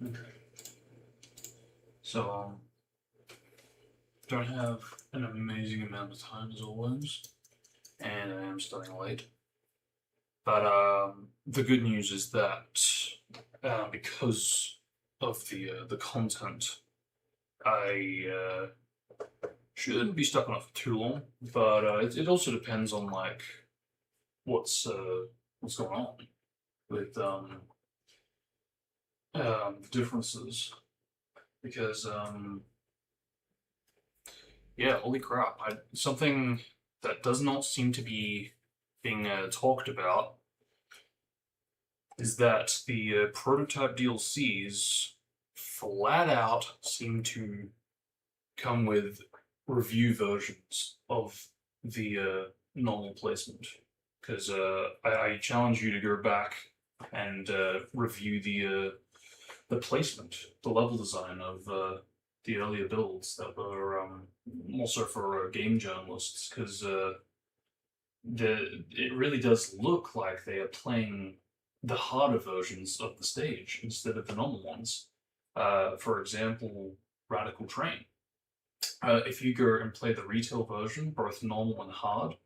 Okay. So, don't have an amazing amount of time as always, and I am starting late. But the good news is that because of the content, I shouldn't be stuck on it for too long. But it also depends on like what's going on with the differences because yeah, holy crap! Something that does not seem to be being talked about is that the prototype DLCs flat out seem to come with review versions of the normal placement. Because I challenge you to go back and review the placement, the level design of the earlier builds that were also for game journalists, because it really does look like they are playing the harder versions of the stage instead of the normal ones. For example, Radical Train. If you go and play the retail version, both normal and hard,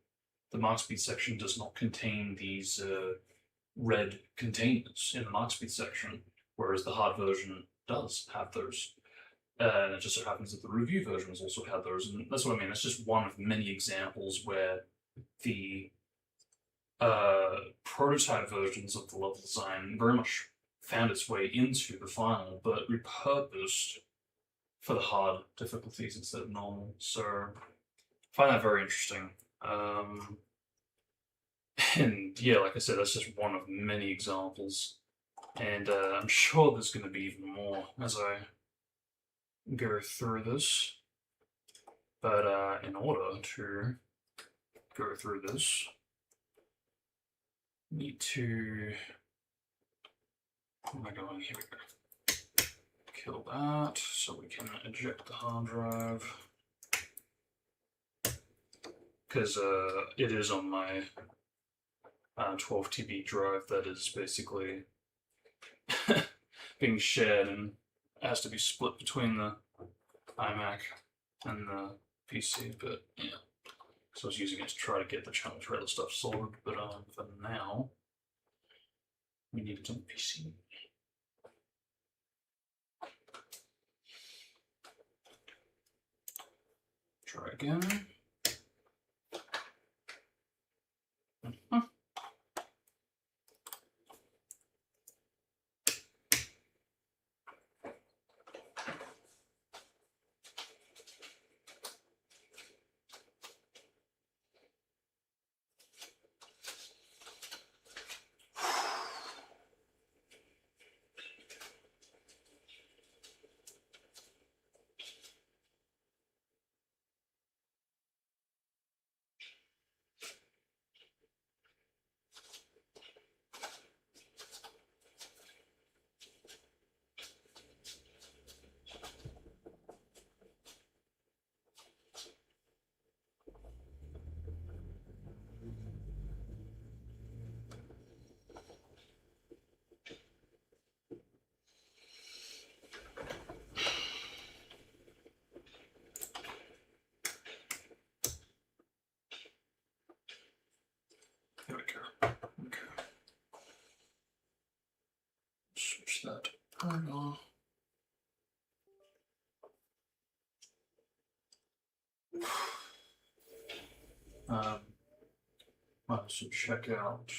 the mark speed section does not contain these red containers in the mark speed section, whereas the hard version does have those. And it just so happens that the review versions also have those, and that's what I mean. It's just one of many examples where the prototype versions of the level design very much found its way into the final, but repurposed for the hard difficulties instead of normal. So I find that very interesting. And yeah, like I said, that's just one of many examples. And I'm sure there's going to be even more as I go through this. But in order to go through this, need to. Where am I going? Here we go. Kill that so we can eject the hard drive. Because it is on my 12 TB drive that is basically being shared and has to be split between the iMac and the PC. But yeah, so I was using it to try to get the channel trailer stuff sorted. But for now, we need it on the PC. Try again. There we go. Okay. Switch that on. Might also check out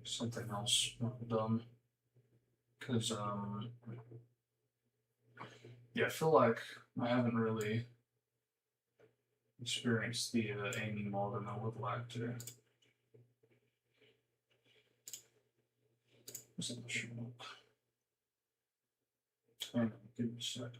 something else I've done. Because, yeah, I feel like I haven't really experienced the aiming more than I would like to. What's that show? Hang on, give me a second.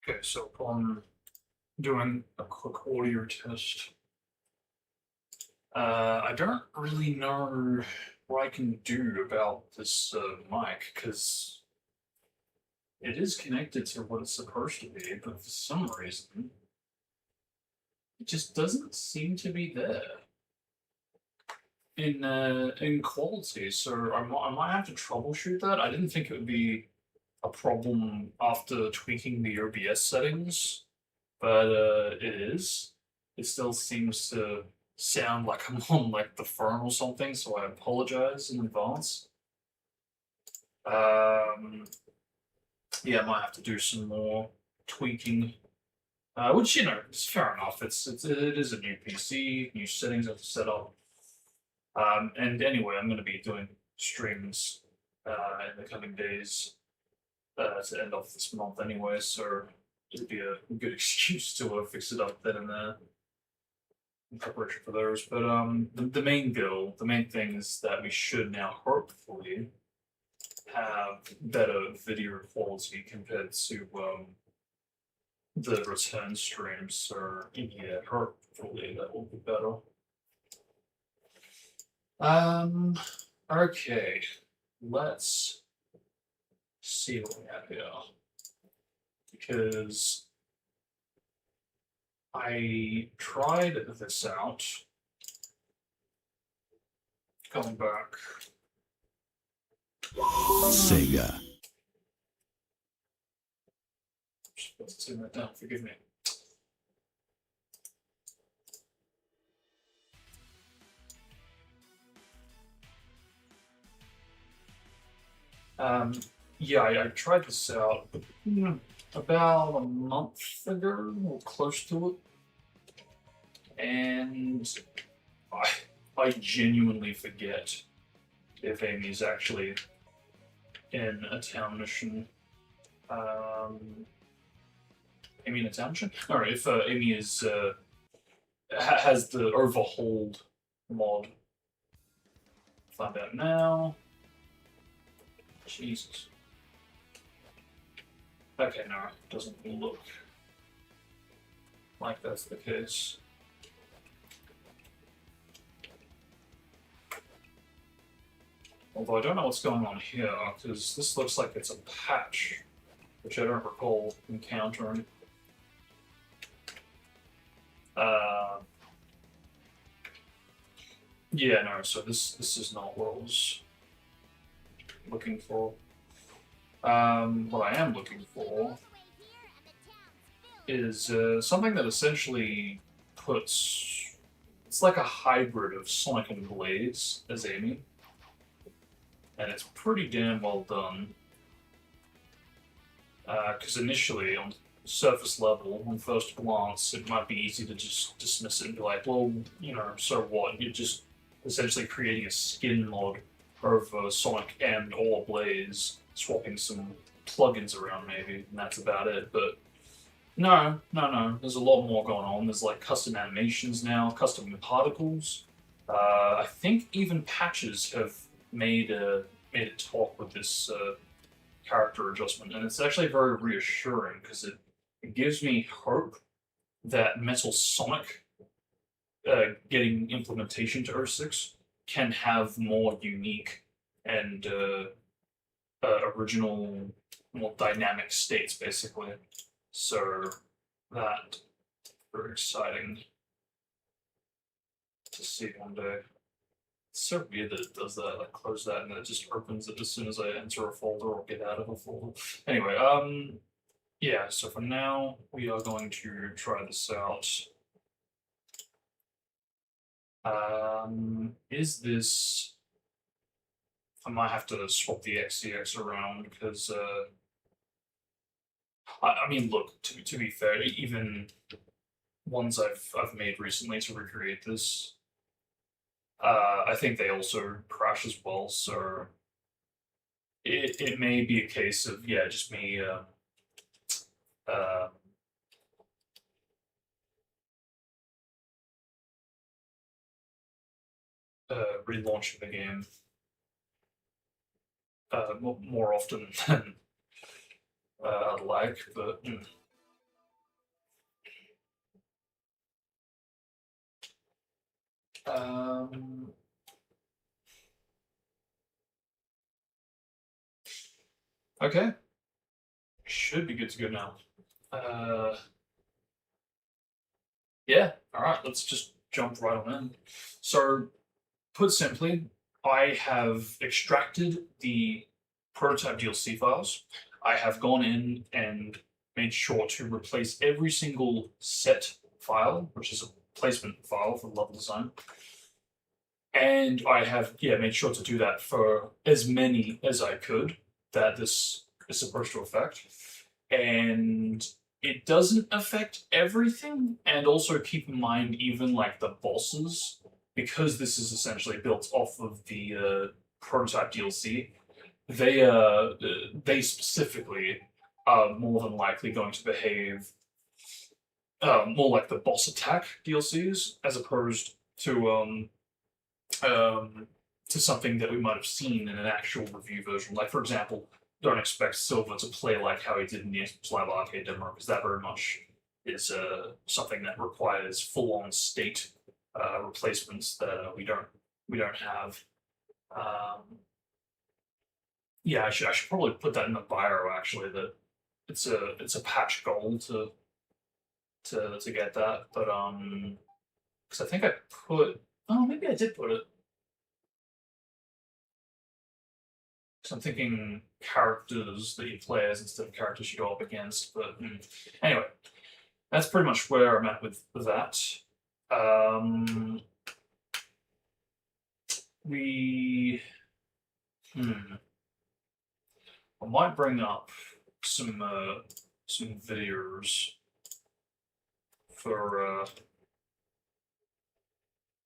Okay, so upon doing a quick audio test, I don't really know what I can do about this mic because it is connected to what it's supposed to be, but for some reason, it just doesn't seem to be there in quality. So I might have to troubleshoot that. I didn't think it would be a problem after tweaking the OBS settings, but it is. It still seems to sound like I'm on like the phone or something, so I apologize in advance. Um, yeah, I might have to do some more tweaking, which you know is fair enough. It is a new PC, new settings I have to set up. And anyway, I'm going to be doing streams in the coming days to end off this month anyway, so it'd be a good excuse to fix it up then and there in preparation for those. But the main goal, the main thing is that we should now hopefully have better video quality compared to the return streams. So yeah, hopefully that will be better. Okay, let's see what we have here. Because I tried this out. Going back. Sega. Let's turn that down, forgive me. Yeah, I tried this out about a month ago, or close to it, and I genuinely forget if Amy's actually in a town mission. Amy in a town mission? Alright, if Amy is has the overhauled mod. Find out now. Jesus. Okay, no, it doesn't look like that's the case. Although I don't know what's going on here, because this looks like it's a patch, which I don't recall encountering. Yeah, no, so this is not what I was looking for. What I am looking for is something that essentially puts... It's like a hybrid of Sonic and Blaze as Amy. And it's pretty damn well done. Because initially, on surface level, on first glance, it might be easy to just dismiss it and be like, well, you know, so what? You're just essentially creating a skin mod of Sonic and or Blaze, swapping some plugins around maybe, and that's about it. But no, there's a lot more going on. There's like custom animations now, custom particles. I think even patches have made it talk with this character adjustment, and it's actually very reassuring because it gives me hope that Metal Sonic getting implementation to 06 can have more unique and original, more dynamic states, basically. So that very exciting to see one day. It's so weird that it does that. I close that and then it just opens it as soon as I enter a folder or get out of a folder. Anyway, yeah, so for now, we are going to try this out. Is this... I might have to swap the XCX around because, I mean, look, to be fair, even ones I've made recently to recreate this, I think they also crash as well, so it may be a case of, yeah, just me relaunching the game more often than I'd like, but Um, okay. Should be good to go now. Yeah, alright, let's just jump right on in. So, put simply, I have extracted the prototype DLC files. I have gone in and made sure to replace every single set file, which is a placement file for level design. And I have, yeah, made sure to do that for as many as I could that this is supposed to affect. And it doesn't affect everything. And also keep in mind, even like the bosses, because this is essentially built off of the prototype DLC, they specifically are more than likely going to behave more like the boss attack DLCs as opposed um, to something that we might have seen in an actual review version. Like, for example, don't expect Silver to play like how he did in the Xbox Live Arcade demo, because that very much is something that requires full-on state replacements that we don't have. Um, yeah, I should probably put that in the bio actually. That it's a patch goal to get that, but because I think I put maybe I did put it. So I'm thinking characters that you play as instead of characters you go up against. But anyway, that's pretty much where I'm at with that. Um, we, I might bring up some videos for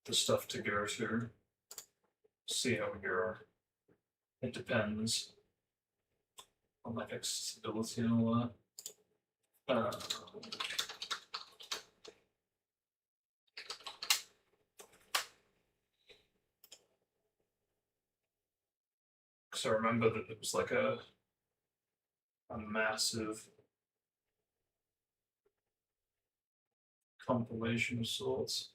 the stuff to go through. See how we go. It depends on like accessibility and all that. Because I remember that it was like a massive compilation of sorts.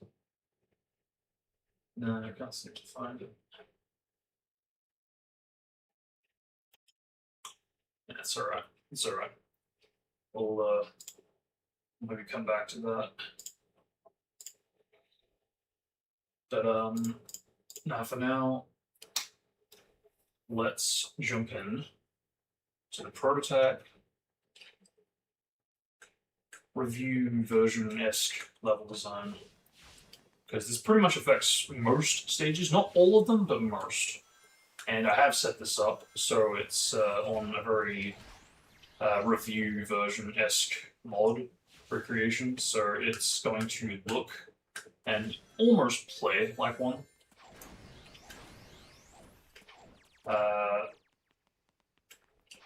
No, I can't seem to find it. Yeah, it's alright. It's alright. We'll maybe come back to that. But now for now, let's jump in to the prototype review version-esque level design. Because this pretty much affects most stages, not all of them, but most. And I have set this up so it's on a very review version-esque mod recreation, so it's going to look and almost play like one.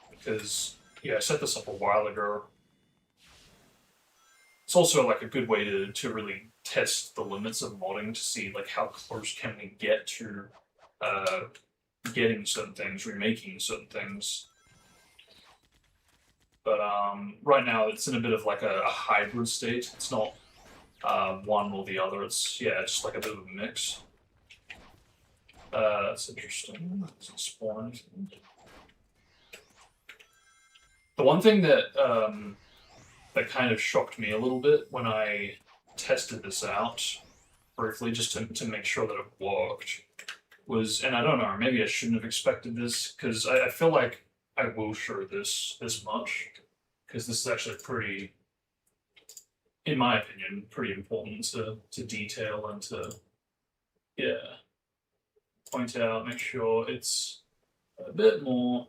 Because, yeah, I set this up a while ago. It's also like a good way to really test the limits of modding to see like how close can we get to getting certain things, remaking certain things. But right now it's in a bit of like a hybrid state. It's not one or the other. It's just like a bit of a mix. That's interesting. It's not spawn anything. The one thing that that kind of shocked me a little bit when I tested this out briefly, just to make sure that it worked, was, and I don't know, maybe I shouldn't have expected this, because I feel like I will show this much, because this is actually pretty, in my opinion, pretty important to detail and to, point out, make sure it's a bit more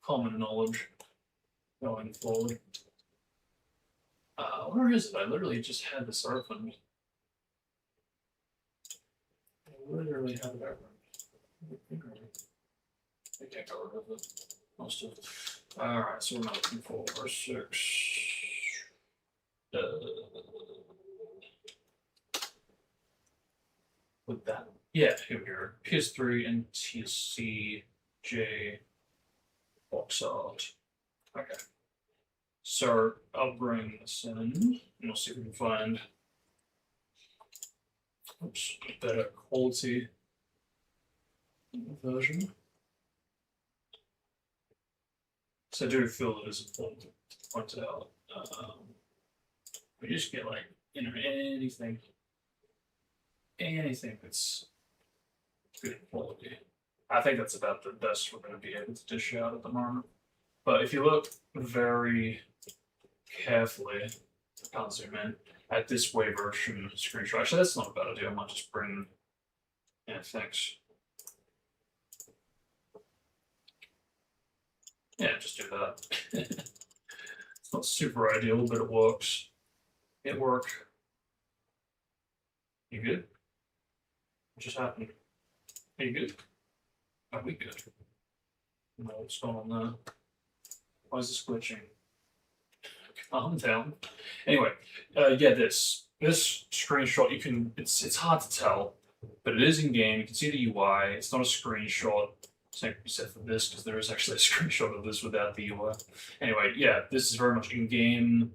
common knowledge going forward. Where is it? I literally just had this opened. I literally had it opened. I can't go rid of it. Most of it. Alright, so we're not looking for R6. With that. Yeah, here we go. PS3 and TSC J box art. Okay. So I'll bring this in and we'll see if we can find oops, better quality version. So I do feel it is important to point it out. We just get like, anything that's good quality. I think that's about the best we're going to be able to dish out at the moment. But if you look very carefully, I can't zoom in, at this way version screenshot. Actually, that's not a bad idea. I might just bring, yeah, thanks. Yeah, just do that. It's not super ideal, but it works. It worked. You good? What just happened? Are you good? Are we good? No, what's going on there? Why is this glitching? Calm down. Anyway, yeah, this screenshot, it's hard to tell, but it is in game. You can see the UI. It's not a screenshot, except for this, because there is actually a screenshot of this without the UI. Anyway, yeah, this is very much in game.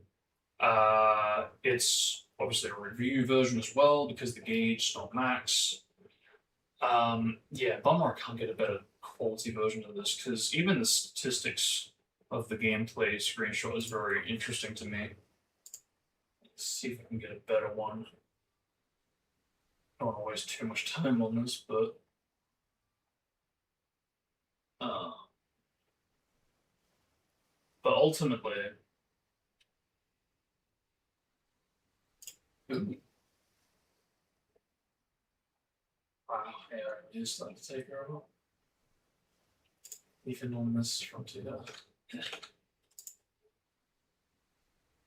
It's obviously a review version as well because the gauge is not max. Yeah, bummer I can't get a better quality version of this because even the statistics of the gameplay screenshot is very interesting to me. Let's see if I can get a better one. I don't want to waste too much time on this, but ultimately, ooh. Wow, yeah, I just starting to take her out. Even on this frontier. Yeah,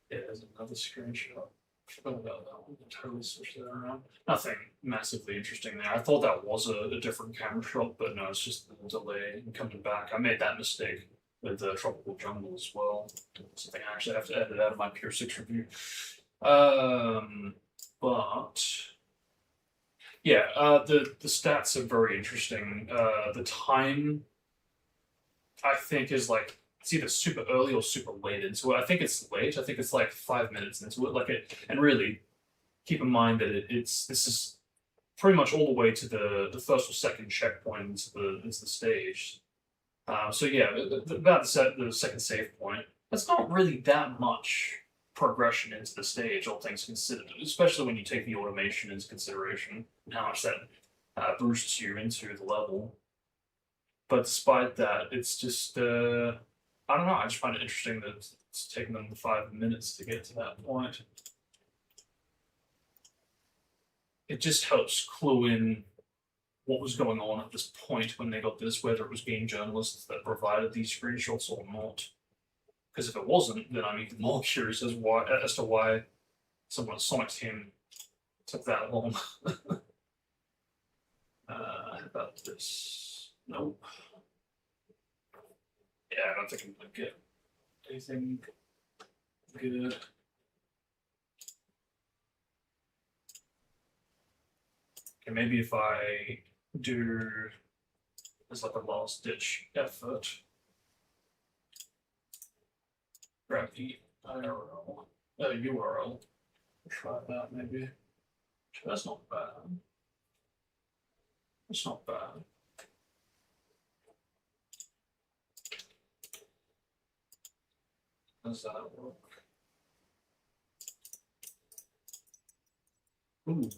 there's another screenshot. I forgot about that one. I totally switched that around. Nothing massively interesting there. I thought that was a different camera shot, but no, it's just the delay in coming back. I made that mistake with the Tropical Jungle as well. Something I actually have to edit out of my Pure 6 review. But yeah, the stats are very interesting. The time, I think, is like it's either super early or super late into it. I think it's late. I think it's like 5 minutes into it. And really keep in mind that this is pretty much all the way to the first or second checkpoint into the stage. So yeah, about the second save point. That's not really that much progression into the stage, all things considered. Especially when you take the automation into consideration and how much that boosts you into the level. But despite that, it's just I don't know. I just find it interesting that it's taken them 5 minutes to get to that point. It just helps clue in what was going on at this point when they got this, whether it was game journalists that provided these screenshots or not. Because if it wasn't, then I'm even more curious as to why someone at Sonic Team took that long. How about this? Nope. Yeah, I don't think I'm gonna get anything good. Okay, maybe if I do as like a last ditch effort, grab the URL, try that maybe. That's not bad. That's not bad. Does that work? Ooh.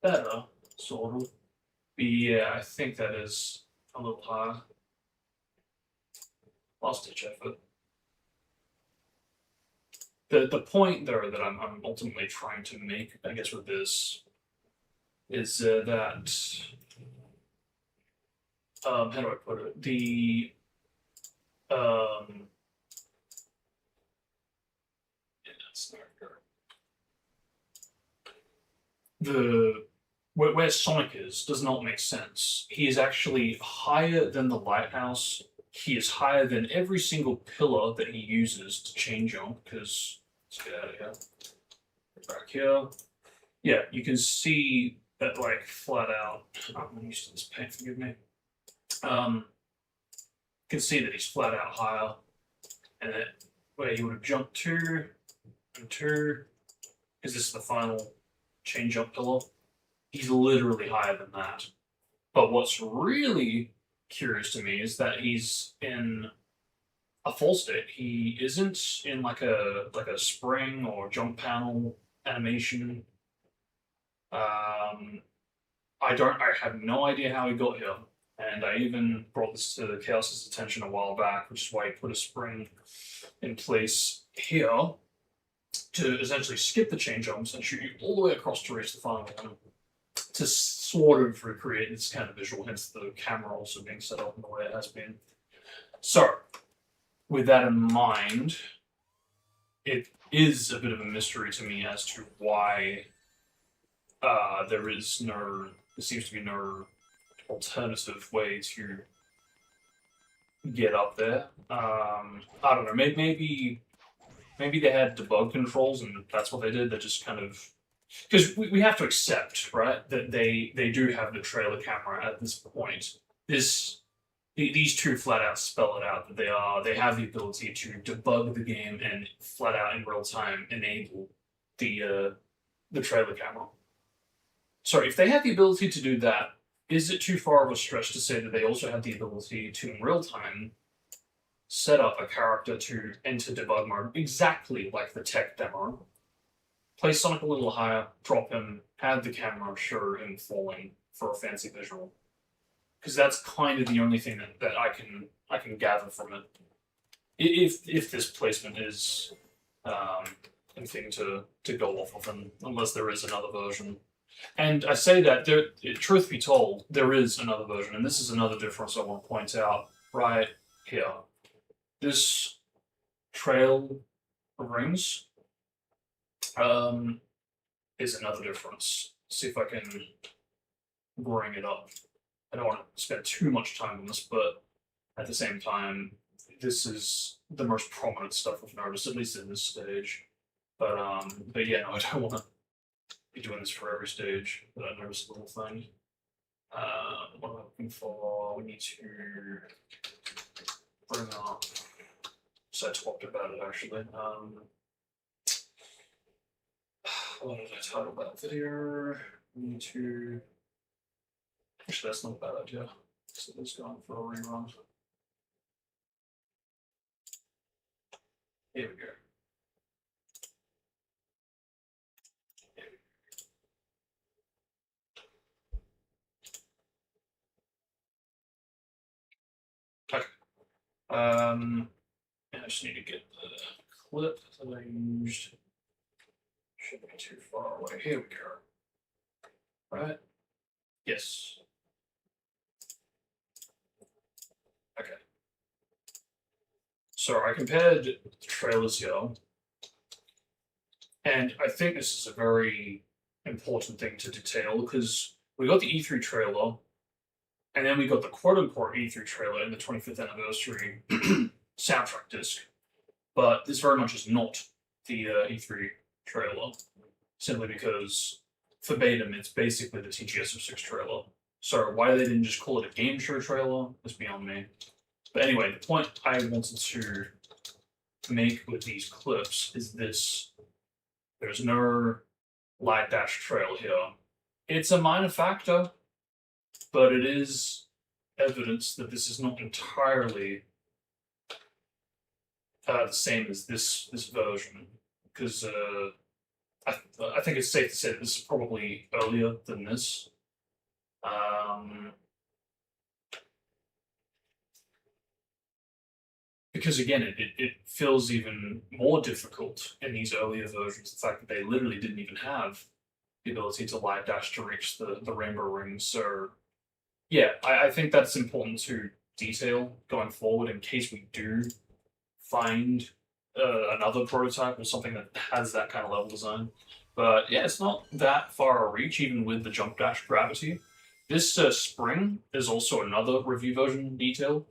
Better, sort of. But yeah, I think that is a little higher. Last ditch effort. The point there that I'm ultimately trying to make, I guess, with this is that how do I put it? Yeah, that's not good. Where Sonic is does not make sense. He is actually higher than the lighthouse. He is higher than every single pillar that he uses to chain jump. Because let's get out of here. Get back here. Yeah, you can see that like flat out. I'm used to this paint. Forgive me. You can see that he's flat out higher, and that where he would have jumped to, and 2, because this is the final change-up pillar. He's literally higher than that. But what's really curious to me is that he's in a full state. He isn't in like a spring or jump panel animation. I have no idea how he got here, and I even brought this to Chaos's attention a while back, which is why he put a spring in place here to essentially skip the chain jumps and shoot you all the way across to reach the final one, to sort of recreate this kind of visual, hence the camera also being set up in the way it has been. So, with that in mind, it is a bit of a mystery to me as to why there seems to be no alternative way to get up there. I don't know, maybe they had debug controls and that's what they did. They just kind of, because we have to accept, right, that they do have the trailer camera at this point. These two flat out spell it out that they have the ability to debug the game and flat out in real time enable the trailer camera. So if they had the ability to do that, is it too far of a stretch to say that they also have the ability to in real time set up a character to enter debug mode exactly like the tech demo? Place Sonic a little higher, drop him, have the camera show him falling for a fancy visual. Because that's kind of the only thing that I can gather from it. If this placement is anything to go off of, unless there is another version. And I say that, truth be told, there is another version, and this is another difference I want to point out right here. This trail of rings is another difference. See if I can bring it up. I don't want to spend too much time on this, but at the same time, this is the most prominent stuff I've noticed, at least in this stage. But yeah, no, I don't want to be doing this for every stage, but I noticed a little thing. What am I looking for? We need to bring up. So I talked about it actually. What did I title that video? We need to. Actually, that's not a bad idea. So let's go on for a rerun. Here we go. Okay. I just need to get the clip that I used. Shouldn't be too far away. Here we go. Right? Yes. Okay. So I compared the trailers here, and I think this is a very important thing to detail because we got the E3 trailer, and then we got the quote-unquote E3 trailer in the 25th anniversary soundtrack disc. But this very much is not the E3 trailer, simply because verbatim, it's basically the TGS06 trailer. So why they didn't just call it a game show trailer is beyond me. But anyway, the point I wanted to make with these clips is this. There's no light dash trail here. It's a minor factor, but it is evidence that this is not entirely the same as this version. Because I think it's safe to say that this is probably earlier than this. Because again, it feels even more difficult in these earlier versions, the fact that they literally didn't even have the ability to light dash to reach the rainbow rings. So yeah, I think that's important to detail going forward in case we do find another prototype or something that has that kind of level design. But yeah, it's not that far a reach, even with the jump dash gravity. This spring is also another review version detail.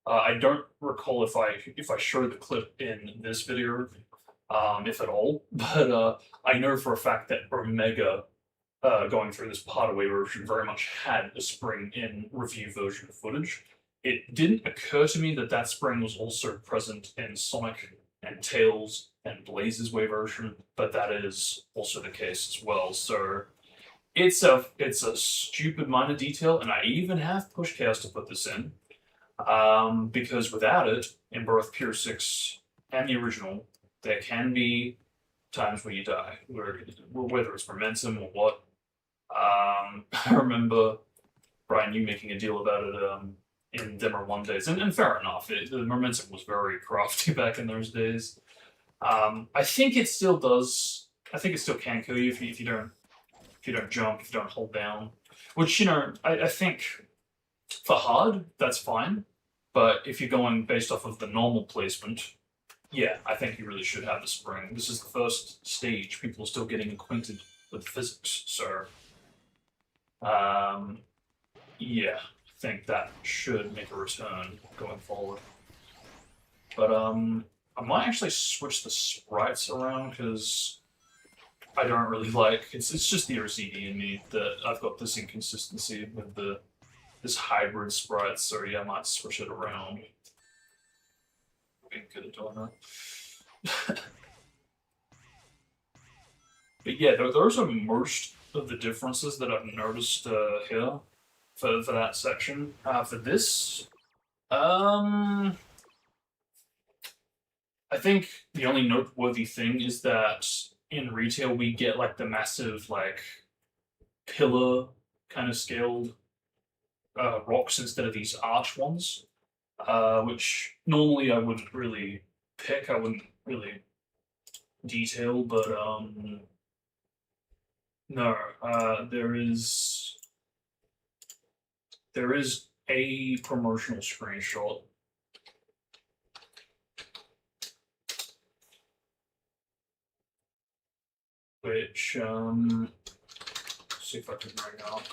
I don't recall if I showed the clip in this video, if at all, but I know for a fact that Omega, going through this Partaway version, very much had a spring in review version footage. It didn't occur to me that that spring was also present in Sonic and Tails and Blaze's way version, but that is also the case as well. So it's a stupid minor detail, and I even have push chaos to put this in, because without it, in both Pure 6 and the original, there can be times where you die, whether it's momentum or what. I remember, Brian, you making a deal about it in Demo 1 days, and fair enough, the momentum was very crafty back in those days. I think it still does. I think it still can kill you if you don't jump, if you don't hold down. Which, I think for hard, that's fine. But if you're going based off of the normal placement, yeah, I think you really should have the spring. This is the first stage. People are still getting acquainted with physics, so yeah, I think that should make a return going forward. But I might actually switch the sprites around because I don't really like it's just the OCD in me that I've got this inconsistency with this hybrid sprite, so yeah, I might switch it around. Being good at doing that. But yeah, those are most of the differences that I've noticed here for that section. For this, I think the only noteworthy thing is that in retail we get like the massive like pillar kind of scaled rocks instead of these arch ones, which normally I wouldn't really pick. I wouldn't really detail, but no, there is a promotional screenshot which see if I can bring up.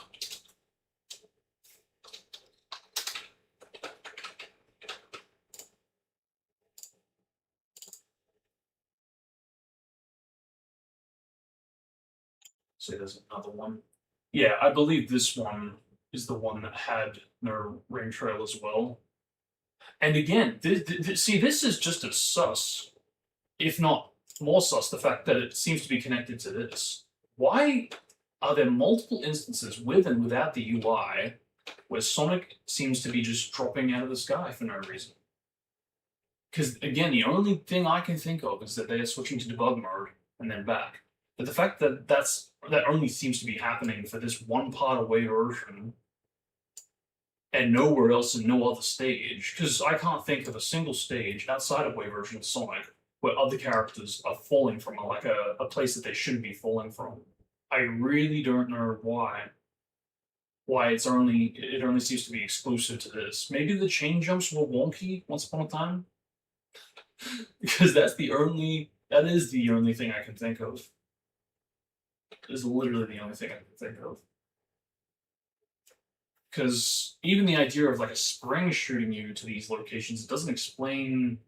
See, there's another one. Yeah, I believe this one is the one that had no rain trail as well. And again, see, this is just as sus, if not more sus, the fact that it seems to be connected to this. Why are there multiple instances with and without the UI where Sonic seems to be just dropping out of the sky for no reason? Because again, the only thing I can think of is that they are switching to debug mode and then back. But the fact that that only seems to be happening for this one part away version and nowhere else in no other stage, because I can't think of a single stage outside of Way version of Sonic where other characters are falling from like a place that they shouldn't be falling from. I really don't know why. Why it only seems to be exclusive to this. Maybe the chain jumps were wonky once upon a time, because that is the only thing I can think of. Is literally the only thing I can think of. Because even the idea of like a spring shooting you to these locations, it doesn't explain.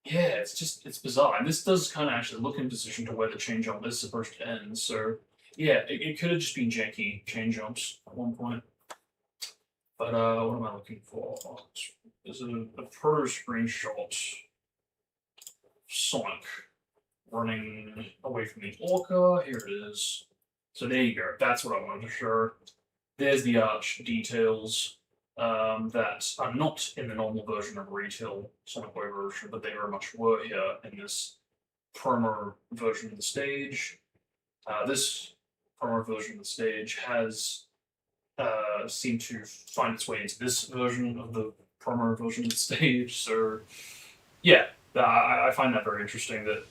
Yeah, it's bizarre. And this does kind of actually look in position to where the chain jump is supposed to end. So yeah, it could have just been janky chain jumps at one point. But what am I looking for? There's a proto screenshot. Sonic running away from the orca. Here it is. So there you go. That's what I wanted to show. There's the arch details that are not in the normal version of retail Sonic Wave version, but they very much were here in this promo version of the stage. This promo version of the stage has seemed to find its way into this version of the promo version of the stage. So, yeah, I find that very interesting that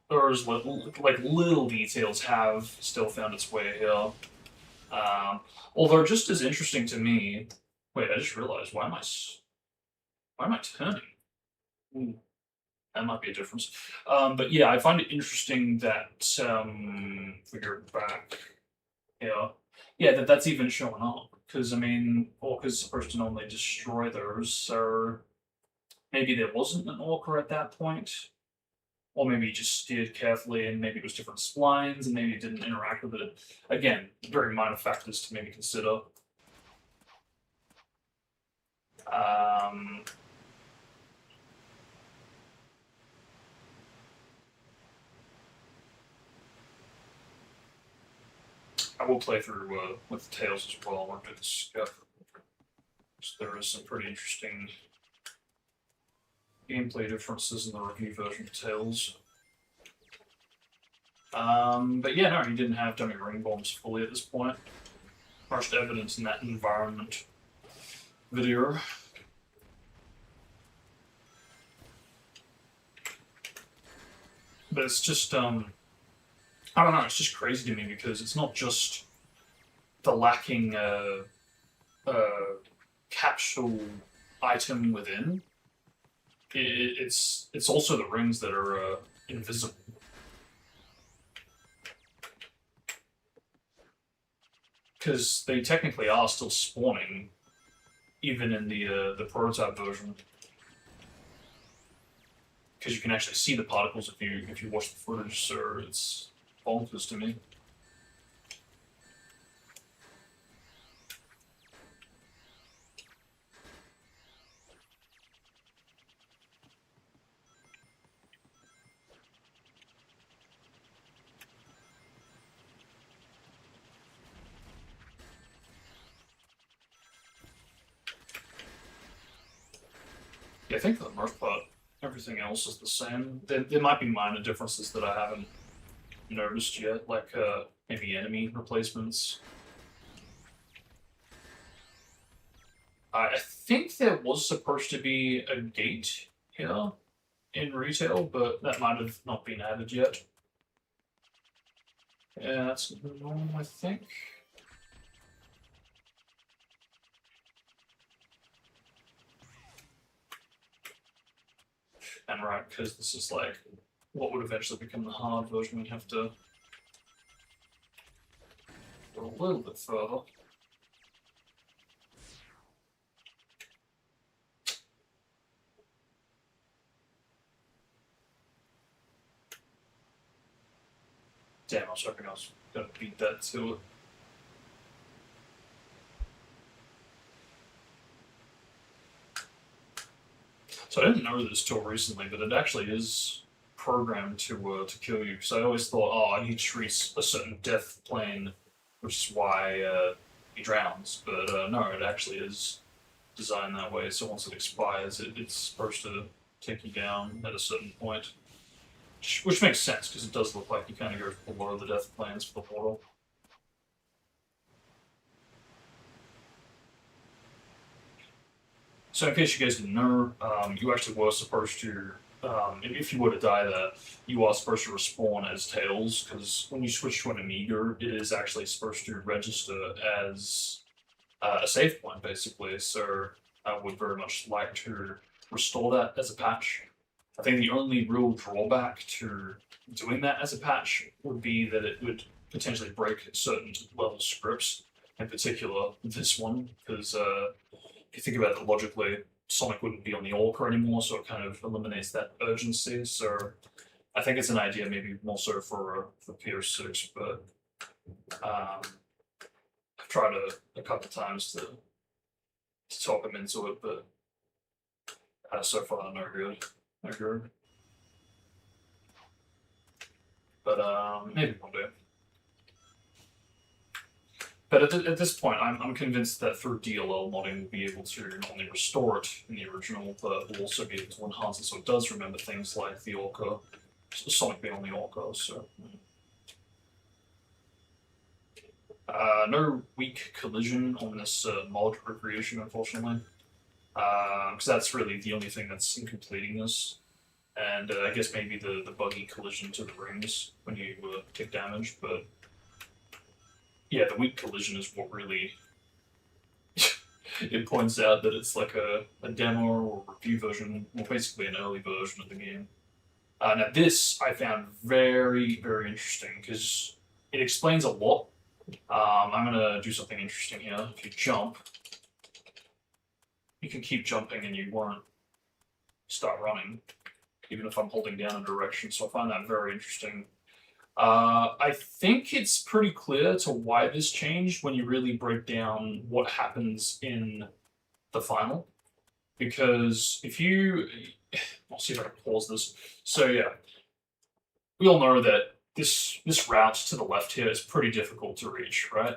those little details have still found its way here. Although just as interesting to me. Wait, I just realized why am I turning? Ooh, that might be a difference. But yeah, I find it interesting that if we go back, that's even showing up because I mean, Orca's supposed to normally destroy those, so maybe there wasn't an Orca at that point. Or maybe he just steered carefully and maybe it was different splines and maybe it didn't interact with it. Again, very minor factors to maybe consider. I will play through with Tails as well after this. Yeah. So there is some pretty interesting gameplay differences in the review version of Tails. But yeah, no, he didn't have dummy ring bombs fully at this point. Most evidence in that environment video. But it's just, I don't know, it's just crazy to me because it's not just the lacking capsule item within. It's also the rings that are invisible. Because they technically are still spawning, even in the prototype version. Because you can actually see the particles if you watch the footage, so it's bonkers to me. Yeah, I think for the most part, everything else is the same. There might be minor differences that I haven't noticed yet, like maybe enemy replacements. I think there was supposed to be a gate here in retail, but that might have not been added yet. Yeah, that's normal, I think. And right, because this is like what would eventually become the hard version, we'd have to go a little bit further. Damn, I was hoping I was going to beat that to it. So I didn't know this till recently, but it actually is programmed to kill you. Because I always thought, oh, I need to reach a certain death plane, which is why he drowns. But no, it actually is designed that way. So once it expires, it's supposed to take you down at a certain point. Which makes sense, because it does look like you kind of go below the death planes for the portal. So in case you guys didn't know, you actually were supposed to, if you were to die there, you are supposed to respawn as Tails, because when you switch to an Amiga, it is actually supposed to register as a save point, basically. So I would very much like to restore that as a patch. I think the only real drawback to doing that as a patch would be that it would potentially break certain level scripts, in particular this one, because if you think about it logically, Sonic wouldn't be on the Orca anymore, so it kind of eliminates that urgency. So I think it's an idea maybe more so for PS6, but I've tried a couple times to talk him into it, but so far no good. No good. But maybe one day. But at this point, I'm convinced that through DLL modding, we'll be able to not only restore it in the original, but we'll also be able to enhance it so it does remember things like the Orca, Sonic being on the Orca, so... no weak collision on this mod recreation, unfortunately. Because that's really the only thing that's incompleting this. And I guess maybe the buggy collision to the rings when you take damage, but... Yeah, the weak collision is what really... it points out that it's like a demo or review version, or basically an early version of the game. Now this I found very, very interesting, because it explains a lot. I'm going to do something interesting here. If you jump, you can keep jumping and you won't start running, even if I'm holding down a direction, so I find that very interesting. I think it's pretty clear to why this changed when you really break down what happens in the final. Because if you... I'll see if I can pause this. So yeah, we all know that this route to the left here is pretty difficult to reach, right?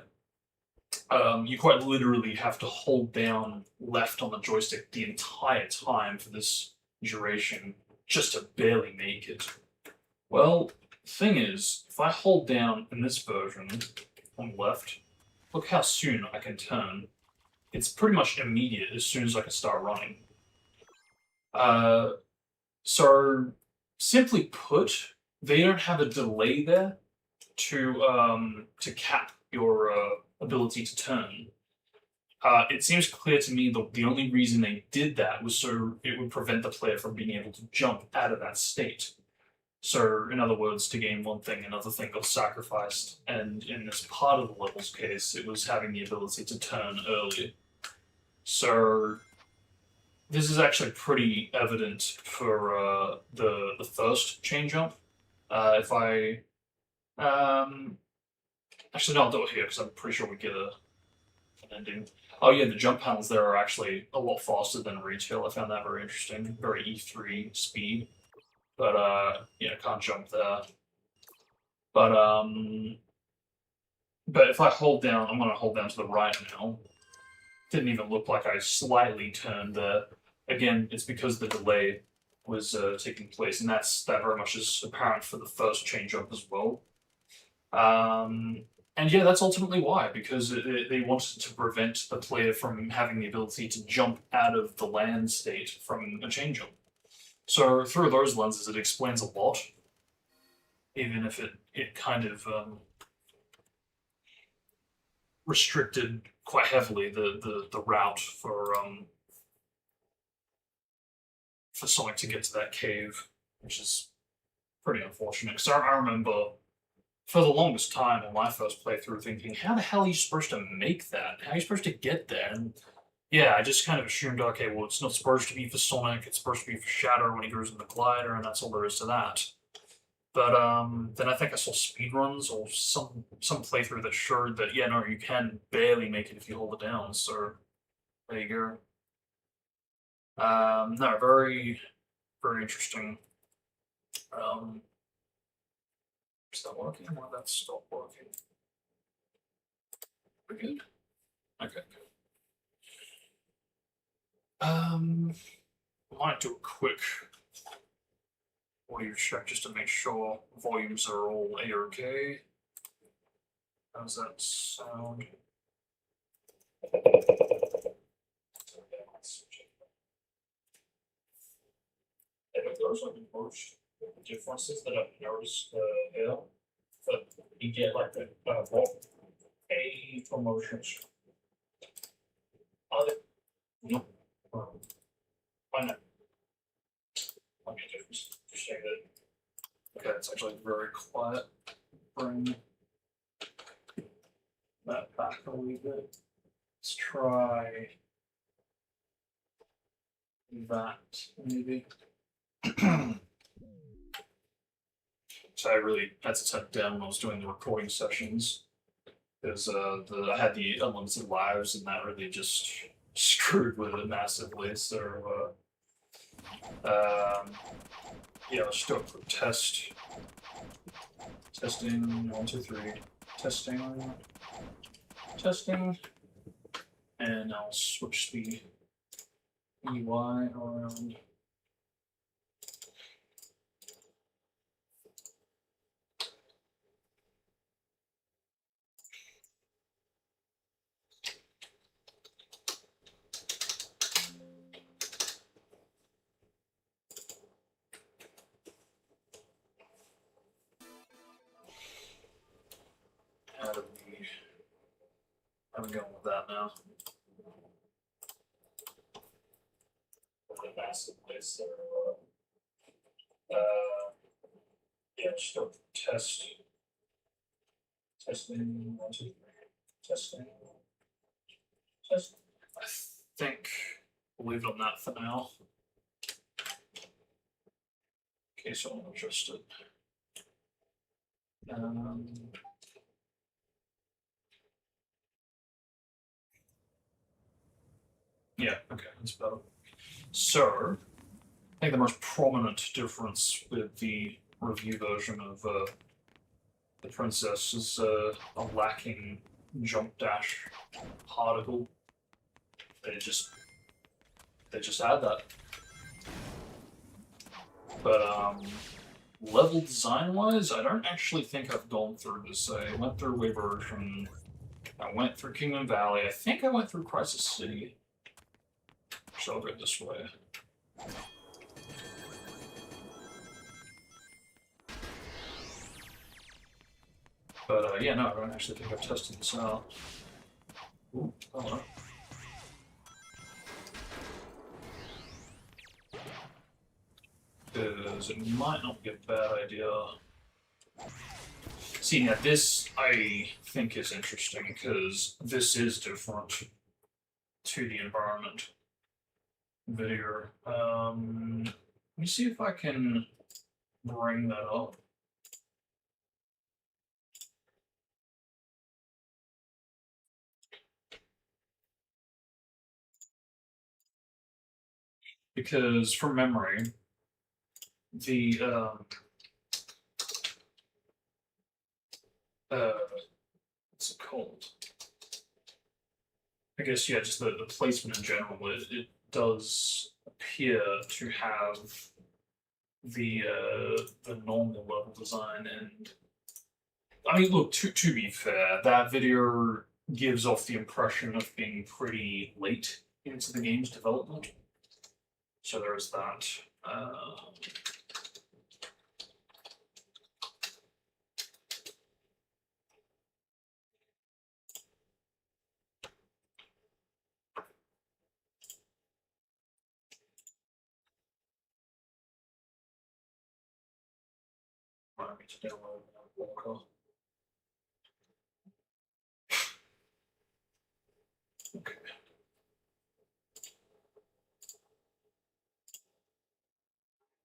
You quite literally have to hold down left on the joystick the entire time for this duration just to barely make it. Well, the thing is, if I hold down in this version on left, look how soon I can turn. It's pretty much immediate as soon as I can start running. So, simply put, they don't have a delay there to cap your ability to turn. It seems clear to me that the only reason they did that was so it would prevent the player from being able to jump out of that state. So, in other words, to gain one thing, another thing got sacrificed, and in this part of the level's case, it was having the ability to turn early. So, this is actually pretty evident for the first chain jump. If I actually, no, I'll do it here because I'm pretty sure we get an ending. Oh yeah, the jump panels there are actually a lot faster than retail. I found that very interesting. Very E3 speed. But yeah, can't jump there. But if I hold down, I'm gonna hold down to the right now. Didn't even look like I slightly turned there. Again, it's because the delay was taking place, and that very much is apparent for the first chain jump as well. And yeah, that's ultimately why, because they wanted to prevent the player from having the ability to jump out of the land state from a chain jump. So through those lenses, it explains a lot, even if it kind of restricted quite heavily the route for Sonic to get to that cave, which is pretty unfortunate. Because I remember for the longest time on my first playthrough thinking, how the hell are you supposed to make that? How are you supposed to get there? And yeah, I just kind of assumed, okay, well, it's not supposed to be for Sonic, it's supposed to be for Shadow when he goes in the glider, and that's all there is to that. But then I think I saw speedruns or some playthrough that showed that, yeah, no, you can barely make it if you hold it down, so there you go. No, very, very interesting. Is that working? Why that stop working? We're good? Okay, good. I might do a quick audio check just to make sure volumes are all A-OK. How's that sound? And those are the most differences that I've noticed here. But you get like the A promotions. Other, no. Why not? Might be a difference. Just say that. Okay, it's actually very quiet. Bring that back a wee bit. Let's try that maybe. So I really had to turn it down when I was doing the recording sessions because I had the unlimited lives and that really just screwed with it massively. So yeah, let's do a quick test. Testing 1, 2, 3. Testing, and I'll switch the UI around. I'm going with that now. A massive place there. Yeah, just go test. Testing 1, 2, 3. Testing. Test. I think we'll leave it on that for now. In case you're interested. Yeah, okay, that's better. So, I think the most prominent difference with the review version of the princess is a lacking jump dash particle. They just had that. But level design wise, I don't actually think I've gone through this. I went through Wave Version, I went through Kingdom Valley, I think I went through Crisis City. So I'll go this way. But yeah, no, I don't actually think I've tested this out. Ooh, hello. Because it might not be a bad idea. See, now this I think is interesting because this is different to the environment video. Let me see if I can bring that up. Because from memory, the what's it called? I guess yeah, just the placement in general. It does appear to have the normal level design, and I mean, look, to be fair, that video gives off the impression of being pretty late into the game's development. So there's that. I need to download Walker. Okay.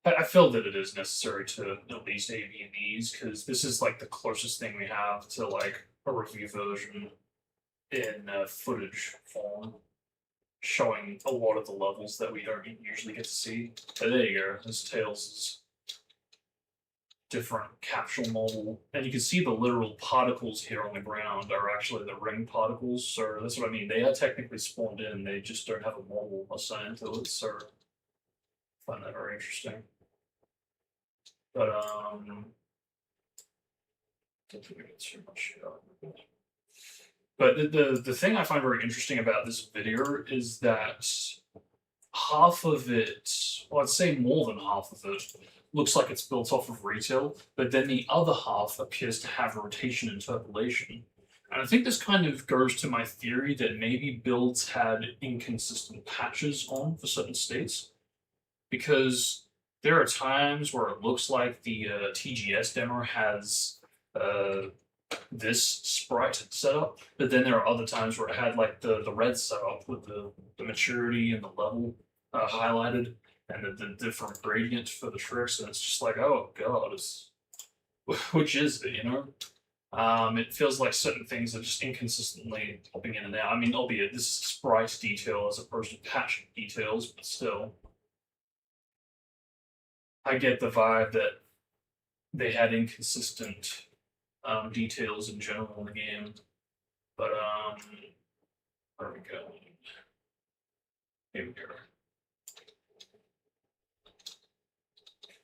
I feel that it is necessary to at least AV these because this is like the closest thing we have to like a review version in footage form, showing a lot of the levels that we don't usually get to see. But there you go. This Tails' different capsule model, and you can see the literal particles here on the ground are actually the ring particles. So that's what I mean. They are technically spawned in. They just don't have a model assigned to it. So I find that very interesting. But don't think we get too much here. But the thing I find very interesting about this video is that half of it, well, I'd say more than half of it, looks like it's built off of retail, but then the other half appears to have rotation interpolation. And I think this kind of goes to my theory that maybe builds had inconsistent patches on for certain states. Because there are times where it looks like the TGS demo has this sprite set up, but then there are other times where it had like the red setup with the maturity and the level highlighted and the different gradient for the tricks, and it's just like, oh god, which is it, you know? It feels like certain things are just inconsistently popping in and out. I mean, albeit this is sprite detail as opposed to patch details, but still. I get the vibe that they had inconsistent details in general in the game, but where we go? Here we go.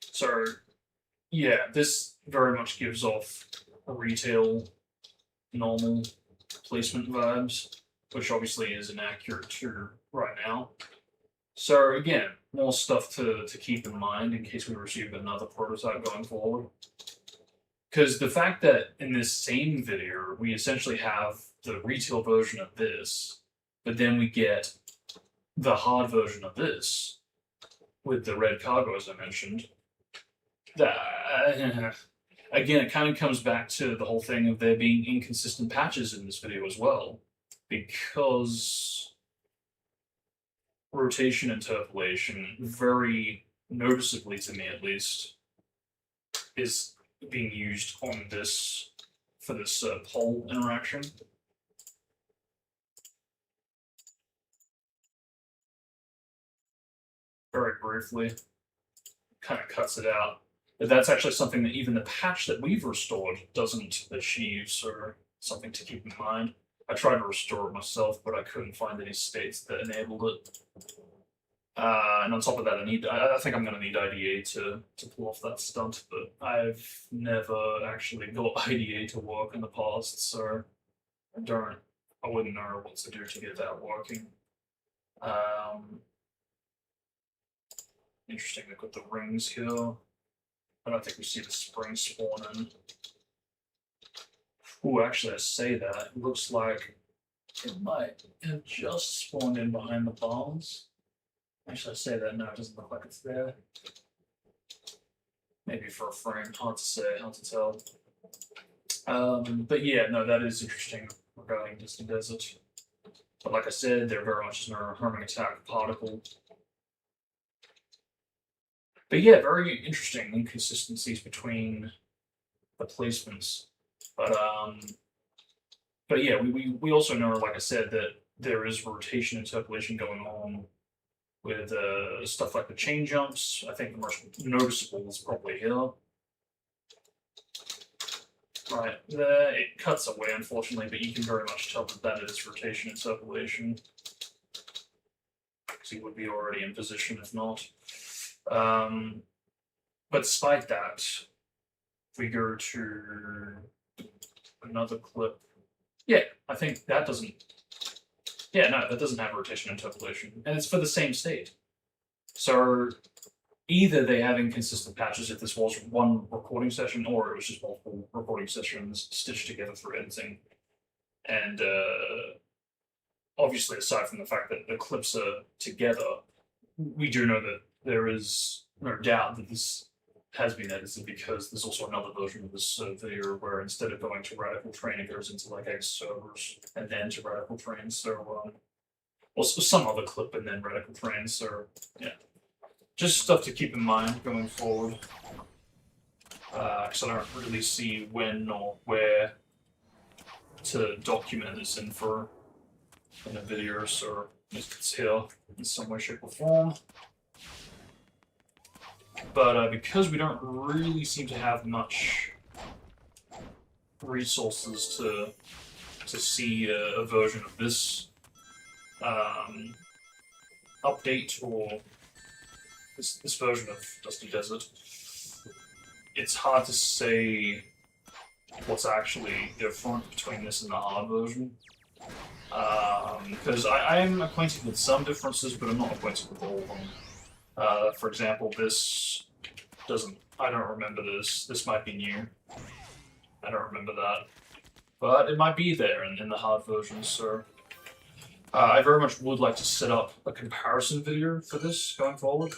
So yeah, this very much gives off retail normal placement vibes, which obviously is inaccurate to right now. So again, more stuff to keep in mind in case we receive another prototype going forward. Because the fact that in this same video, we essentially have the retail version of this, but then we get the hard version of this with the red cargo, as I mentioned. Again, it kind of comes back to the whole thing of there being inconsistent patches in this video as well, because rotation interpolation, very noticeably to me at least, is being used on this for this pole interaction. Very briefly, kind of cuts it out. that's actually something that even the patch that we've restored doesn't achieve, so something to keep in mind. I tried to restore it myself, but I couldn't find any states that enabled it. And on top of that, I think I'm going to need IDA to pull off that stunt, but I've never actually got IDA to work in the past, so I wouldn't know what to do to get that working. Interesting, they've got the rings here. I don't think we see the spring spawn in. Ooh, actually, I say that. It looks like it might have just spawned in behind the bombs. Actually, I say that now, it doesn't look like it's there. Maybe for a frame, hard to say, hard to tell. But yeah, no, that is interesting regarding Distant Desert. But like I said, they're very much a homing attack particle. But yeah, very interesting inconsistencies between the placements. But yeah, we also know, like I said, that there is rotation interpolation going on with stuff like the chain jumps. I think the most noticeable is probably here. Right there, it cuts away unfortunately, but you can very much tell that that is rotation interpolation. Because he would be already in position if not. But despite that, if we go to another clip. Yeah, I think that doesn't. Yeah, no, that doesn't have rotation interpolation, and it's for the same state. So either they have inconsistent patches if this was one recording session, or it was just multiple recording sessions stitched together through editing. And obviously, aside from the fact that the clips are together, we do know that there is no doubt that this has been edited, because there's also another version of this video where instead of going to radical train, it goes into like X servers and then to radical train. So, also some other clip and then radical train. So, yeah, just stuff to keep in mind going forward. Because I don't really see when or where to document this in a video, so it's here in some way, shape, or form. But because we don't really seem to have much resources to see a version of this update or this version of Dusty Desert, it's hard to say what's actually different between this and the hard version. Because I am acquainted with some differences, but I'm not acquainted with all of them. For example, this doesn't. I don't remember this. This might be new. I don't remember that. But it might be there in the hard version, so. I very much would like to set up a comparison video for this going forward.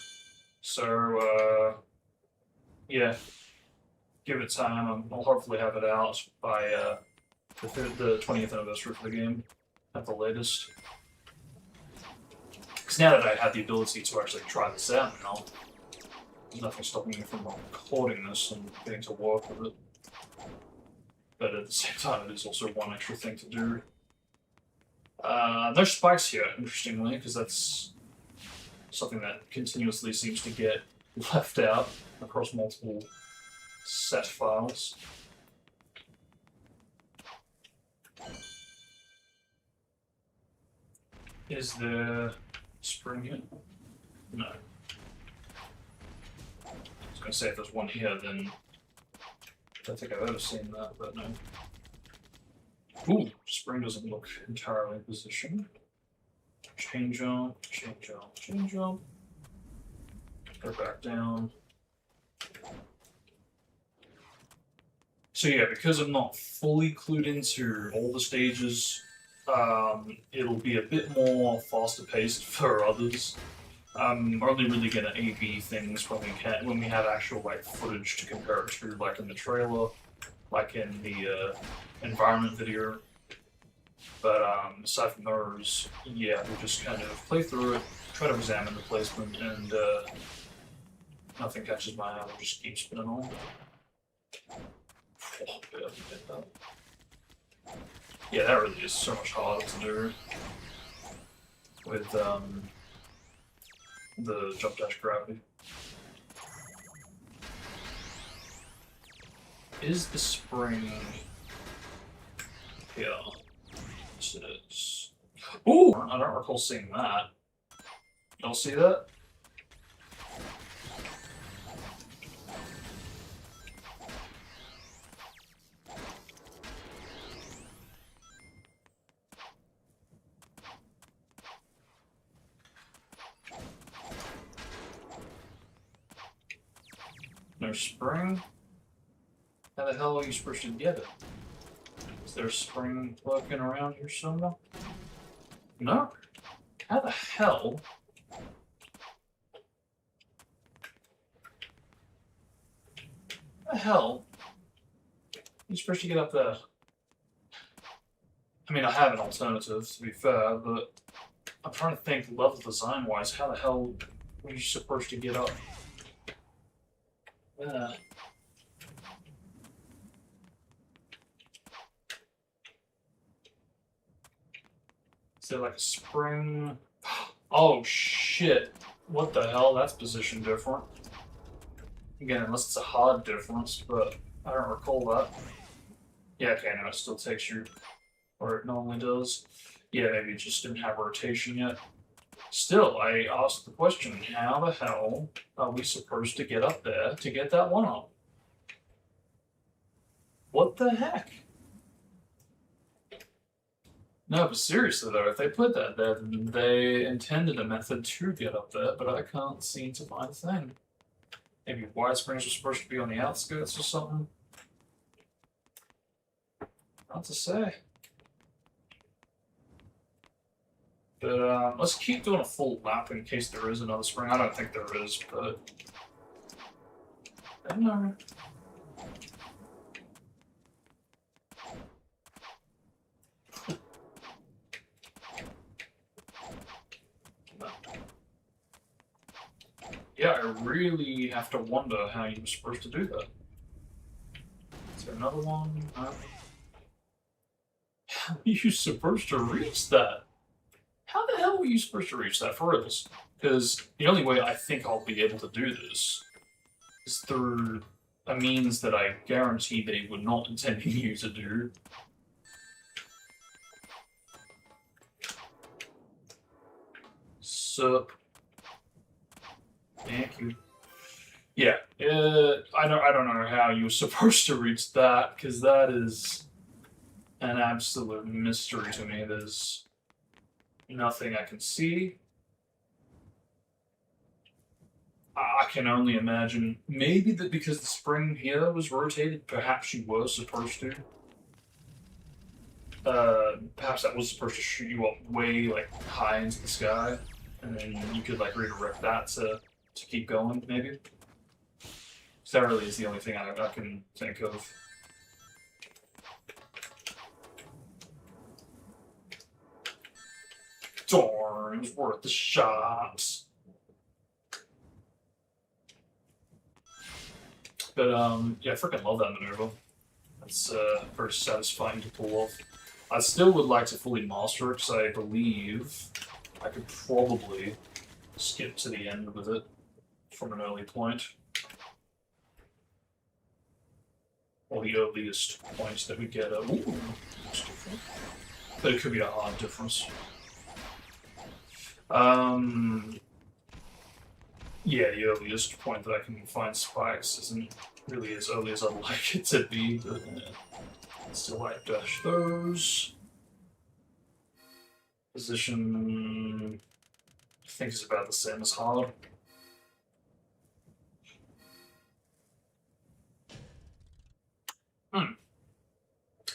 So, yeah. Give it time. I'll hopefully have it out by the 20th anniversary of the game at the latest. Because now that I have the ability to actually try this out now, there's nothing stopping me from recording this and getting to work with it. But at the same time, it is also one extra thing to do. No spikes here, interestingly, because that's something that continuously seems to get left out across multiple set files. Is there spring here? No. I was going to say if there's one here, then I don't think I've ever seen that, but no. Ooh, spring doesn't look entirely in position. Chain jump, chain jump, chain jump. Go back down. So yeah, because I'm not fully clued into all the stages, it'll be a bit more faster paced for others. I'm only really gonna A/B things when we have actual like footage to compare it to, like in the trailer, like in the environment video. But aside from those, yeah, we'll just kind of play through it, try to examine the placement, and nothing catches my eye. We'll just keep spinning on. Oh, yeah, that really is so much harder to do with the jump dash gravity. Is the spring here? Yes, it is. Ooh! I don't recall seeing that. Y'all see that? No spring? How the hell are you supposed to get it? Is there a spring lurking around here somewhere? No. How the hell? How the hell? You're supposed to get up there. I mean, I have an alternative, to be fair, but I'm trying to think level design-wise, how the hell were you supposed to get up? Yeah. Is there like a spring? Oh shit. What the hell? That's position different. Again, unless it's a hard difference, but I don't recall that. Yeah, okay, no, it still takes you where it normally does. Yeah, maybe it just didn't have rotation yet. Still, I asked the question, how the hell are we supposed to get up there to get that one up? What the heck? No, but seriously though, if they put that there, then they intended a method to get up there, but I can't seem to find a thing. Maybe wide springs are supposed to be on the outskirts or something? Not to say. But let's keep doing a full lap in case there is another spring. I don't think there is, but I don't know. Yeah, I really have to wonder how you were supposed to do that. Is there another one? How are you supposed to reach that? How the hell were you supposed to reach that for reals? Because the only way I think I'll be able to do this is through a means that I guarantee they would not intend you to do. Sup. Thank you. Yeah, I don't know how you were supposed to reach that, because that is an absolute mystery to me. There's nothing I can see. I can only imagine, maybe that because the spring here was rotated, perhaps you were supposed to. Perhaps that was supposed to shoot you up way, like, high into the sky, and then you could, like, redirect that to keep going, maybe. So that really is the only thing I can think of. Darn, it was worth the shot. But, yeah, I freaking love that maneuver. It's very satisfying to pull off. I still would like to fully master it, because I believe I could probably skip to the end with it from an early point. Or the earliest points that we get. Ooh, that's different. But it could be a hard difference. Yeah, the earliest point that I can find spikes isn't really as early as I'd like it to be, but still like dash those. Position, I think is about the same as hard.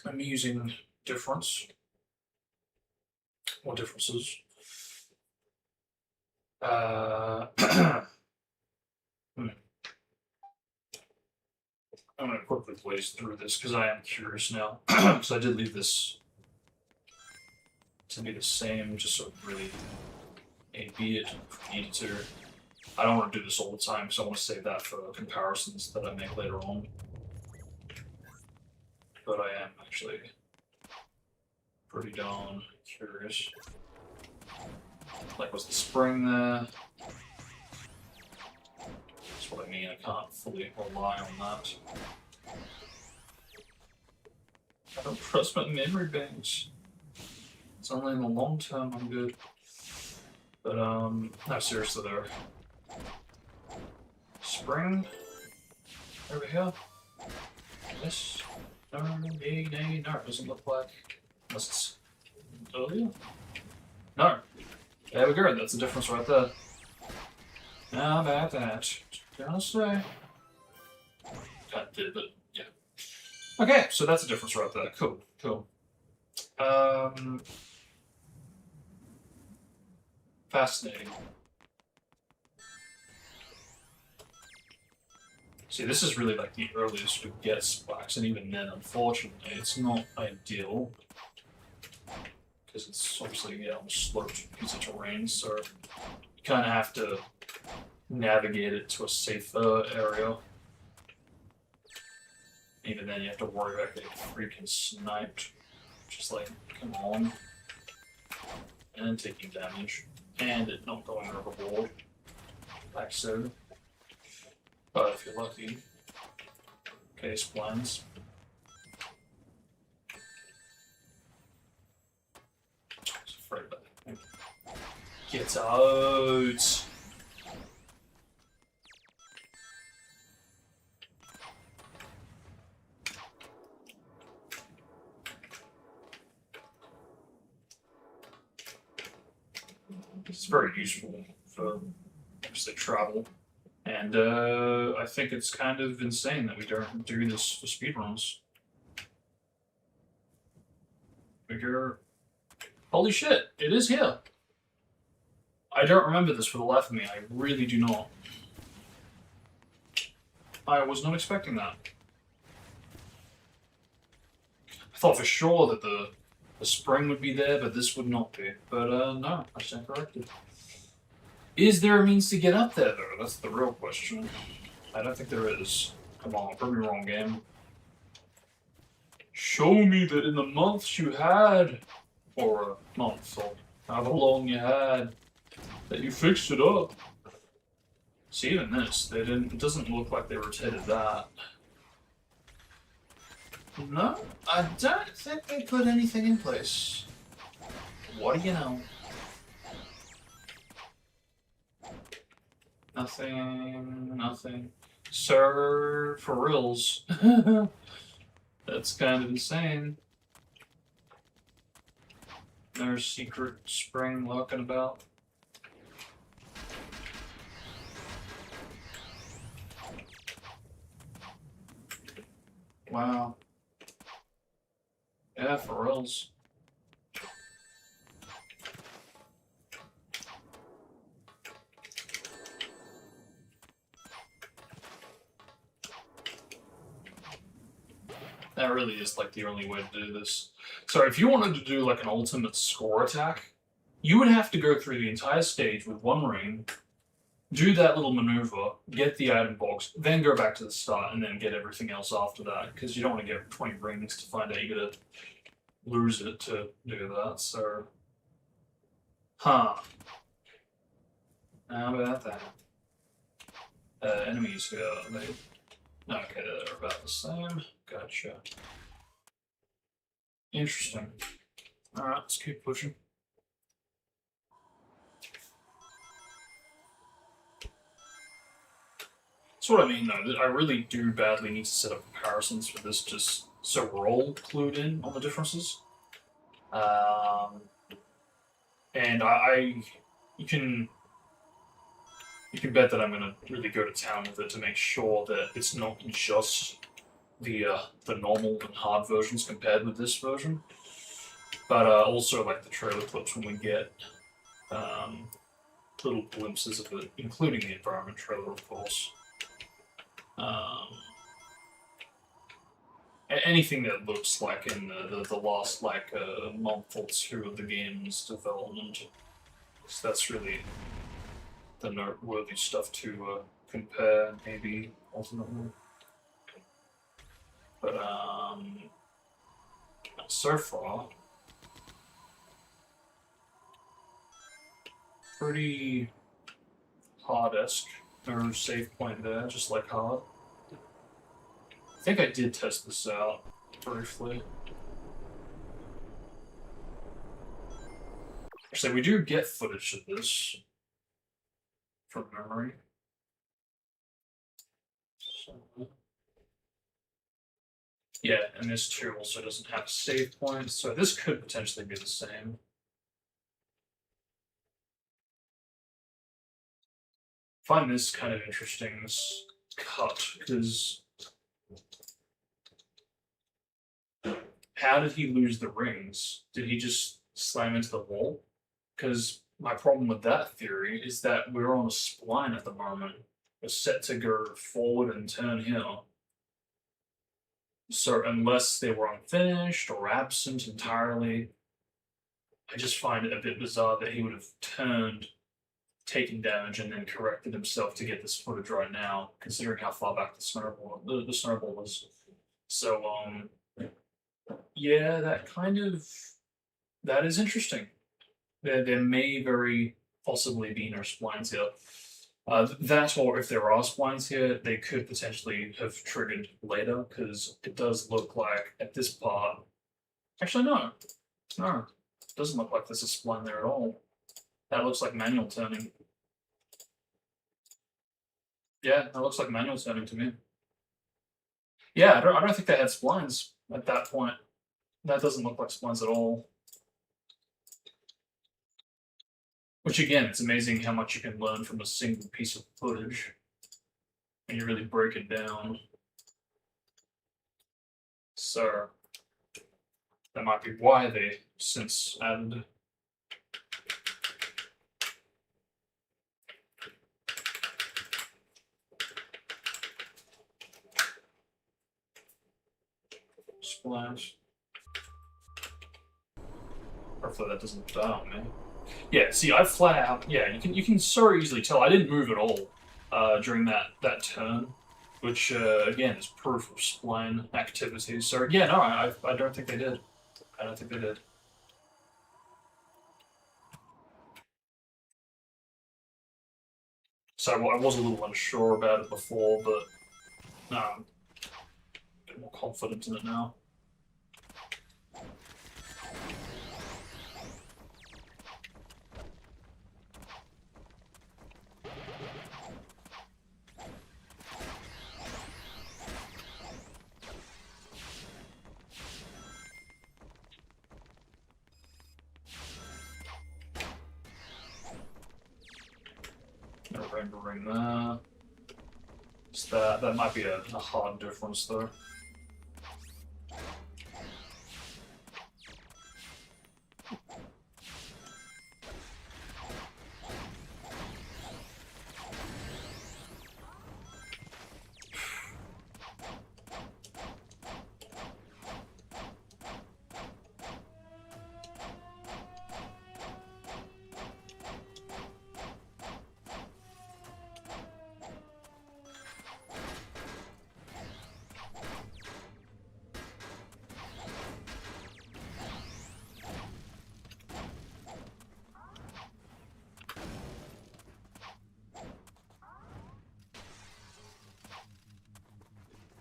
I'm using difference, or differences. I'm going to quickly blaze through this because I am curious now. Because I did leave this to be the same, just so it really be it if needed to. I don't want to do this all the time because I want to save that for comparisons that I make later on. But I am actually pretty darn curious. Like, was the spring there? That's what I mean, I can't fully rely on that. I don't trust my memory banks. It's only in the long term I'm good. But, no, seriously though. Spring? Over here? Yes? No, nay, nay, no, it doesn't look like. Unless it's earlier? No. There we go, that's the difference right there. How about that? Gonna say. That did, but yeah. Okay, so that's the difference right there. Cool, cool. Fascinating. See, this is really like the earliest we get spikes, and even then, unfortunately, it's not ideal. Because it's obviously, yeah, on a sloped piece of terrain, so you kind of have to navigate it to a safer area. Even then, you have to worry about getting freaking sniped. Just like, come on. And taking damage. And it not going overboard. Like so. But if you're lucky, case plans. I was afraid of that. Get out! It's very useful for obviously travel. And I think it's kind of insane that we don't do this for speedruns. Figure. Holy shit, it is here. I don't remember this for the life of me. I really do not. I was not expecting that. I thought for sure that the spring would be there, but this would not be. But no, I stand corrected. Is there a means to get up there, though? That's the real question. I don't think there is. Come on, prove me wrong, game. Show me that in the months you had, or a month, or however long you had, that you fixed it up. See, even this, they didn't. It doesn't look like they rotated that. No, I don't think they put anything in place. What do you know? Nothing, nothing. Sir, for reals. That's kind of insane. There's secret spring lurking about. Wow. Yeah, for reals. That really is like the only way to do this. So if you wanted to do like an ultimate score attack, you would have to go through the entire stage with one ring, do that little maneuver, get the item box, then go back to the start, and then get everything else after that, because you don't want to get 20 rings to find out you're going to lose it to do that, so... Huh. How about that? Enemies here, they... Okay, they're about the same. Gotcha. Interesting. Alright, let's keep pushing. That's what I mean, though. I really do badly need to set up comparisons for this, just so we're all clued in on the differences. And you can bet that I'm gonna really go to town with it to make sure that it's not just the normal and hard versions compared with this version, but also like the trailer clips when we get little glimpses of it, including the environment trailer, of course. Anything that looks like in the last like month or two of the game's development, so that's really the noteworthy stuff to compare, maybe ultimately. But so far, pretty hard-esque. No save point there, just like hard. I think I did test this out briefly. So we do get footage of this from memory. So, yeah, and this too also doesn't have a save point, so this could potentially be the same. I find this kind of interesting, this cut, because how did he lose the rings? Did he just slam into the wall? Because my problem with that theory is that we're on a spline at the moment. We're set to go forward and turn here. So unless they were unfinished or absent entirely, I just find it a bit bizarre that he would have turned, taken damage, and then corrected himself to get this footage right now, considering how far back the snowball is. So yeah, that is interesting. There may very possibly be no splines here. That, or if there are splines here, they could potentially have triggered later, because it does look like at this part. Actually, no. No. It doesn't look like there's a spline there at all. That looks like manual turning. Yeah, that looks like manual turning to me. Yeah, I don't think they had splines at that point. That doesn't look like splines at all. Which again, it's amazing how much you can learn from a single piece of footage when you really break it down. So that might be why they since added. Splash. Hopefully that doesn't die on me. Yeah, see, I flat out. Yeah, you can so easily tell I didn't move at all during that turn, which again is proof of spline activity. So yeah, no, I don't think they did. I don't think they did. So I was a little unsure about it before, but a bit more confident in it now. No rendering there. It's that might be a hard difference though.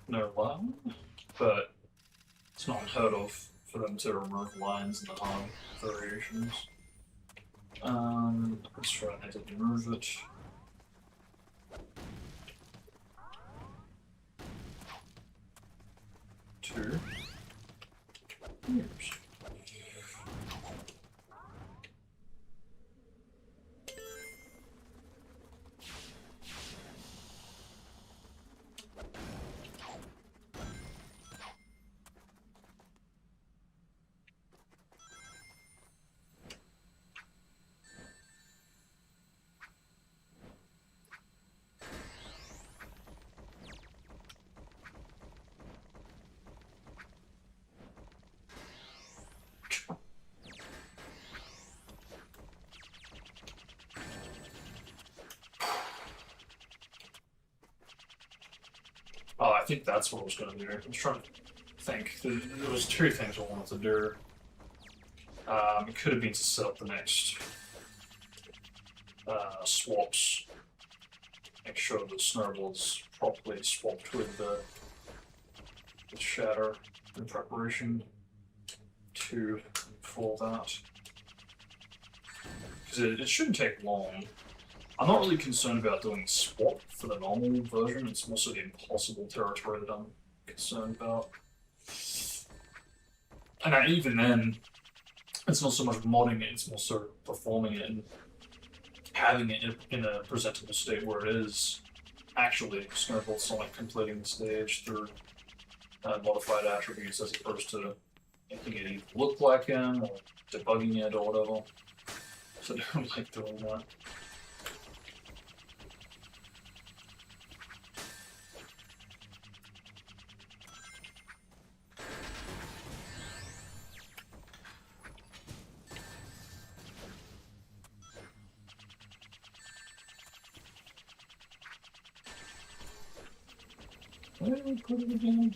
No line, but it's not unheard of for them to remove lines in the hard variations. Let's try and edit and remove it. Two. Oops. Oh, I think that's what I was going to do. I was trying to think. There was two things I wanted to do. It could have been to set up the next swaps. Make sure the snowball's properly swapped with the shatter in preparation for that. because it shouldn't take long. I'm not really concerned about doing swap for the normal version. It's mostly the impossible territory that I'm concerned about. And even then, it's not so much modding it, it's more sort of performing it and having it in a presentable state where it is actually Snowball Sonic completing the stage through modified attributes as opposed to making it either look like him or debugging it or whatever. So I don't like doing that. Where did we put it again?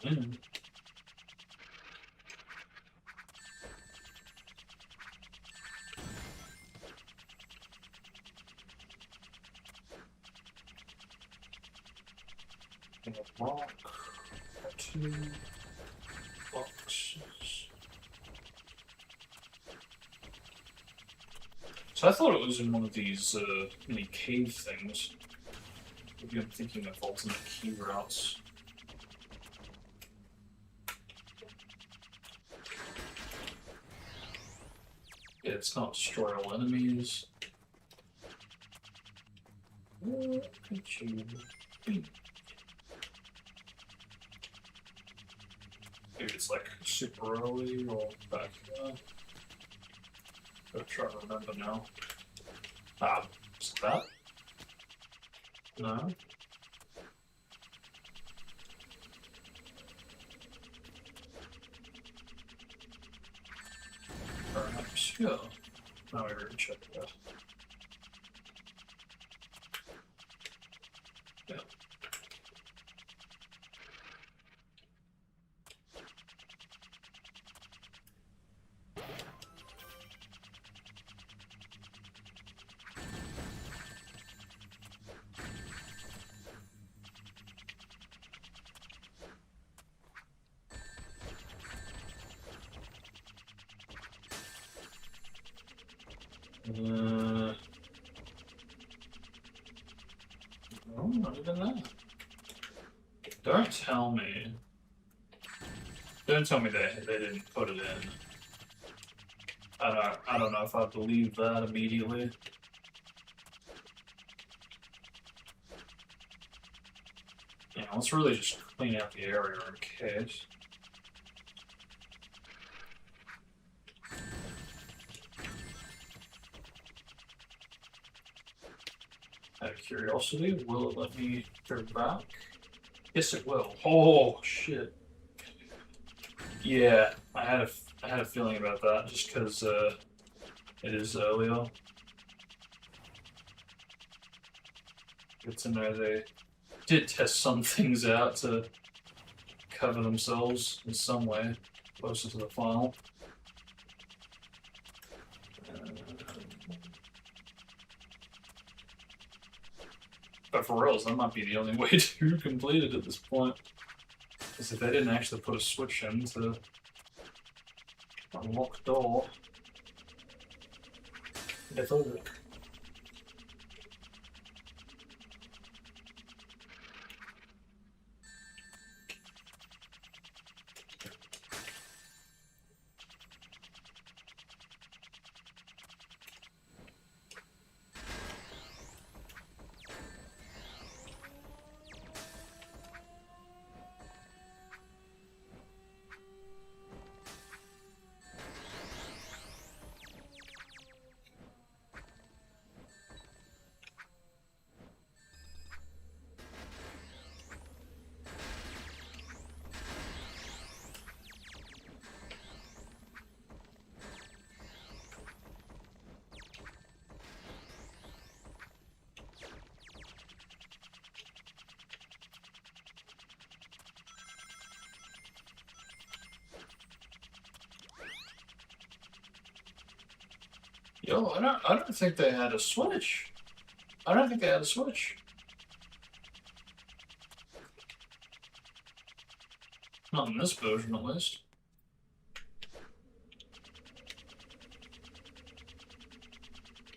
Mm. In a rock, 2 boxes. So I thought it was in one of these mini cave things. Maybe I'm thinking of alternate key routes. Yeah, it's not destroy all enemies. Where could you be? Maybe it's like super early or back here. I'm trying to remember now. Ah, is that? No. Perhaps, yeah. Now I already checked that. Yeah. No, not even that. Don't tell me. Don't tell me they didn't put it in. I don't know if I believe that immediately. Yeah, let's really just clean out the area in case. Out of curiosity, will it let me go back? Yes, it will. Oh shit! Yeah, I had a feeling about that just because it is earlier. Good to know they did test some things out to cover themselves in some way closer to the final. But for reals, that might be the only way to complete it at this point. Because if they didn't actually put a switch in to unlock the door, they thought it. Yo, I don't think they had a switch. I don't think they had a Switch. Not in this version, at least.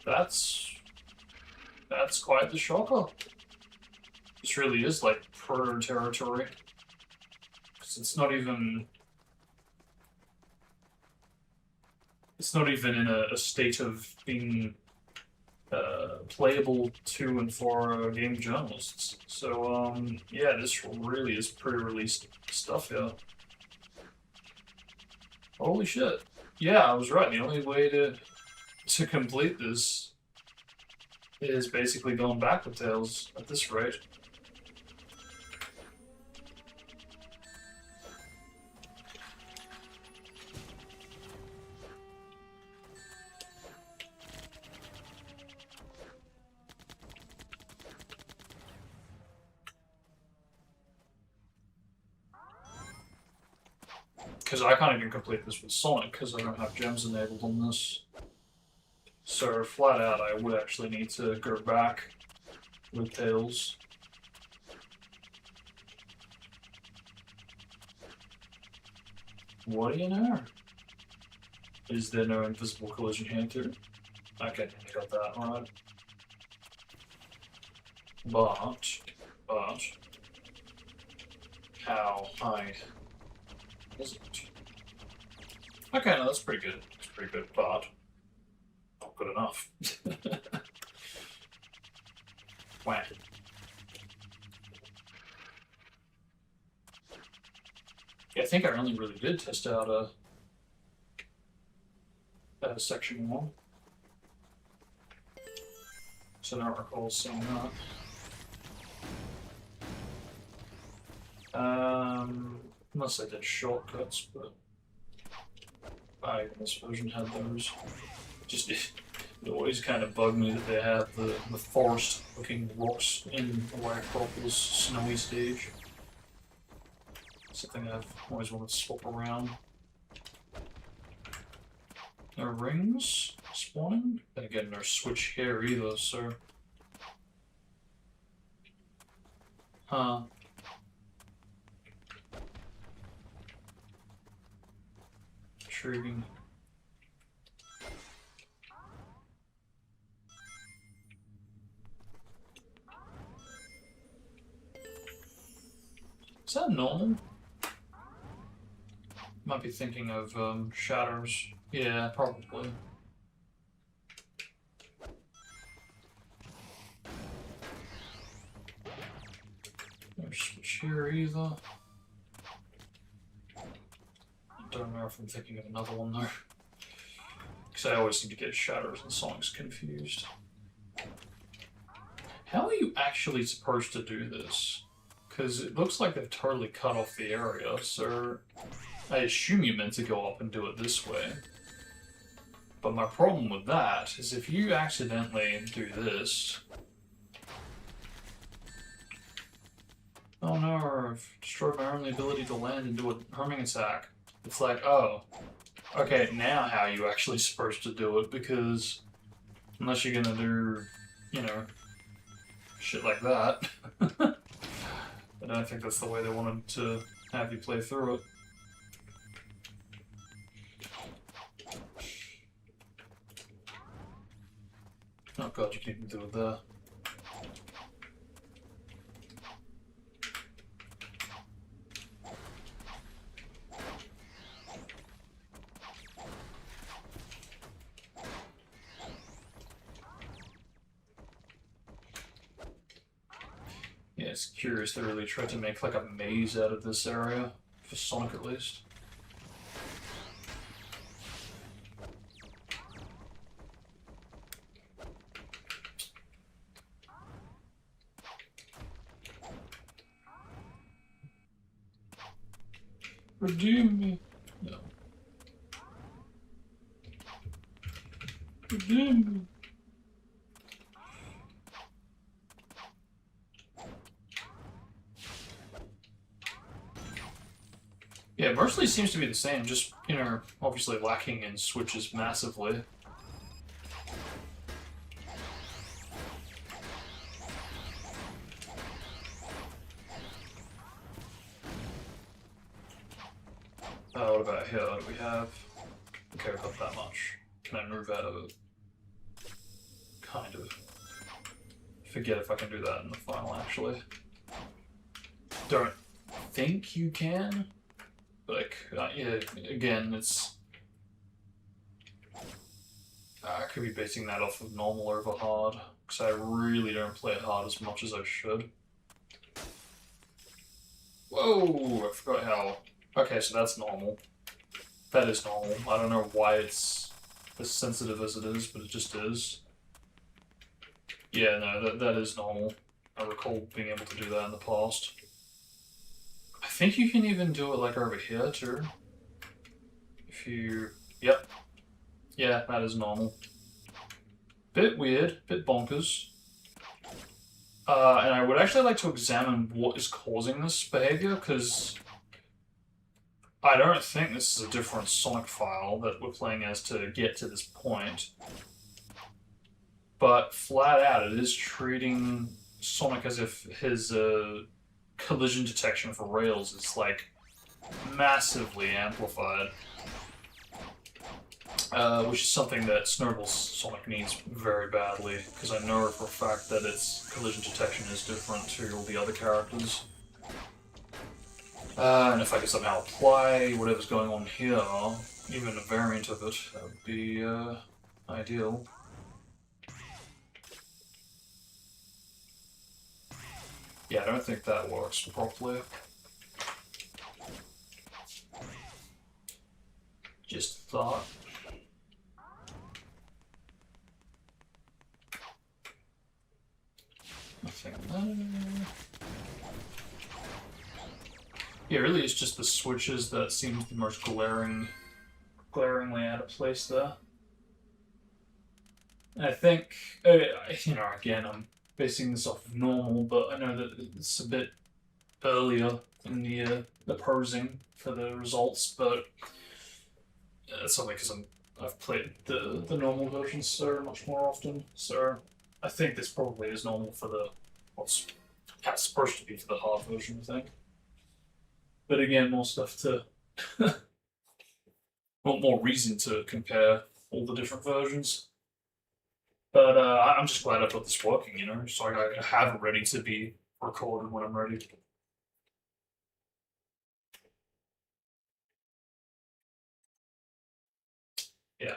That's quite the shocker. This really is like proto territory. Because it's not even in a state of being playable to and for game journalists. So yeah, this really is pre-released stuff here. Holy shit. Yeah, I was right. The only way to complete this is basically going back with Tails at this rate. Because I can't even complete this with Sonic because I don't have gems enabled on this. So flat out, I would actually need to go back with Tails. What do you know? Is there no invisible collision here too? Okay, I got that right. But how high is it? Okay, no, that's pretty good. It's pretty good, but not good enough. Wow. Yeah, I think I only really did test out section 1. So I don't recall seeing that. Unless I did shortcuts, but I this version had those. Just it always kind of bugged me that they had the forest-looking rocks in the White Acropolis snowy stage. Something I've always wanted to swap around. No rings spawning. Then again, no switch here either, so. Huh. Intriguing. Is that normal? Might be thinking of shatters. Yeah, probably. No switch here either. I don't know if I'm thinking of another one though. Because I always seem to get shatters and songs confused. How are you actually supposed to do this? Because it looks like they've totally cut off the area, so I assume you meant to go up and do it this way. But my problem with that is if you accidentally do this... Oh no, I've destroyed my only ability to land and do a homing attack. It's like, oh, okay, now how are you actually supposed to do it? Because unless you're gonna do, you know, shit like that. I don't think that's the way they wanted to have you play through it. Oh god, you can't even do it there. Yeah, it's curious they really tried to make like a maze out of this area, for Sonic at least. Redeem me. No. Redeem me. Yeah, mostly seems to be the same, just, you know, obviously lacking in switches massively. What about here? What do we have? Okay, we've got that much. Can I move out of it? Kind of. Forget if I can do that in the final, actually. Don't think you can. Like, yeah, again, it's... I could be basing that off of normal over hard, because I really don't play it hard as much as I should. Whoa! I forgot how... Okay, so that's normal. That is normal. I don't know why it's as sensitive as it is, but it just is. Yeah, no, that is normal. I recall being able to do that in the past. I think you can even do it like over here too. If you... Yep. Yeah, that is normal. Bit weird, bit bonkers. And I would actually like to examine what is causing this behavior, because I don't think this is a different Sonic file that we're playing as to get to this point. But flat out, it is treating Sonic as if his collision detection for rails is like massively amplified, which is something that Snowball's Sonic needs very badly, because I know for a fact that its collision detection is different to all the other characters. And if I could somehow apply whatever's going on here, even a variant of it, that would be ideal. Yeah, I don't think that works properly. Just thought. Nothing there. Yeah, really it's just the switches that seems the most glaringly out of place there. And I think, you know, again, I'm basing this off of normal, but I know that it's a bit earlier in the posing for the results, but it's only because I've played the normal version so much more often, so I think this probably is normal for the what's supposed to be for the hard version, I think. But again, more stuff to more reason to compare all the different versions. But I'm just glad I got this working, you know, so I have it ready to be recorded when I'm ready. Yeah,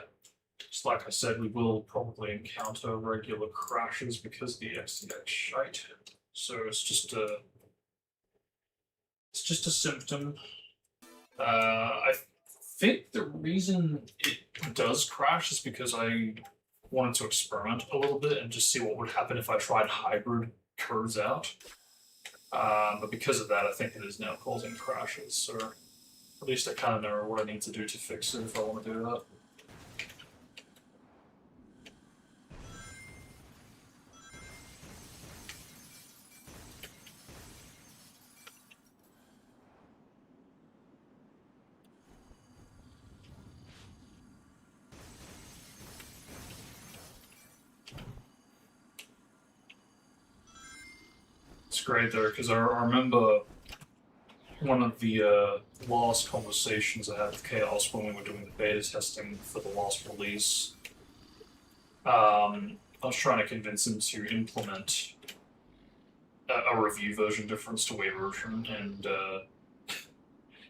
just like I said, we will probably encounter regular crashes because the STH shite. So it's just a symptom. I think the reason it does crash is because I wanted to experiment a little bit and just see what would happen if I tried hybrid curves out. But because of that, I think it is now causing crashes. So at least I kind of know what I need to do to fix it if I want to do that. It's great though, because I remember one of the last conversations I had with Chaos when we were doing the beta testing for the last release. I was trying to convince him to implement a review version difference to wave version, and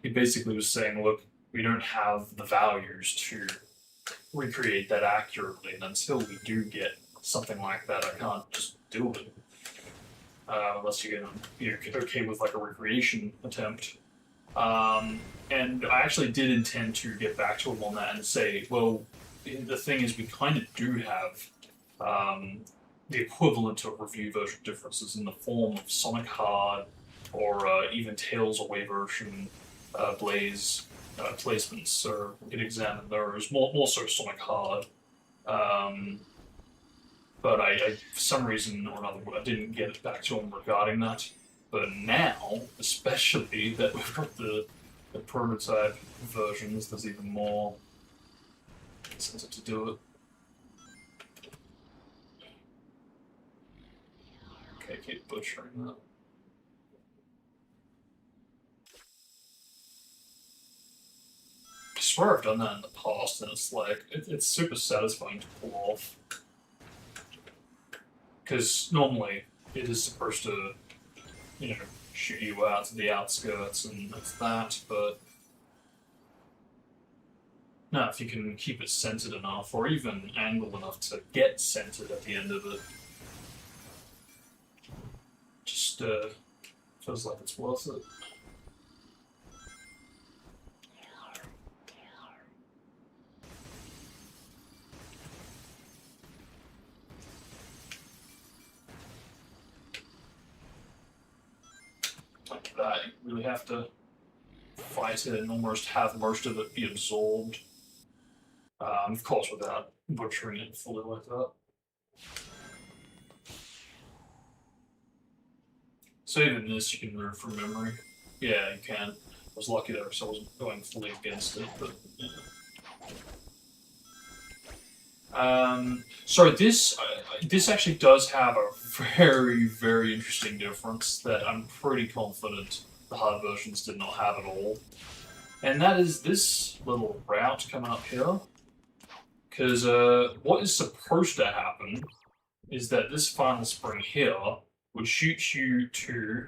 he basically was saying, look, we don't have the values to recreate that accurately, and until we do get something like that, I can't just do it. Unless you're okay with like a recreation attempt. And I actually did intend to get back to him on that and say, well, the thing is, we kind of do have the equivalent of review version differences in the form of Sonic Hard or even Tails Away version Blaze placements. So we could examine those, more so Sonic Hard. But I, for some reason or another, I didn't get back to him regarding that. But now, especially that we've got the prototype versions, there's even more incentive to do it. Okay, keep butchering that. swear I've done that in the past, and it's like it's super satisfying to pull off. Because normally it is supposed to, you know, shoot you out to the outskirts and it's that, but no, if you can keep it centered enough, or even angle enough to get centered at the end of it, just feels like it's worth it. Like that, you really have to fight it and almost have most of it be absorbed. Of course, without butchering it fully like that. So even this you can learn from memory. Yeah, you can. I was lucky there because I wasn't going fully against it, but yeah. So this actually does have a very, very interesting difference that I'm pretty confident the hard versions did not have at all. And that is this little route coming up here. Because what is supposed to happen is that this final spring here would shoot you to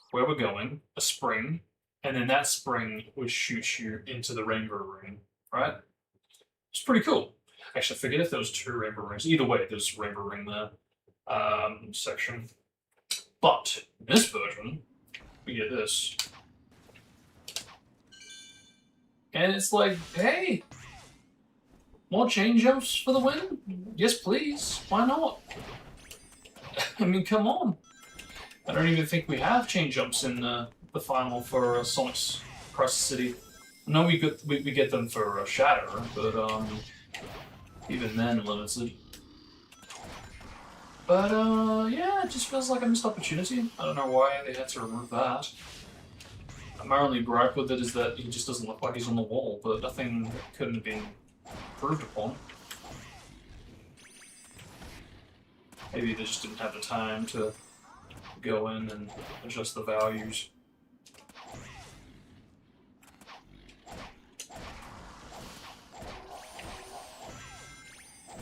where we're going, a spring, and then that spring would shoot you into the rainbow ring, right? It's pretty cool. Actually, I forget if there was 2 rainbow rings. Either way, there's a rainbow ring there section. But in this version, we get this. And it's like, hey, more chain jumps for the win? Yes, please. Why not? I mean, come on. I don't even think we have chain jumps in the final for Sonic's Crisis City. I know we get them for Shatter, but even then limited. But yeah, it just feels like a missed opportunity. I don't know why they had to remove that. My only gripe with it is that he just doesn't look like he's on the wall, but nothing couldn't have been improved upon. Maybe they just didn't have the time to go in and adjust the values.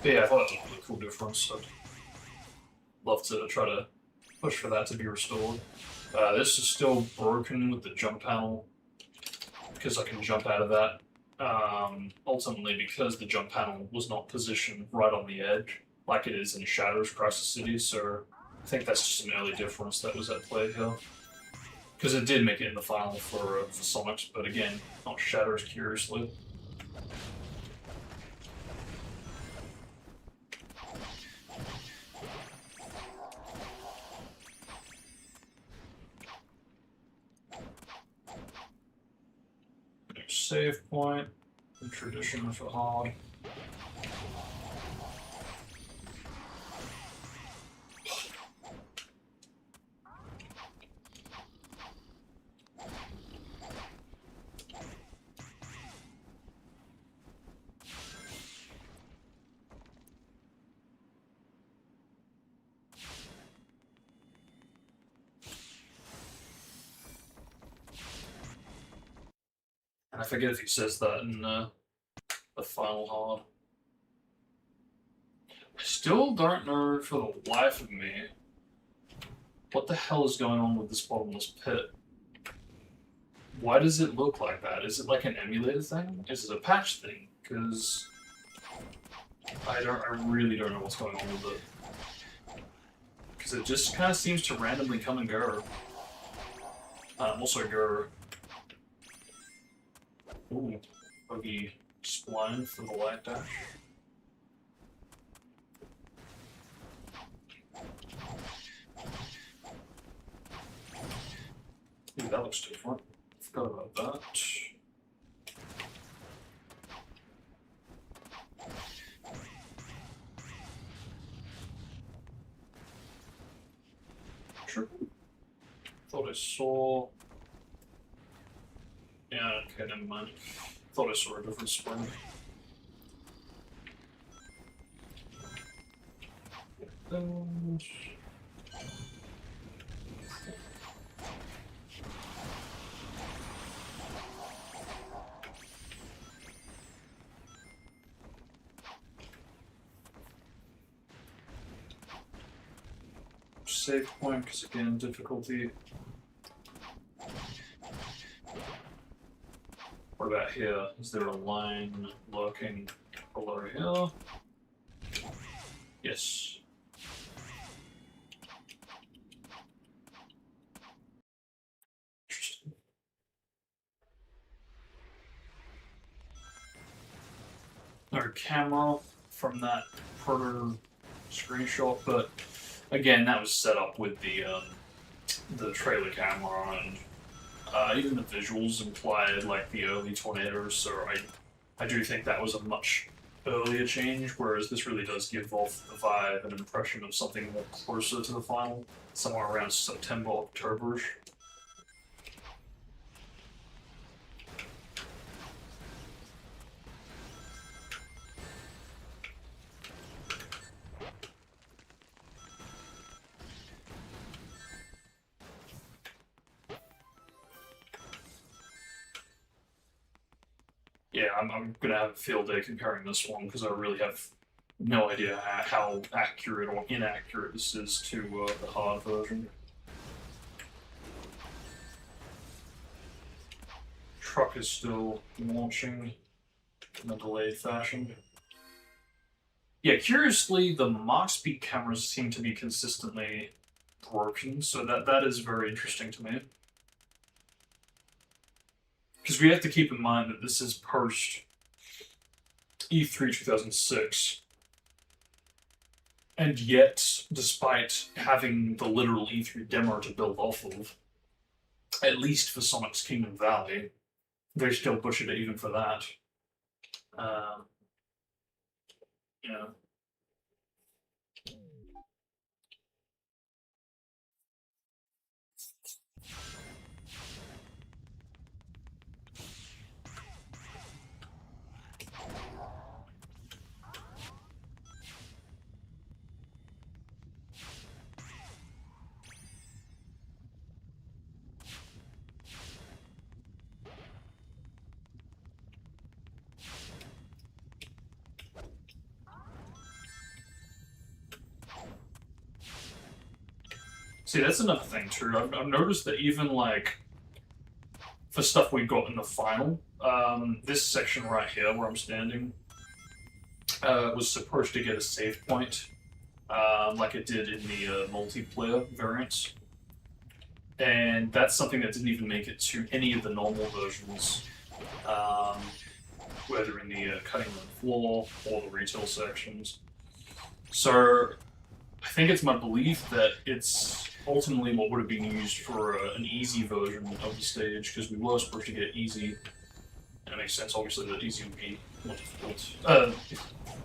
But yeah, I thought that was a really cool difference. I'd love to try to push for that to be restored. This is still broken with the jump panel, because I can jump out of that. Ultimately, because the jump panel was not positioned right on the edge, like it is in Shatter's Crisis City, so I think that's just an early difference that was at play here. Because it did make it in the final for Sonic's, but again, not Shatter's, curiously. Save point, and tradition for hard. And I forget if he says that in the final hard. I still don't know for the life of me what the hell is going on with this bottomless pit. Why does it look like that? Is it like an emulator thing? Is it a patch thing? Because I really don't know what's going on with it. Because it just kind of seems to randomly come and go. Also go. Ooh, buggy spline for the light dash. Ooh, that looks different. Forgot about that. Sure. Thought I saw. Yeah, okay, never mind. Thought I saw a different spring. And... save point, because again, difficulty. What about here? Is there a line lurking below here? Yes. Interesting. No camera from that proto screenshot, but again, that was set up with the trailer camera, and even the visuals implied like the early tornadoes. So I do think that was a much earlier change, whereas this really does give off the vibe and impression of something more closer to the final, somewhere around September, October-ish. Yeah, I'm gonna have a field day comparing this one because I really have no idea how accurate or inaccurate this is to the hard version. Truck is still launching in a delayed fashion. Yeah, curiously, the Mach speed cameras seem to be consistently broken, so that is very interesting to me. Because we have to keep in mind that this is post E3 2006. And yet, despite having the literal E3 demo to build off of, at least for Sonic's Kingdom Valley, they still push it even for that. Yeah. See, that's another thing too. I've noticed that even like for stuff we got in the final, this section right here where I'm standing was supposed to get a save point, like it did in the multiplayer variants, and that's something that didn't even make it to any of the normal versions, whether in the cutting room floor or the retail sections. So I think it's my belief that it's ultimately what would have been used for an easy version of the stage, because we were supposed to get easy, and it makes sense, obviously, that easy would be more difficult,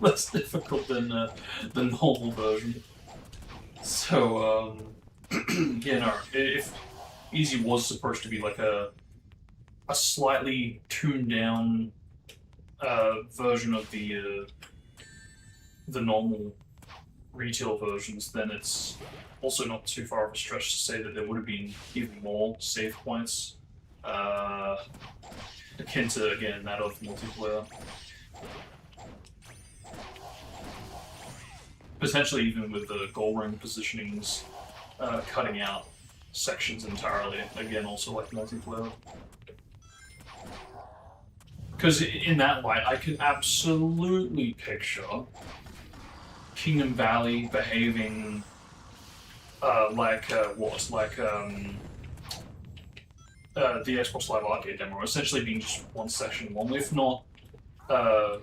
less difficult than the normal version. So, yeah, no, if easy was supposed to be like a slightly tuned down version of the normal retail versions, then it's also not too far of a stretch to say that there would have been even more save points, akin to, again, that of multiplayer. Potentially even with the goal ring positionings cutting out sections entirely, again, also like multiplayer. Because in that light, I could absolutely picture Kingdom Valley behaving like the Xbox Live Arcade demo, essentially being just one section long, if not the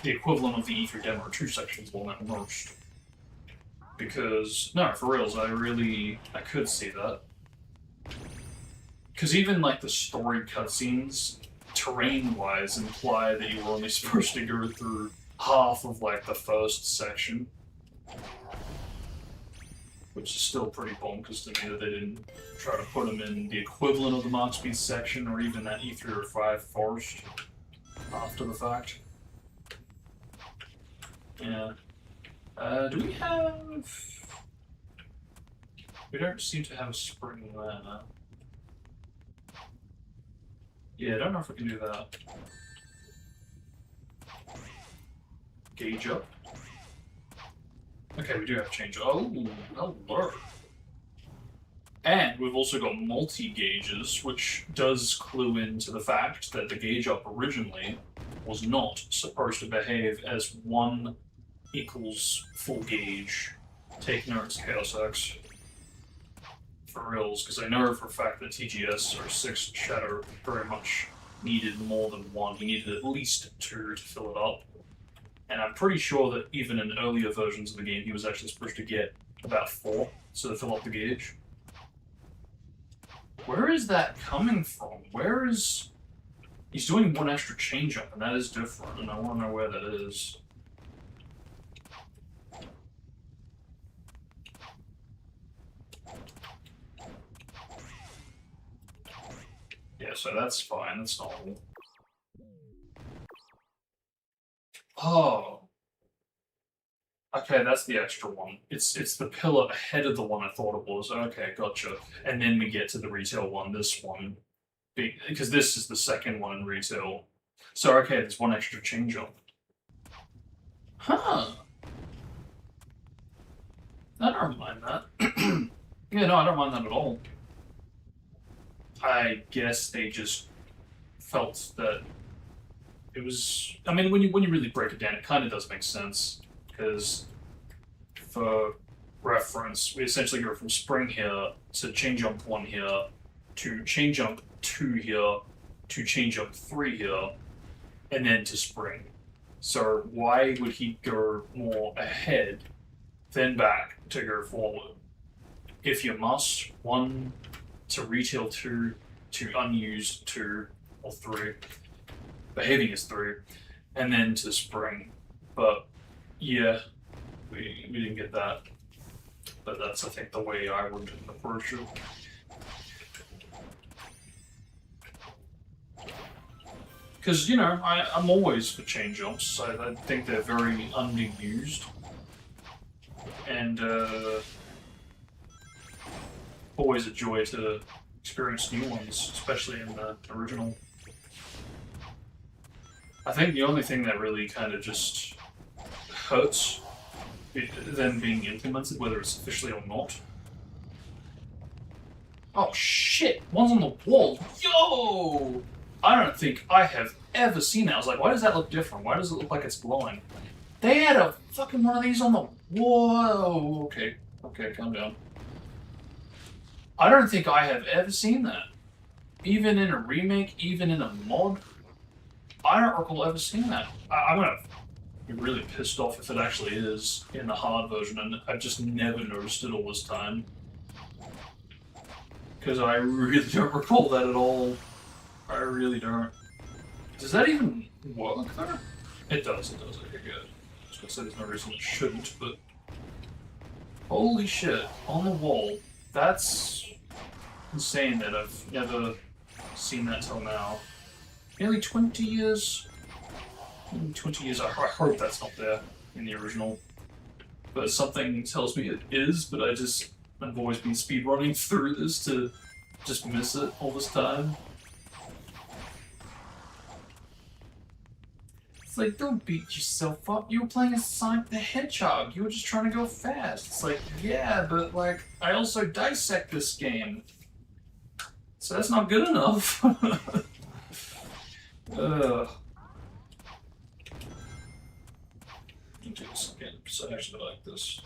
equivalent of the E3 demo, two sections long at most. Because, no, for reals, I could see that. Because even like the story cutscenes, terrain-wise, imply that you were only supposed to go through half of like the first section. Which is still pretty bonkers to me that they didn't try to put them in the equivalent of the Mach Speed section, or even that E3 or 5 forest after the fact. Yeah. Do we have... We don't seem to have a spring there now. Yeah, I don't know if we can do that. Gauge up. Okay, we do have change. Oh, hello. And we've also got multi-gauges, which does clue into the fact that the gauge up originally was not supposed to behave as 1 equals full gauge. Take notes, Chaos X. For reals, because I know for a fact that TGS or 6 Shadow very much needed more than 1. He needed at least 2 to fill it up. And I'm pretty sure that even in earlier versions of the game, he was actually supposed to get about 4 to fill up the gauge. Where is that coming from? Where is... He's doing 1 extra change-up, and that is different, and I want to know where that is. Yeah, so that's fine, that's normal. Oh. Okay, that's the extra one. It's the pillar ahead of the one I thought it was. Okay, gotcha. And then we get to the retail one, this one. Because this is the second one in retail. So, okay, there's 1 extra change up. Huh. I don't mind that. Yeah, no, I don't mind that at all. I guess they just felt that it was... I mean, when you really break it down, it kind of does make sense. Because, for reference, we essentially go from spring here to chain jump 1 here, to chain jump 2 here, to chain jump 3 here, and then to spring. So why would he go more ahead than back to go forward? If you must, 1 to retail 2, to unused 2, or 3, behaving as 3, and then to spring. But yeah, we didn't get that. But that's, I think, the way I would approach it. Because, you know, I'm always for chain jumps. I think they're very underused. And always a joy to experience new ones, especially in the original. I think the only thing that really kind of just hurts them being implemented, whether it's officially or not. Oh shit! One's on the wall! Yo! I don't think I have ever seen that. I was like, why does that look different? Why does it look like it's glowing? They had a fucking one of these on the... Whoa! Okay. Okay, calm down. I don't think I have ever seen that. Even in a remake, even in a mod. I don't recall ever seeing that. I'm gonna be really pissed off if it actually is in the hard version, and I've just never noticed it all this time. Because I really don't recall that at all. I really don't. Does that even work there? It does, okay, good. I was gonna say there's no reason it shouldn't, but... Holy shit, on the wall. That's insane that I've never seen that till now. Nearly 20 years? Nearly 20 years, I hope that's not there in the original. But something tells me it is, but I've always been speedrunning through this to just miss it all this time. It's like, don't beat yourself up. You were playing as Sonic the Hedgehog. You were just trying to go fast. It's like, yeah, but like, I also dissect this game. So that's not good enough. Do this again, so I actually like this.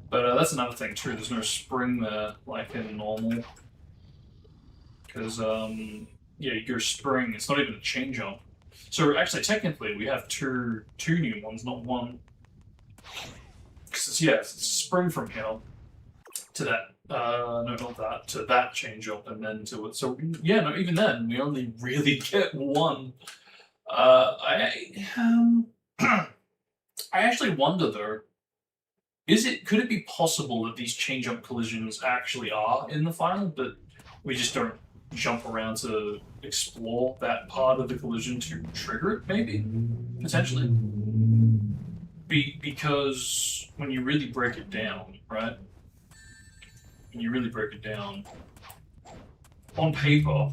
But that's another thing too, there's no spring there, like in normal. Because, yeah, you go spring, it's not even a chain jump. So actually, technically, we have two new ones, not 1. Because it's spring from here to that, no, not that, to that change up and then to it. So, yeah, no, even then, we only really get 1. I actually wonder, though, could it be possible that these change up collisions actually are in the final, but we just don't jump around to explore that part of the collision to trigger it, maybe? Potentially. Because when you really break it down, right? When you really break it down, on paper,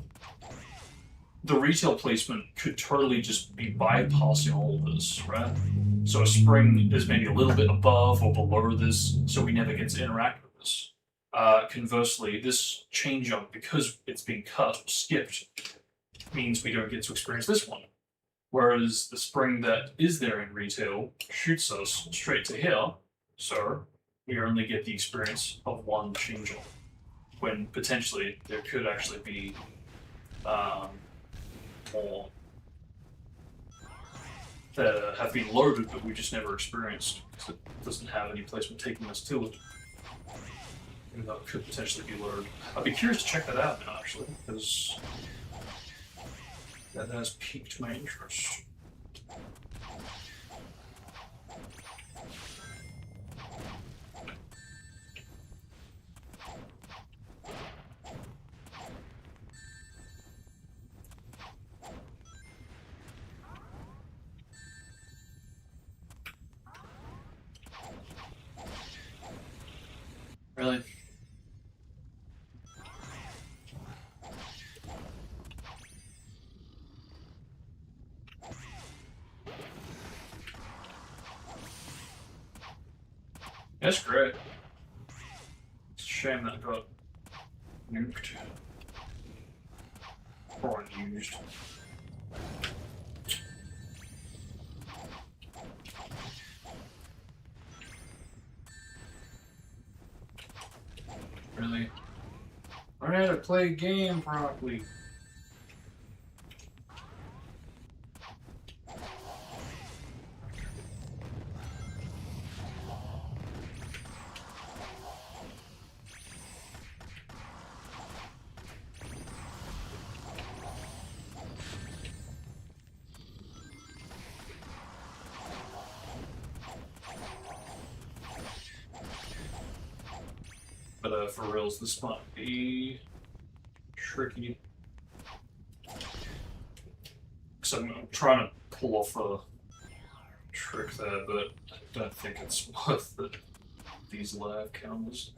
the retail placement could totally just be bypassing all of this, right? So a spring is maybe a little bit above or below this, so we never get to interact with this. Conversely, this chain jump, because it's been cut or skipped, means we don't get to experience this one. Whereas the spring that is there in retail shoots us straight to here, so we only get the experience of one chain jump. When potentially there could actually be more that have been loaded, but we just never experienced because it doesn't have any placement taking us to it. And that could potentially be loaded. I'd be curious to check that out now, actually, because that has piqued my interest. Really? That's great. It's a shame that got nuked or unused. Really? Learn how to play a game properly. But for reals, this might be tricky. Because I'm trying to pull off a trick there, but I don't think it's worth it. These live counters.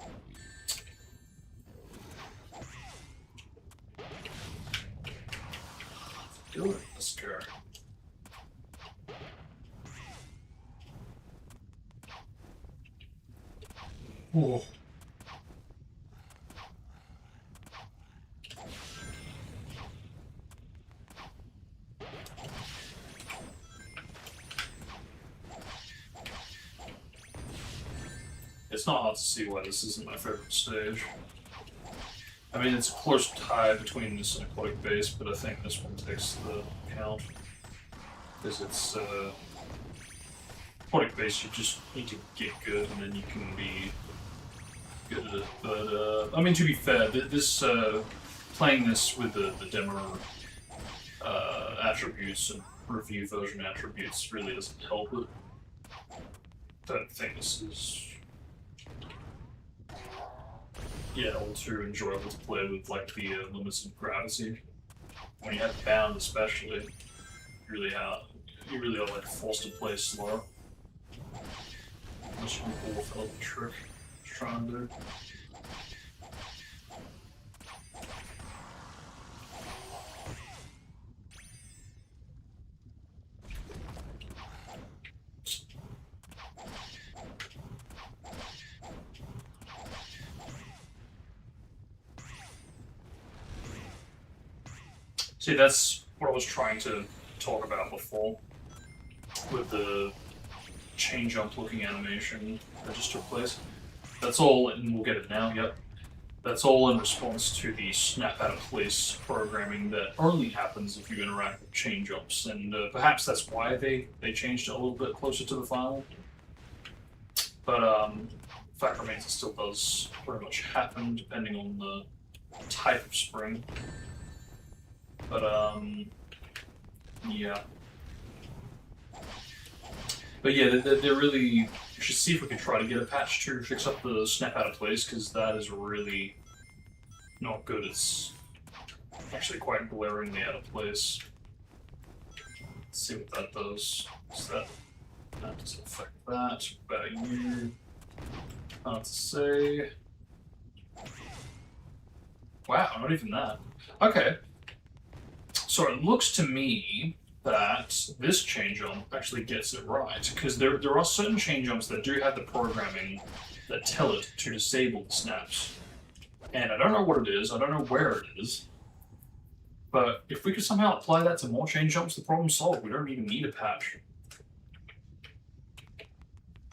Do it, let's go. Whoa. It's not hard to see why this isn't my favorite stage. I mean, it's a close tie between this and Aquatic Base, but I think this one takes the count. Because it's, Aquatic Base, you just need to get good, and then you can be good at it. But, I mean, to be fair, this, playing this with the demo, attributes and review version attributes really doesn't help it. Don't think this is... yeah, all too enjoyable to play with, like, the limits of gravity. When you have bound, especially, you really are, like, forced to play slow. Unless you can pull off a trick. Just trying to do. See, that's what I was trying to talk about before, with the chain jump looking animation that just took place. That's all, and we'll get it now, yep. That's all in response to the snap out of place programming that only happens if you interact with chain jumps, and perhaps that's why they changed it a little bit closer to the final. But fact remains it still does pretty much happen depending on the type of spring. But, yeah. But yeah, they're really... You should see if we can try to get a patch to fix up the snap out of place, because that is really not good. It's actually quite glaringly out of place. Let's see what that does. That doesn't affect that. About you. Hard to say. Wow, not even that. Okay. So it looks to me that this chain jump actually gets it right, because there are certain chain jumps that do have the programming that tell it to disable the snaps. And I don't know what it is, I don't know where it is. But if we could somehow apply that to more chain jumps, the problem's solved. We don't even need a patch.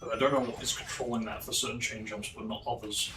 But I don't know what is controlling that for certain chain jumps, but not others.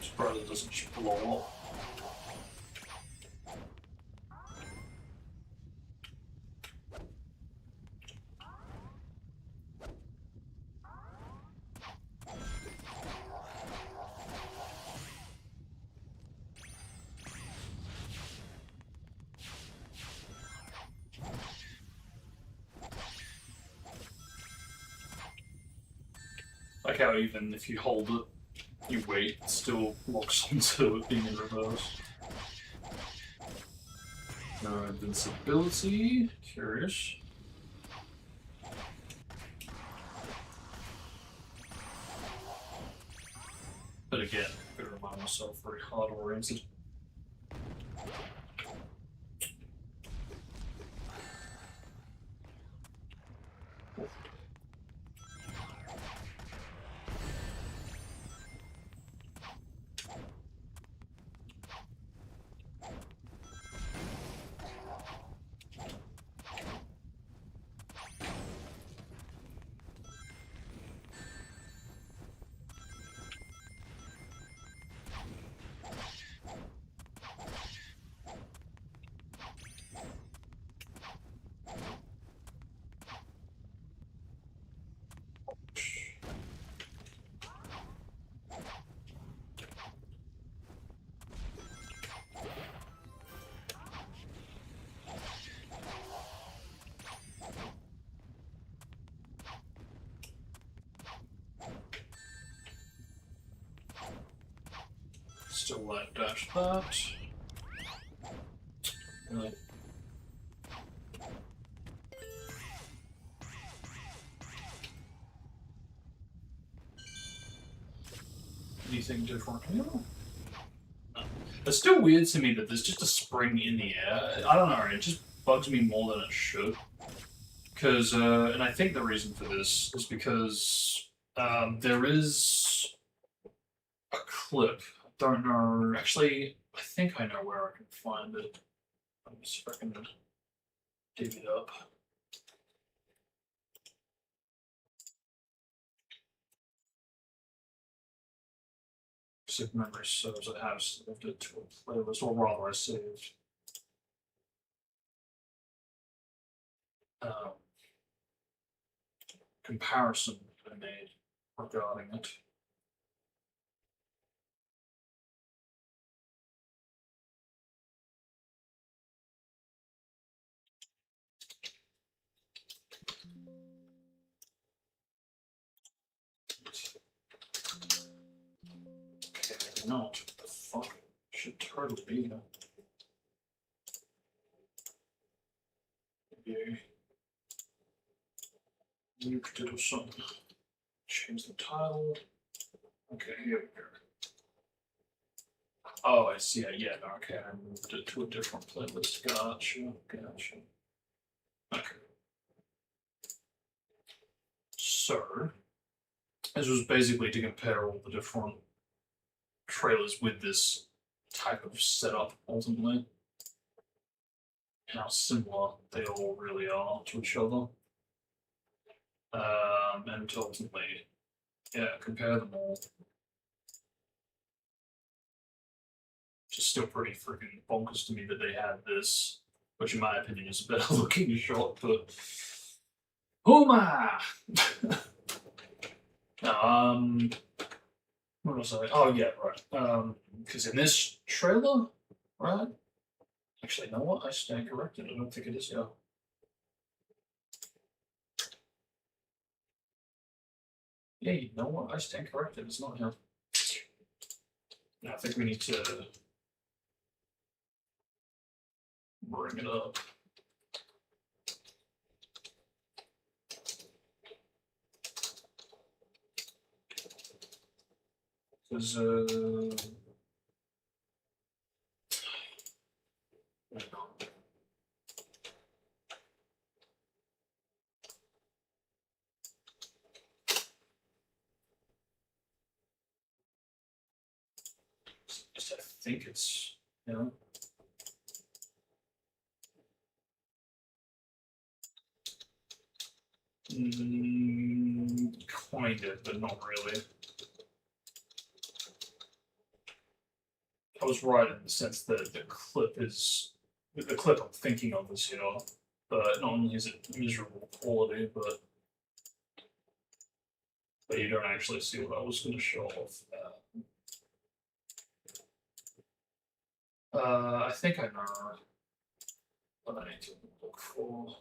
Surprised it doesn't just blow up. Like how even if you hold it, you wait, it still locks onto it being in reverse. No invincibility. Curious. But again, I'm gonna remind myself very hard oriented. Still light dash that. Really. Anything different here? No. It's still weird to me that there's just a spring in the air. I don't know, it just bugs me more than it should. Because, and I think the reason for this is because there is a clip. I don't know. Actually, I think I know where I can find it. Let me see if I can dig it up. If memory serves, I have saved it to a playlist, or rather, I saved comparison I made regarding it. Okay, not. What the fuck? Should totally be here. Maybe nuked it or something. Change the title. Okay, here we go. Oh, I see. Yeah, okay, I moved it to a different playlist. Gotcha. Okay. So, this was basically to compare all the different trailers with this type of setup, ultimately. And how similar they all really are to each other. And to ultimately, yeah, compare them all. Just still pretty freaking bonkers to me that they had this, which in my opinion is a better looking shot, but Huma! What was I? Oh yeah, right. Because in this trailer, right? Actually, you know what? I stand corrected. I don't think it is, yeah. Yeah, you know what? I stand corrected. It's not here. I think we need to bring it up. Because, I think it's, you know. Kind of, but not really. I was right in the sense that the clip I'm thinking of is here, but not only is it miserable quality, but you don't actually see what I was going to show off. I think I know what I need to look for.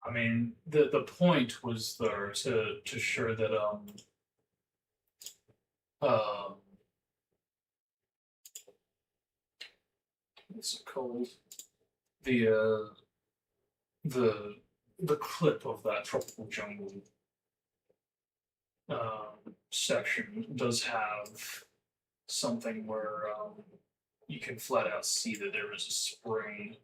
I mean, the point was there to show that um what's it called? The the the clip of that tropical jungle section does have something where you can flat out see that there is a spring.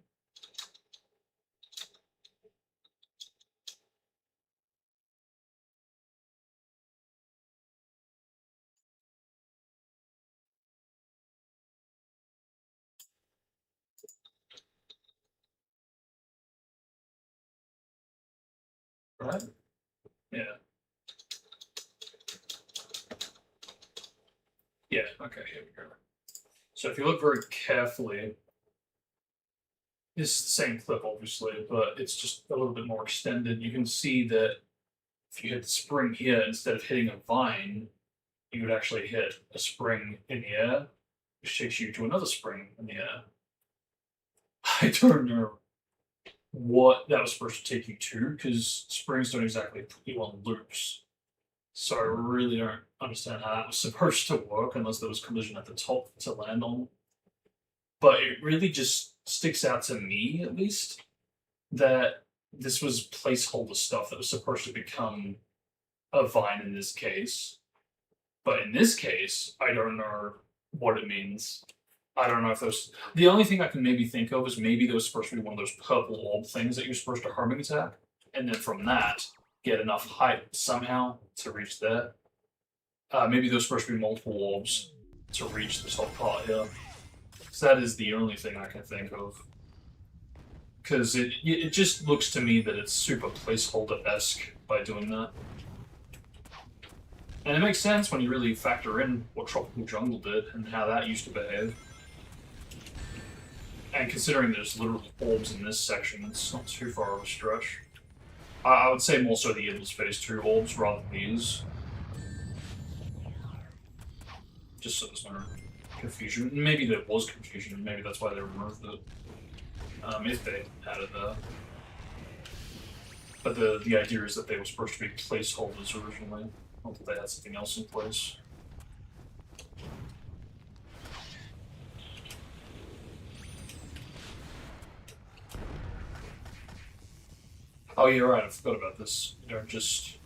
Right? Yeah. Yeah, okay, here we go. So if you look very carefully, this is the same clip, obviously, but it's just a little bit more extended. You can see that if you hit the spring here, instead of hitting a vine, you would actually hit a spring in the air, which takes you to another spring in the air. I don't know what that was supposed to take you to, because springs don't exactly put you on loops. So I really don't understand how that was supposed to work unless there was collision at the top to land on. But it really just sticks out to me, at least, that this was placeholder stuff that was supposed to become a vine in this case. But in this case, I don't know what it means. I don't know if those. The only thing I can maybe think of is maybe there was supposed to be one of those purple orb things that you're supposed to homing attack, and then from that get enough height somehow to reach there. Maybe there's supposed to be multiple orbs to reach the top part here. So that is the only thing I can think of. Because it just looks to me that it's super placeholder-esque by doing that. And it makes sense when you really factor in what Tropical Jungle did and how that used to behave. And considering there's literally orbs in this section, it's not too far of a stretch. I would say more so the Iblis Phase 2 orbs rather than these. Just so there's no confusion. Maybe there was confusion, maybe that's why they removed it. If they had it there. But the idea is that they were supposed to be placeholders originally, not that they had something else in place. Oh, you're right, I forgot about this. You don't just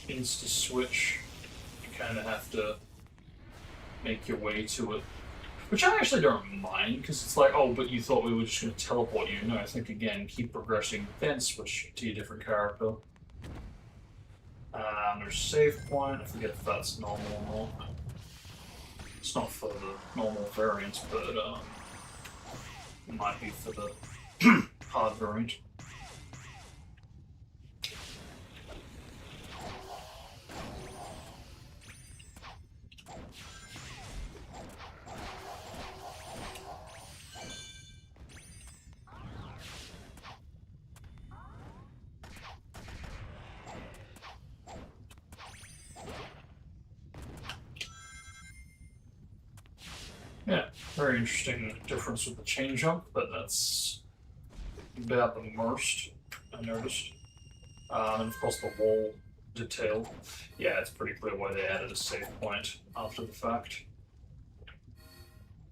insta-switch. You kind of have to make your way to it. Which I actually don't mind, because it's like, oh, but you thought we were just going to teleport you. No, I think, again, keep progressing, then switch to a different character. There's save point. I forget if that's normal or not. It's not for the normal variants, but it might be for the hard variant. Very interesting difference with the chain jump, but that's about the most I noticed. And of course the wall detail. Yeah, it's pretty clear why they added a save point after the fact.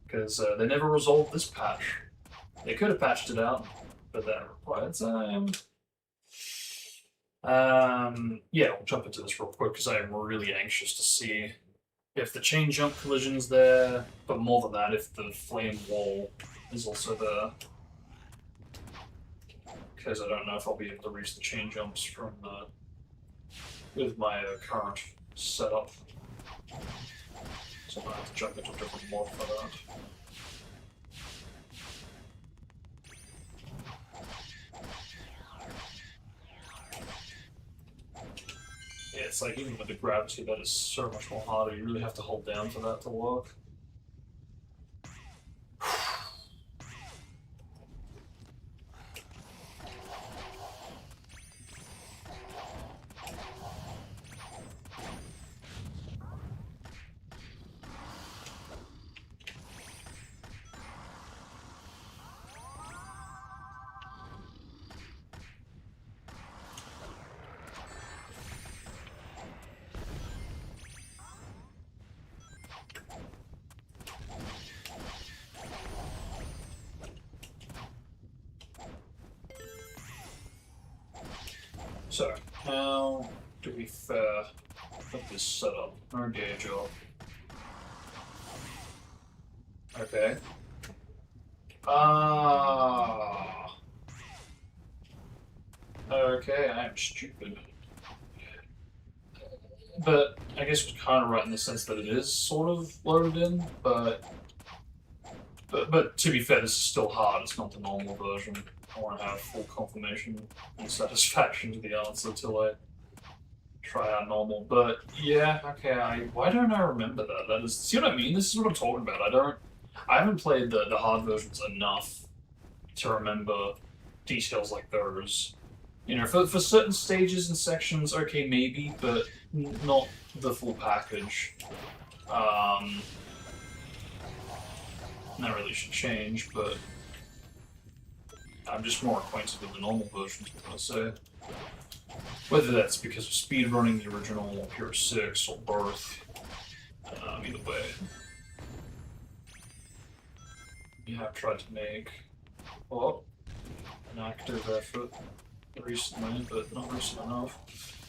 Because they never resolved this patch. They could have patched it out, but that required time. Yeah, we'll jump into this real quick because I am really anxious to see if the chain jump collision's there, but more than that, if the flame wall is also there. Because I don't know if I'll be able to reach the chain jumps from with my current setup. So I'm gonna have to jump into a different mod for that. Yeah, it's like even with the gravity, that is so much more harder. You really have to hold down for that to work. So, how do we fare with this setup? No gauge job. Okay. Ah. Okay, I am stupid. But I guess we're kind of right in the sense that it is sort of loaded in, but to be fair, this is still hard. It's not the normal version. I want to have full confirmation and satisfaction to the answer till I try out normal. But yeah, okay. Why don't I remember that? That is, see what I mean? This is what I'm talking about. I haven't played the hard versions enough to remember details like those. You know, for certain stages and sections, okay, maybe, but not the full package. That really should change, but I'm just more acquainted with the normal versions, I'm gonna say. Whether that's because of speedrunning the original Hero 6 or Birth, either way. You have tried to make, well, an active effort recently, but not recent enough.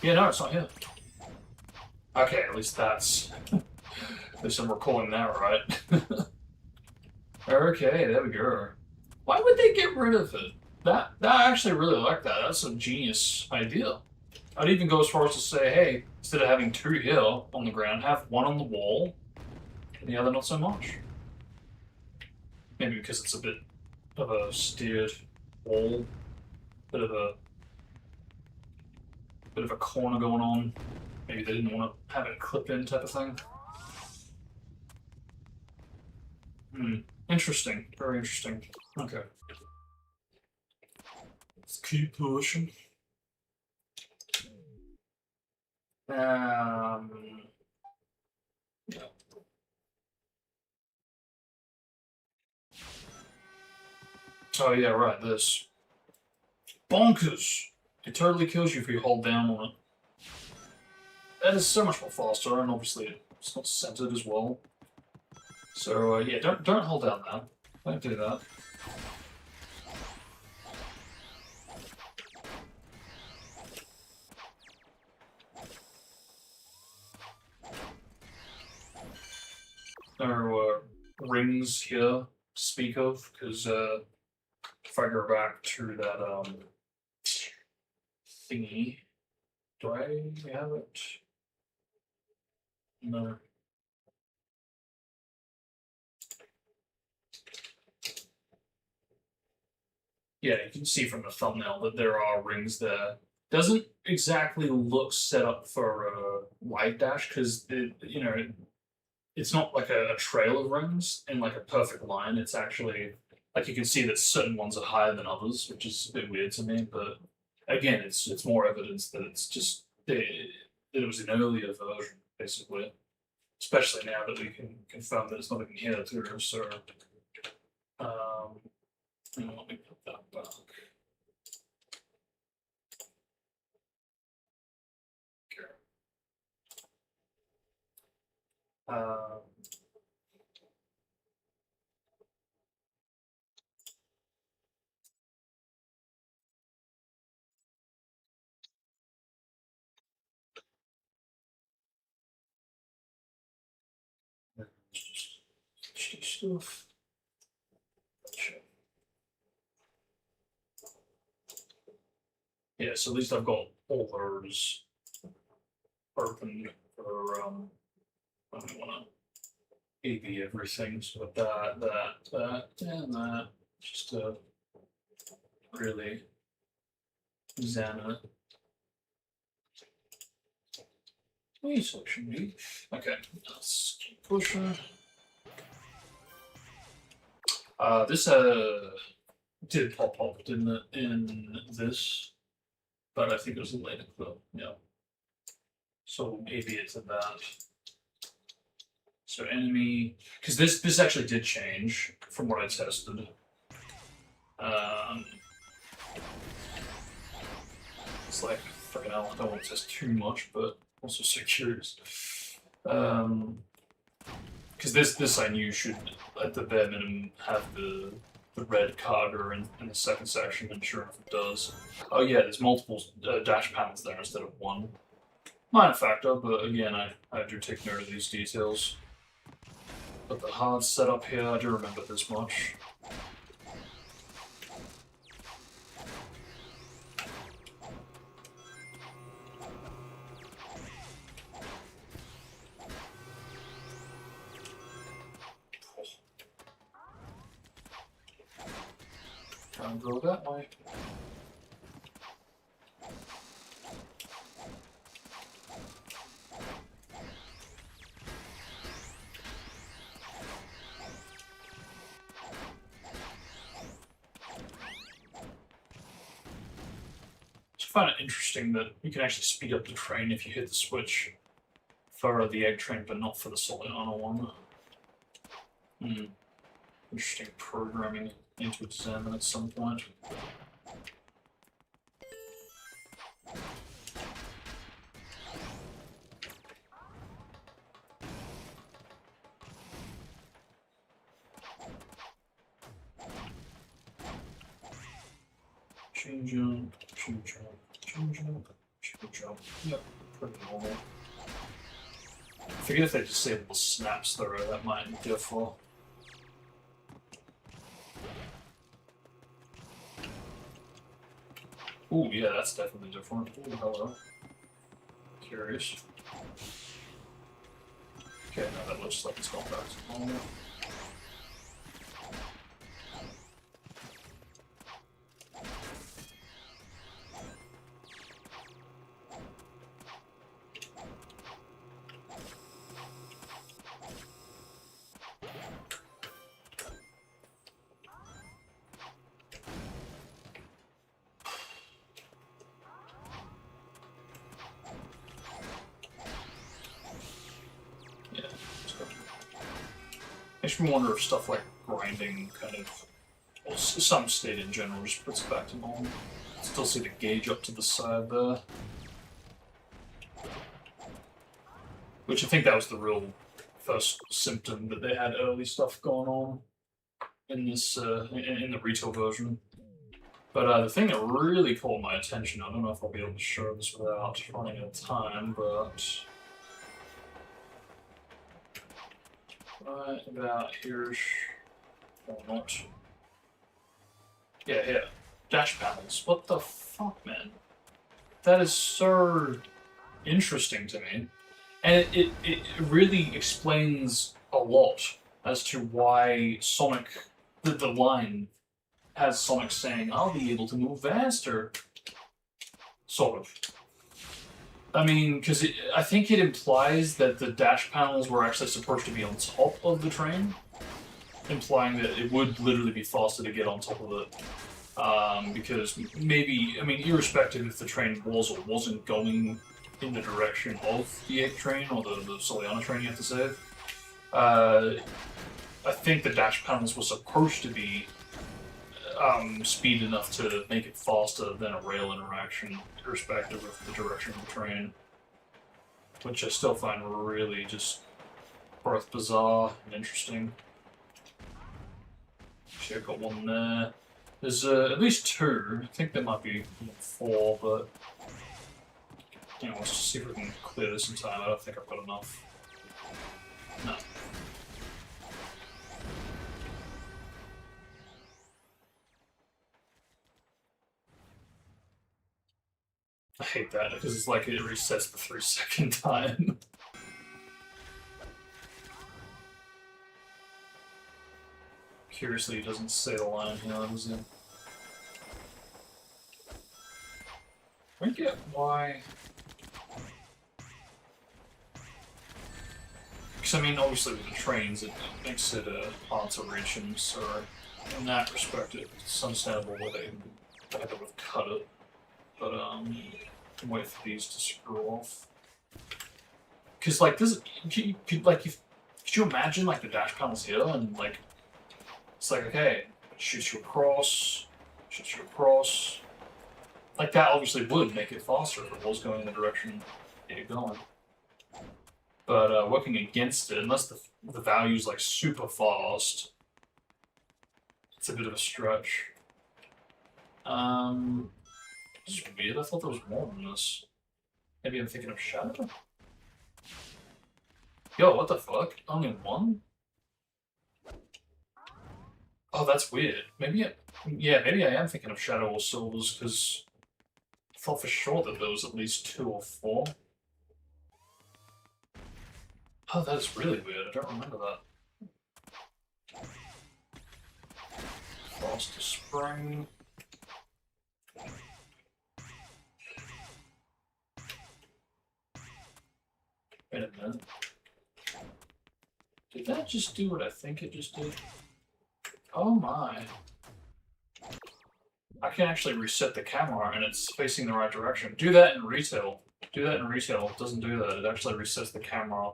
Yeah, no, it's not here. Okay, at least that's... at least I'm recalling that right. Okay, there we go. Why would they get rid of it? I actually really like that. That's a genius idea. I'd even go as far as to say, hey, instead of having two here on the ground, have one on the wall, and the other not so much. Maybe because it's a bit of a steered wall, bit of a corner going on. Maybe they didn't want to have it clip in type of thing. Interesting. Very interesting. Okay. Let's keep pushing. Yeah. Oh yeah, right, this. Bonkers! It totally kills you if you hold down on it. That is so much more faster, and obviously it's not centered as well. So yeah, don't hold down that. Don't do that. No rings here to speak of, because if I go back to that thingy, do I have it? No. Yeah, you can see from the thumbnail that there are rings there. Doesn't exactly look set up for a wide dash because it's not like a trail of rings in like a perfect line. It's actually like you can see that certain ones are higher than others, which is a bit weird to me. But again, it's more evidence that it's just that it was an earlier version, basically. Especially now that we can confirm that it's not even here too, so let me put that back. Okay. Stuff. Yeah, so at least I've got all those open for I don't want to AB everything. So with that, and that, just to really examine it. Selection B. Okay, let's keep pushing. This did pop up, didn't it, in this? But I think it was later clip, yeah. So maybe it's at that. So enemy, because this actually did change from what I tested. It's like freaking hell, I don't want to test too much, but also so curious. Because this I knew should, at the bare minimum, have the red cargo in the second section, and sure enough it does. Oh yeah, there's multiple dash panels there instead of one. Minor factor, but again, I do take note of these details. But the hard setup here, I do remember this much. Try and go that way. I find it interesting that you can actually speed up the train if you hit the switch for the egg train, but not for the solid armor one. Interesting programming need to examine at some point. Change jump, change jump, change jump, change jump. Yep, pretty normal. I forget if they disable snaps though, that might differ. Ooh, yeah, that's definitely different. Ooh, hello. Curious. Okay, now that looks like it's going back to normal. Makes me wonder if stuff like grinding kind of, well, some state in general just puts it back to normal. Still see the gauge up to the side there. Which I think that was the real first symptom that they had early stuff going on in this, in the retail version. But the thing that really caught my attention, I don't know if I'll be able to show this without running out of time, but right about here-ish, or not. Yeah, here. Dash panels. What the fuck, man? That is so interesting to me. And it really explains a lot as to why Sonic, the line has Sonic saying, I'll be able to move faster. Sort of. I mean, because I think it implies that the dash panels were actually supposed to be on top of the train, implying that it would literally be faster to get on top of it. Because maybe, I mean, irrespective if the train was or wasn't going in the direction of the 8th train, or the Soliana train you have to save. I think the dash panels were supposed to be speed enough to make it faster than a rail interaction, irrespective of the direction of the train. Which I still find really just both bizarre and interesting. Actually, I've got one there. There's at least 2. I think there might be 4, but you know, let's just see if we can clear this in time. I don't think I've got enough. No. I hate that, because it's like it resets the 3-second time. Curiously, he doesn't say the line here, does he? I get why... Because, I mean, obviously with the trains, it makes it hard to reach them, so in that respect, it's understandable why they had to cut it. But, wait for these to screw off. Because, like, this, could you imagine, like, the dash panels here, and, like, it's like, okay, shoots you across, shoots you across. Like, that obviously would make it faster if it was going in the direction that you're going. But, working against it, unless the value's, like, super fast, it's a bit of a stretch. This is weird. I thought there was more than this. Maybe I'm thinking of Shadow? Yo, what the fuck? Only 1? Oh, that's weird. Maybe maybe I am thinking of Shadow or Silvers, because I thought for sure that there was at least 2 or 4. Oh, that is really weird. I don't remember that. Faster Spring. Wait a minute. Did that just do what I think it just did? Oh my. I can actually reset the camera and it's facing the right direction. Do that in retail. Do that in retail. It doesn't do that. It actually resets the camera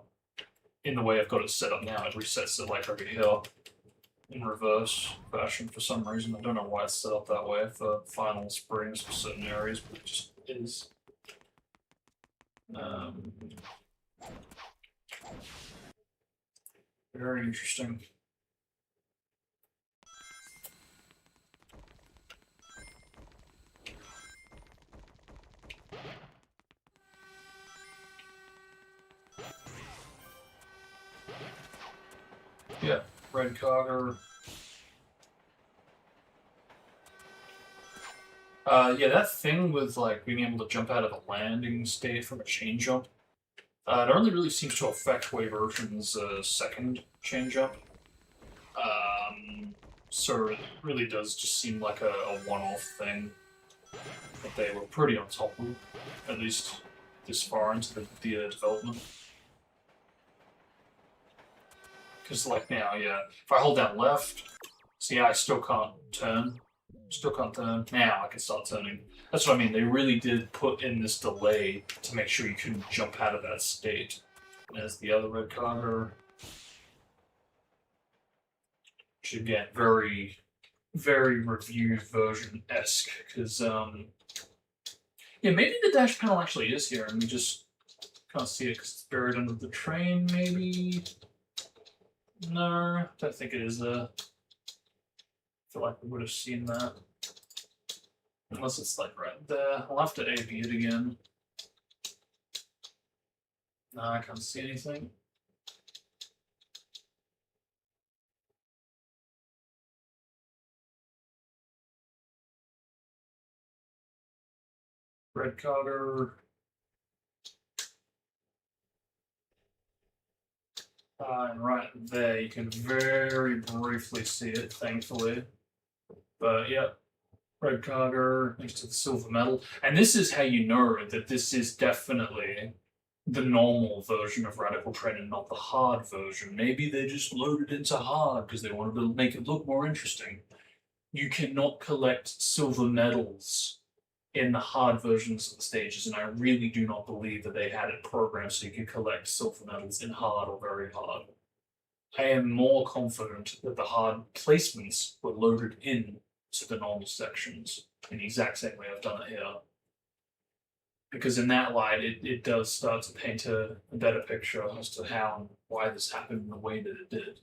in the way I've got it set up now. It resets it like over here in reverse fashion for some reason. I don't know why it's set up that way for final springs for certain areas, but it just is. Very interesting. Yeah, red cogger. Yeah, that thing with like being able to jump out of a landing state from a chain jump, it only really seems to affect Wave Ocean's second chain jump. So it really does just seem like a one-off thing that they were pretty on top of, at least this far into the development. Because like now, yeah, if I hold down left, see, I still can't turn. Still can't turn. Now I can start turning. That's what I mean. They really did put in this delay to make sure you couldn't jump out of that state. There's the other red cogger. Which again, very, very reviewed version-esque. Because, yeah, maybe the dash panel actually is here and we just can't see it because it's buried under the train, maybe? No, don't think it is there. I feel like we would have seen that. Unless it's like right there. I'll have to A-B it again. No, I can't see anything. Red cogger. And right there, you can very briefly see it, thankfully. But yeah, red cogger next to the silver medal. And this is how you know that this is definitely the normal version of Radical Train and not the hard version. Maybe they just loaded into hard because they wanted to make it look more interesting. You cannot collect silver medals in the hard versions of the stages, and I really do not believe that they had it programmed so you could collect silver medals in hard or very hard. I am more confident that the hard placements were loaded in to the normal sections in the exact same way I've done it here. Because in that light, it does start to paint a better picture as to how and why this happened in the way that it did.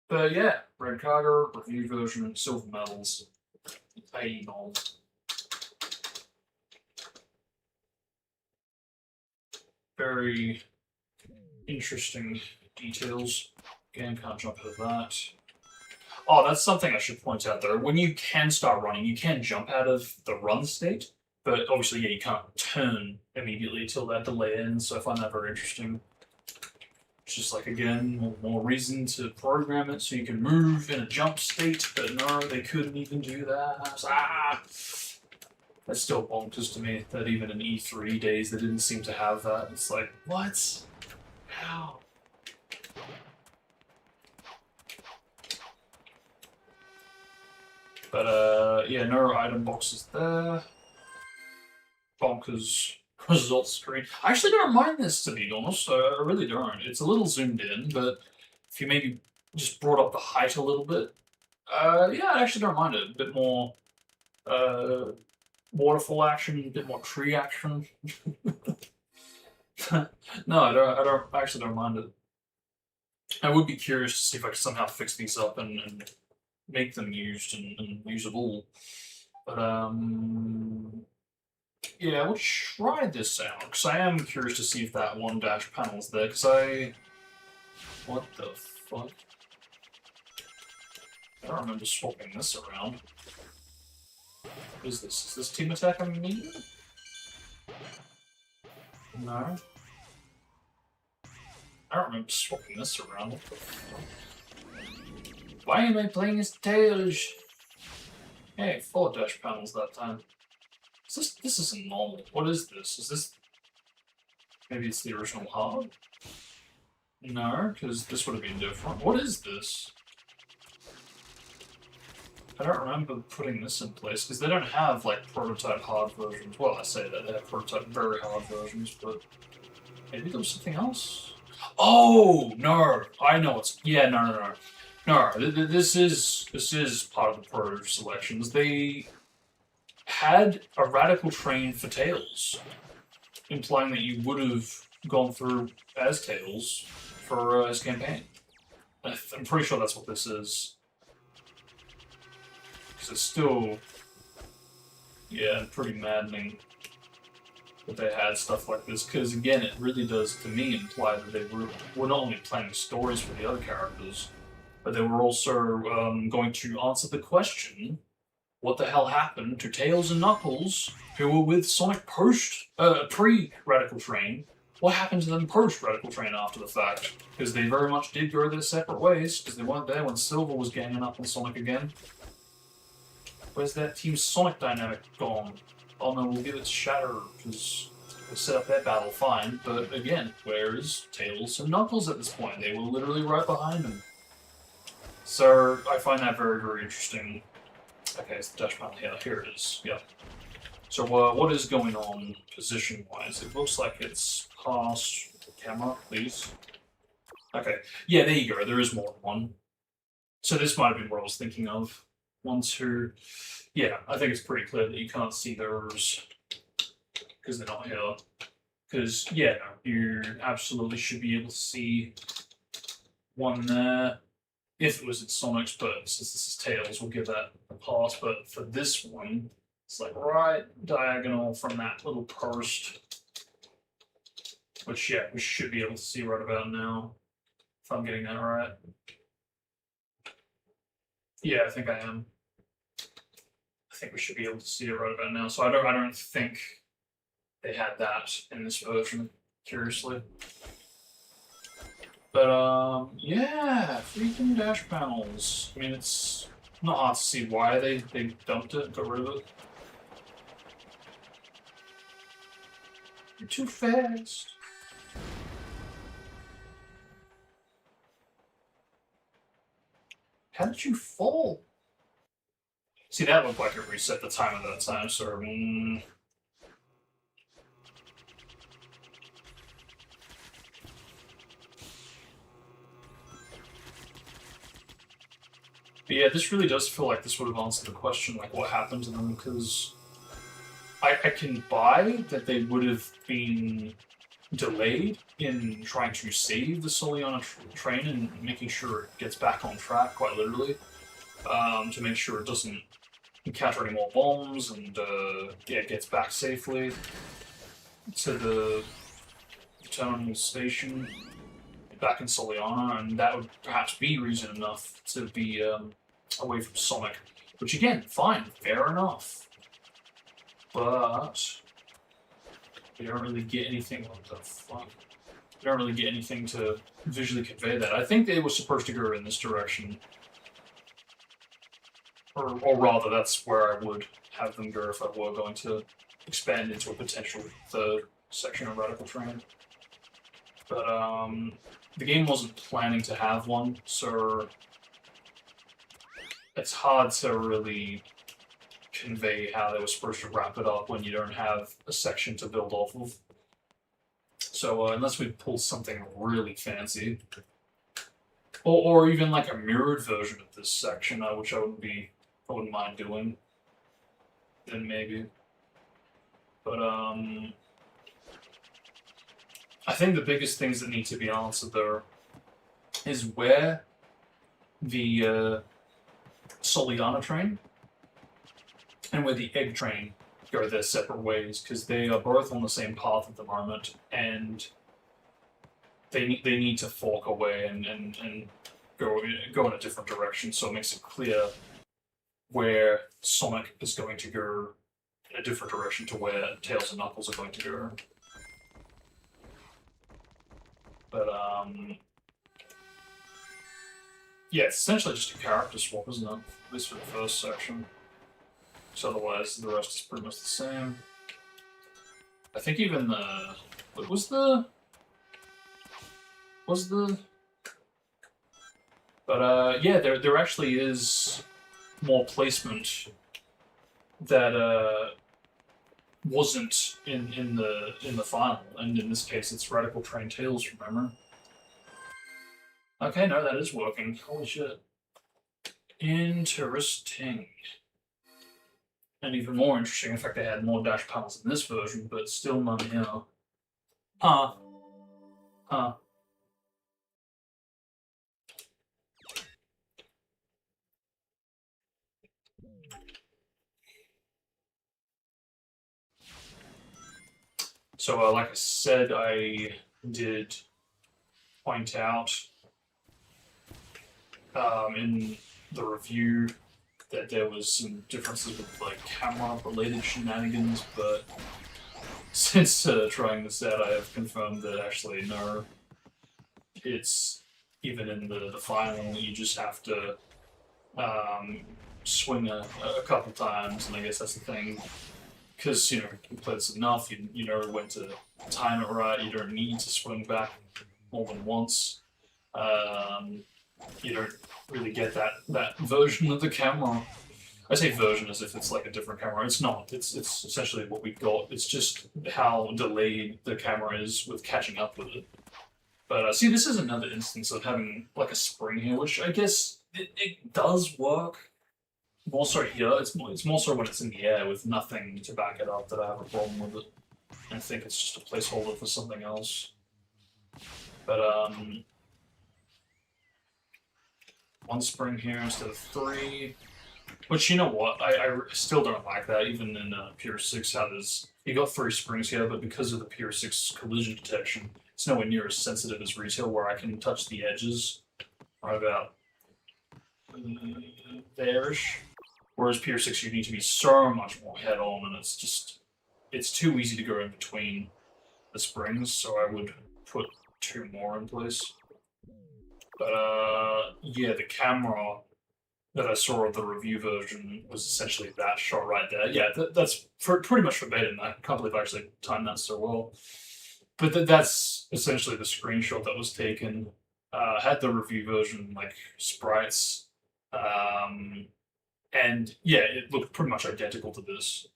But yeah, Red Cargo, review version, silver medals, i.e. normal. Very interesting details. Again, can't jump out of that. Oh, that's something I should point out though. When you can start running, you can jump out of the run state, but obviously, yeah, you can't turn immediately until that delay ends, so I find that very interesting. It's just like, again, more reason to program it so you can move in a jump state, but no, they couldn't even do that. Ah! That's still bonkers to me that even in E3 days they didn't seem to have that. It's like, what? How? But yeah, no item boxes there. Bonkers results screen. I actually don't mind this, to be honest. I really don't. It's a little zoomed in, but if you maybe just brought up the height a little bit, yeah, I actually don't mind it. A bit more waterfall action, a bit more tree action. No, I actually don't mind it. I would be curious to see if I could somehow fix these up and make them used and usable. But yeah, we'll try this out, because I am curious to see if that one dash panel's there, because what the fuck? I don't remember swapping this around. What is this? Is this team attack on me? No. I don't remember swapping this around. What the fuck? Why am I playing as Tails? Hey, 4 dash panels that time. This isn't normal. What is this? Is this... Maybe it's the original hard? No, because this would have been different. What is this? I don't remember putting this in place, because they don't have, like, prototype hard versions. Well, I say that, they have prototype very hard versions, but... Maybe there was something else? Oh! No! I know it's... Yeah, no. No, this is part of the pro selections. They had a radical train for Tails, implying that you would have gone through as Tails for his campaign. I'm pretty sure that's what this is. Because it's still, yeah, pretty maddening that they had stuff like this. Because again, it really does, to me, imply that they were not only planning stories for the other characters, but they were also going to answer the question, what the hell happened to Tails and Knuckles, who were with Sonic pre-Radical Train? What happened to them post-Radical Train after the fact? Because they very much did go their separate ways, because they weren't there when Silver was ganging up on Sonic again. Where's that Team Sonic dynamic gone? Oh no, we'll give it to Shatter, because we'll set up their battle fine, but again, where is Tails and Knuckles at this point? They were literally right behind him. So, I find that very, very interesting. Okay, it's the dash panel here. Here it is. Yeah. So, what is going on position-wise? It looks like it's past the camera, please. Okay. Yeah, there you go. There is more than one. So this might have been what I was thinking of. 1, 2... Yeah, I think it's pretty clear that you can't see those because they're not here. Because, yeah, no, you absolutely should be able to see one there. If it was in Sonic's, but since this is Tails, we'll give that a pass. But for this one, it's like right diagonal from that little post. Which, yeah, we should be able to see right about now. If I'm getting that right. Yeah, I think I am. I think we should be able to see it right about now. So I don't think they had that in this version, curiously. But, yeah, freaking dash panels. I mean, it's not hard to see why they dumped it, got rid of it. You're too fast. How did you fall? See, that looked like it reset the timer that time, so... But yeah, this really does feel like this would have answered the question, like, what happened to them, because I can buy that they would have been delayed in trying to save the Soliana train and making sure it gets back on track, quite literally, to make sure it doesn't encounter any more bombs and, yeah, it gets back safely to the terminal station back in Soliana, and that would perhaps be reason enough to be away from Sonic. Which again, fine, fair enough. But we don't really get anything. What the fuck? We don't really get anything to visually convey that. I think they were supposed to go in this direction. Or rather, that's where I would have them go if I were going to expand into a potential third section of Radical Train. But the game wasn't planning to have one, so it's hard to really convey how they were supposed to wrap it up when you don't have a section to build off of. So unless we pull something really fancy, or even like a mirrored version of this section, which I wouldn't mind doing, then maybe. But I think the biggest things that need to be answered there is where the Soliana train and where the egg train go their separate ways, because they are both on the same path at the moment, and they need to fork away and go in a different direction, so it makes it clear where Sonic is going to go in a different direction to where Tails and Knuckles are going to go. But yeah, it's essentially just a character swap, isn't it? At least for the first section. So otherwise, the rest is pretty much the same. I think even the... What was the... But yeah, there actually is more placement that wasn't in the final, and in this case, it's Radical Train Tails, remember? Okay, no, that is working. Holy shit. Interesting. And even more interesting, in fact, they had more dash panels in this version, but still none here. Huh. Huh. So, like I said, I did point out in the review that there was some differences with like camera-related shenanigans, but since trying this out, I have confirmed that actually no, it's even in the final, you just have to swing a couple times, and I guess that's the thing. Because, you know, you played this enough, you know when to time it right, you don't need to swing back more than once. You don't really get that version of the camera. I say version as if it's like a different camera. It's not. It's essentially what we've got. It's just how delayed the camera is with catching up with it. But see, this is another instance of having like a spring here, which I guess it does work. More so here, it's more so when it's in the air with nothing to back it up that I have a problem with it. I think it's just a placeholder for something else. But one spring here instead of 3. Which, you know what, I still don't like that, even in Pure 6, how there's... You got 3 springs here, but because of the Pure 6 collision detection, it's nowhere near as sensitive as Retail, where I can touch the edges right about there-ish. Whereas Pure 6, you need to be so much more head-on, and it's just... It's too easy to go in between the springs, so I would put 2 more in place. But, yeah, the camera that I saw of the review version was essentially that shot right there. Yeah, that's pretty much verbatim. I can't believe I actually timed that so well. But that's essentially the screenshot that was taken. Had the review version, like, sprites, And yeah, it looked pretty much identical to this.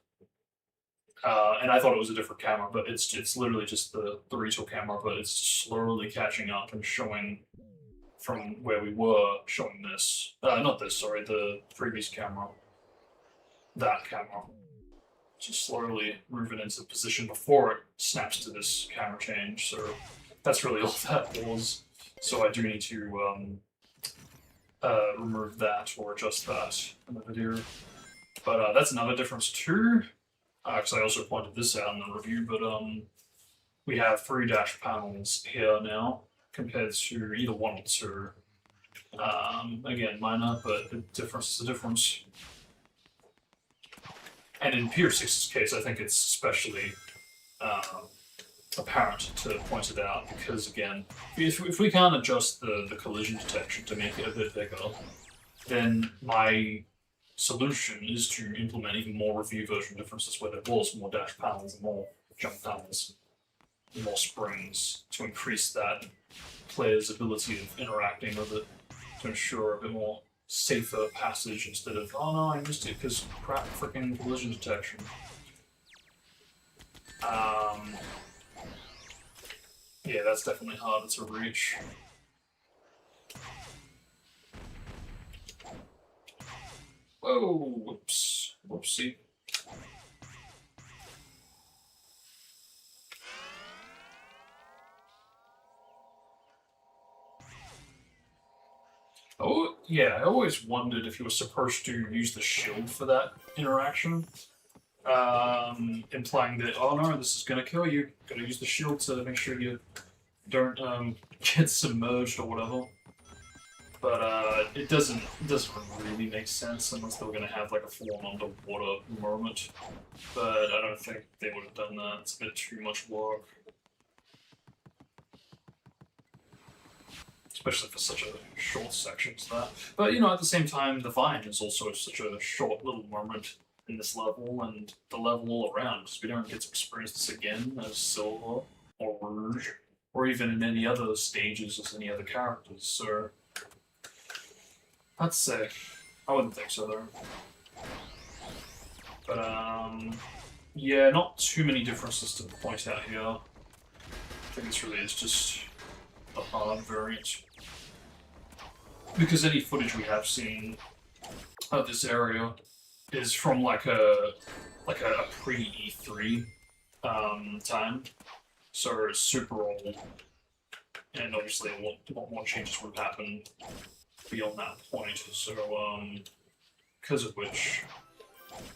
And I thought it was a different camera, but it's literally just the retail camera, but it's slowly catching up and showing from where we were showing this. Not this, sorry, the previous camera. That camera. Just slowly moving into position before it snaps to this camera change. So that's really all that was. So I do need to remove that or adjust that in the video. But that's another difference too. Because I also pointed this out in the review, but we have 3 dash panels here now compared to either 1 or 2. Again, minor, but the difference is a difference. And in Pier 6's case, I think it's especially apparent to point it out because, again, if we can't adjust the collision detection to make it a bit bigger, then my solution is to implement even more review version differences where there was more dash panels and more jump panels and more springs to increase that player's ability of interacting with it to ensure a bit more safer passage instead of, oh no, I missed it because crap freaking collision detection. Yeah, that's definitely harder to reach. Whoa, whoops, whoopsie. Oh, yeah, I always wondered if you were supposed to use the shield for that interaction. Implying that, oh no, this is gonna kill you. Gotta use the shield to make sure you don't get submerged or whatever. But it doesn't really make sense unless they were gonna have like a full-on underwater moment. But I don't think they would have done that. It's a bit too much work. Especially for such a short section as that. But, you know, at the same time, the Vine is also such a short little moment in this level, and the level all around, because we don't get to experience this again as Silver, or Rouge, or even in any other stages as any other characters, so... I'd say. I wouldn't think so, though. But, yeah, not too many differences to point out here. I think this really is just the hard variant. Because any footage we have seen of this area is from like a pre-E3 time, so it's super old, and obviously a lot more changes would happen beyond that point. So because of which,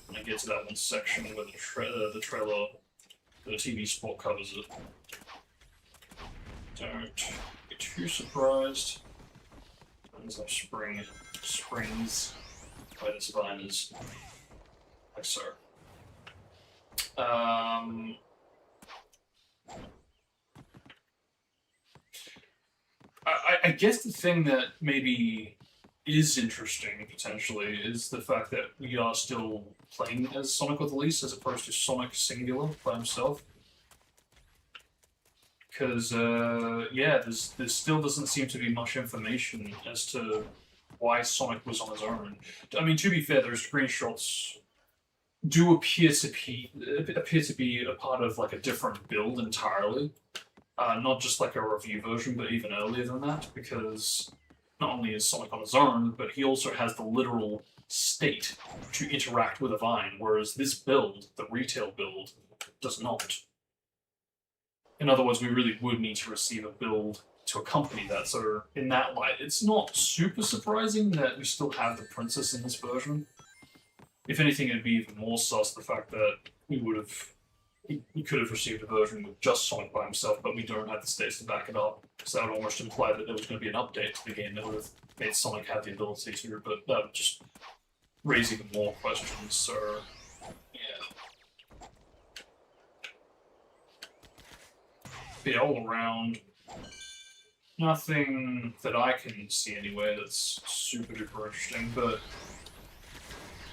when I get to that one section where the trailer, the TV spot covers it, don't be too surprised. There's no springs by this vine is like so. I guess the thing that maybe is interesting potentially is the fact that we are still playing as Sonic with Elise as opposed to Sonic singular by himself. Because, yeah, there still doesn't seem to be much information as to why Sonic was on his own. I mean, to be fair, those screenshots do appear to be a part of, like, a different build entirely. Not just, like, a review version, but even earlier than that, because not only is Sonic on his own, but he also has the literal state to interact with a vine, whereas this build, the retail build, does not. In other words, we really would need to receive a build to accompany that, so in that light, it's not super surprising that we still have the Princess in this version. If anything, it'd be even more sus the fact that we could have received a version with just Sonic by himself, but we don't have the states to back it up, so that would almost imply that there was going to be an update to the game that would have made Sonic have the ability to, but that would just raise even more questions, so yeah. Yeah, all around, nothing that I can see anyway that's super duper interesting, but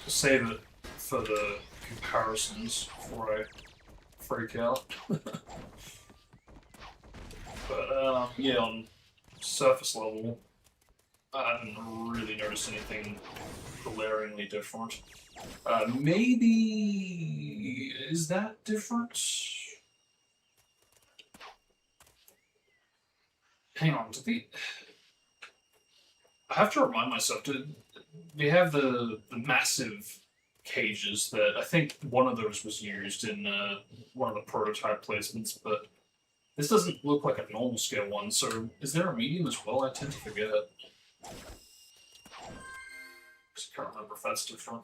to save it for the comparisons before I freak out. But yeah, on surface level, I haven't really noticed anything glaringly different. Maybe... is that different? Hang on, I have to remind myself, we have the massive cages that I think one of those was used in one of the prototype placements, but this doesn't look like a normal scale one, so is there a medium as well? I tend to forget. I can't remember if that's different.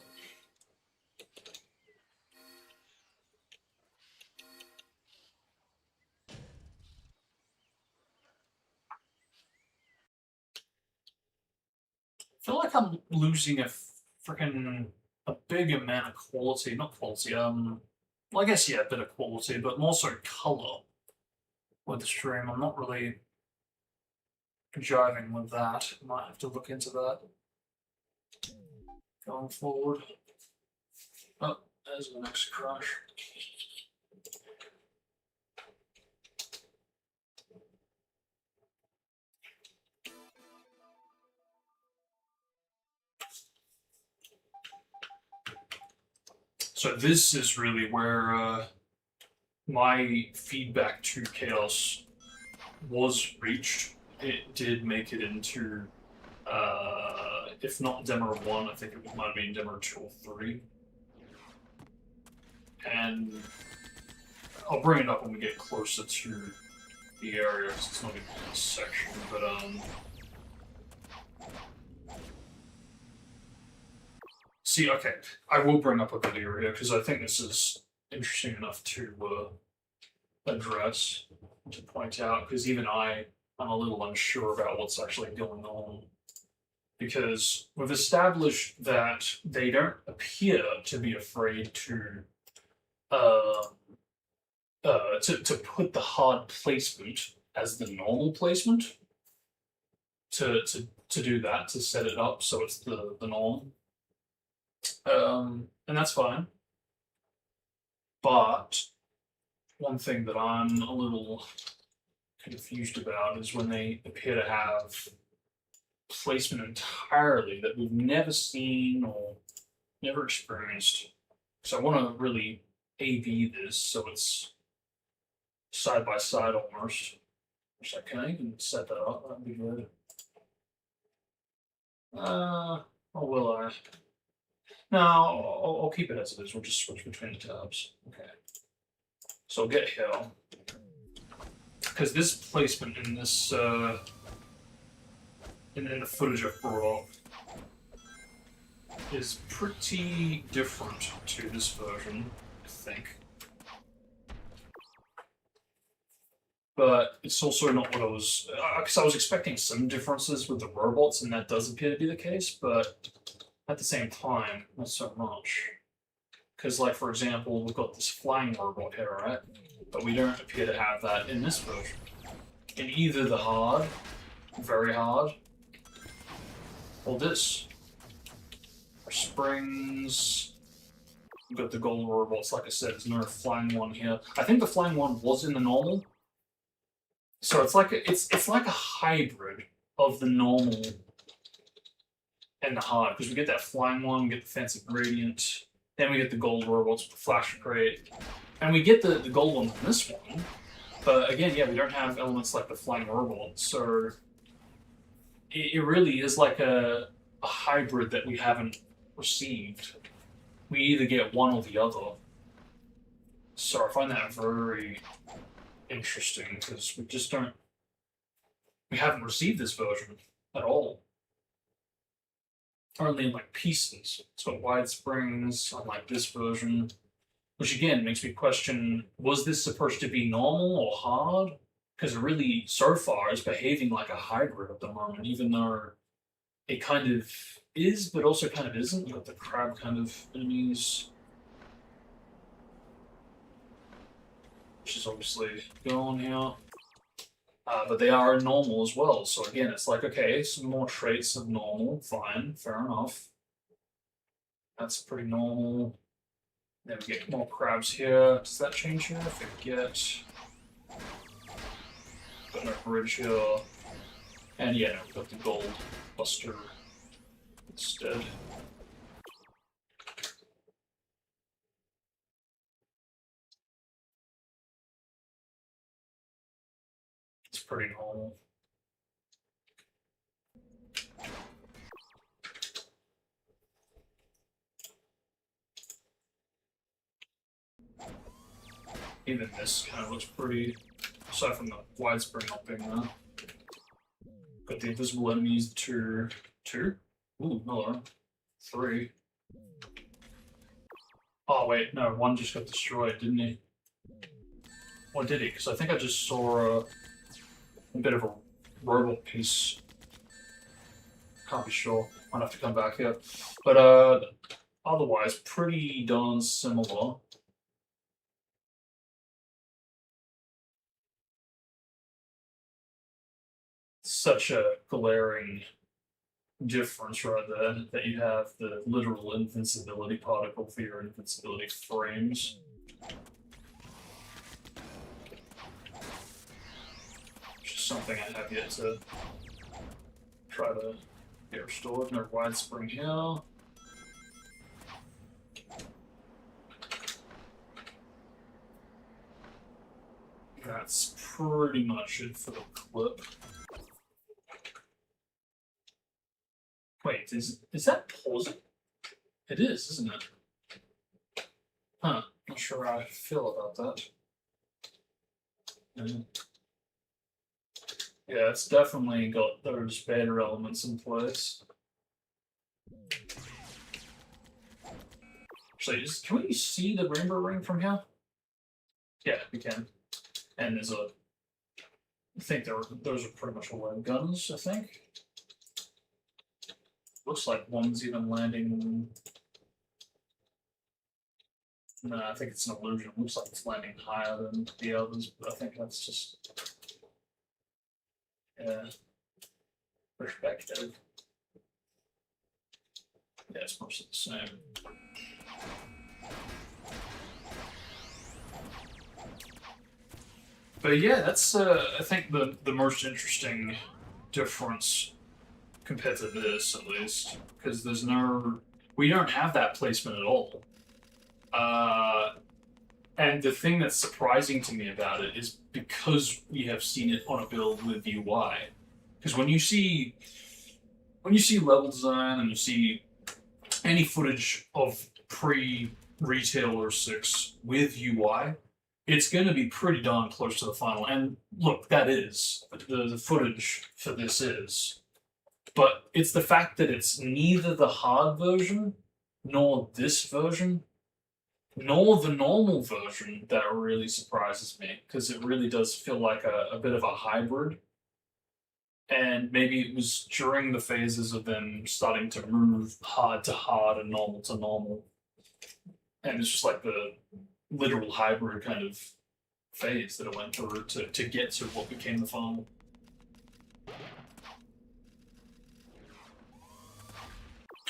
I feel like I'm losing a big amount of quality, not quality, well, I guess, yeah, a bit of quality, but more so color with the stream. I'm not really jiving with that. Might have to look into that going forward. Oh, there's the next crash. So this is really where my feedback to Chaos was reached. It did make it into, if not Demo 1, I think it might have been Demo 2 or 3. And I'll bring it up when we get closer to the area, because it's not even in this section, but see, okay, I will bring up a video here, because I think this is interesting enough to address, to point out, because even I'm a little unsure about what's actually going on. Because we've established that they don't appear to be afraid to put the hard placement as the normal placement. To do that, to set it up so it's the norm. And that's fine. But one thing that I'm a little confused about is when they appear to have placement entirely that we've never seen or never experienced. So I want to really A/B this so it's side by side almost. So can I even set that up? That'd be good. Or will I? No, I'll keep it as it is. We'll just switch between the tabs. Okay. So I'll get here. Because this placement in this, in the footage I've brought up is pretty different to this version, I think. But it's also not what I was... because I was expecting some differences with the robots, and that does appear to be the case, but at the same time, not so much. Because, like, for example, we've got this flying robot here, right? But we don't appear to have that in this version. In either the hard, very hard, or this. Our springs. We've got the gold robots, like I said, there's no flying one here. I think the flying one was in the normal. So it's like a hybrid of the normal and the hard, because we get that flying one, we get the fancy gradient, then we get the gold robots with the flash crate, and we get the gold one from this one. But again, yeah, we don't have elements like the flying robot, so it really is like a hybrid that we haven't received. We either get one or the other. So I find that very interesting, because we haven't received this version at all. Only in like pieces. It's got wide springs, unlike this version. Which again makes me question, was this supposed to be normal or hard? Because it really, so far, is behaving like a hybrid at the moment, even though it kind of is, but also kind of isn't. You've got the crab kind of enemies. Which is obviously going here. But they are normal as well. So again, it's like, okay, some more traits of normal, fine, fair enough. That's pretty normal. Then we get more crabs here. Does that change here? I forget. Got no bridge here. And yeah, no, we've got the gold buster instead. It's pretty normal. Even this kind of looks pretty, aside from the widespread not being there. Got the invisible enemies, two. Ooh, no, 3. Oh wait, no, 1 just got destroyed, didn't he? Or did he? Because I think I just saw a bit of a robot piece. Can't be sure. Might have to come back here. But otherwise, pretty darn similar. Such a glaring difference right there that you have the literal invincibility particle for your invincibility frames. Which is something I have yet to try to get restored. No wide spring here. That's pretty much it for the clip. Wait, is that pausing? It is, isn't it? Huh, not sure how I feel about that. Yeah, it's definitely got those better elements in place. Actually, can we see the rainbow ring from here? Yeah, we can. And there's a... I think those are pretty much all guns, I think. Looks like one's even landing... No, I think it's an illusion. Looks like it's landing higher than the others, but I think that's just... Yeah. Perspective. Yeah, it's mostly the same. But yeah, that's I think the most interesting difference compared to this, at least, because we don't have that placement at all. And the thing that's surprising to me about it is because we have seen it on a build with UI. Because when you see level design and you see any footage of pre-Retailer 6 with UI, it's going to be pretty darn close to the final. And look, that is the footage for this is. But it's the fact that it's neither the hard version nor this version nor the normal version that really surprises me, because it really does feel like a bit of a hybrid. And maybe it was during the phases of them starting to move hard to hard and normal to normal. And it's just like the literal hybrid kind of phase that it went through to get to what became the final.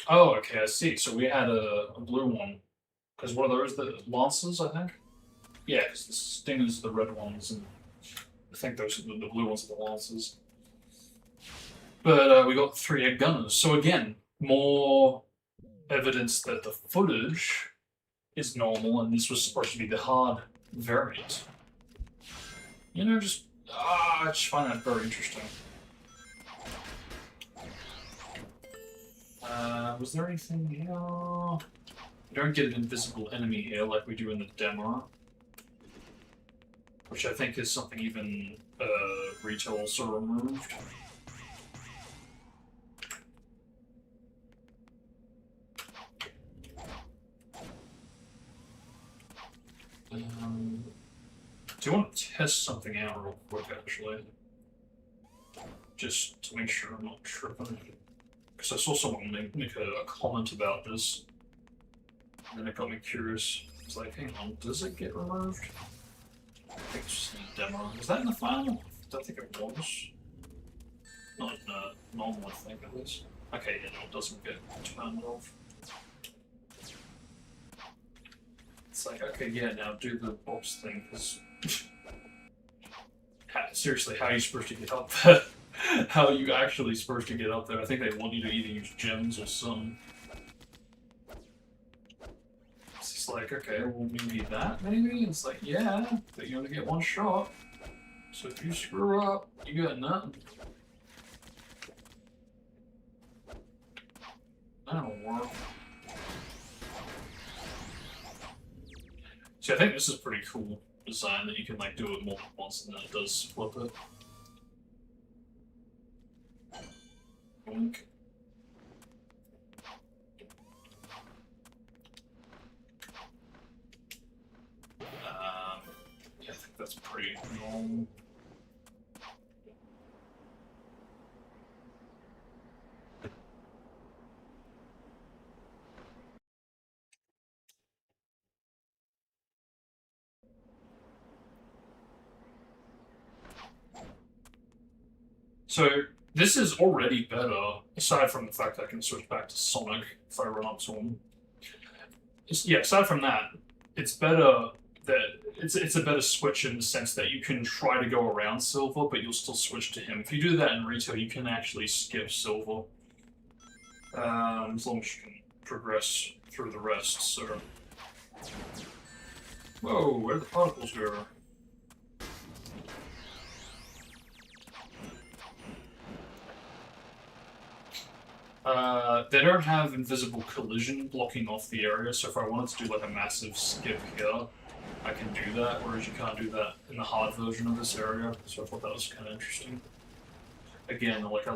Oh, okay, I see. So we had a blue one. Because what are those? The Lancers, I think? Yeah, because the Stingers are the red ones, and I think those are the blue ones are the Lancers. But we got 3 egg gunners. So again, more evidence that the footage is normal, and this was supposed to be the hard variant. You know, I just find that very interesting. Was there anything here? We don't get an invisible enemy here like we do in the demo. Which I think is something even Retail also removed. Do you want to test something out real quick, actually? Just to make sure I'm not tripping. Because I saw someone make a comment about this. And then it got me curious. It's like, hang on, does it get removed? I think it's just in the demo. Was that in the final? I don't think it was. Not in the normal, I think it was. Okay, yeah, no, it doesn't get turned off. It's like, okay, yeah, now do the box thing, because... seriously, how are you supposed to get up there? how you actually supposed to get up there. I think they want you to either use gems or some. It's just like, okay, well, maybe that, maybe? It's like, yeah, but you only get one shot. So if you screw up, you got nothing. That'll work. See, I think this is pretty cool design that you can like do it more than once and then it does flip it. Boink. Yeah, I think that's pretty normal. So this is already better, aside from the fact that I can switch back to Sonic if I run up to him. Yeah, aside from that, it's better that it's a better switch in the sense that you can try to go around Silver, but you'll still switch to him. If you do that in retail, you can actually skip Silver. As long as you can progress through the rest, so... Whoa, where'd the particles go? They don't have invisible collision blocking off the area, so if I wanted to do like a massive skip here, I can do that, whereas you can't do that in the hard version of this area, so I thought that was kind of interesting. Again, like a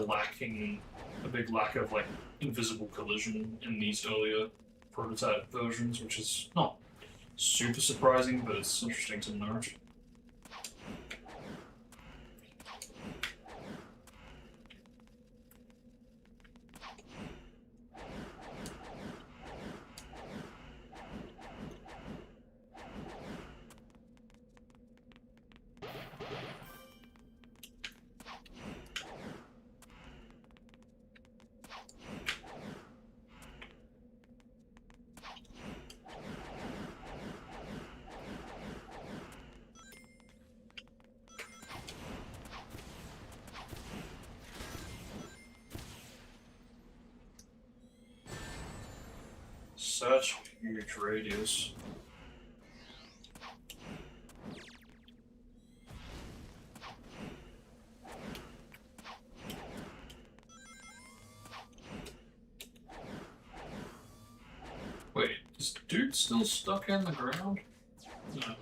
big lack of like invisible collision in these earlier prototype versions, which is not super surprising, but it's interesting to note. Such a huge radius. Wait, is dude still stuck in the ground? No.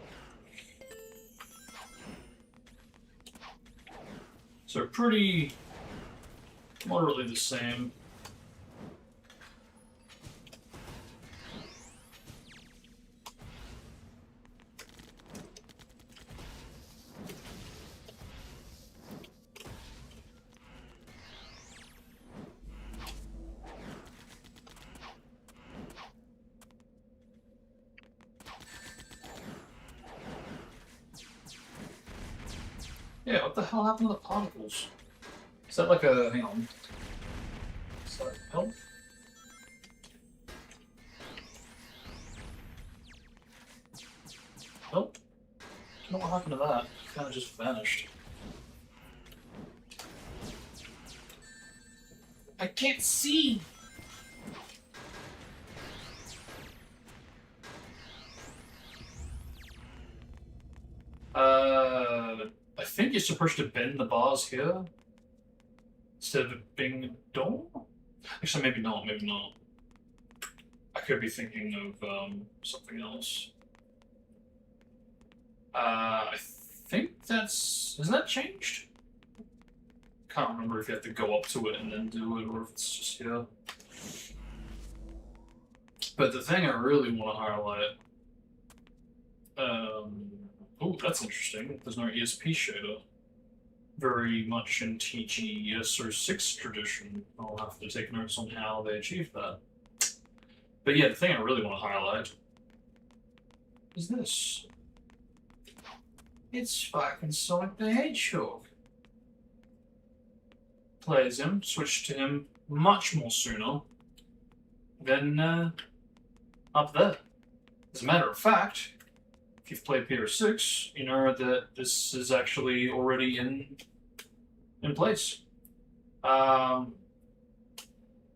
So pretty moderately the same. Yeah, what the hell happened to the particles? Is that like a... hang on. Is that help? Nope. I don't know what happened to that. It kind of just vanished. I can't see! I think you're supposed to bend the bars here instead of it being a door? Actually, maybe not, maybe not. I could be thinking of something else. I think that's... has that changed? Can't remember if you have to go up to it and then do it, or if it's just here. But the thing I really want to highlight... oh, that's interesting. There's no ESP shader. Very much in TGS06 tradition. I'll have to take notes on how they achieved that. But yeah, the thing I really want to highlight is this. It's fucking Sonic the Hedgehog. Plays him, switched to him much more sooner than up there. As a matter of fact, if you've played PR6, you know that this is actually already in place. Um,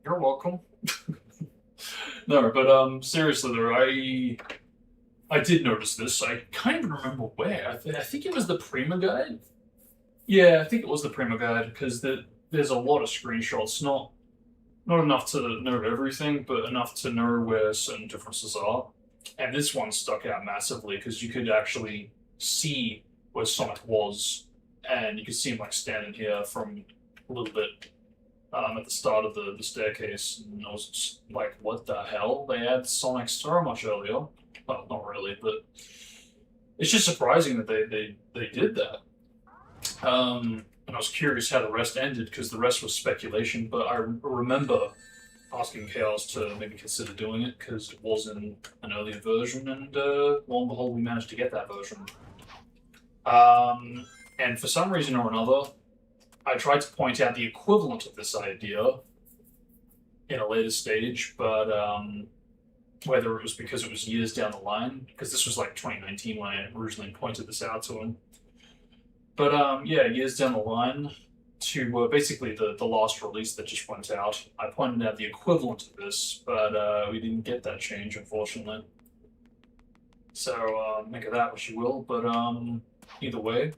you're welcome. No, but seriously though, I did notice this. I can't even remember where. I think it was the Prima Guide. Yeah, I think it was the Prima Guide because there's a lot of screenshots. Not enough to know everything, but enough to know where certain differences are. And this one stuck out massively because you could actually see where Sonic was, and you could see him like standing here from a little bit at the start of the staircase, and I was just like, what the hell? They had Sonic so much earlier. Well, not really, but it's just surprising that they did that. And I was curious how the rest ended because the rest was speculation, but I remember asking Chaos to maybe consider doing it because it was in an earlier version, and lo and behold, we managed to get that version. And for some reason or another, I tried to point out the equivalent of this idea in a later stage, but whether it was because it was years down the line, because this was like 2019 when I originally pointed this out to him. But yeah, years down the line, to basically the last release that just went out, I pointed out the equivalent of this, but we didn't get that change, unfortunately. So make of that what you will. But either way,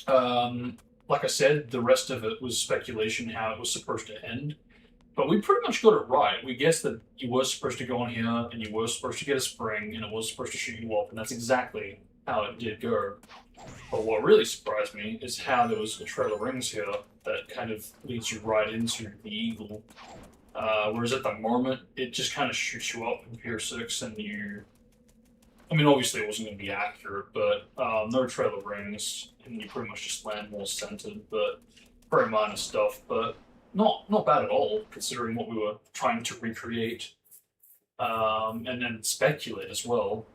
like I said, the rest of it was speculation how it was supposed to end. But we pretty much got it right. We guessed that you were supposed to go on here, and you were supposed to get a spring, and it was supposed to shoot you up, and that's exactly how it did go. But what really surprised me is how there was a trail of rings here that kind of leads you right into the eagle. Whereas at the moment, it just kind of shoots you up in Pier 6 and you... I mean, obviously it wasn't going to be accurate, but no trail of rings, and you pretty much just land more centered, but very minor stuff, but not bad at all, considering what we were trying to recreate, and then speculate as well.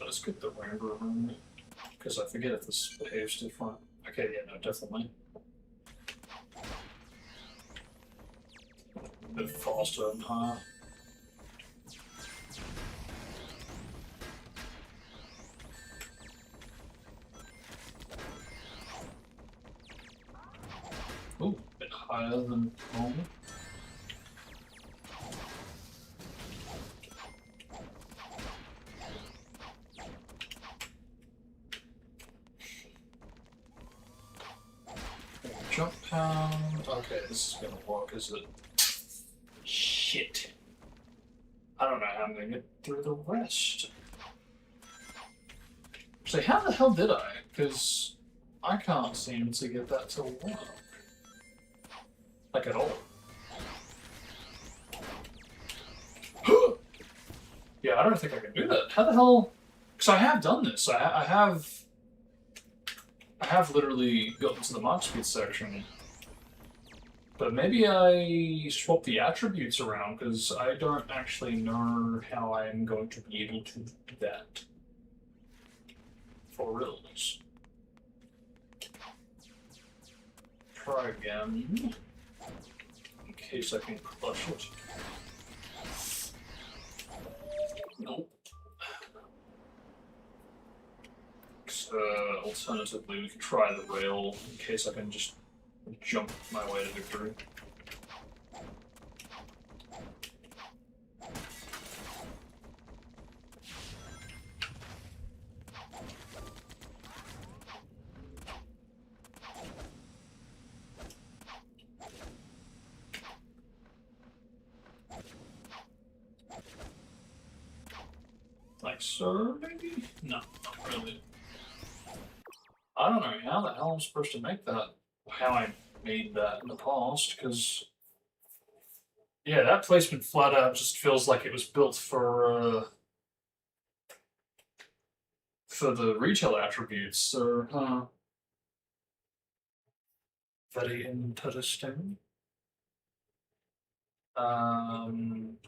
Let's get the Rainbow Room, because I forget if this behaves different. Okay, yeah, no, definitely. A bit faster and higher. Ooh, a bit higher than normal. Jump pound. Okay, this is gonna work, is it? Shit. I don't know how I'm gonna get through the rest. So how the hell did I? Because I can't seem to get that to work. Like at all. Yeah, I don't think I can do that. How the hell? Because I have done this. I have literally gotten to the Mach Speed section. But maybe I swap the attributes around, because I don't actually know how I'm going to be able to do that. For reals. Try again. In case I can clutch it. Nope. Alternatively, we could try the rail in case I can just jump my way to victory. Like so, maybe? No, not really. I don't know how the hell I'm supposed to make that. How I made that in the past, because yeah, that placement flat out just feels like it was built for the retail attributes. So, very interesting. Um,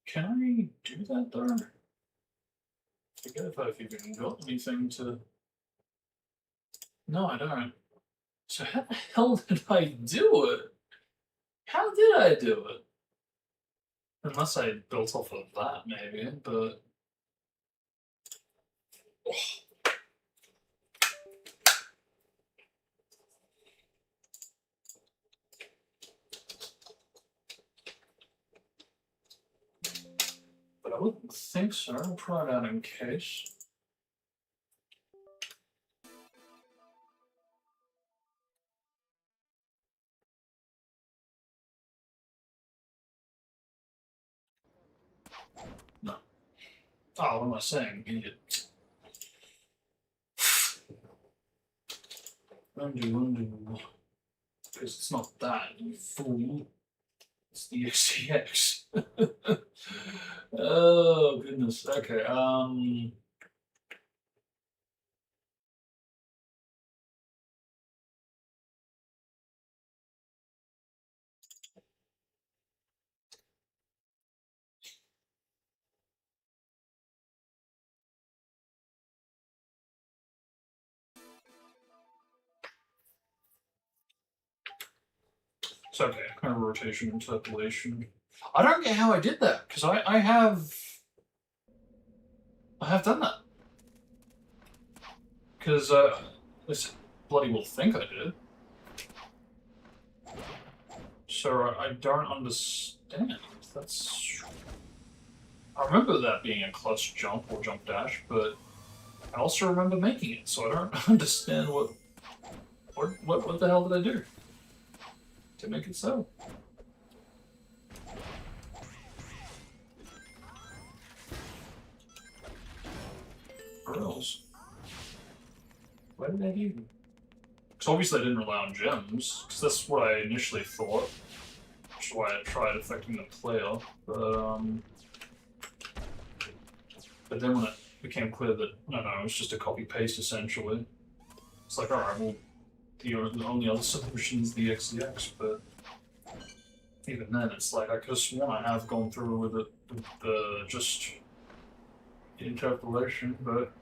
can I do that though? I forget if I've even got anything to. No, I don't. So how the hell did I do it? How did I do it? Unless I built off of that, maybe, but. But I wouldn't think so. I'll try it out in case. No. Oh, what am I saying? Idiot. Undo. Because it's not that, you fool. It's the STH. Oh, goodness. Okay, it's okay. Kind of rotation, interpolation. I don't get how I did that, because I have done that. Because, this bloody will think I did. So I don't understand. That's. I remember that being a clutch jump or jump dash, but I also remember making it, so I don't understand what the hell did I do to make it so? Girls. Why did I do? Because obviously I didn't rely on gems, because that's what I initially thought. Which is why I tried affecting the player, but then when it became clear that, no, it was just a copy-paste essentially. It's like, alright, well, the only other solution is the XCX, but even then, it's like, I could have sworn I have gone through with it, with the just interpolation, but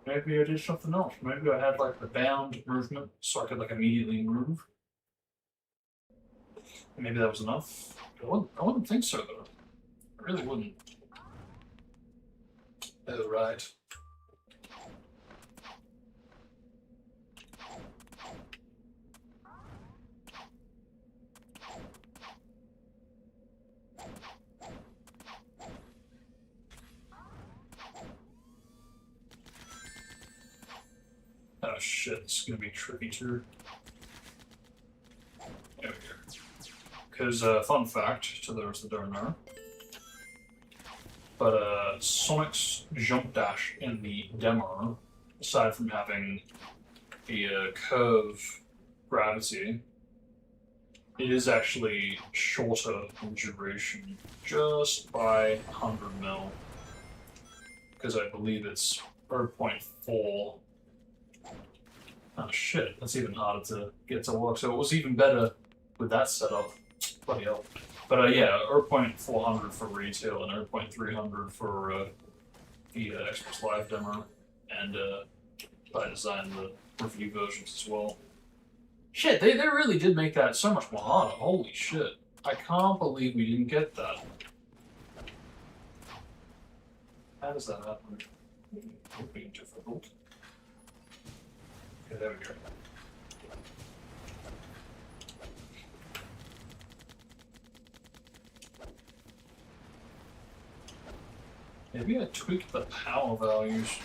maybe I did something else. Maybe I had like the bound movement, so I could like immediately move. Maybe that was enough. I wouldn't think so, though. I really wouldn't. Oh, right. Oh shit, this is gonna be tricky too. There we go. Because, fun fact to those that don't know, but Sonic's jump dash in the demo, aside from having the curve gravity, it is actually shorter in duration, just by 100 mil. Because I believe it's 0.4. Oh shit, that's even harder to get to work. So it was even better with that setup. Bloody hell. But yeah, 0.400 for retail and 0.300 for the Xbox Live demo. And I designed the review versions as well. Shit, they really did make that so much more harder. Holy shit. I can't believe we didn't get that. How does that happen? It being difficult. Okay, there we go. Maybe I tweaked the power values.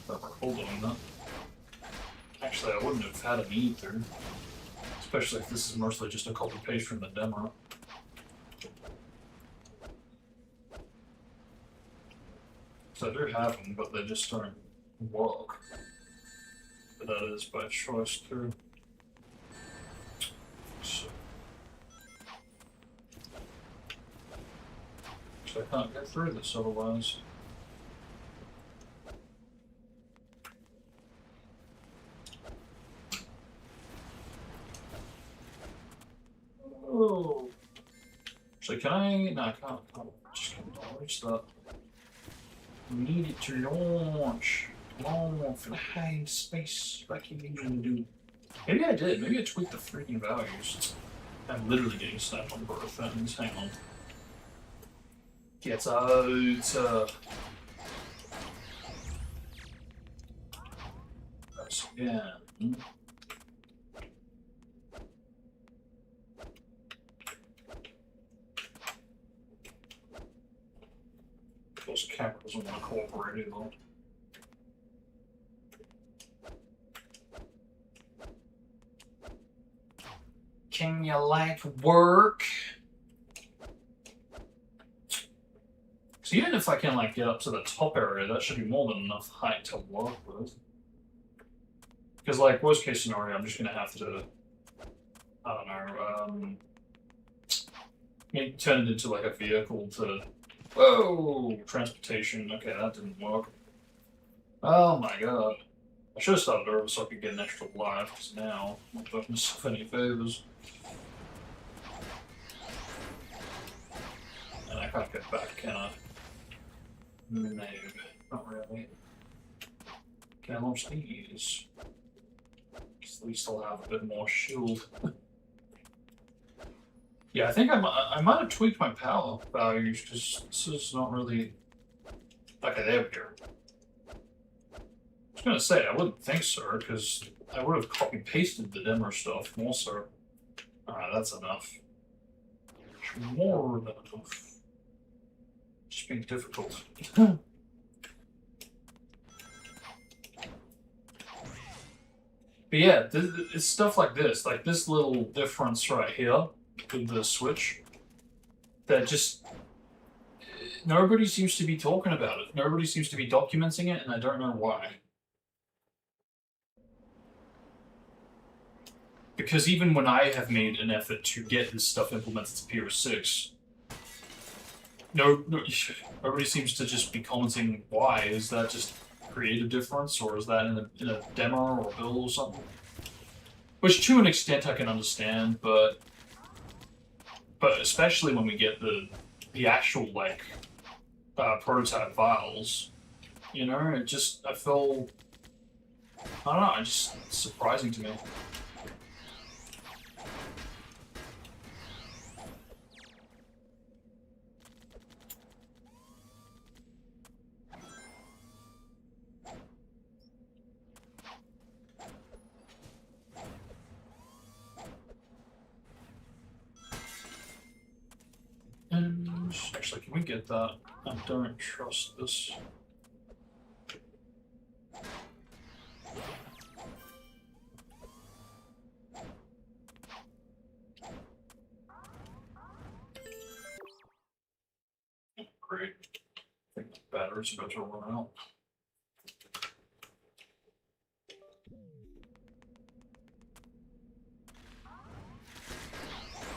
If I recall doing that. Actually, I wouldn't have had a need to. Especially if this is mostly just a copy-paste from the demo. So I do have them, but they just don't work. But that is by choice too. So I can't get through this otherwise. can I? No, I can't. Just can't reach that. Need it to launch. Launch and hide space like you usually do. Maybe I did. Maybe I tweaked the freaking values. I'm literally getting snapped on both ends. Hang on. Get out. That's again. Those camera doesn't want to cooperate either. Can you like work? So even if I can like get up to the top area, that should be more than enough height to work with. Because like worst case scenario, I'm just gonna have to, I don't know, turn it into like a vehicle to, whoa, transportation. Okay, that didn't work. Oh my god. I should have started over so I could get an extra life, because now I'm not doing myself any favors. And I can't get back, can I? No, not really. Can I launch these? At least I'll have a bit more shield. Yeah, I think I might have tweaked my power values, because this is not really... Okay, there we go. I was gonna say, I wouldn't think so, because I would have copy-pasted the demo stuff more so. Alright, that's enough. More than enough. Just being difficult. But yeah, it's stuff like this little difference right here with the Switch, that just nobody seems to be talking about it. Nobody seems to be documenting it, and I don't know why. Because even when I have made an effort to get this stuff implemented to PS6, nobody seems to just be commenting why. Is that just creative difference, or is that in a demo or a build or something? Which to an extent I can understand, but especially when we get the actual like prototype files, you know, I feel, I don't know, it's just surprising to me. Actually, can we get that? I don't trust this. Great. I think the battery's about to run out.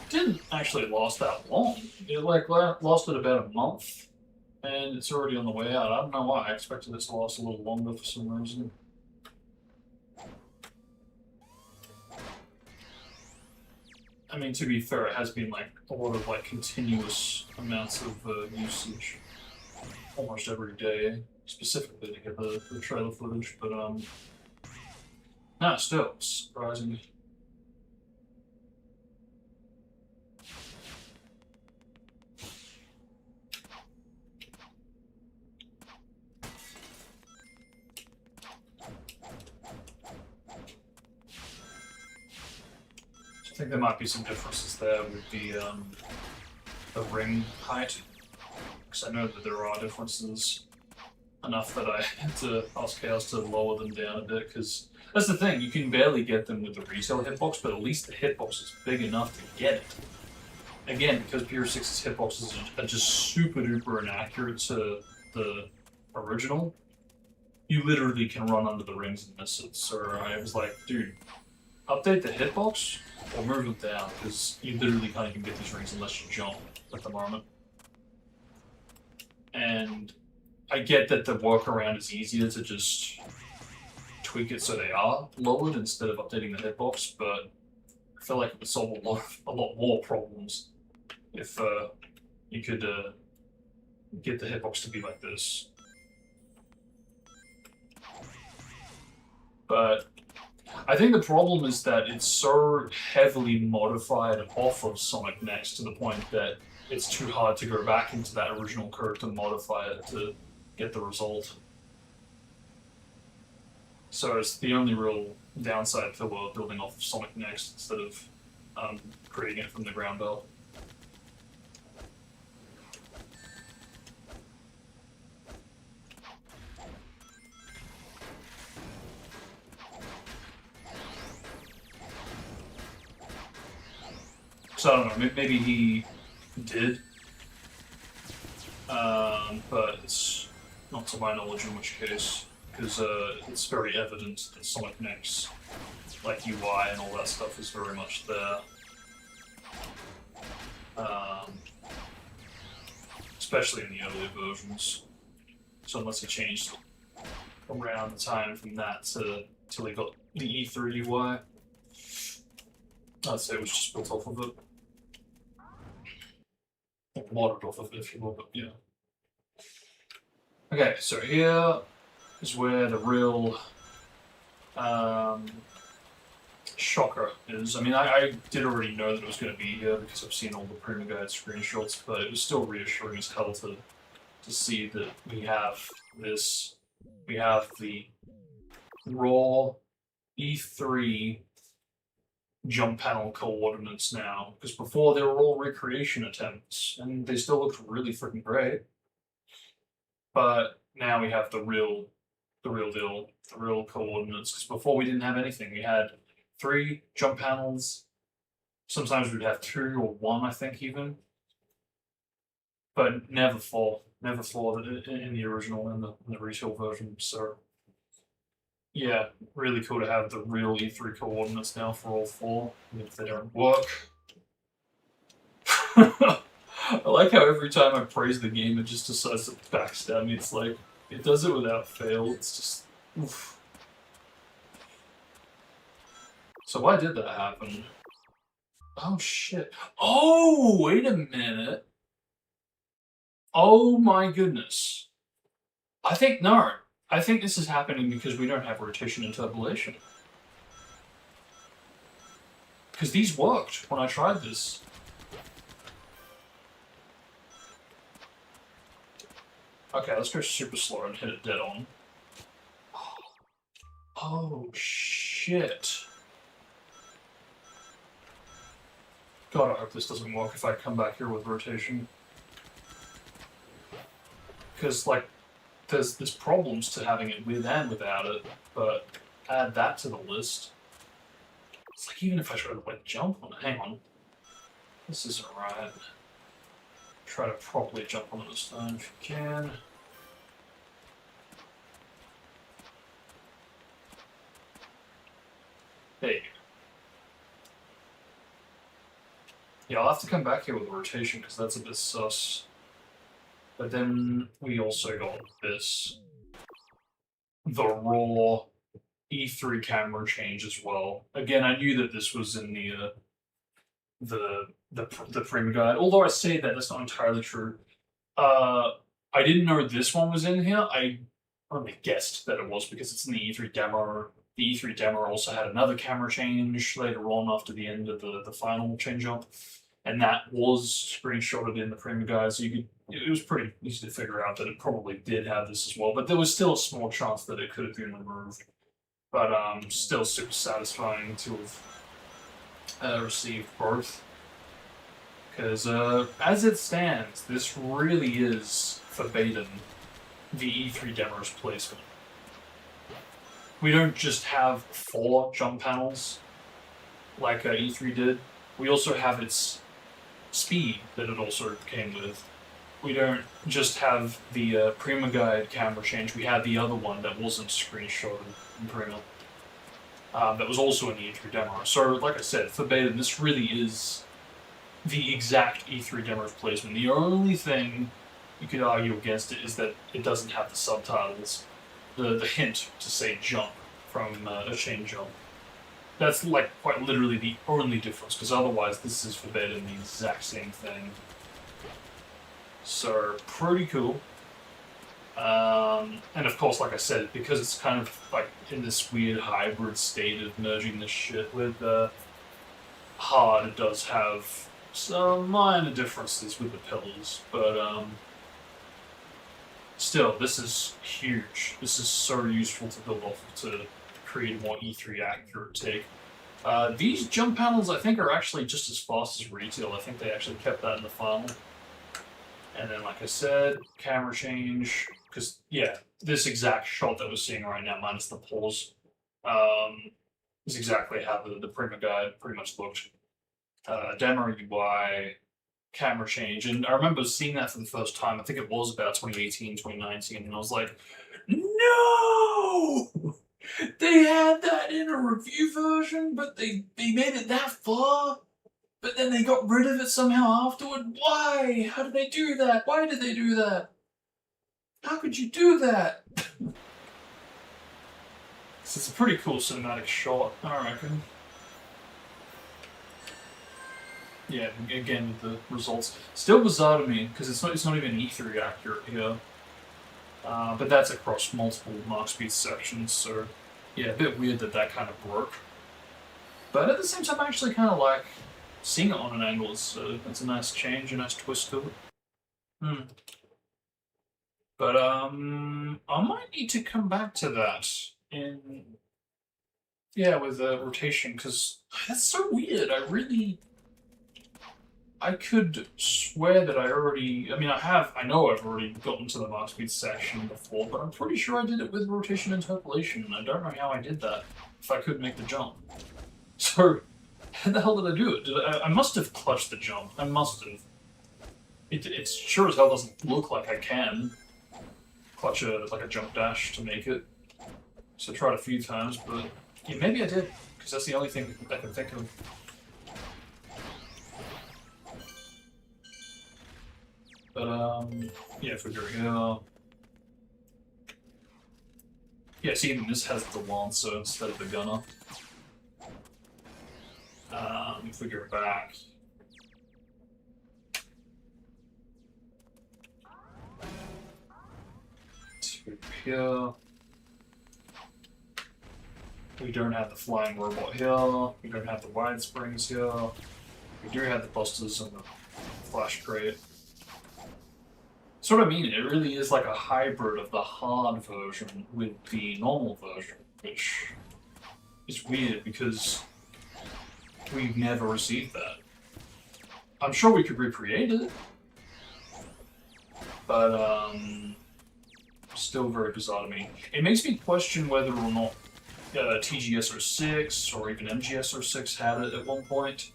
Didn't actually last that long. It like lasted about a month, and it's already on the way out. I don't know why. I expected this to last a little longer for some reason. I mean, to be fair, it has been like a lot of like continuous amounts of usage, almost every day, specifically to get the trailer footage. But no, still surprising. I think there might be some differences there with the ring height, because I know that there are differences enough that I had to ask Chaos to lower them down a bit, because that's the thing, you can barely get them with the retail hitbox, but at least the hitbox is big enough to get it. Again, because PS6's hitboxes are just super duper inaccurate to the original, you literally can run under the rings and miss it. So I was like, dude, update the hitbox or move it down, because you literally can't even get these rings unless you jump at the moment. And I get that the workaround is easier to just tweak it so they are lowered instead of updating the hitbox, but I feel like it would solve a lot more problems if you could get the hitbox to be like this. But I think the problem is that it's so heavily modified off of Sonic Next to the point that it's too hard to go back into that original code to modify it to get the result. So it's the only real downside to building off of Sonic Next instead of creating it from the ground up. So I don't know, maybe he did, but it's not to my knowledge in which case, because it's very evident that Sonic Next, like UI and all that stuff, is very much there. Especially in the earlier versions. So unless he changed around the time from that till he got the E3 UI, I'd say it was just built off of it. Modded off of it, if you will, but yeah. Okay, so here is where the real shocker is. I mean, I did already know that it was going to be here because I've seen all the Prima Guide screenshots, but it was still reassuring as hell to see that we have this. We have the raw E3 jump panel coordinates now, because before they were all recreation attempts, and they still looked really freaking great. But now we have the real deal, the real coordinates, because before we didn't have anything. We had 3 jump panels, sometimes we'd have 2 or 1, I think, even. But never 4 in the original, in the retail version, so yeah, really cool to have the real E3 coordinates now for all 4, even if they don't work. I like how every time I praise the game, it just decides to backstab me. It's like, it does it without fail. It's just, oof. So why did that happen? Oh shit. Oh, wait a minute. Oh my goodness. I think this is happening because we don't have rotation interpolation. Because these worked when I tried this. Okay, let's go super slow and hit it dead on. Oh, shit. God, I hope this doesn't work if I come back here with rotation. Because, like, there's problems to having it with and without it, but add that to the list. It's like, even if I try to, like, jump on it, hang on. This isn't right. Try to properly jump on it this time if you can. There you go. Yeah, I'll have to come back here with rotation because that's a bit sus. But then we also got this. The raw E3 camera change as well. Again, I knew that this was in the Prima Guide. Although I say that, that's not entirely true. I didn't know this one was in here. I only guessed that it was because it's in the E3 demo. The E3 demo also had another camera change later on after the end of the final change-up. And that was screenshotted in the Prima Guide, so it was pretty easy to figure out that it probably did have this as well. But there was still a small chance that it could have been removed. But still super satisfying to have received both. Because as it stands, this really is verbatim the E3 demo's placement. We don't just have 4 jump panels like E3 did. We also have its speed that it also came with. We don't just have the Prima Guide camera change, we had the other one that wasn't screenshotted in Prima. That was also in the E3 demo. So, like I said, verbatim, this really is the exact E3 demo's placement. The only thing you could argue against it is that it doesn't have the subtitles, the hint to say jump from a chain jump. That's like quite literally the only difference, because otherwise this is verbatim the exact same thing. So pretty cool. And of course, like I said, because it's kind of like in this weird hybrid state of merging this shit with hard, it does have some minor differences with the pillars, but still, this is huge. This is so useful to build off of to create a more E3 accurate take. These jump panels, I think, are actually just as fast as retail. I think they actually kept that in the final. And then, like I said, camera change. Because, yeah, this exact shot that we're seeing right now, minus the pause, is exactly how the Prima guide pretty much looked. Demo UI, camera change. And I remember seeing that for the first time. I think it was about 2018, 2019. And I was like, no! They had that in a review version, but they made it that far? But then they got rid of it somehow afterward? Why? How did they do that? Why did they do that? How could you do that? It's a pretty cool cinematic shot, I reckon. Yeah, again with the results. Still bizarre to me, because it's not even E3 accurate here. But that's across multiple mark speed sections, so yeah, a bit weird that kind of broke. But at the same time, I actually kind of like seeing it on an angle. It's a nice change, a nice twist to it. But I might need to come back to that with rotation, because that's so weird. I could swear that I know I've already gotten to the mark speed section before, but I'm pretty sure I did it with rotation interpolation, and I don't know how I did that, if I could make the jump. So, how the hell did I do it? I must have clutched the jump. I must have. It sure as hell doesn't look like I can clutch a jump dash to make it. So I tried a few times, but yeah, maybe I did, because that's the only thing I can think of. But, yeah, if we go here... Yeah, see, even this has the Lancer instead of the Gunner. If we go back... to here... We don't have the flying robot here, we don't have the wide springs here, we do have the busters and the flash crate. That's what I mean, it really is like a hybrid of the hard version with the normal version, which is weird because we've never received that. I'm sure we could recreate it, but still very bizarre to me. It makes me question whether or not TGS06 or even MGS06 had it at one point,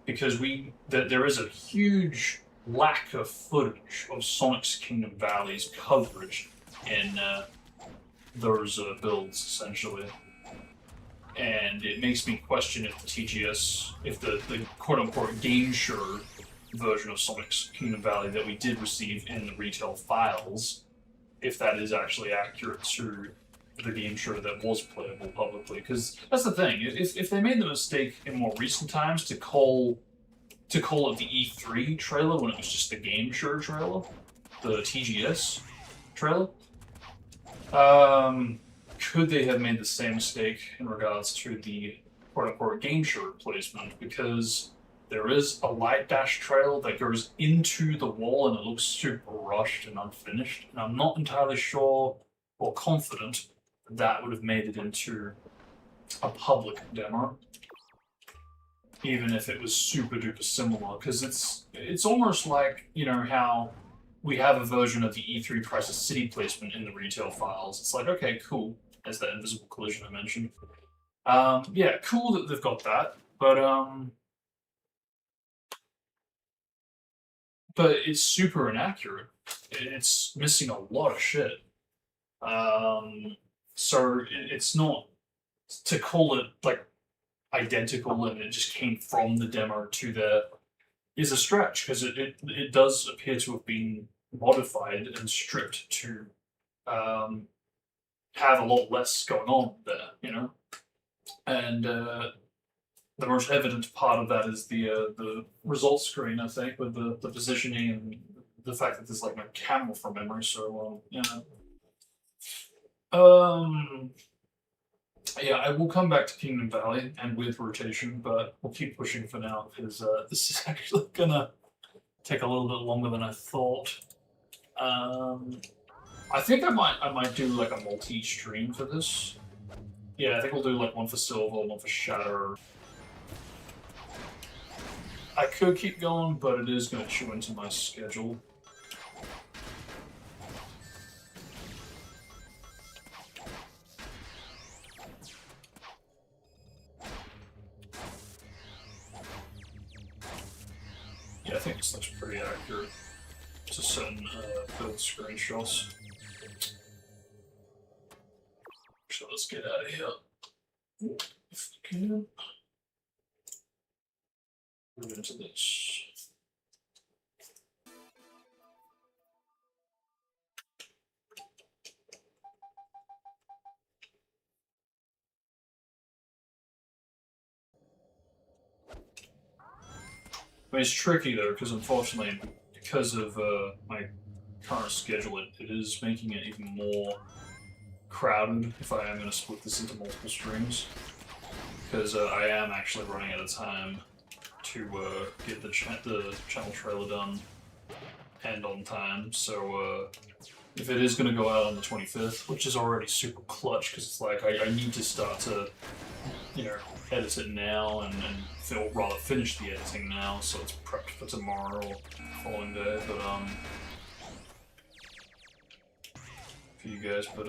because there is a huge lack of footage of Sonic's Kingdom Valley's coverage in those builds, essentially. And it makes me question if the TGS, if the quote-unquote game-sure version of Sonic's Kingdom Valley that we did receive in the retail files, if that is actually accurate to the game-sure that was playable publicly. Because that's the thing, if they made the mistake in more recent times to call it the E3 trailer when it was just the Game Sure trailer, the TGS trailer, could they have made the same mistake in regards to the quote-unquote Game Sure placement? Because there is a light dash trail that goes into the wall and it looks super rushed and unfinished, and I'm not entirely sure or confident that would have made it into a public demo, even if it was super duper similar, because it's almost like, you know, how we have a version of the E3 Crisis City placement in the retail files. It's like, okay, cool, as that invisible collision I mentioned. Yeah, cool that they've got that, but it's super inaccurate. It's missing a lot of shit. So it's not, to call it like identical and it just came from the demo to there is a stretch, because it does appear to have been modified and stripped to have a lot less going on there, you know? And the most evident part of that is the results screen, I think, with the positioning and the fact that there's like no camel from memory, so yeah. Yeah, I will come back to Kingdom Valley and with rotation, but we'll keep pushing for now because this is actually gonna take a little bit longer than I thought. I think I might do like a multi-stream for this. Yeah, I think we'll do like one for Silver, one for Shatter. I could keep going, but it is going to chew into my schedule. Yeah, I think this looks pretty accurate to certain build screenshots. So let's get out of here. If we can. Move into this. I mean, it's tricky though, because unfortunately, because of my current schedule, it is making it even more crowded if I am going to split this into multiple streams. Because I am actually running out of time to get the channel trailer done and on time. So if it is going to go out on the 25th, which is already super clutch, because it's like I need to start to, you know, edit it now and rather finish the editing now, so it's prepped for tomorrow or following day. But for you guys, but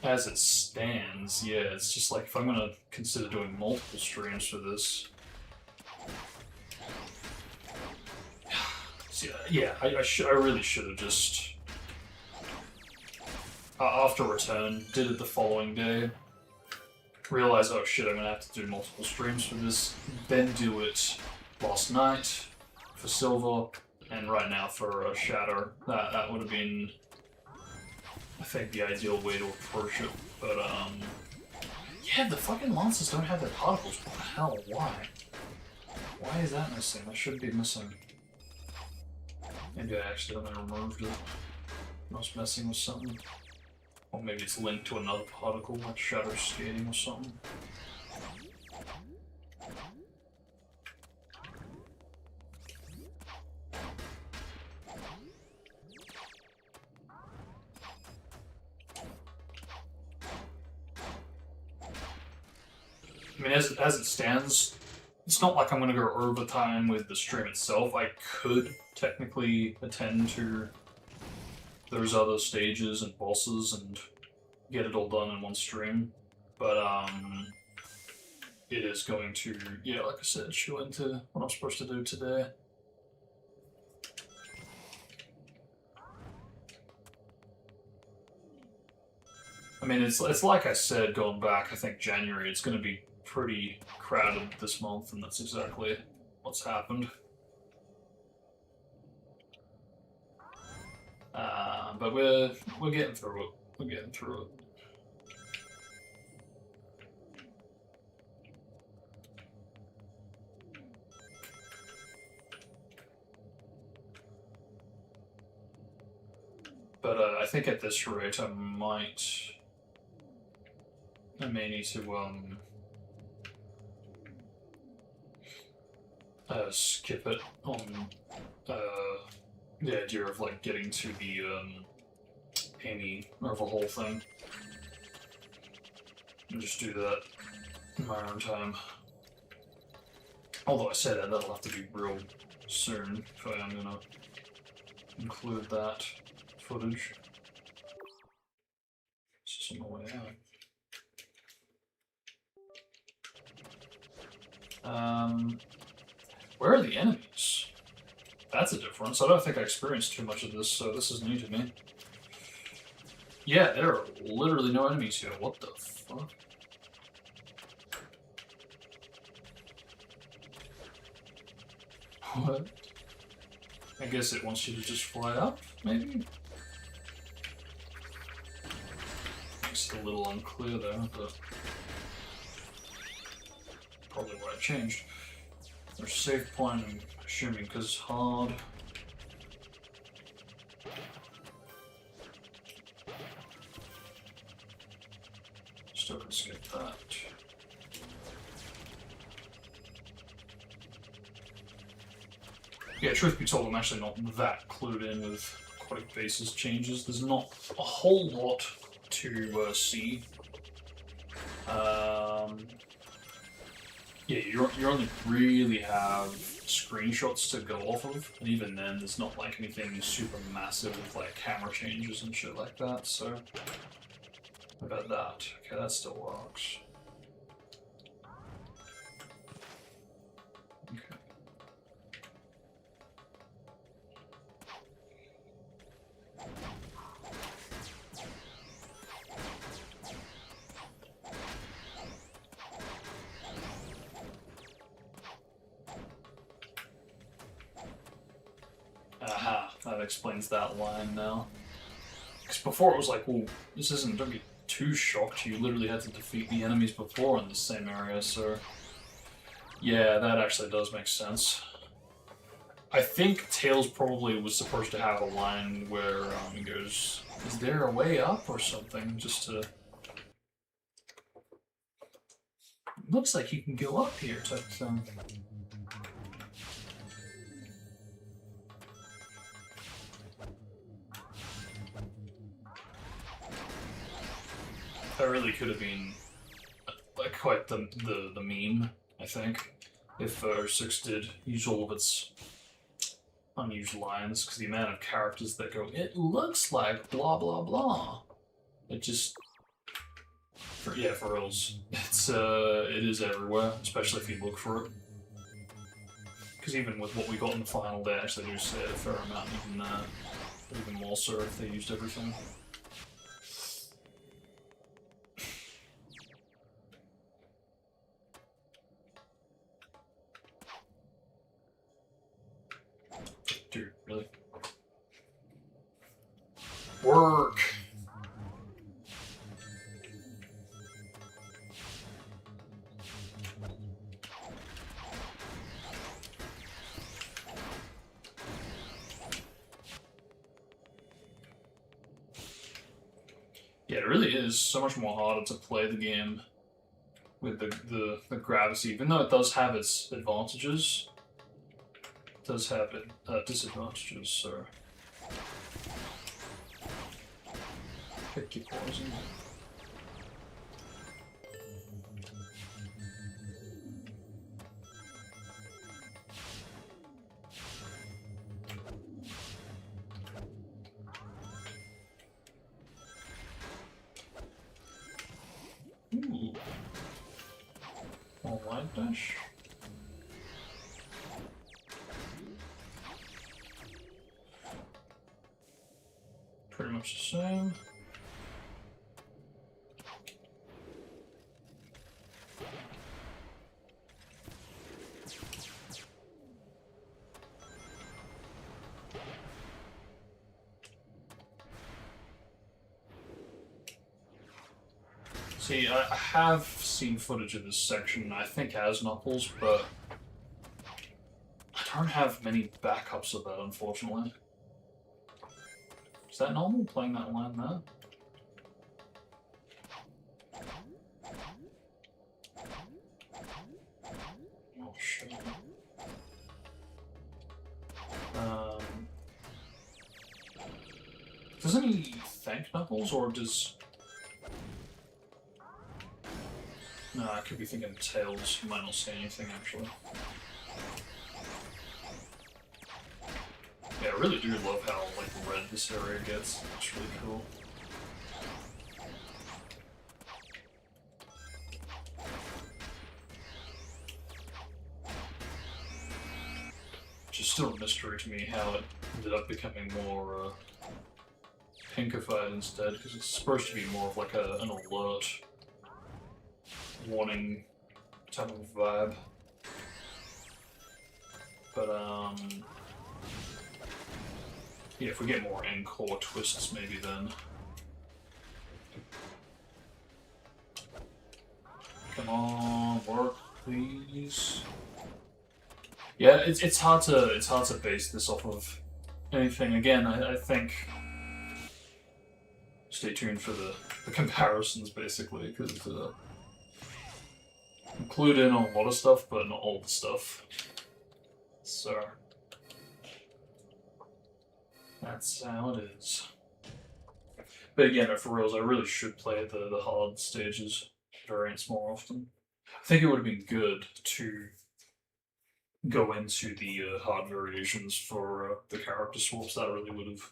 as it stands, yeah, it's just like if I'm gonna consider doing multiple streams for this. So, yeah, I really should have just after return did it the following day. Realize, oh shit, I'm gonna have to do multiple streams for this. Then do it last night for Silver, and right now for Shatter. That would have been, I think, the ideal way to approach it. But yeah, the fucking Lancers don't have their particles. What the hell? Why? Why is that missing? That should be missing. Maybe I accidentally removed it. I was messing with something. Or maybe it's linked to another particle, like shadow skating or something. I mean, as it stands, it's not like I'm going to go overtime with the stream itself. I could technically attend to those other stages and bosses and get it all done in one stream, but it is going to, yeah, like I said, chew into what I'm supposed to do today. I mean, it's like I said, going back, I think January, it's going to be pretty crowded this month, and that's exactly what's happened. But we're getting through it. We're getting through it. But I think at this rate, I may need to skip it on the idea of like getting to the Amy of the whole thing, and just do that in my own time. Although I say that, that'll have to be real soon if I am gonna include that footage. It's just on the way out. Where are the enemies? That's a difference. I don't think I experienced too much of this, so this is new to me. Yeah, there are literally no enemies here. What the fuck? What? I guess it wants you to just fly up, maybe? Makes it a little unclear there, but probably what I changed. There's a save point, and I Assuming because hard. Still can skip that. Yeah, truth be told, I'm actually not that clued in with aquatic basis changes. There's not a whole lot to see. Yeah, you only really have screenshots to go off of, and even then, there's not like anything super massive with like camera changes and shit like that. So, about that. Okay, that still works. Okay. Aha, that explains that line now. Because before it was like, well, this isn't, don't get too shocked, you literally had to defeat the enemies before in the same area, so... Yeah, that actually does make sense. I think Tails probably was supposed to have a line where he goes, is there a way up or something, just to... Looks like you can go up here type thing. That really could have been like quite the meme, I think, if 6 did use all of its unused lines, because the amount of characters that go, it looks like blah blah blah. It just, for reals, it's it is everywhere, especially if you look for it. Because even with what we got in the final, they actually do say a fair amount, even more so if they used everything. Dude, really? Work! Yeah, it really is so much more harder to play the game with the gravity, even though it does have its advantages. It does have disadvantages, so... Pick your poison. Ooh. More line dash. Pretty much the same. See, I have seen footage of this section, I think as Knuckles, but I don't have many backups of that, unfortunately. Is that normal, playing that line there? Oh, shit. Doesn't he thank Knuckles, or does... No, I could be thinking Tails. He might not say anything, actually. Yeah, I really do love how, like, red this area gets. It's really cool. Which is still a mystery to me how it ended up becoming more, pinkified instead, because it's supposed to be more of like an alert warning type of vibe. But yeah, if we get more encore twists maybe then. Come on, work please. Yeah, it's hard to base this off of anything. Again, I think stay tuned for the comparisons basically, because include in a lot of stuff, but not all the stuff. So that's how it is. But again, for reals, I really should play the hard stages variants more often. I think it would have been good to go into the hard variations for the character swaps. That really would have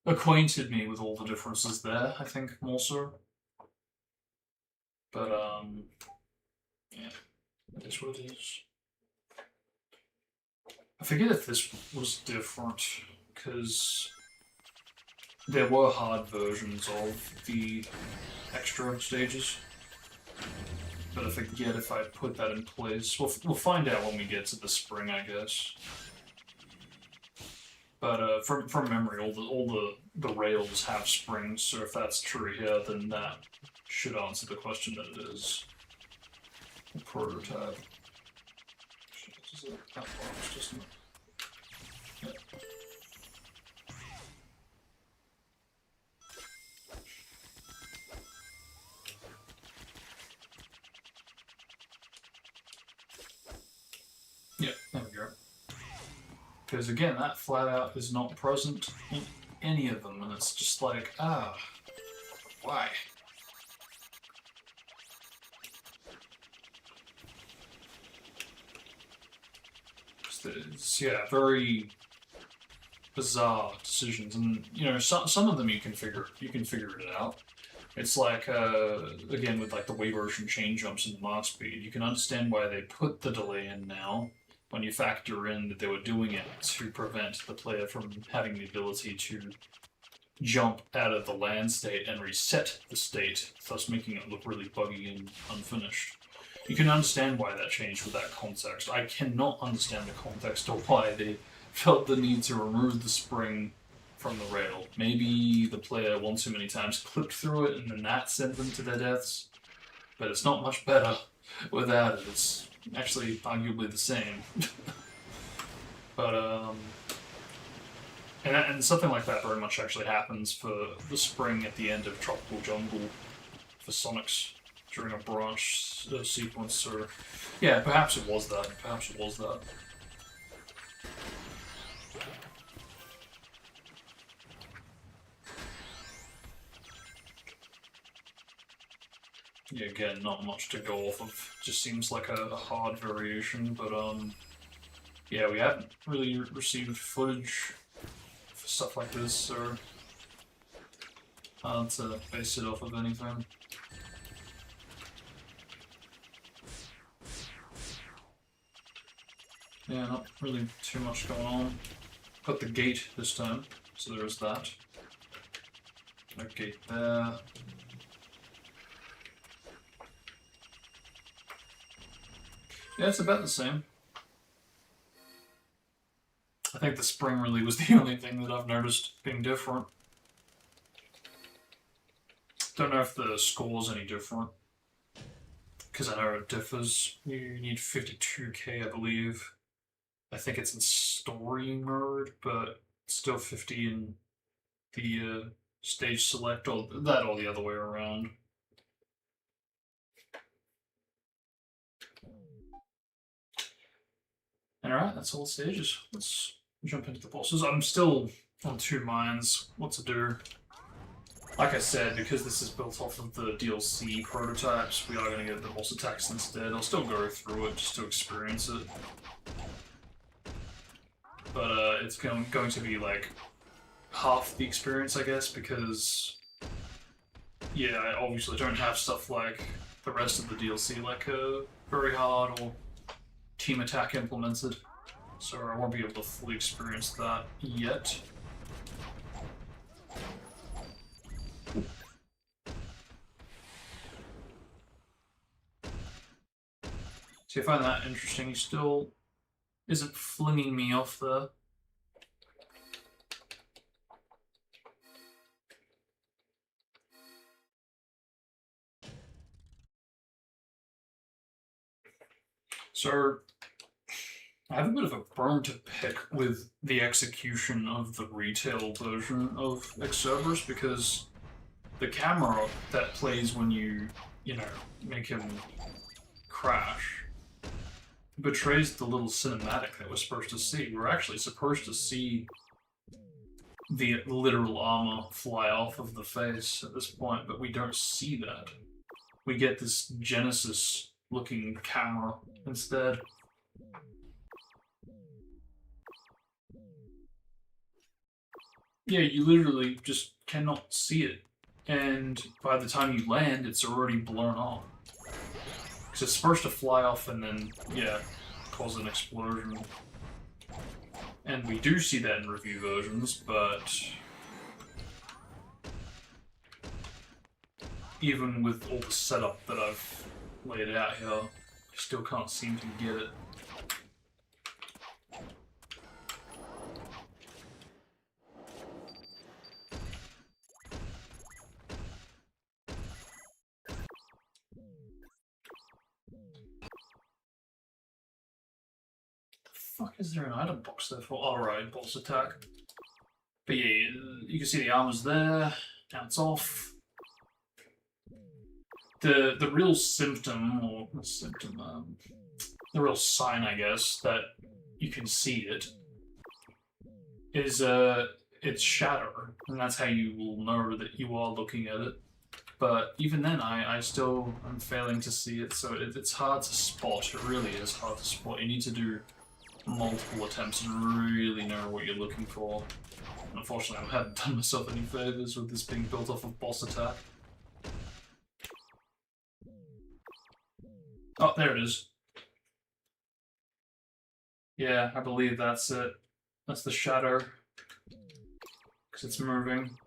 acquainted me with all the differences there, I think, more so. But, yeah, it is what it is. I forget if this was different, because there were hard versions of the extra stages. But I forget if I put that in place. We'll find out when we get to the spring, I guess. But from memory, all the rails have springs, so if that's true here, then that should answer the question that it is. A prototype. That box, doesn't it? Yep. Yep, there we go. Because again, that flat out is not present in any of them, and it's just like, why? It's, yeah, very bizarre decisions, and you know, some of them you can figure it out. It's like again with like the Wii version chain jumps and mark speed, you can understand why they put the delay in now when you factor in that they were doing it to prevent the player from having the ability to jump out of the land state and reset the state, thus making it look really buggy and unfinished. You can understand why that changed with that context. I cannot understand the context of why they felt the need to remove the spring from the rail. Maybe the player one too many times clipped through it and then that sent them to their deaths. But it's not much better without it. It's actually arguably the same. But, and something like that very much actually happens for the spring at the end of Tropical Jungle for Sonics during a branch sequence, or yeah, perhaps it was that. Perhaps it was that. Yeah, again, not much to go off of. Just seems like a hard variation, but yeah, we haven't really received footage for stuff like this, so hard to base it off of anything. Yeah, not really too much going on. Got the gate this time, so there is that. No gate there. Yeah, it's about the same. I think the spring really was the only thing that I've noticed being different. Don't know if the score's any different, because I know it differs. You need 52k, I believe. I think it's in story mode, but still 50 in the stage select, or that or the other way around. Alright, that's all the stages. Let's jump into the bosses. I'm still on two minds what to do. Like I said, because this is built off of the DLC prototypes, we are going to get the boss attacks instead. I'll still go through it just to experience it. But it's going to be like half the experience, I guess, because yeah, I obviously don't have stuff like the rest of the DLC, like very hard or team attack implemented, so I won't be able to fully experience that yet. So I find that interesting. He still isn't flinging me off there. So I have a bit of a bone to pick with the execution of the retail version of Xcerberus because the camera that plays when you know, make him crash betrays the little cinematic that we're supposed to see. We're actually supposed to see the literal armor fly off of the face at this point, but we don't see that. We get this Genesis-looking camera instead. Yeah, you literally just cannot see it. And by the time you land, it's already blown off. Because it's supposed to fly off and then, yeah, cause an explosion. And we do see that in review versions, but even with all the setup that I've laid out here, I still can't seem to get it. Fuck, is there an item box there for? Alright, pulse attack. But yeah, you can see the armor's there, now it's off. The real symptom, or symptom, the real sign, I guess, that you can see it is its shadow, and that's how you will know that you are looking at it. But even then, I still am failing to see it, so it's hard to spot. It really is hard to spot. You need to do multiple attempts and really know what you're looking for. And unfortunately, I haven't done myself any favors with this being built off of boss attack. Oh, there it is. Yeah, I believe that's it. That's the shadow. Because it's moving.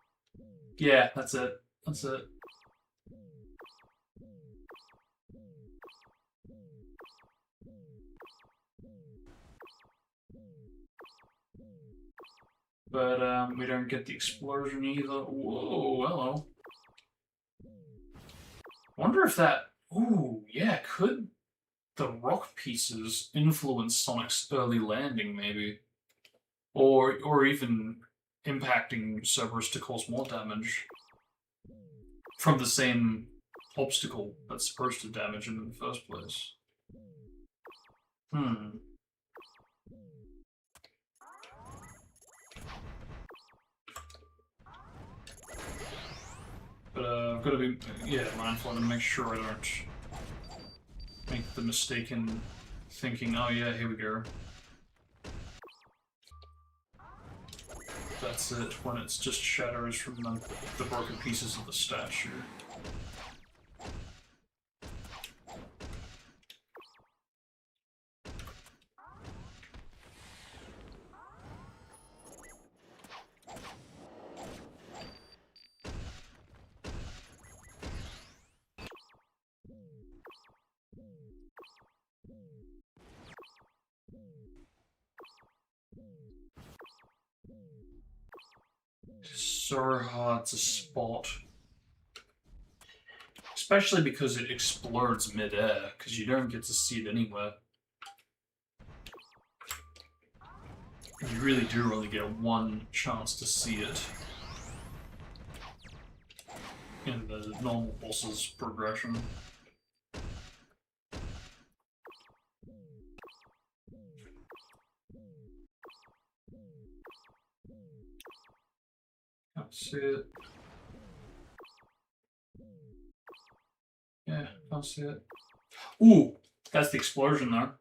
Yeah, that's it. That's it. But we don't get the explosion either. Whoa, hello. Wonder if that... Ooh, yeah, could the rock pieces influence Sonic's early landing, maybe? Or even impacting Cerberus to cause more damage from the same obstacle that's supposed to damage him in the first place. But I've got to be, yeah, mindful to make sure I don't make the mistaken thinking, oh yeah, here we go. That's it, when it's just shadows from the broken pieces of the statue. So hard to spot. Especially because it explodes mid-air, because you don't get to see it anywhere. You really do only get one chance to see it in the normal boss's progression. Can't see it. Yeah, can't see it. Ooh! That's the explosion though.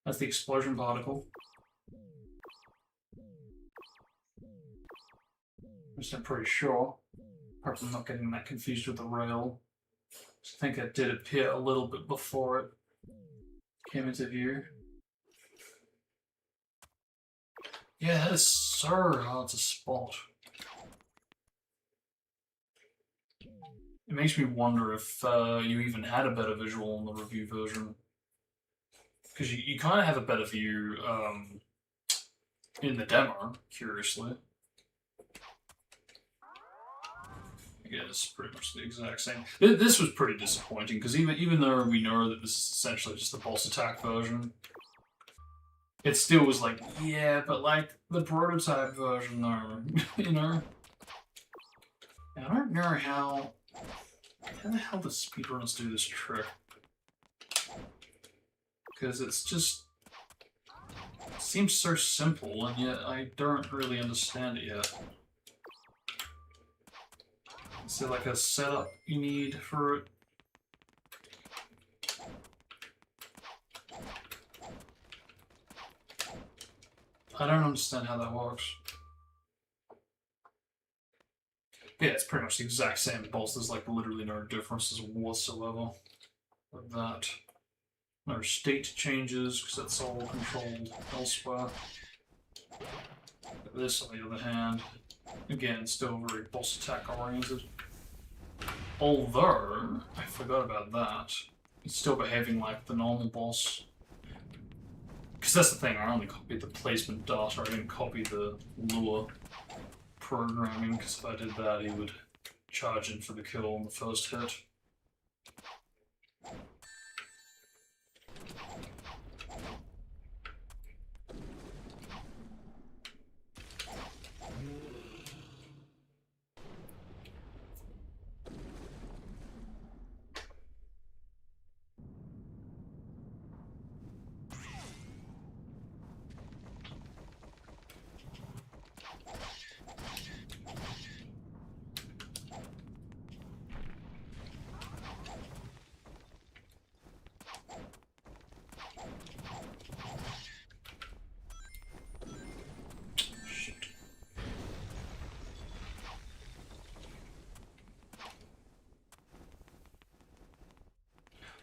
That's the explosion particle. I'm pretty sure. Perhaps I'm not getting that confused with the rail. I think it did appear a little bit before it came into view. Yeah, that is so hard to spot. It makes me wonder if you even had a better visual in the review version. Because you kind of have a better view in the demo, curiously. Yeah, it's pretty much the exact same. This was pretty disappointing, because even though we know that this is essentially just the boss attack version, it still was like, yeah, but like the prototype version though, you know? And I don't know how the hell do speedrunners do this trick? Because it's just seems so simple, and yet I don't really understand it yet. Is there like a setup you need for it? I don't understand how that works. Yeah, it's pretty much the exact same boss. There's like literally no differences whatsoever with that. No state changes, because that's all controlled elsewhere. This, on the other hand, again, still very boss attack oriented. Although, I forgot about that. It's still behaving like the normal boss. Because that's the thing, I only copied the placement data, I didn't copy the lure programming, because if I did that, he would charge in for the kill on the first hit.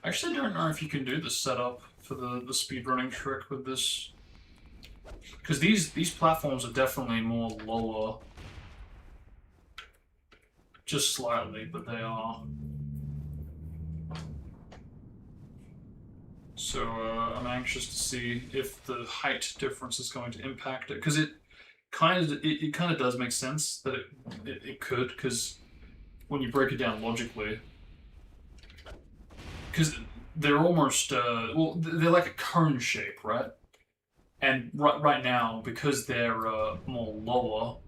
I actually don't know if you can do the setup for the speedrunning trick with this. Because these platforms are definitely more lower. Just slightly, but they are. So I'm anxious to see if the height difference is going to impact it. Because it kind of does make sense that it could, because when you break it down logically, because they're almost well, they're like a cone shape, right? And right now, because they're more lower,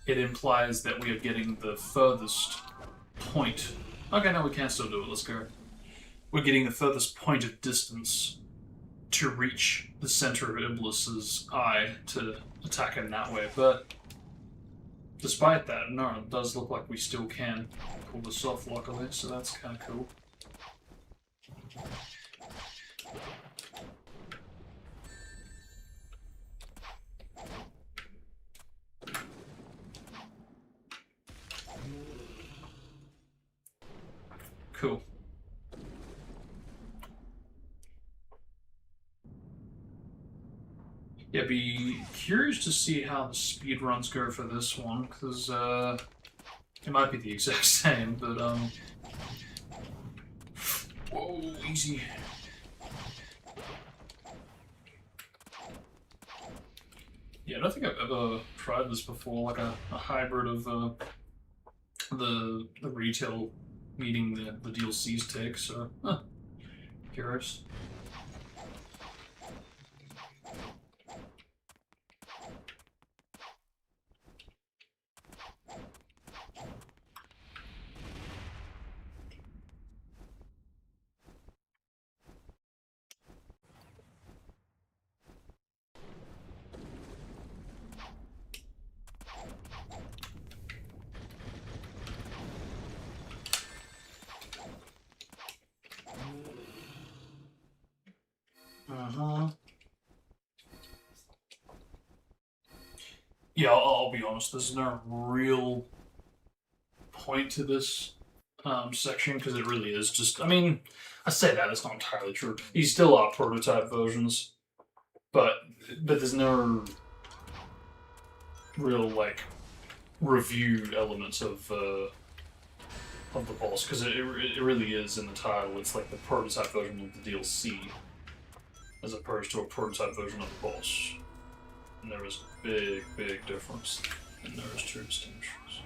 it implies that we are getting the furthest point. Okay, no, we can still do it. Let's go. We're getting the furthest point of distance to reach the center of Iblis's eye to attack him that way. But despite that, no, it does look like we still can pull this off, luckily, so that's kind of cool. Cool. Yeah, be curious to see how the speed runs go for this one, because it might be the exact same, but whoa, easy. Yeah, I don't think I've ever tried this before, like a hybrid of the retail meeting the DLCs take, so curious. Uh-huh. Yeah, I'll be honest, there's no real point to this section, because it really is just, I mean, I say that, it's not entirely true. These still are prototype versions, but there's no real, like, reviewed elements of the boss, because it really is in the title. It's like the prototype version of the DLC, as opposed to a prototype version of the boss. And there is a big difference, and there is two distinctions.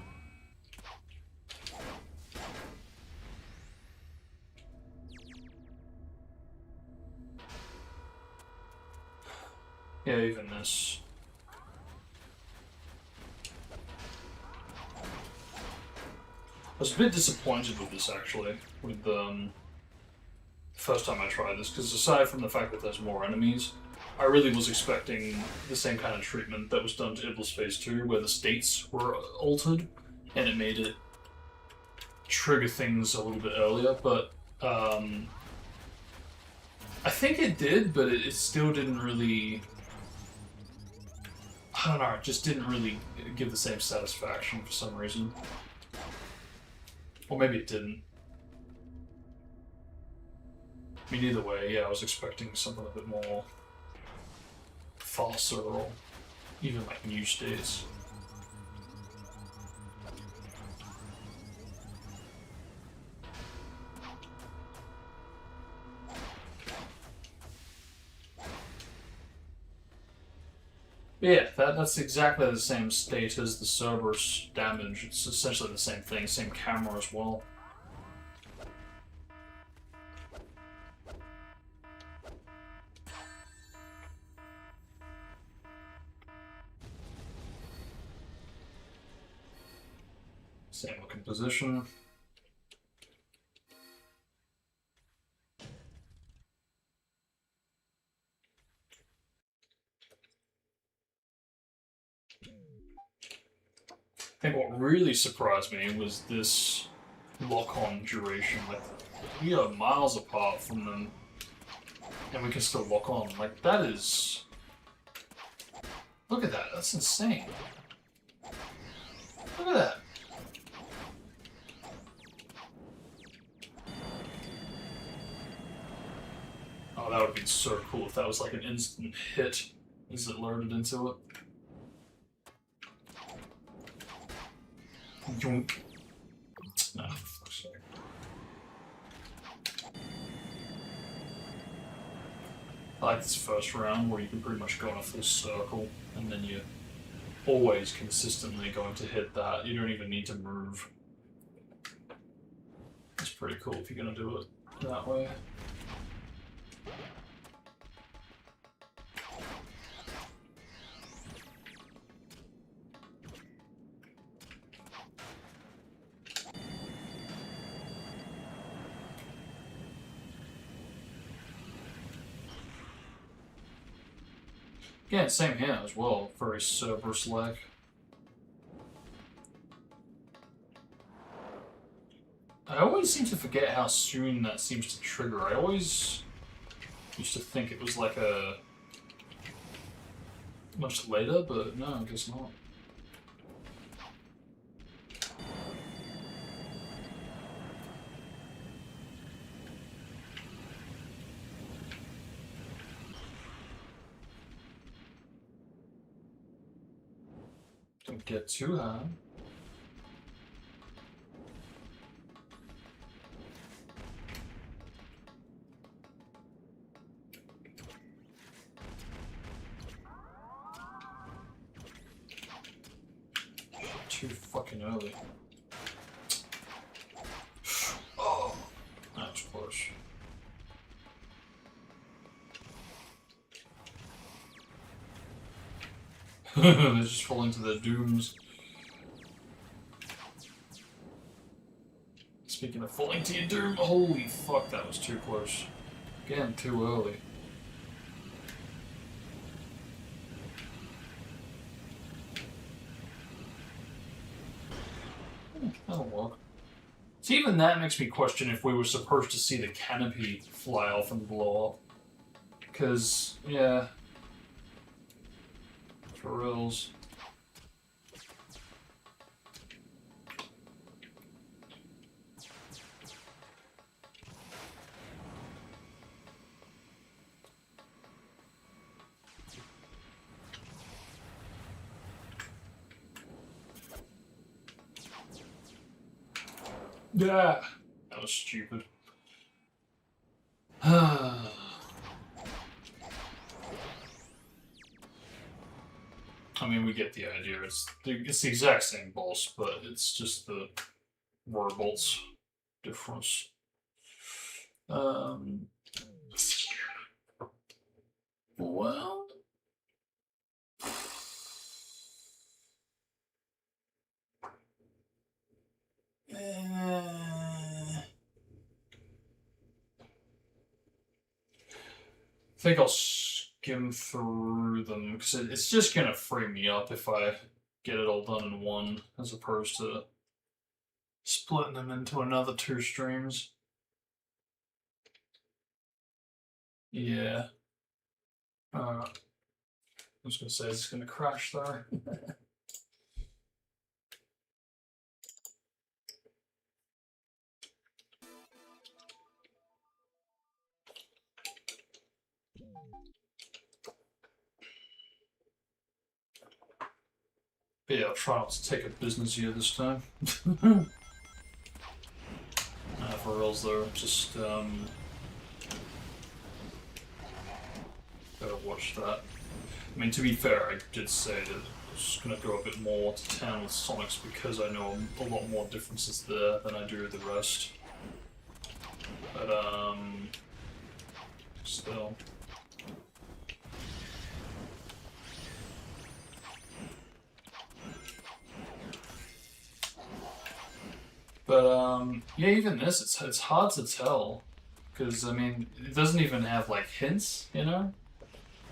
Yeah, even this. I was a bit disappointed with this, actually, with the first time I tried this, because aside from the fact that there's more enemies, I really was expecting the same kind of treatment that was done to Iblis Phase 2, where the states were altered, and it made it trigger things a little bit earlier, but I think it did, but it still didn't really... I don't know, it just didn't really give the same satisfaction for some reason. Or maybe it didn't. I mean, either way, yeah, I was expecting something a bit more faster or even like new states. Yeah, that's exactly the same state as the Cerberus damage. It's essentially the same thing, same camera as well. Same looking position. I think what really surprised me was this lock-on duration. Like, we are miles apart from them, and we can still lock on. Like, that is... Look at that, that's insane. Look at that. Oh, that would be so cool if that was like an instant hit as it loaded into it. Yoink. Ah, for fuck's sake. I like this first round where you can pretty much go in a full circle and then you're always consistently going to hit that. You don't even need to move. It's pretty cool if you're going to do it that way. Yeah, same here as well. Very Cerberus-like. I always seem to forget how soon that seems to trigger. I always used to think it was like a... much later, but no, I guess not. Don't get too high. Too fucking early. Oh, that was close. They're just falling to their dooms. Speaking of falling to your doom, holy fuck, that was too close. Again, too early. That'll work. So even that makes me question if we were supposed to see the canopy fly off and blow up. Because, yeah. For reals. Yeah, that was stupid. I mean, we get the idea. It's the exact same boss, but it's just the robots difference. Well, I think I'll skim through them because it's just gonna free me up if I get it all done in one, as opposed to splitting them into another two streams. Yeah. I was gonna say it's gonna crash there. But yeah, I'll try not to take a business year this time. For reals though, just gotta watch that. I mean, to be fair, I did say that I was gonna go a bit more to town with Sonics because I know a lot more differences there than I do with the rest. But still. But yeah, even this, it's hard to tell because I mean, it doesn't even have like hints, you know.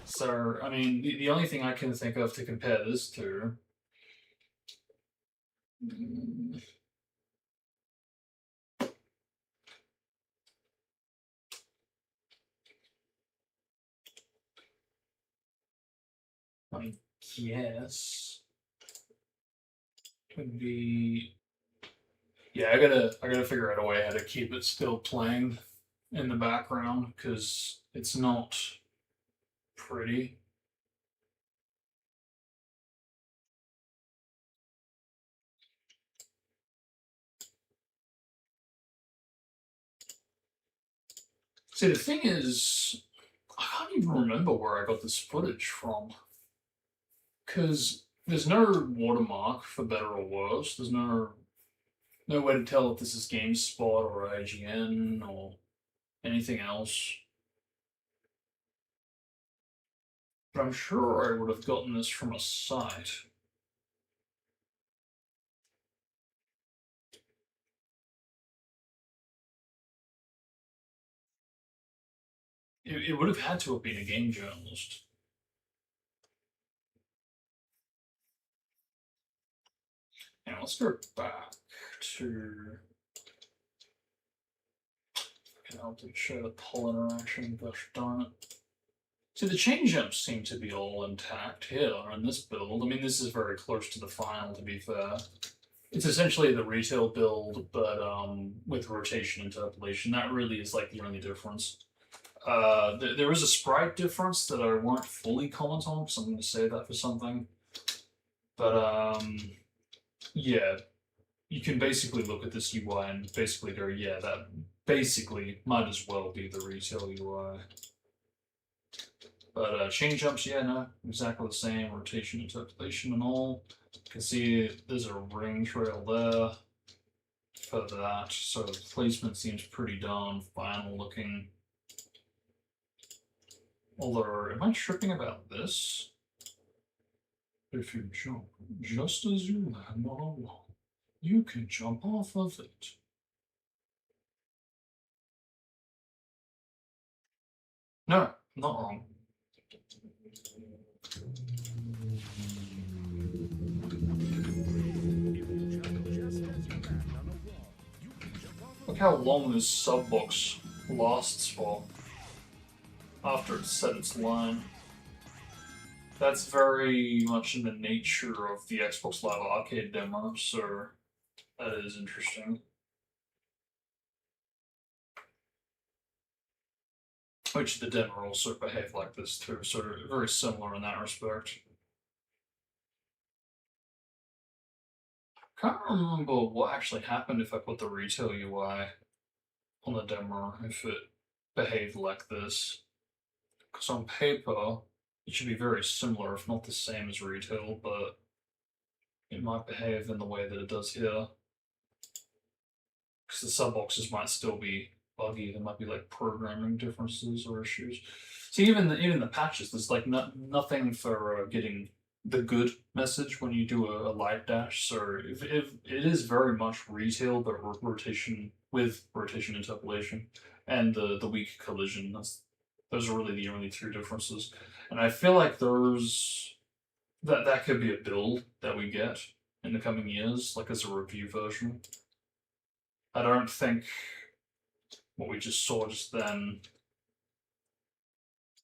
So I mean, the only thing I can think of to compare this to. I guess could be. Yeah, I gotta figure out a way how to keep it still playing in the background because it's not pretty. See, the thing is, I can't even remember where I got this footage from because there's no watermark for better or worse. There's no way to tell if this is GameSpot or IGN or anything else. But I'm sure I would have gotten this from a site. It would have had to have been a game journalist. Now let's go back to. I'll to show the pull interaction, gosh darn it. See, the chain jumps seem to be all intact here in this build. I mean, this is very close to the final, to be fair. It's essentially the retail build, but with rotation interpolation. That really is like the only difference. There is a sprite difference that I won't fully comment on, because I'm going to say that for something. But yeah, you can basically look at this UI and basically go, yeah, that basically might as well be the retail UI. But chain jumps, yeah, no, exactly the same. Rotation, interpolation, and all. You can see there's a ring trail there for that. So the placement seems pretty darn final looking. Although, am I tripping about this? If you jump just as you land on a wall, you can jump off of it. No, not wrong. Look how long this sub box lasts for after it's set its line. That's very much in the nature of the Xbox Live Arcade demo, so that is interesting. Which the demo also behave like this too, so very similar in that respect. Can't remember what actually happened if I put the retail UI on the demo, if it behaved like this. Because on paper, it should be very similar, if not the same as retail, but it might behave in the way that it does here. Because the sub boxes might still be buggy. There might be like programming differences or issues. See, even the patches, there's like nothing for getting the good message when you do a light dash. So if it is very much retail, but rotation with rotation interpolation and the weak collision. Those are really the only two differences. And I feel like that could be a build that we get in the coming years, like as a review version. I don't think what we just saw just then.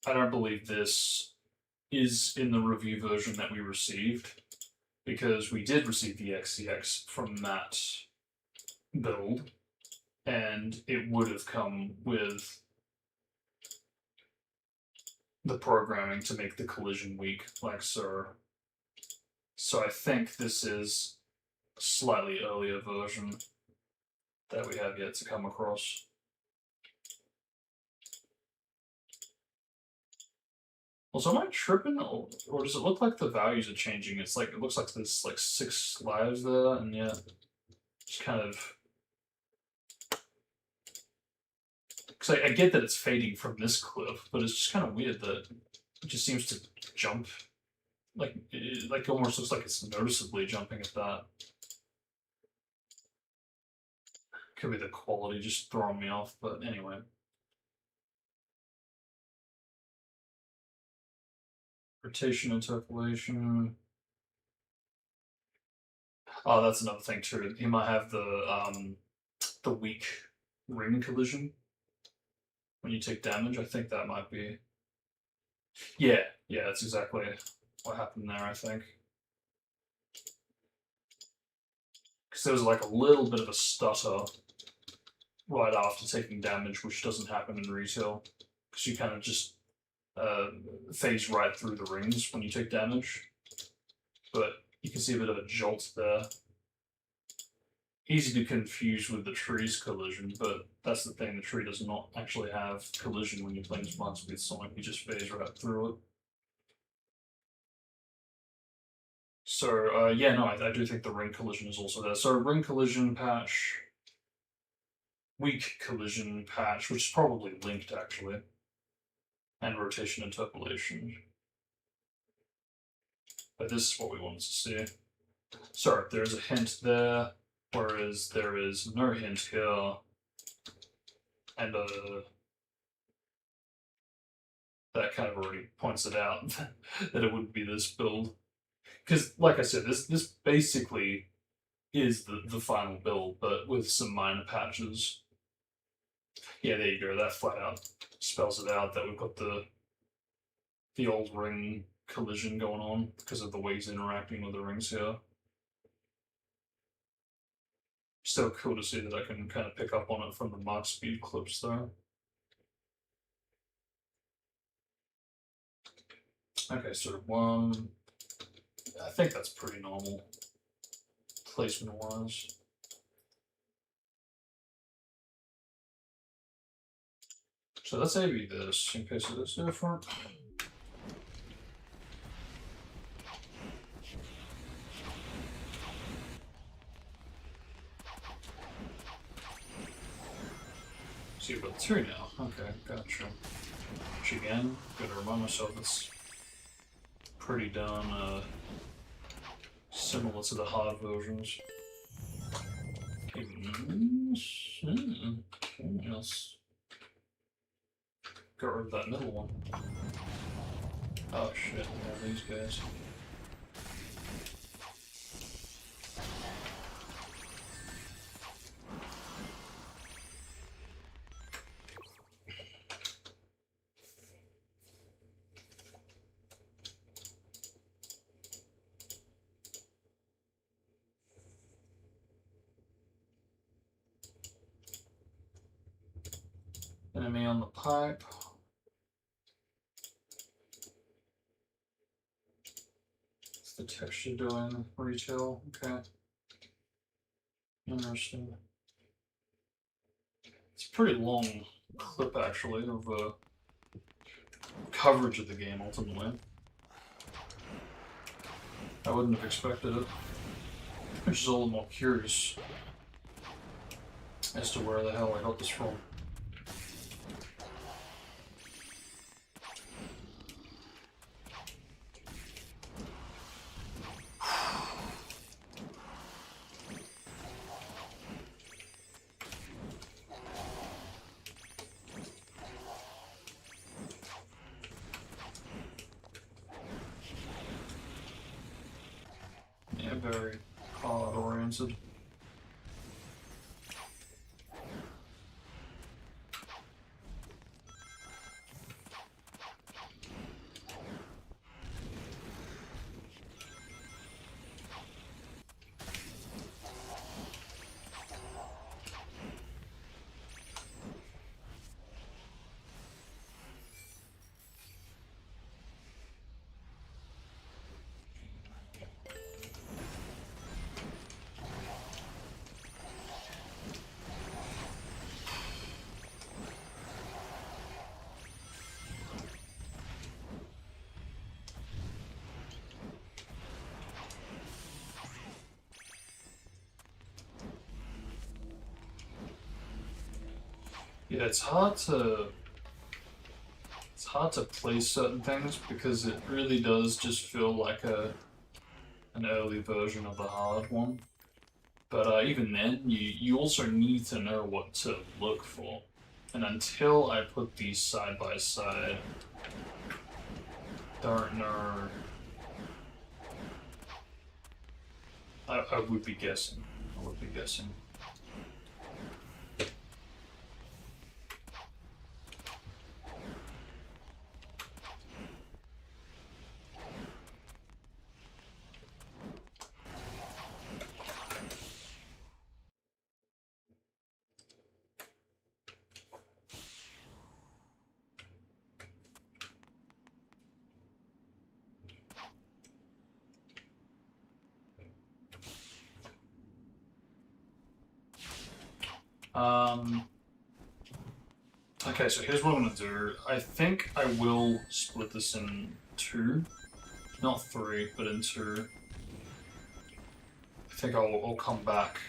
I don't believe this is in the review version that we received, because we did receive the STH from that build, and it would have come with the programming to make the collision weak, like so. So I think this is a slightly earlier version that we have yet to come across. Also, am I tripping, or does it look like the values are changing? It's like, it looks like there's like 6 lives there, and yeah, it's kind of... Because I get that it's fading from this clip, but it's just kind of weird that it just seems to jump. Like, it almost looks like it's noticeably jumping at that. Could be the quality just throwing me off, but anyway. Rotation interpolation. Oh, that's another thing too. He might have the weak ring collision when you take damage. I think that might be. Yeah, that's exactly what happened there, I think. Because there was like a little bit of a stutter right after taking damage, which doesn't happen in retail. Because you kind of just phase right through the rings when you take damage. But you can see a bit of a jolt there. Easy to confuse with the tree's collision, but that's the thing, the tree does not actually have collision when you're playing Smart Speed Sonic, you just phase right through it. So, yeah, no, I do think the ring collision is also there. So, ring collision patch, weak collision patch, which is probably linked actually, and rotation interpolation. But this is what we wanted to see. So, there's a hint there, whereas there is no hint here, and that kind of already points it out that it wouldn't be this build. Because, like I said, this basically is the final build, but with some minor patches. Yeah, there you go. That flat out spells it out that we've got the old ring collision going on because of the way he's interacting with the rings here. Still cool to see that I can kind of pick up on it from the Mach Speed clips though. Okay, so one. I think that's pretty normal placement wise. So let's AV this in case it is different. So you've got 2 now. Okay, gotcha. Which again, gotta remind myself it's pretty darn similar to the hard versions. Else. Got rid of that middle one. Oh shit, yeah, these guys. Enemy on the pipe. What's the texture doing? Retail, okay. Interesting. It's a pretty long clip actually of coverage of the game ultimately. I wouldn't have expected it. Which is a little more curious as to where the hell I got this from. very hard oriented. Yeah, it's hard to play certain things because it really does just feel like an early version of the hard one. But even then, you also need to know what to look for. And until I put these side by side, don't know. I would be guessing. I would be guessing. Okay, so here's what I'm gonna do. I think I will split this in two. Not three, but in two. I think I'll come back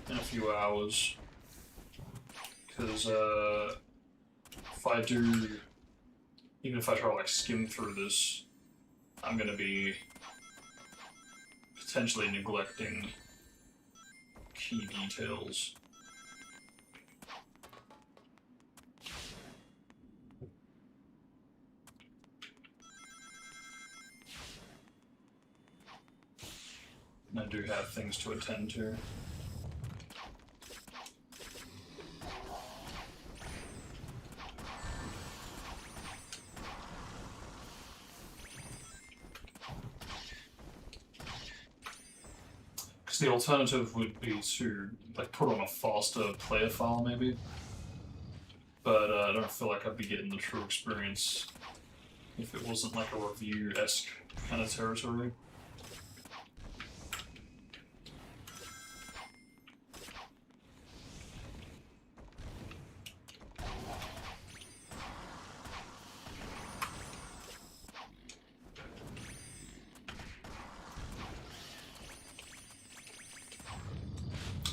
in a few hours. Because, if I do... Even if I try to, like, skim through this, I'm gonna be potentially neglecting key details. And I do have things to attend to. Because the alternative would be to like put on a faster player file maybe. But I don't feel like I'd be getting the true experience if it wasn't like a review-esque kind of territory.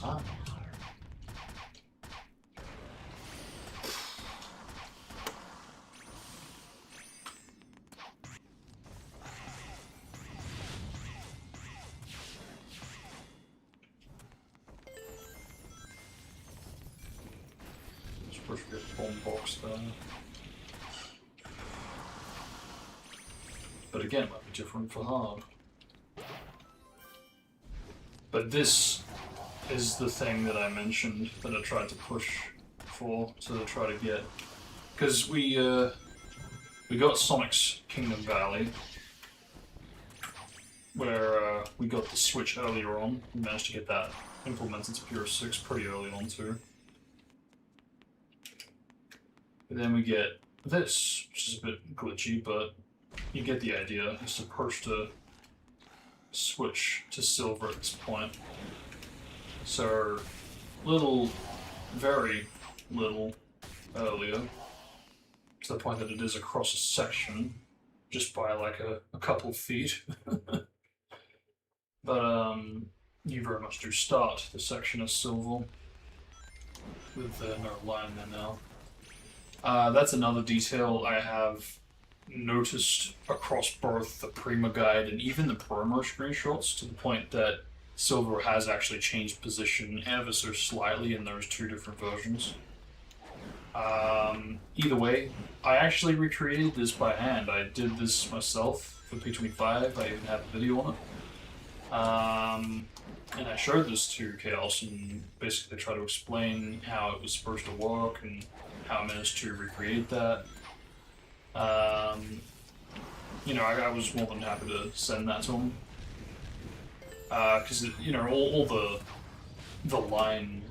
Ah. Supposed to get bomb box there. But again, it might be different for hard. But this is the thing that I mentioned that I tried to push for to try to get, because we got Sonic's Kingdom Valley, where we got the Switch earlier on. We managed to get that implemented to Pure 6 pretty early on too. But then we get this, which is a bit glitchy, but you get the idea. It's supposed to switch to silver at this point. So, very little earlier, to the point that it is across a section, just by like a couple feet. But you very much do start the section as silver, with no line there now. That's another detail I have noticed across both the Prima guide and even the promo screenshots, to the point that silver has actually changed position ever so slightly in those two different versions. Either way, I actually recreated this by hand. I did this myself for P25. I even have a video on it. And I showed this to Chaos and basically tried to explain how it was supposed to work and how I managed to recreate that. You know, I was more than happy to send that to him. Because, you know, all the line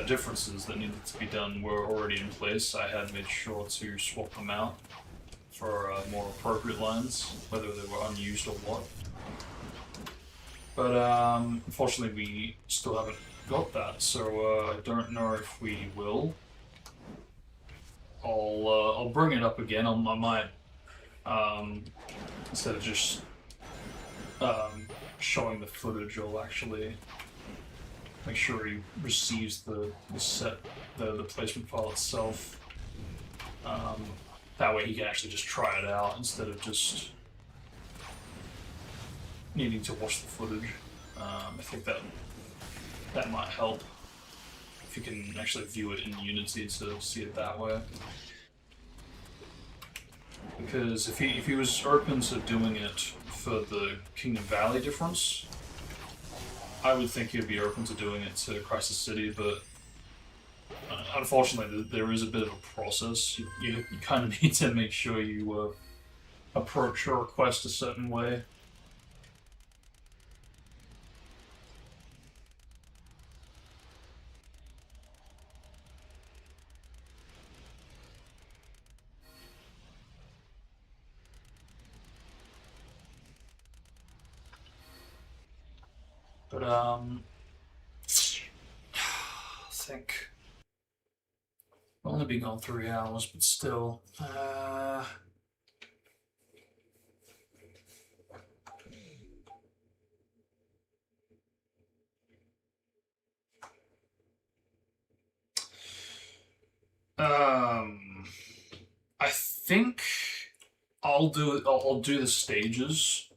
differences that needed to be done were already in place. I had made sure to swap them out for more appropriate lines, whether they were unused or what. But unfortunately, we still haven't got that, so I don't know if we will. I'll bring it up again. I might instead of just showing the footage, I'll actually make sure he receives the placement file itself. That way he can actually just try it out instead of just needing to watch the footage. I think that might help if you can actually view it in Unity to see it that way. Because if he was open to doing it for the Kingdom Valley difference, I would think he'd be open to doing it to Crisis City, but unfortunately there is a bit of a process. You kind of need to make sure you approach your request a certain way. But I think we've only been on 3 hours, but still. I think I'll do the stages,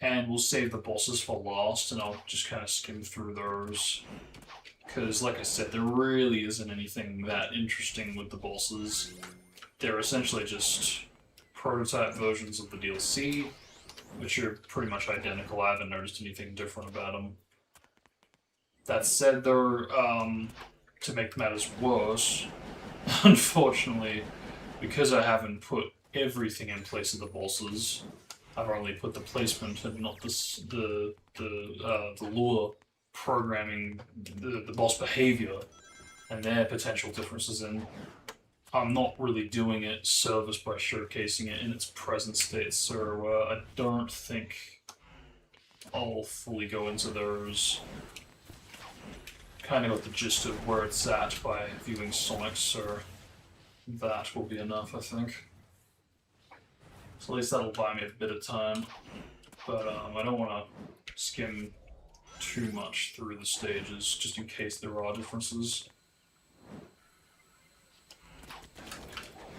and we'll save the bosses for last, and I'll just kind of skim through those. Because, like I said, there really isn't anything that interesting with the bosses. They're essentially just prototype versions of the DLC, which are pretty much identical. I haven't noticed anything different about them. That said, though, to make matters worse, unfortunately, because I haven't put everything in place of the bosses, I've only put the placement and not the lure programming, the boss behavior, and their potential differences in. I'm not really doing it service by showcasing it in its present state, so I don't think I'll fully go into those. Kind of got the gist of where it's at by viewing Sonic, so that will be enough, I think. So at least that'll buy me a bit of time, but I don't want to skim too much through the stages, just in case there are differences.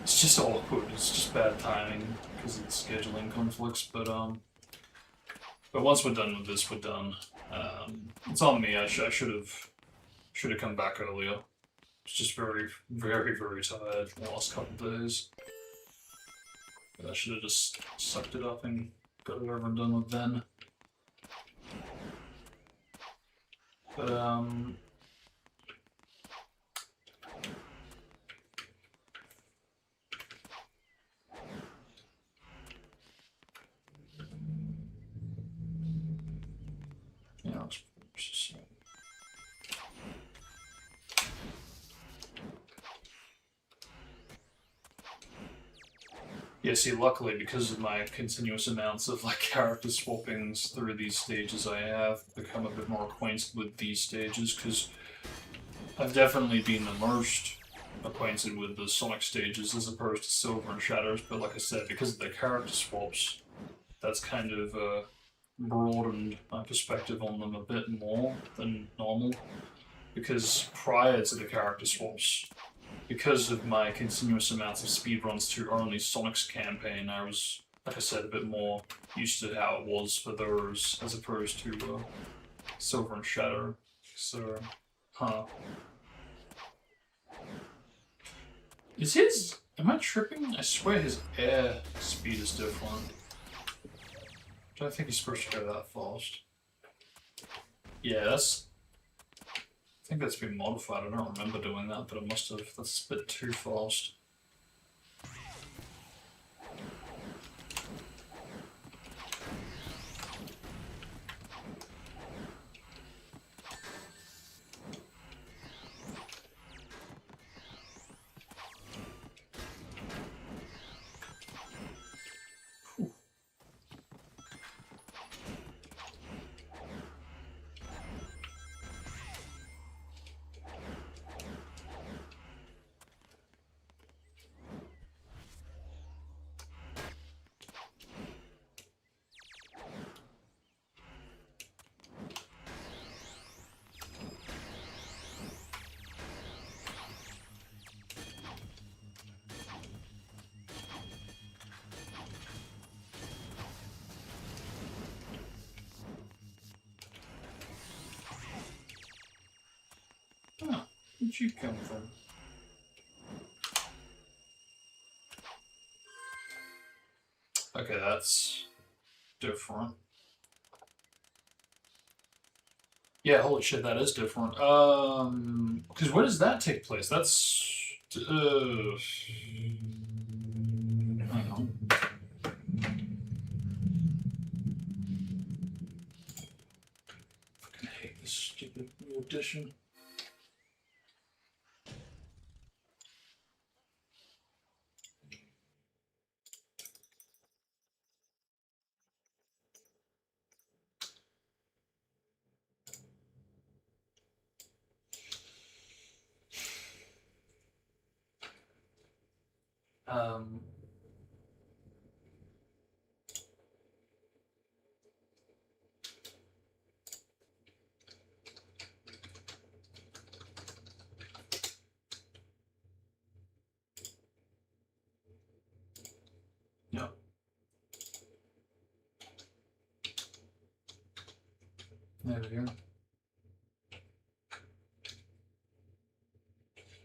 It's just awkward, it's just bad timing because of the scheduling conflicts, but once we're done with this, we're done. It's on me, I should have come back earlier. It's just very, very, very tired the last couple of days. I should have just sucked it up and got it over and done with then. But, yeah, it's just... Yeah, see, luckily, because of my continuous amounts of like character swappings through these stages, I have become a bit more acquainted with these stages, because I've definitely been the most acquainted with the Sonic stages as opposed to Silver and Shadows, but like I said, because of the character swaps, that's kind of broadened my perspective on them a bit more than normal, because prior to the character swaps, because of my continuous amounts of speedruns to only Sonic's campaign, I was, like I said, a bit more used to how it was for those as opposed to Silver and Shadow. So, Is his... am I tripping? I swear his air speed is different. Don't think he's supposed to go that fast. Yeah, that's... I think that's been modified. I don't remember doing that, but it must have. That's a bit too fast. Huh, where'd you come from? Okay, that's different. Yeah, holy shit, that is different. Because where does that take place? That's... hang on. Fucking hate this stupid new edition. Um... Yeah. There we go.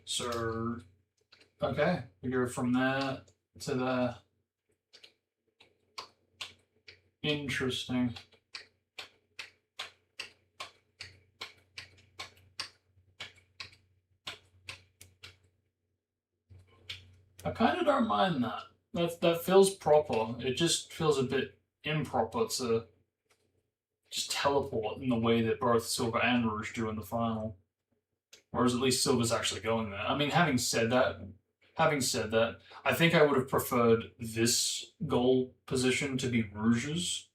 So, okay, we go from there to there. Interesting. I kind of don't mind that. That feels proper. It just feels a bit improper to just teleport in the way that both Silver and Rouge do in the final. Whereas at least Silver's actually going there. I mean, having said that, I think I would have preferred this goal position to be Rouge's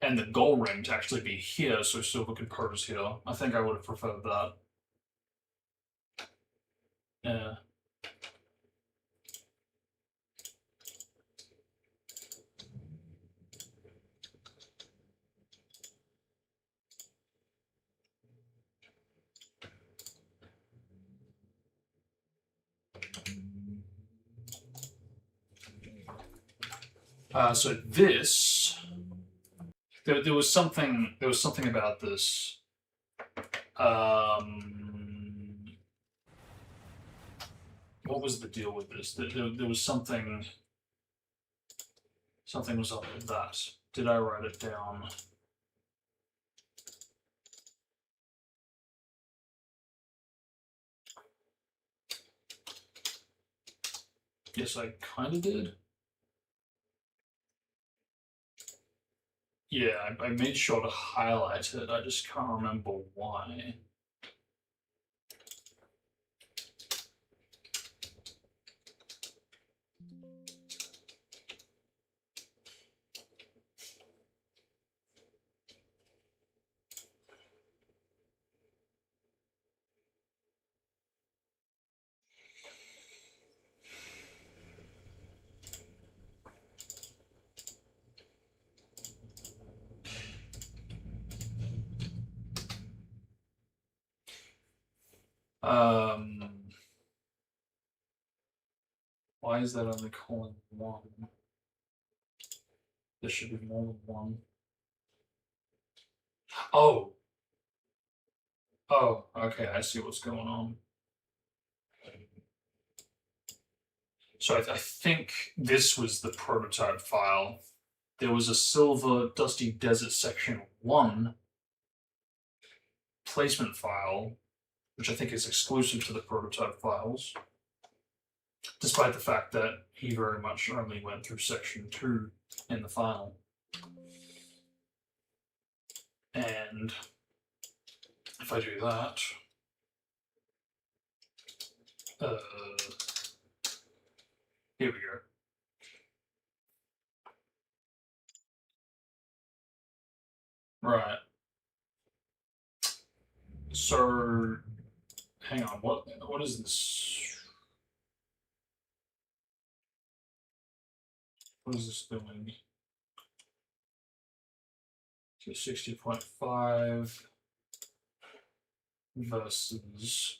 and the goal ring to actually be here so Silver could pose here. I think I would have preferred that. Yeah. So this, there was something about this. What was the deal with this? There was something was up with that. Did I write it down? Yes, I kind of did. Yeah, I made sure to highlight it. I just can't remember why. Why is that only calling one? There should be more than one. Oh. Oh, okay, I see what's going on. So I think this was the prototype file there was a silver Dusty Desert Section 1 placement file, which I think is exclusive to the prototype files, despite the fact that he very much only went through Section 2 in the file. And if I do that, here we go. Right. So, hang on. What is this? What is this doing? So 60.5 versus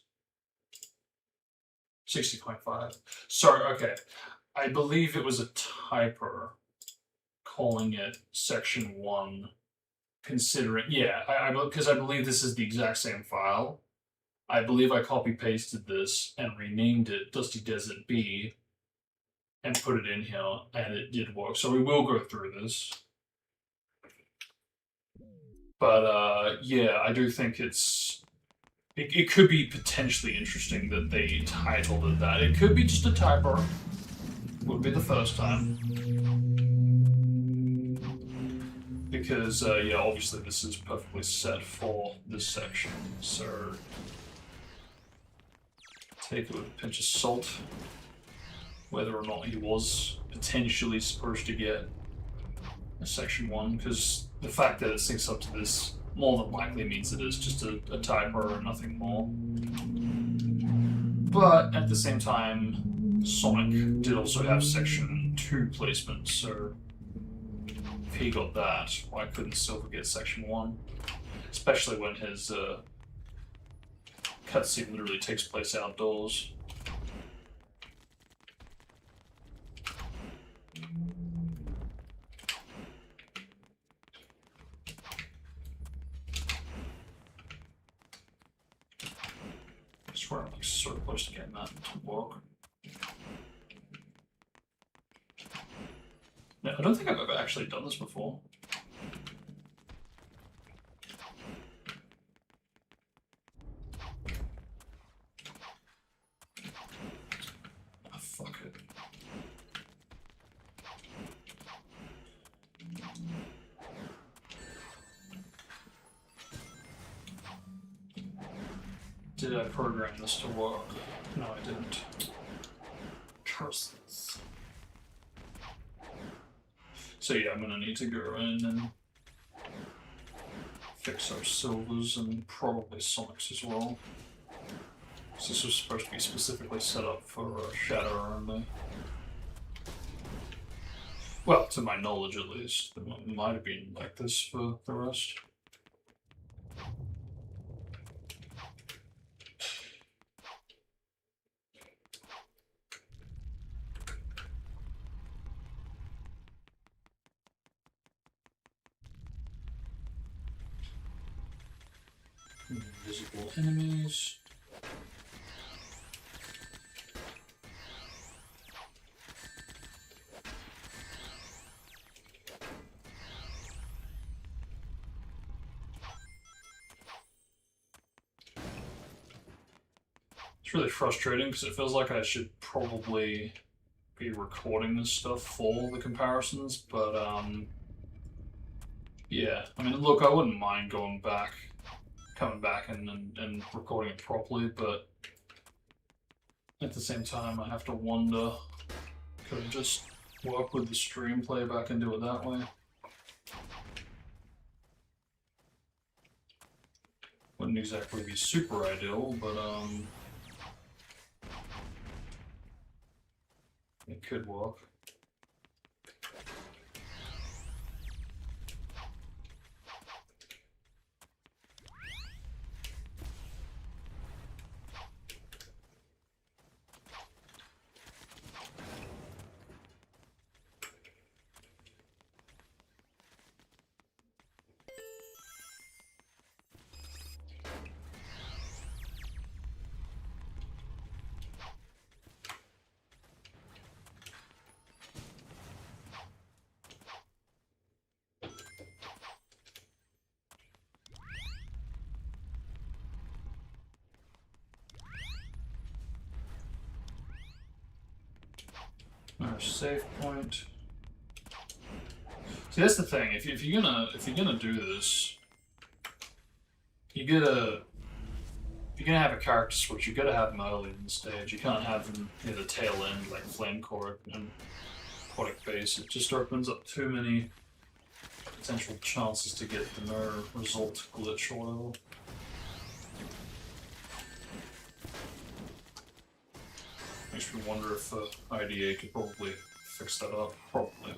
60.5. Sorry. Okay. I believe it was a typer calling it Section 1. Considering, yeah, because I believe this is the exact same file. I believe I copy-pasted this and renamed it Dusty Desert B and put it in here, and it did work. So we will go through this. But, yeah, I do think it could be potentially interesting that they titled it that. It could be just a typo. Would be the first time. Because, yeah, obviously this is perfectly set for this section, so take it with a pinch of salt, whether or not he was potentially supposed to get a Section 1, because the fact that it syncs up to this more than likely means it is just a typo and nothing more. But, at the same time, Sonic did also have Section 2 placement, so if he got that, why couldn't Silver get Section 1? Especially when his cutscene literally takes place outdoors. I swear I'm like so close to getting that to work. No, I don't think I've ever actually done this before. Oh, fuck it. Did I program this to work? No, I didn't. Curse this. So yeah, I'm gonna need to go in and fix our silvers and probably Sonics as well. So this was supposed to be specifically set up for Shadow only. Well, to my knowledge at least. It might have been like this for the rest. Invisible enemies. It's really frustrating because it feels like I should probably be recording this stuff for the comparisons, but yeah. I mean, look, I wouldn't mind coming back and recording it properly, but at the same time, I have to wonder, could I just work with the stream playback and do it that way? Wouldn't exactly be super ideal, but it could work. save point. See, that's the thing. If you're gonna do this, you gotta if you're gonna have a character switch, you gotta have them early in the stage. You can't have them near the tail end like Flame Core and Aquatic Base. It just opens up too many potential chances to get the no result glitch or whatever. Makes me wonder if IDA could probably fix that up. Probably.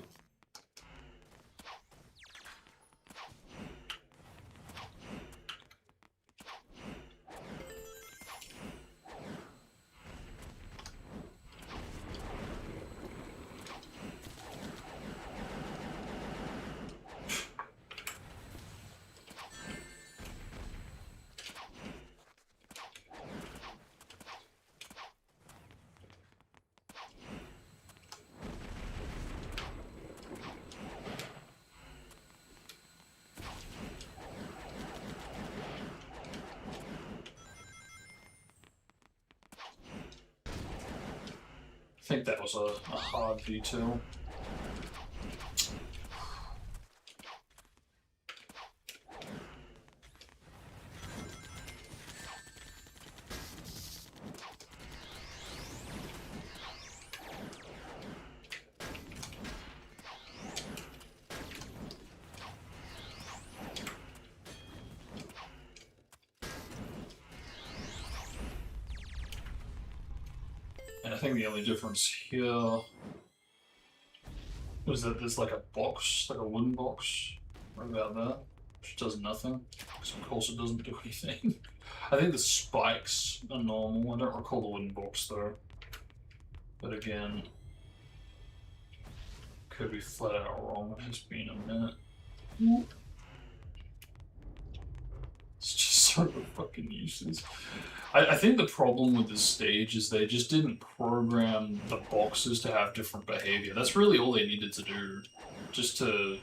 I think that was a hard V2. And I think the only difference here was that there's like a box, like a wooden box, right about there, which does nothing. Because of course it doesn't do anything. I think the spikes are normal. I don't recall the wooden box though. But again, could be flat out wrong. It has been a minute. It's just sort of fucking useless. I think the problem with this stage is they just didn't program the boxes to have different behavior. That's really all they needed to do. Just to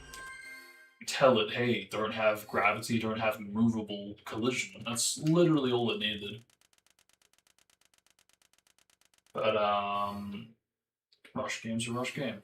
tell it, hey, don't have gravity, don't have movable collision. That's literally all it needed. But, rush game's a rush game.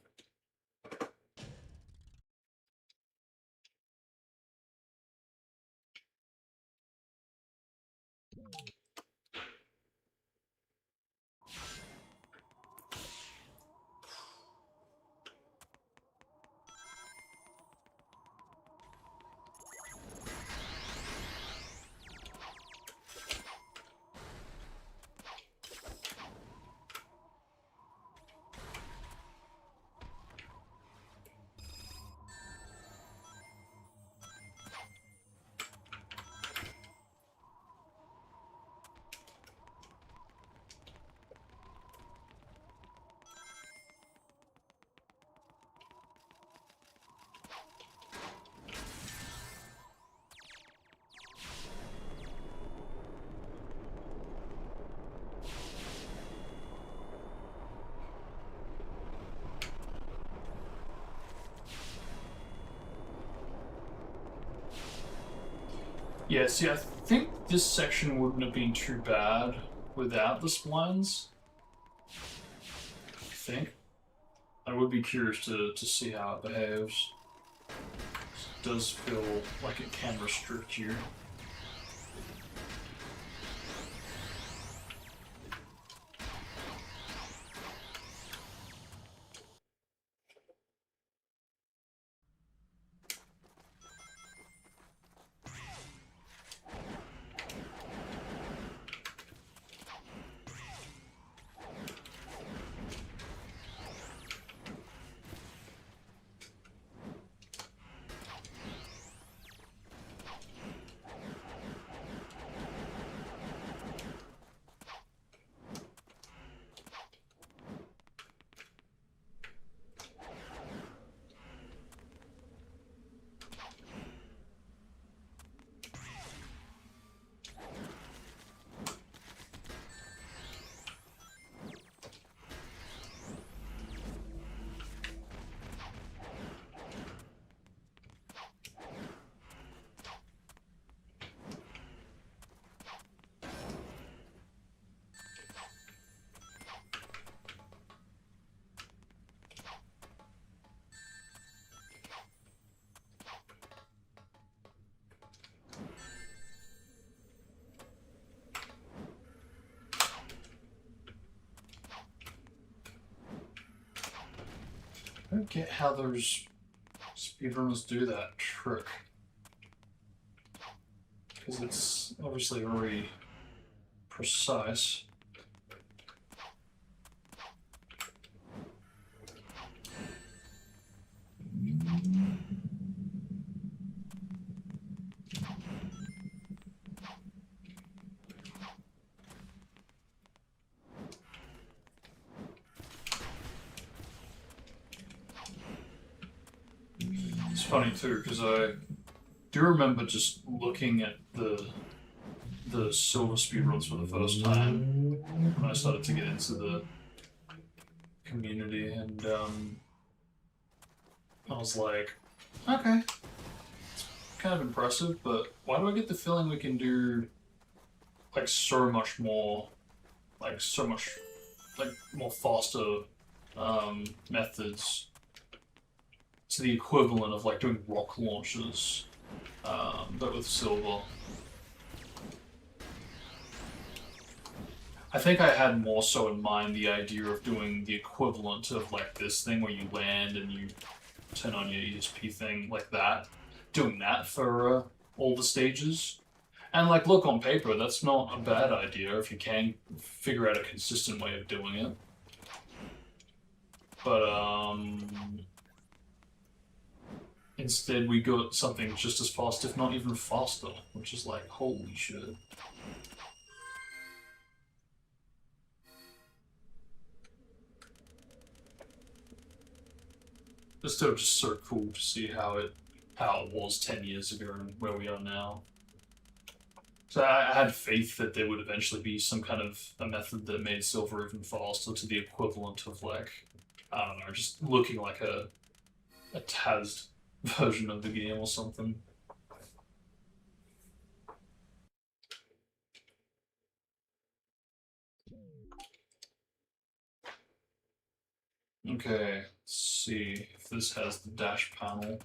Yeah, see, I think this section wouldn't have been too bad without the splines. I think. I would be curious to see how it behaves. It does feel like it can restrict you. don't get how those speedrunners do that trick. Because it's obviously very precise. It's funny too, because I do remember just looking at the silver speedruns for the first time when I started to get into the community, and I was like, okay, it's kind of impressive, but why do I get the feeling we can do like so much more, like so much, like more faster methods to the equivalent of like doing rock launches, but with silver. I think I had more so in mind the idea of doing the equivalent of like this thing where you land and you turn on your ESP thing like that. Doing that for all the stages. And like, look, on paper, that's not a bad idea if you can figure out a consistent way of doing it. But instead we got something just as fast, if not even faster, which is like, holy shit. It's still just so cool to see how it was 10 years ago and where we are now. So I had faith that there would eventually be some kind of a method that made silver even faster to the equivalent of like, I don't know, just looking like a TASed version of the game or something. Okay, let's see if this has the dash panel.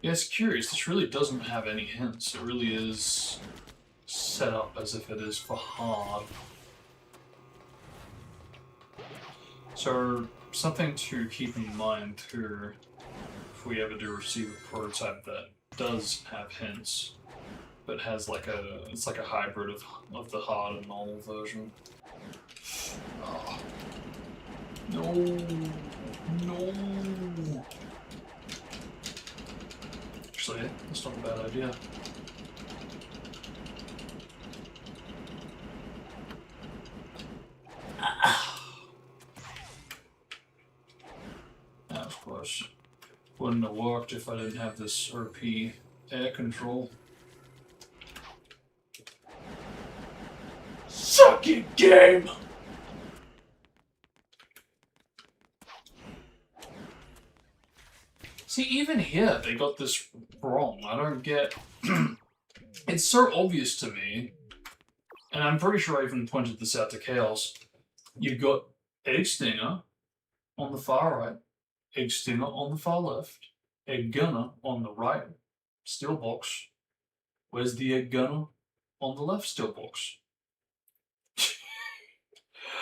Yeah, it's curious. This really doesn't have any hints. It really is set up as if it is for hard. So, something to keep in mind too, if we ever do receive a prototype that does have hints, but has like it's like a hybrid of the hard and normal version. Oh. No, no. Actually, that's not a bad idea. That was close. Wouldn't have worked if I didn't have this RP air control. Suck it, game! See, even here, they got this wrong. I don't get... It's so obvious to me, and I'm pretty sure I even pointed this out to Chaos. You've got Egg Stinger on the far right, Egg Stinger on the far left, Egg Gunner on the right steel box. Where's the Egg Gunner on the left steel box?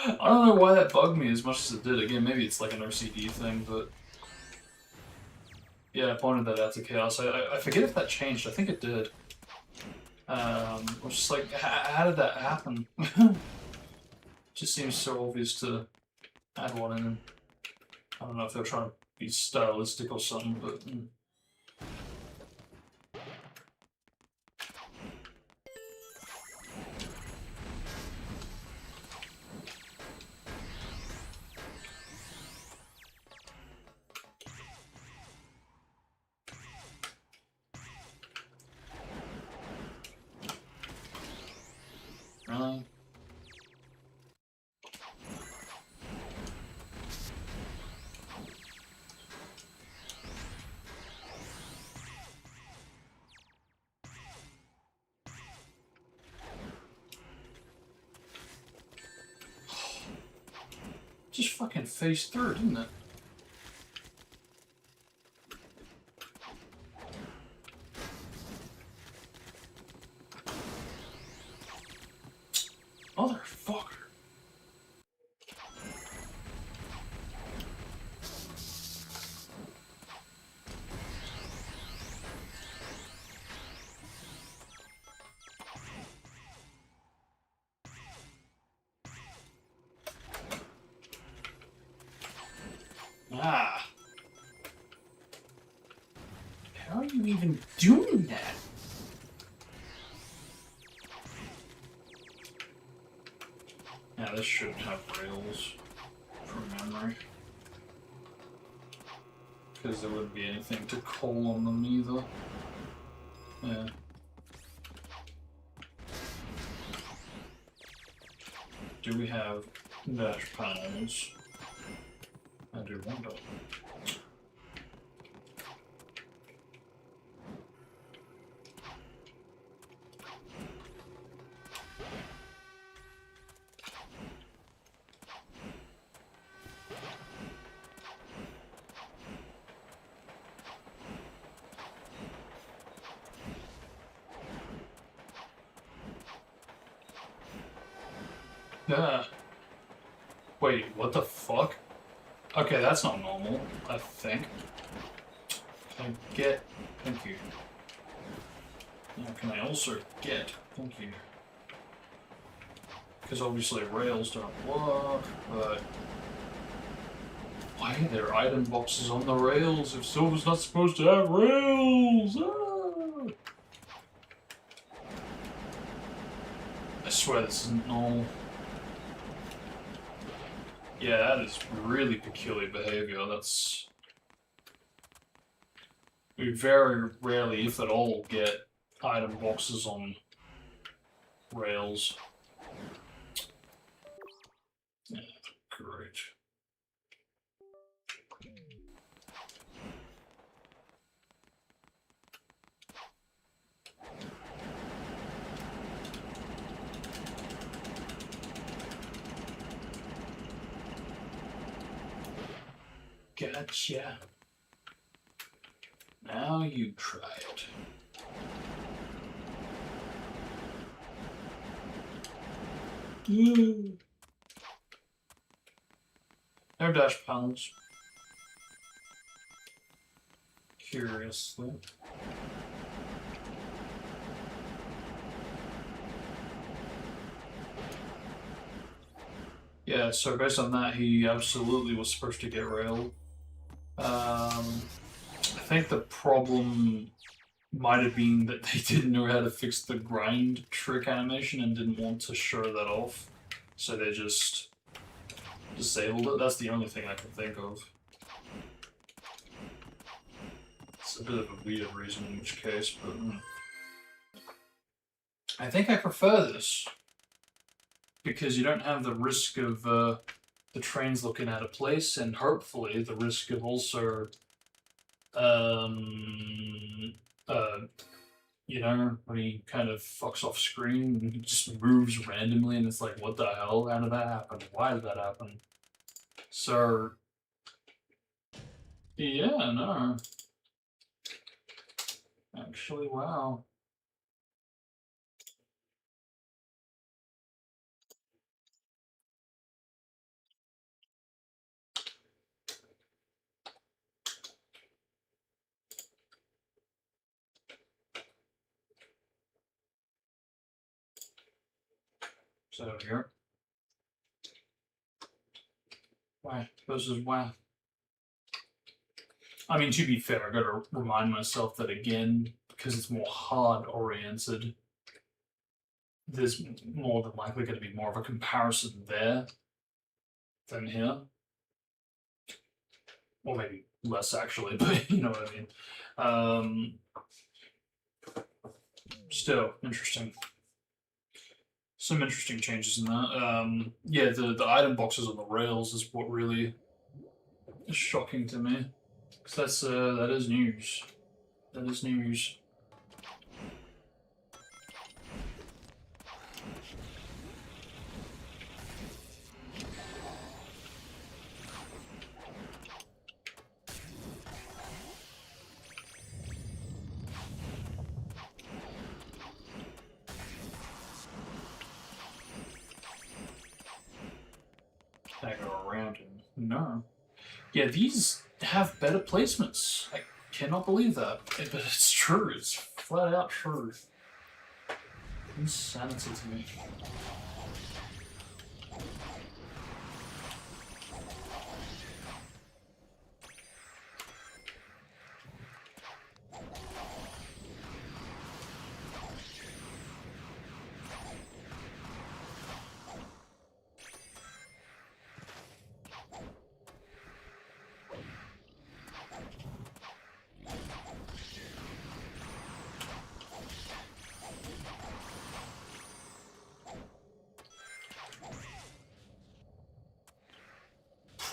I don't know why that bugged me as much as it did. Again, maybe it's like an OCD thing, but... Yeah, I pointed that out to Chaos. I forget if that changed. I think it did. I was just like, how did that happen? Just seems so obvious to add one in. I don't know if they're trying to be stylistic or something, but... Really? Just fucking phased through, didn't it? Ah. How are you even doing that? Yeah, this shouldn't have rails from memory. Because there wouldn't be anything to call on them either. Yeah. Do we have dash panels? I do wonder. Yeah. Wait, what the fuck? Okay, that's not normal, I think. Can I get... Thank you. Now, can I also get... Thank you. Because obviously rails don't work, but... Why are there item boxes on the rails if Silver's not supposed to have rails? Ah! I swear this isn't normal. Yeah, that is really peculiar behavior. That's... We very rarely, if at all, get item boxes on rails. Yeah, great. Gotcha. Now you try it. No dash panels. Curiously. Yeah, so based on that, he absolutely was supposed to get railed. I think the problem might have been that they didn't know how to fix the grind trick animation and didn't want to show that off. So they just disabled it. That's the only thing I can think of. It's a bit of a weird reason in which case, but... I think I prefer this. Because you don't have the risk of the trains looking out of place, and hopefully the risk of also... you know, when he kind of fucks off screen and he just moves randomly and it's like, what the hell? How did that happen? Why did that happen? So, yeah, no. Actually, wow. So here. Why? This is why. I mean, to be fair, I gotta remind myself that again, because it's more hard oriented, there's more than likely going to be more of a comparison there than here. Or maybe less actually, but you know what I mean. Still, interesting. Some interesting changes in that. Yeah, the item boxes on the rails is what really is shocking to me. Because that is news. That is news. Can I go around him? No. Yeah, these have better placements. I cannot believe that. But it's true. It's flat out true. Insanity to me.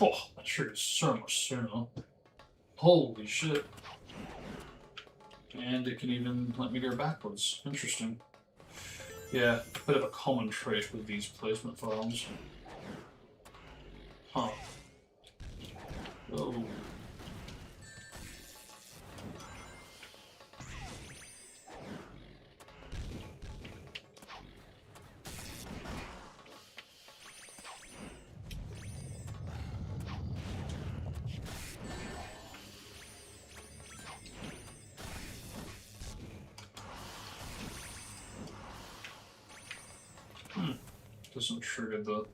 Oh, that triggers so much sooner. Holy shit. And it can even let me go backwards. Interesting. Yeah, a bit of a common trait with these placement files. Huh. Oh. Doesn't trigger the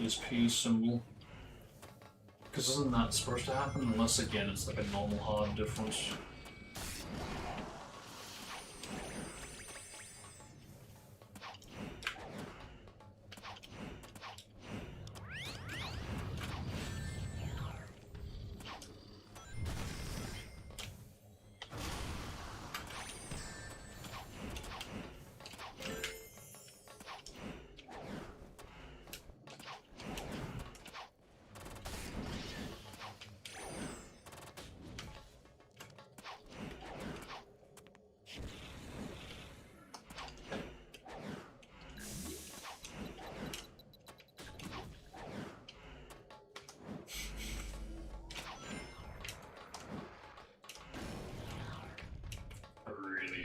ESP symbol. Because isn't that supposed to happen? Unless, again, it's like a normal hard difference.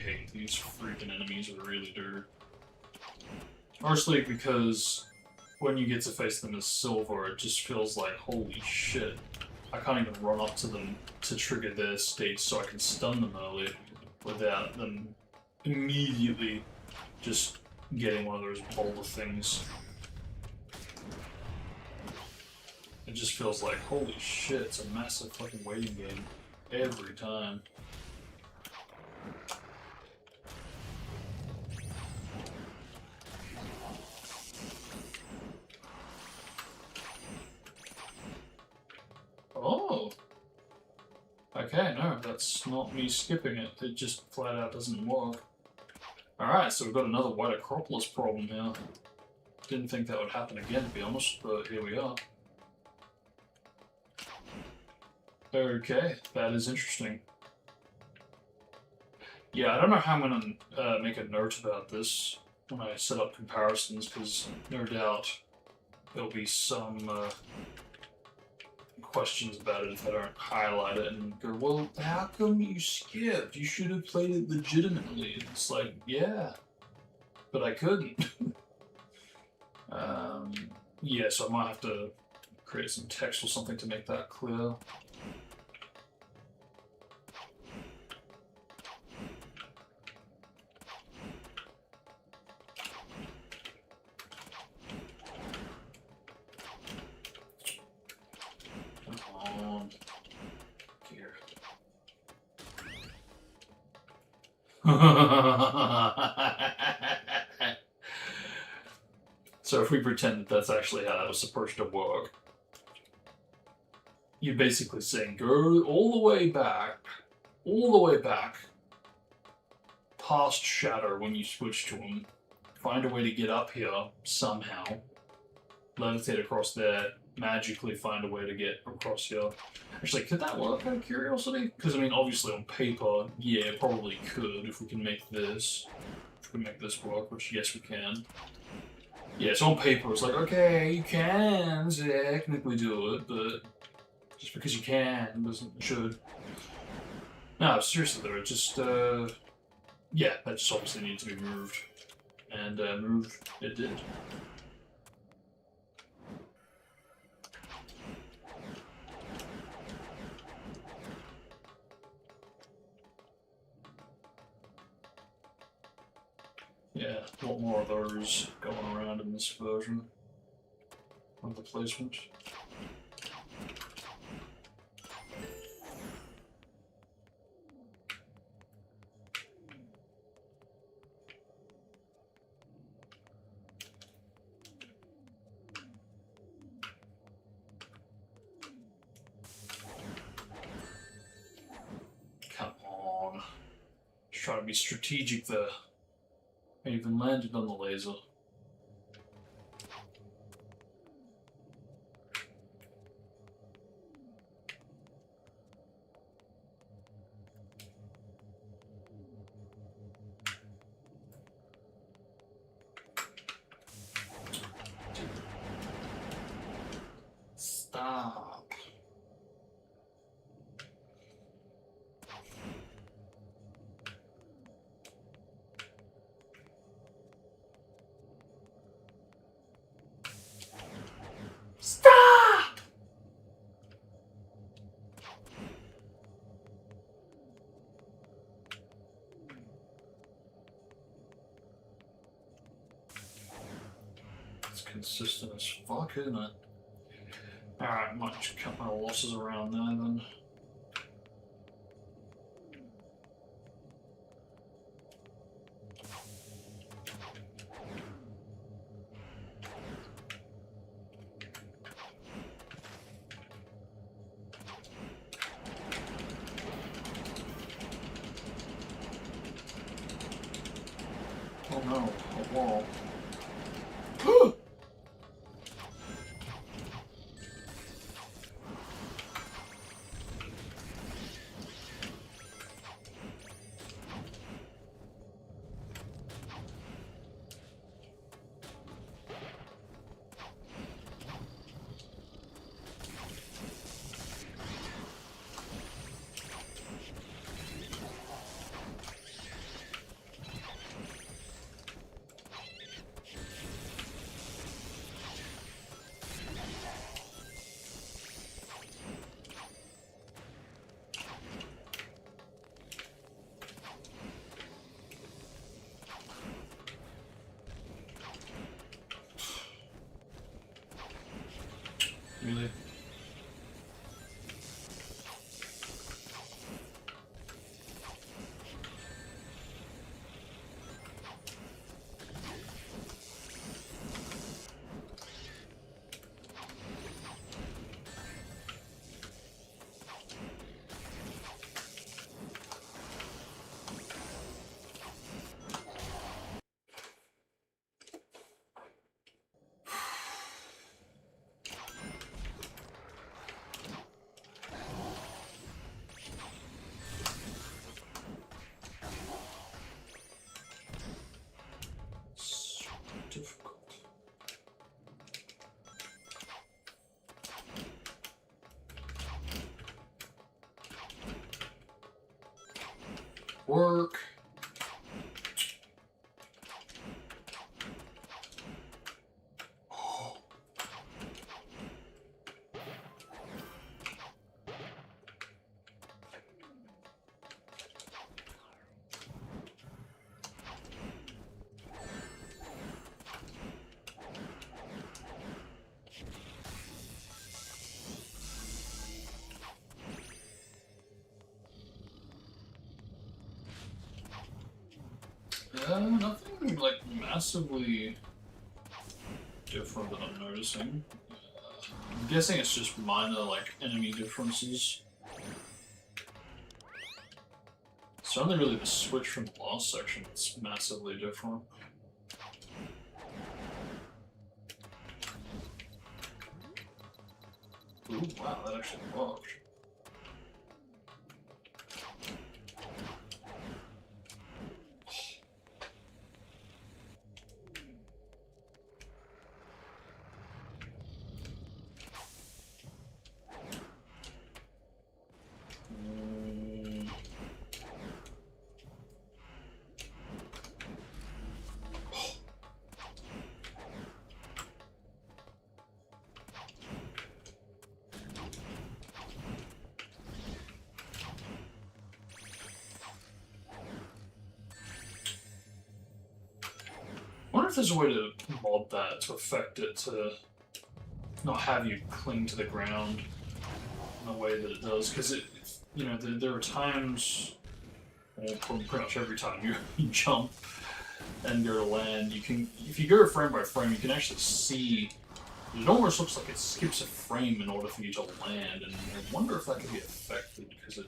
Hate these freaking enemies, I really do. Mostly because when you get to face them as silver, it just feels like, holy shit, I can't even run up to them to trigger their states so I can stun them early without them immediately just getting one of those boulder things. It just feels like, holy shit, it's a massive fucking waiting game every time. Oh! Okay, no, that's not me skipping it. It just flat out doesn't work. Alright, so we've got another white Acropolis problem here. Didn't think that would happen again, to be honest, but here we are. Okay, that is interesting. Yeah, I don't know how I'm going to make a note about this when I set up comparisons, because no doubt there'll be some questions about it if I don't highlight it and go, well, how come you skipped? You should have played it legitimately. And it's like, yeah, but I couldn't. Yeah, so I might have to create some text or something to make that clear. So if we pretend that that's actually how that was supposed to work, you're basically saying go all the way back, past Shadow when you switch to him, find a way to get up here somehow, levitate across there, magically find a way to get across here. Actually, could that work out of curiosity? Because, I mean, obviously on paper, yeah, it probably could if we can make this. If we make this work, which, yes, we can. Yeah, so on paper, it's like, okay, you can technically do it, but just because you can doesn't should. No, seriously though, it just, yeah, that just obviously needs to be moved. And, moved it did. Yeah, a lot more of those going around in this version of the placement. Come on. Just trying to be strategic there. I even landed on the laser. Stop. Stop! It's consistent as fuck, isn't it? Alright, might just cut my losses around there then. Oh no, a wall. Really? Difficult. Work. Nothing like massively different that I'm noticing. I'm guessing it's just minor like enemy differences. It's only really the switch from the last section that's massively different. Ooh, wow, that actually worked. I wonder if there's a way to mod that to affect it to not have you cling to the ground in the way that it does, because you know, there are times, well, pretty much every time you jump and go to land, you can, if you go frame by frame, you can actually see, it almost looks like it skips a frame in order for you to land, and I wonder if that could be affected, because it,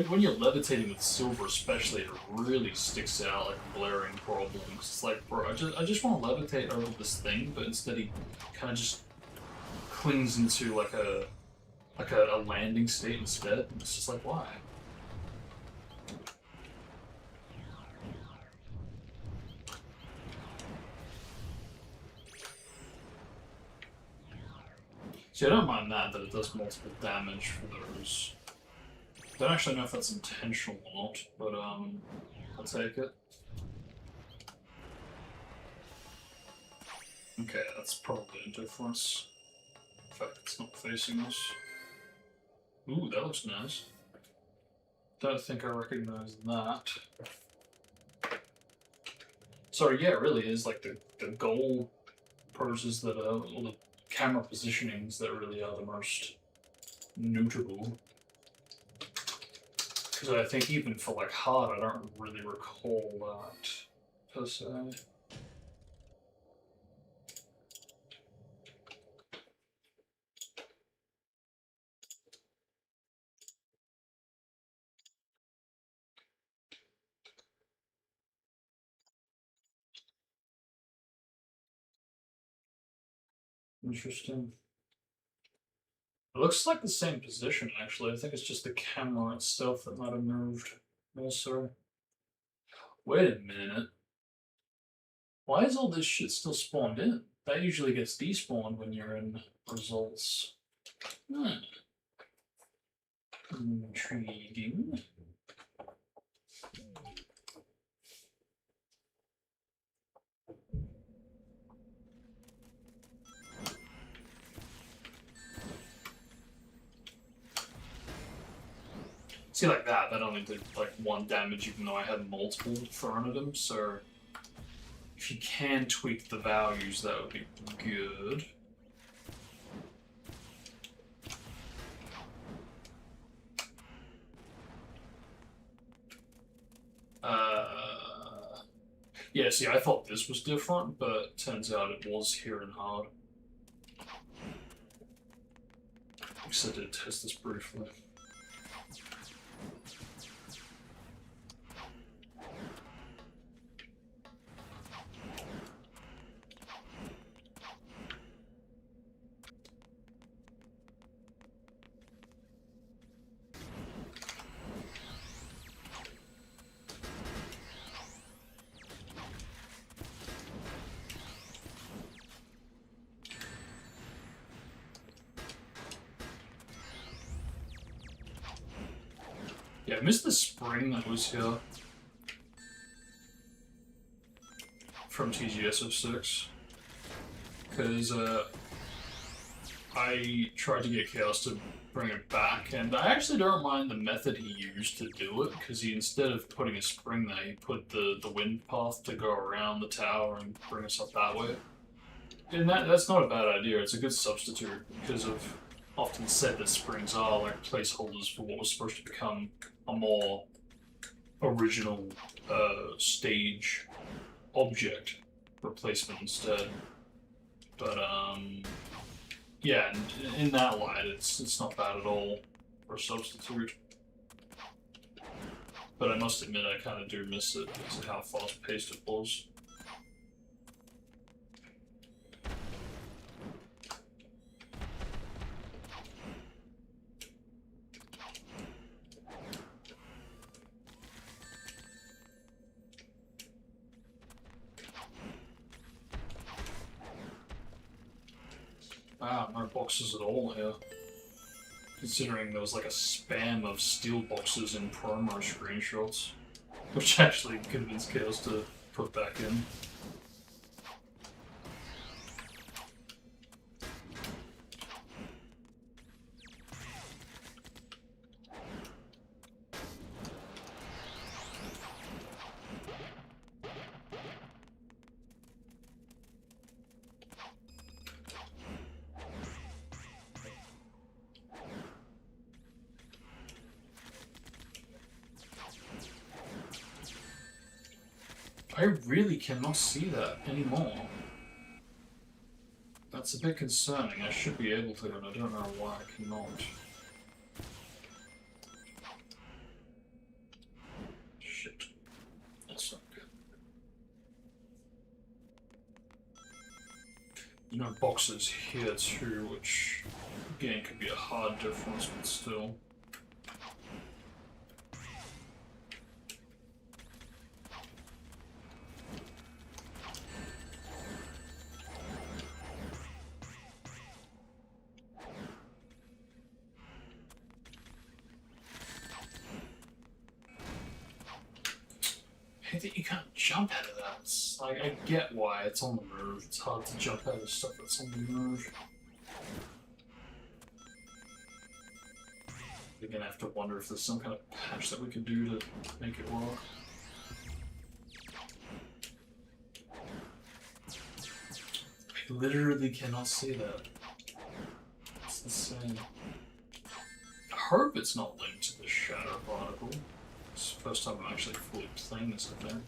when you're levitating with silver especially, it really sticks out like a glaring problem. It's like, bro, I just want to levitate over this thing, but instead he kind of just clings into like a landing state instead. And it's just like, why? See, I don't mind that it does multiple damage for those. I don't actually know if that's intentional or not, but I'll take it. Okay, that's probably a difference. In fact, it's not facing us. Ooh, that looks nice. Don't think I recognize that. Sorry, yeah, it really is like the goal poses that are, or the camera positionings that really are the most notable. Because I think even for like hard, I don't really recall that per se. Interesting. It looks like the same position, actually. I think it's just the camera itself that might have moved also. Wait a minute. Why is all this shit still spawned in? That usually gets despawned when you're in results. Intriguing. See, like that only did like 1 damage, even though I had multiple thrown at him, so if you can tweak the values, that would be good. Yeah, see, I thought this was different, but turns out it was here in hard. I guess I did test this briefly. Yeah, I missed the spring that was here from TGS06 because I tried to get Chaos to bring it back, and I actually don't mind the method he used to do it because he, instead of putting a spring there, he put the wind path to go around the tower and bring us up that way. And that's not a bad idea. It's a good substitute because I've often said that springs are like placeholders for what was supposed to become a more original stage object replacement instead. But yeah, and in that light, it's not bad at all for a substitute. But I must admit, I kind of do miss it because of how fast-paced it was. Wow, no boxes at all here. Considering there was like a spam of steel boxes in promo screenshots, which actually convinced Chaos to put back in. I really cannot see that anymore. That's a bit concerning. I should be able to, and I don't know why I cannot. Shit. That's not good. You know, boxes here too, which again could be a hard difference, but still. hate that you can't jump out of that. It's like, I get why it's on the move. It's hard to jump out of stuff that's on the move. We're gonna have to wonder if there's some kind of patch that we could do to make it work. I literally cannot see that. It's insane. I hope it's not linked to the Shadow Particle. It's the first time I'm actually fully playing this, I think.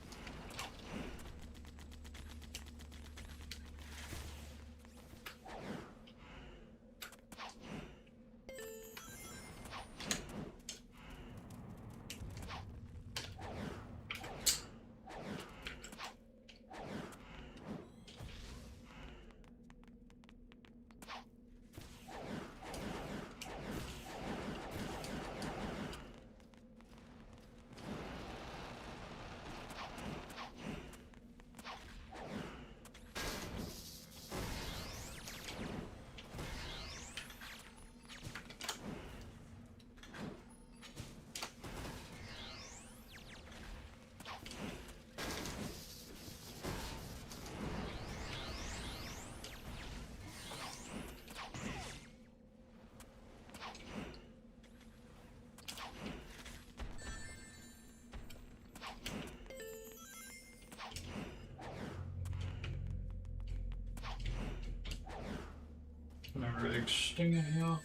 Never extinct here.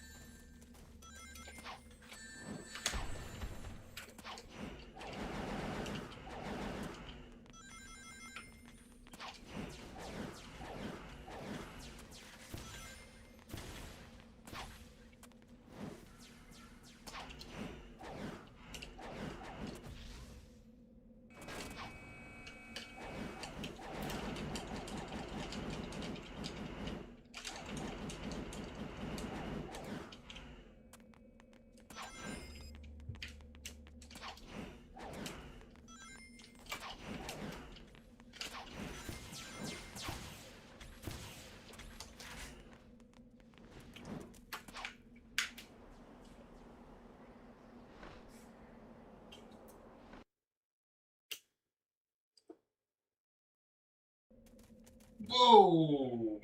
Whoa!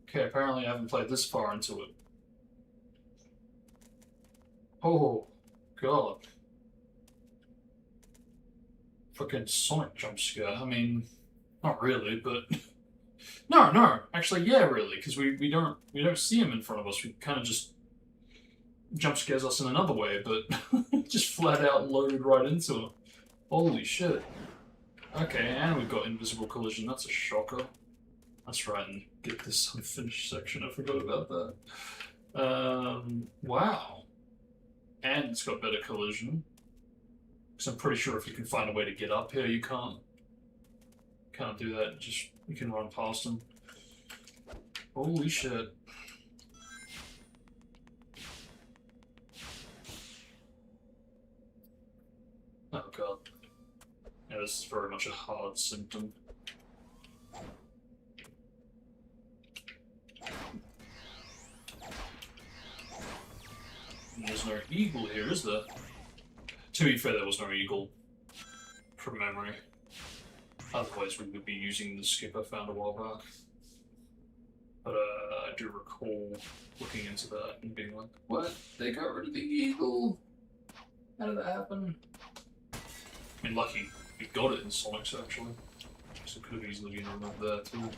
Okay, apparently I haven't played this far into it. Oh, God. Fucking Sonic jump scare. I mean, not really, but... No, actually, yeah, really, because we don't see him in front of us. We kind of just jump scares us in another way, but just flat out loaded right into him. Holy shit. Okay, and we've got invisible collision. That's a shocker. That's right, and get this unfinished section. I forgot about that. Wow. And it's got better collision. Because I'm pretty sure if you can find a way to get up here, you can't do that. Just you can run past them. Holy shit. Oh god. Yeah, this is very much a hard symptom. There's no eagle here, is there? To be fair, there was no eagle. From memory. Otherwise, we would be using the skip I found a while back. But I do recall looking into that and being like, what? They got rid of the eagle? How did that happen? I mean, lucky we got it in Sonic's, actually. So it could have easily been removed there, too.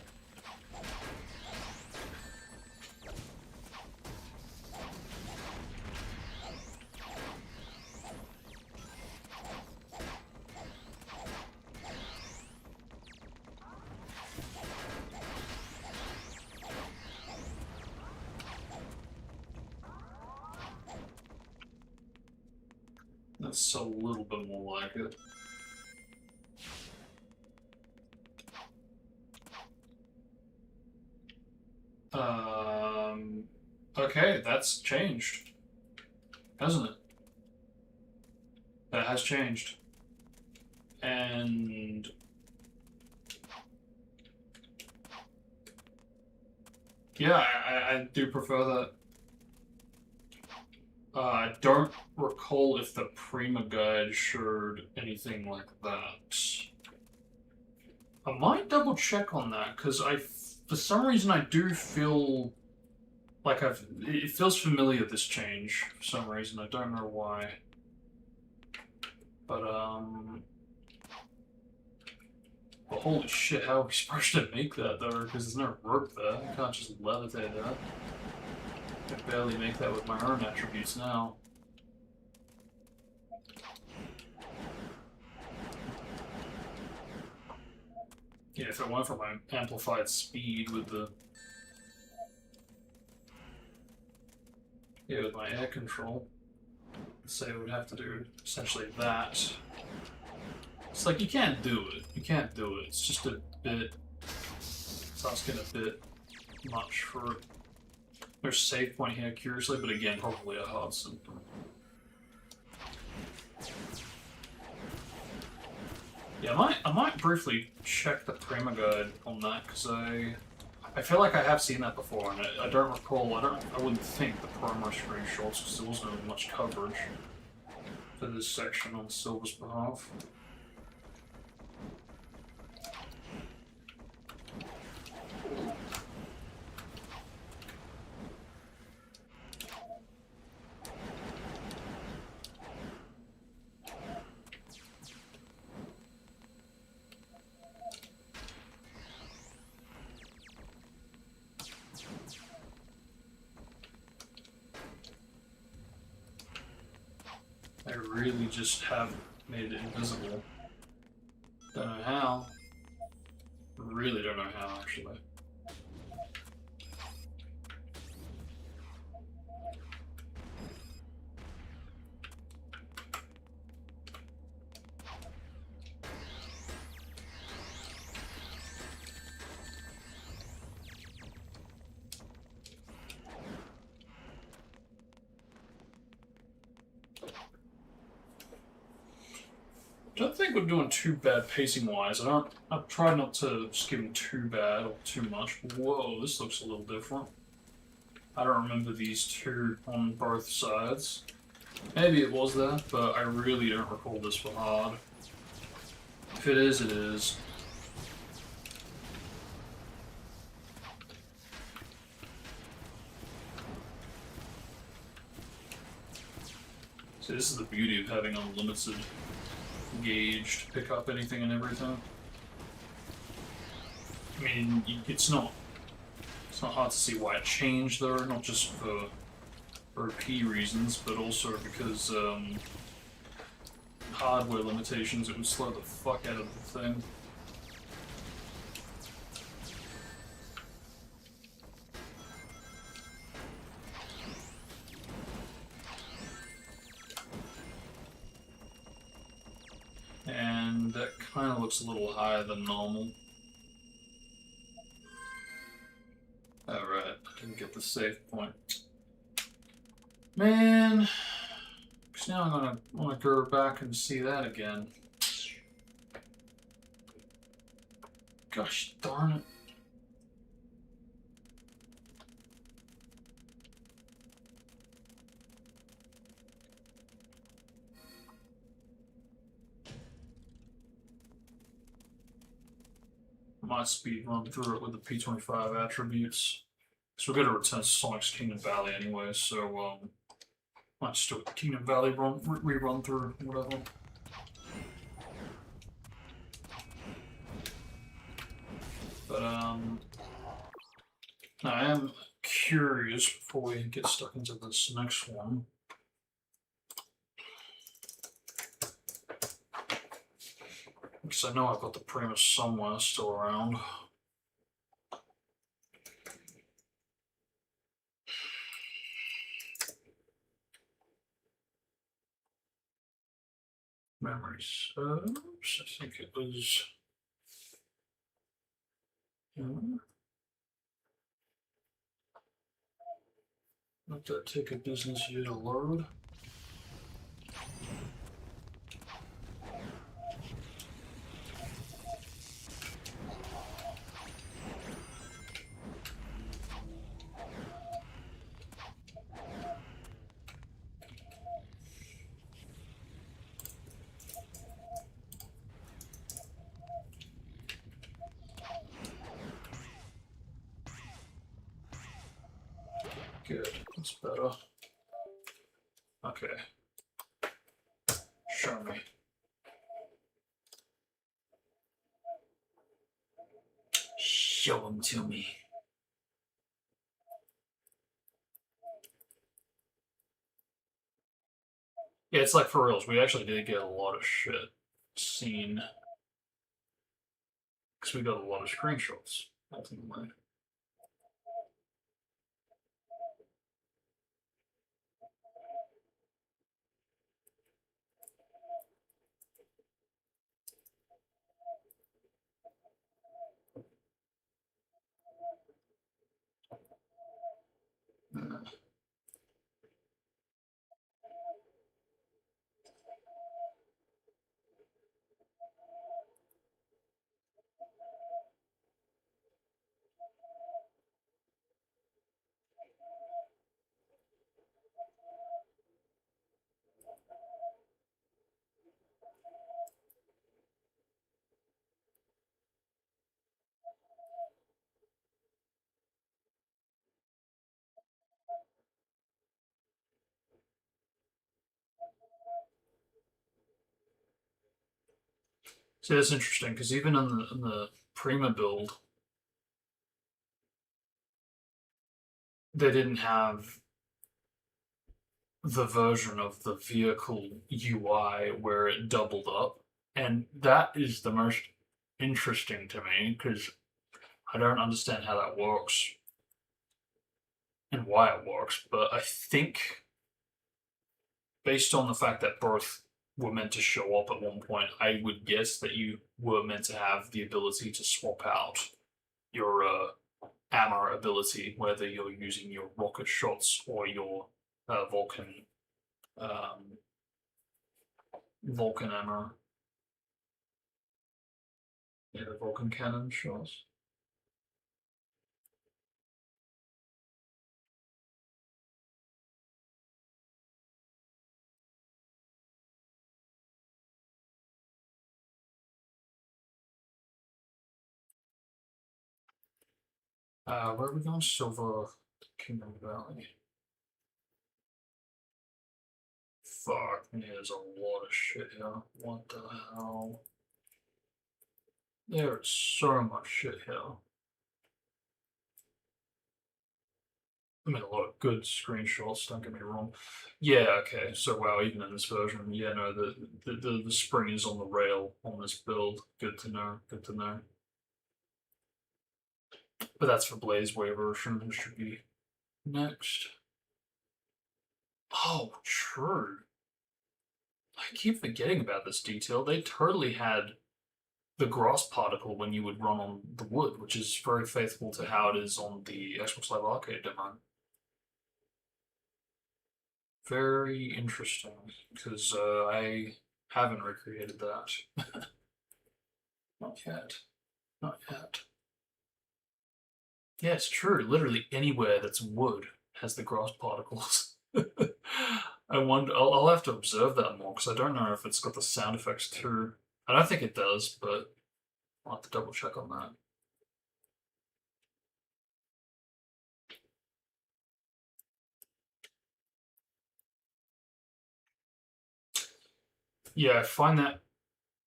That's a little bit more like it. Okay, that's changed. Hasn't it? That has changed. And... yeah, I do prefer that. I don't recall if the Prima guide showed anything like that. I might double check on that because for some reason, I do feel like it feels familiar, this change, for some reason. I don't know why. But, well, holy shit, how are we supposed to make that, though? Because there's no rope there. I can't just levitate that. I can barely make that with my own attributes now. Yeah, if it weren't for my amplified speed with the... Yeah, with my air control. So I would have to do essentially that. It's like, you can't do it. You can't do it. It's just a bit... It's asking a bit much for it. There's a save point here, curiously, but again, probably a hard symptom. Yeah, I might briefly check the Prima guide on that, because I feel like I have seen that before, and I don't recall, I wouldn't think the promo screenshots, because there wasn't really much coverage for this section on Silver's behalf. I really just have made it invisible. Don't know how. Really don't know how, actually. I don't think we're doing too bad pacing-wise. I've tried not to skim too bad or too much. Whoa, this looks a little different. I don't remember these two on both sides. Maybe it was there, but I really don't recall this for hard. If it is, it is. See, this is the beauty of having unlimited gauge to pick up anything and everything. I mean, it's not hard to see why it changed, though, not just for OP reasons, but also because hardware limitations, it would slow the fuck out of the thing. And that kind of looks a little higher than normal. Alright, I didn't get the save point. Man, because now I'm gonna want to go back and see that again. Gosh darn it. My speed run through it with the P25 attributes. So we're going to return to Sonic's Kingdom Valley anyway, so might just do a Kingdom Valley rerun through, whatever. But I am curious before we get stuck into this next one. Because I know I've got the Primus somewhere still around. Memories. Oops, I think it was... Let that take a business year to load. Good. That's better. Okay. Show me. Show them to me. Yeah, it's like for reals. We actually did get a lot of shit seen. Because we got a lot of screenshots, ultimately. See, that's interesting because even in the Prima build, they didn't have the version of the vehicle UI where it doubled up, and that is the most interesting to me because I don't understand how that works and why it works. But I think based on the fact that both were meant to show up at one point, I would guess that you were meant to have the ability to swap out your armor ability, whether you're using your rocket shots or your Vulcan Vulcan armor. Yeah, the Vulcan cannon shots. Where are we going? Silver Kingdom Valley. Fuck me, there's a lot of shit here. What the hell? There is so much shit here. I mean, a lot of good screenshots, don't get me wrong. Yeah, okay, so wow, even in this version, yeah, no, the spring is on the rail on this build. Good to know, good to know. But that's for Blazeway version, which should be next. Oh, true. I keep forgetting about this detail. They totally had the grass particle when you would run on the wood, which is very faithful to how it is on the Xbox Live Arcade demo. Very interesting, because I haven't recreated that. Not yet. Not yet. Yeah, it's true. Literally anywhere that's wood has the grass particles. I wonder. I'll have to observe that more because I don't know if it's got the sound effects too. I don't think it does, but I'll have to double check on that. Yeah, I find that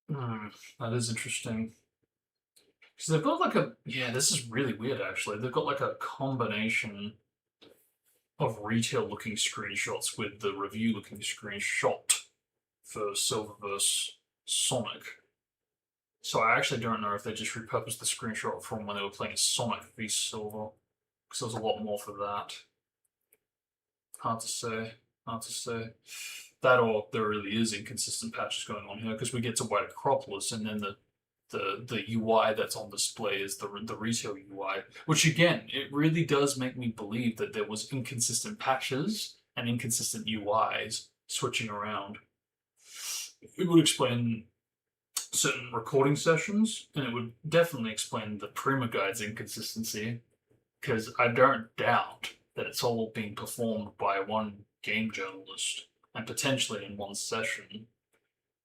that is interesting. Because they've got like a yeah, this is really weird actually. They've got like a combination of retail looking screenshots with the review looking screenshot for Silververse Sonic. So I actually don't know if they just repurposed the screenshot from when they were playing Sonic v Silver, because there's a lot more for that. Hard to say. Hard to say. That or there really is inconsistent patches going on here, because we get to White Acropolis and then the UI that's on display is the retail UI, which again, it really does make me believe that there was inconsistent patches and inconsistent UIs switching around. It would explain certain recording sessions, and it would definitely explain the Prima Guide's inconsistency, because I don't doubt that it's all being performed by one game journalist, and potentially in one session.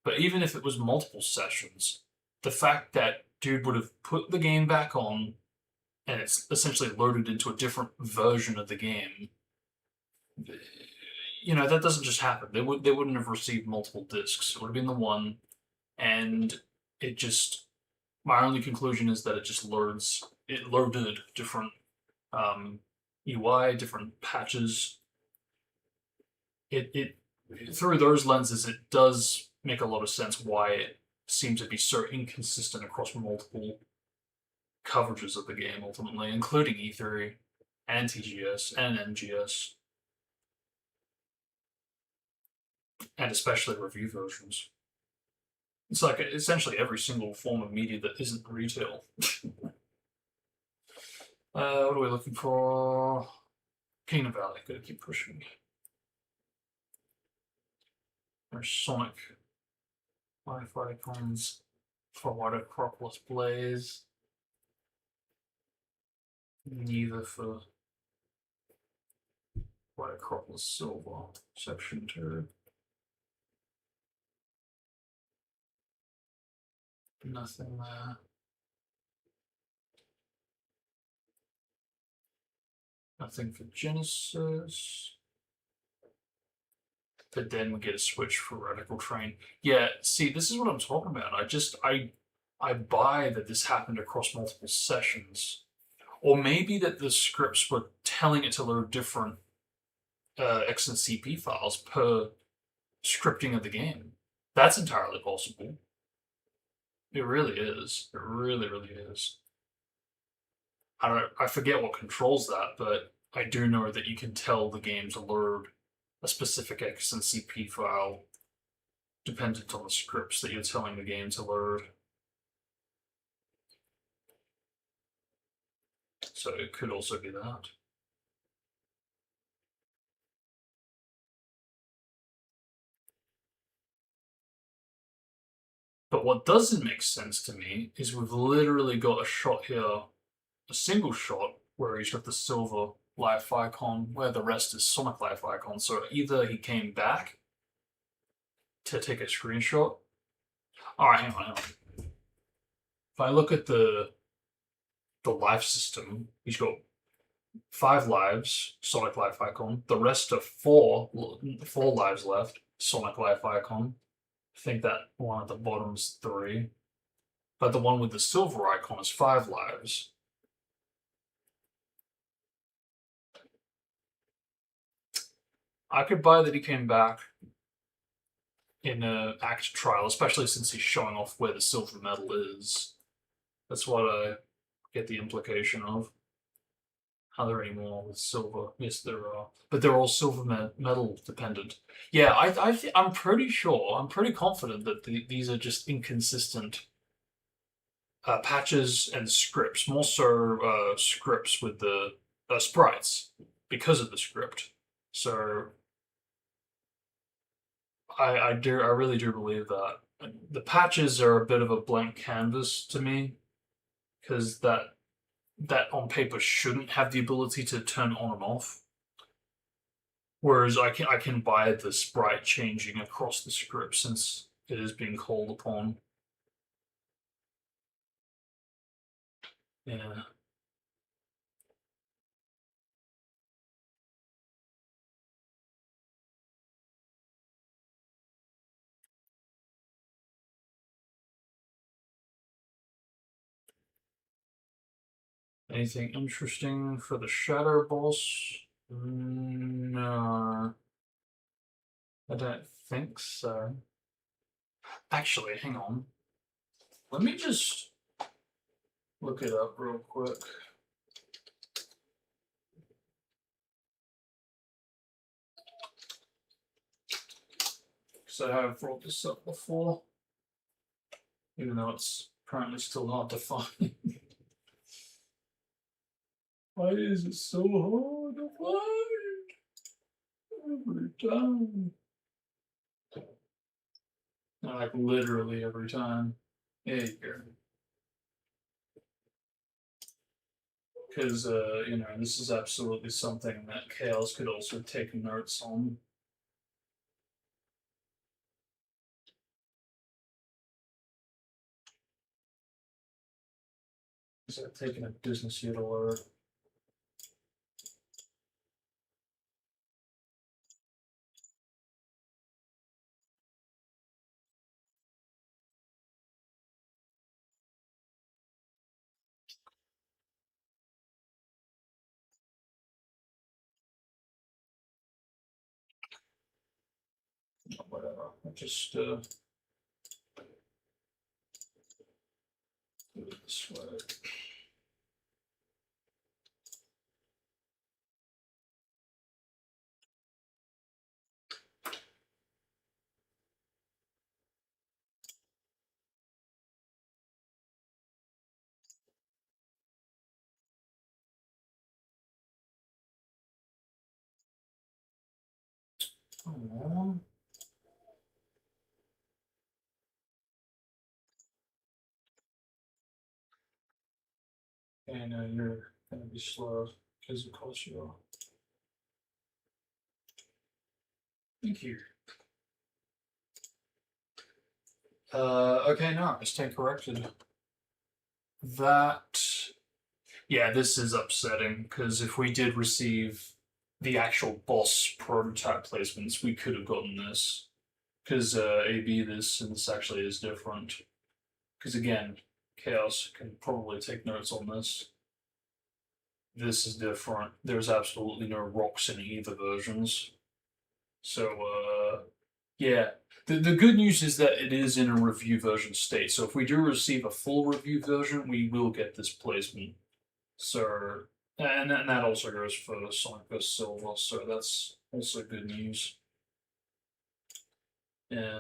But even if it was multiple sessions, the fact that dude would have put the game back on and it's essentially loaded into a different version of the game you know, that doesn't just happen. They wouldn't have received multiple discs. It would have been the one, and it just. My only conclusion is that it just loads. It loaded different um, UI, different patches. It through those lenses, it does make a lot of sense why it seems to be so inconsistent across multiple coverages of the game, ultimately, including E3 and TGS and MGS, and especially review versions. It's like essentially every single form of media that isn't retail. What are we looking for? Kingdom Valley, gotta keep pushing. There's Sonic life icons for Water Acropolis Blaze. Neither for Water Acropolis Silver Section 2. Nothing there. Nothing for Genesis. But then we get a switch for Radical Train. Yeah, see, this is what I'm talking about. I buy that this happened across multiple sessions. Or maybe that the scripts were telling it to load different XNCP files per scripting of the game. That's entirely possible. It really is. It really, really is. I forget what controls that, but I do know that you can tell the game to load a specific XNCP file dependent on the scripts that you're telling the game to load. So it could also be that. But what doesn't make sense to me is we've literally got a shot here, a single shot, where he's got the silver life icon, where the rest is Sonic life icon. So either he came back to take a screenshot. Alright, hang on. If I look at the life system, he's got 5 lives, Sonic life icon. The rest are 4 lives left, Sonic life icon. I think that one at the bottom's 3. But the one with the silver icon is 5 lives. I could buy that he came back in an act trial, especially since he's showing off where the silver medal is. That's what I get the implication of. Are there any more with silver? Yes, there are, but they're all silver medal dependent. Yeah, I'm pretty sure. I'm pretty confident that these are just inconsistent patches and scripts. More so, scripts with the sprites because of the script. So I really do believe that the patches are a bit of a blank canvas to me because that on paper shouldn't have the ability to turn on and off. Whereas I can buy the sprite changing across the script since it is being called upon. Yeah. Anything interesting for the Shadow Boss? No, I don't think so. Actually, hang on. Let me just look it up real quick. Because I have brought this up before, even though it's apparently still hard to find. Why is it so hard to find every time? Like literally every time. There you go. Because you know, this is absolutely something that Chaos could also take notes on. Is that taking a business unit or Whatever. I'll just do it this way. Come on. And you're gonna be slow because of course you are. Thank you. Okay, no, it's stay corrected. That, yeah, this is upsetting because if we did receive the actual boss prototype placements, we could have gotten this. Because AB this actually is different. Because again, Chaos can probably take notes on this. This is different. There's absolutely no rocks in either versions. So, yeah. The good news is that it is in a review version state. So if we do receive a full review version, we will get this placement. So, and that also goes for Sonic vs. Silver. So that's also good news. Yeah.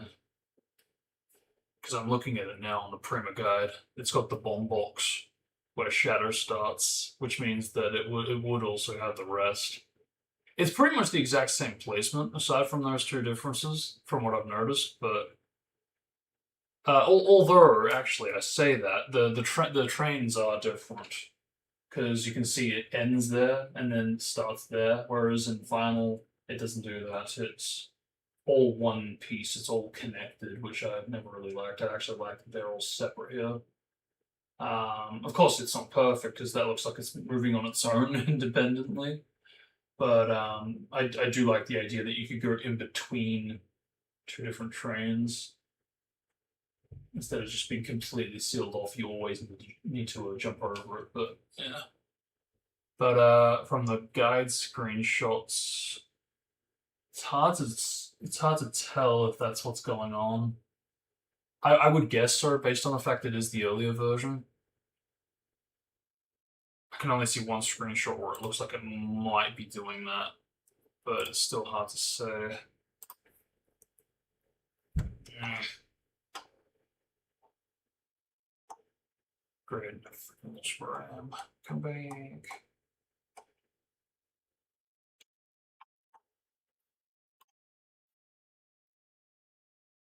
Because I'm looking at it now on the Prima guide. It's got the bomb box where Shadow starts, which means that it would also have the rest. It's pretty much the exact same placement, aside from those two differences, from what I've noticed. But although actually I say that the trains are different because you can see it ends there and then starts there, whereas in Final it doesn't do that. It's all one piece. It's all connected, which I've never really liked. I actually like that they're all separate here. Of course, it's not perfect because that looks like it's moving on its own independently. But I do like the idea that you could go in between two different trains instead of just being completely sealed off. You always need to jump over it. But yeah. But from the guide screenshots, it's hard to tell if that's what's going on. I would guess so, based on the fact that it is the earlier version. I can only see one screenshot where it looks like it might be doing that, but it's still hard to say. Great, that's where I am. Come back.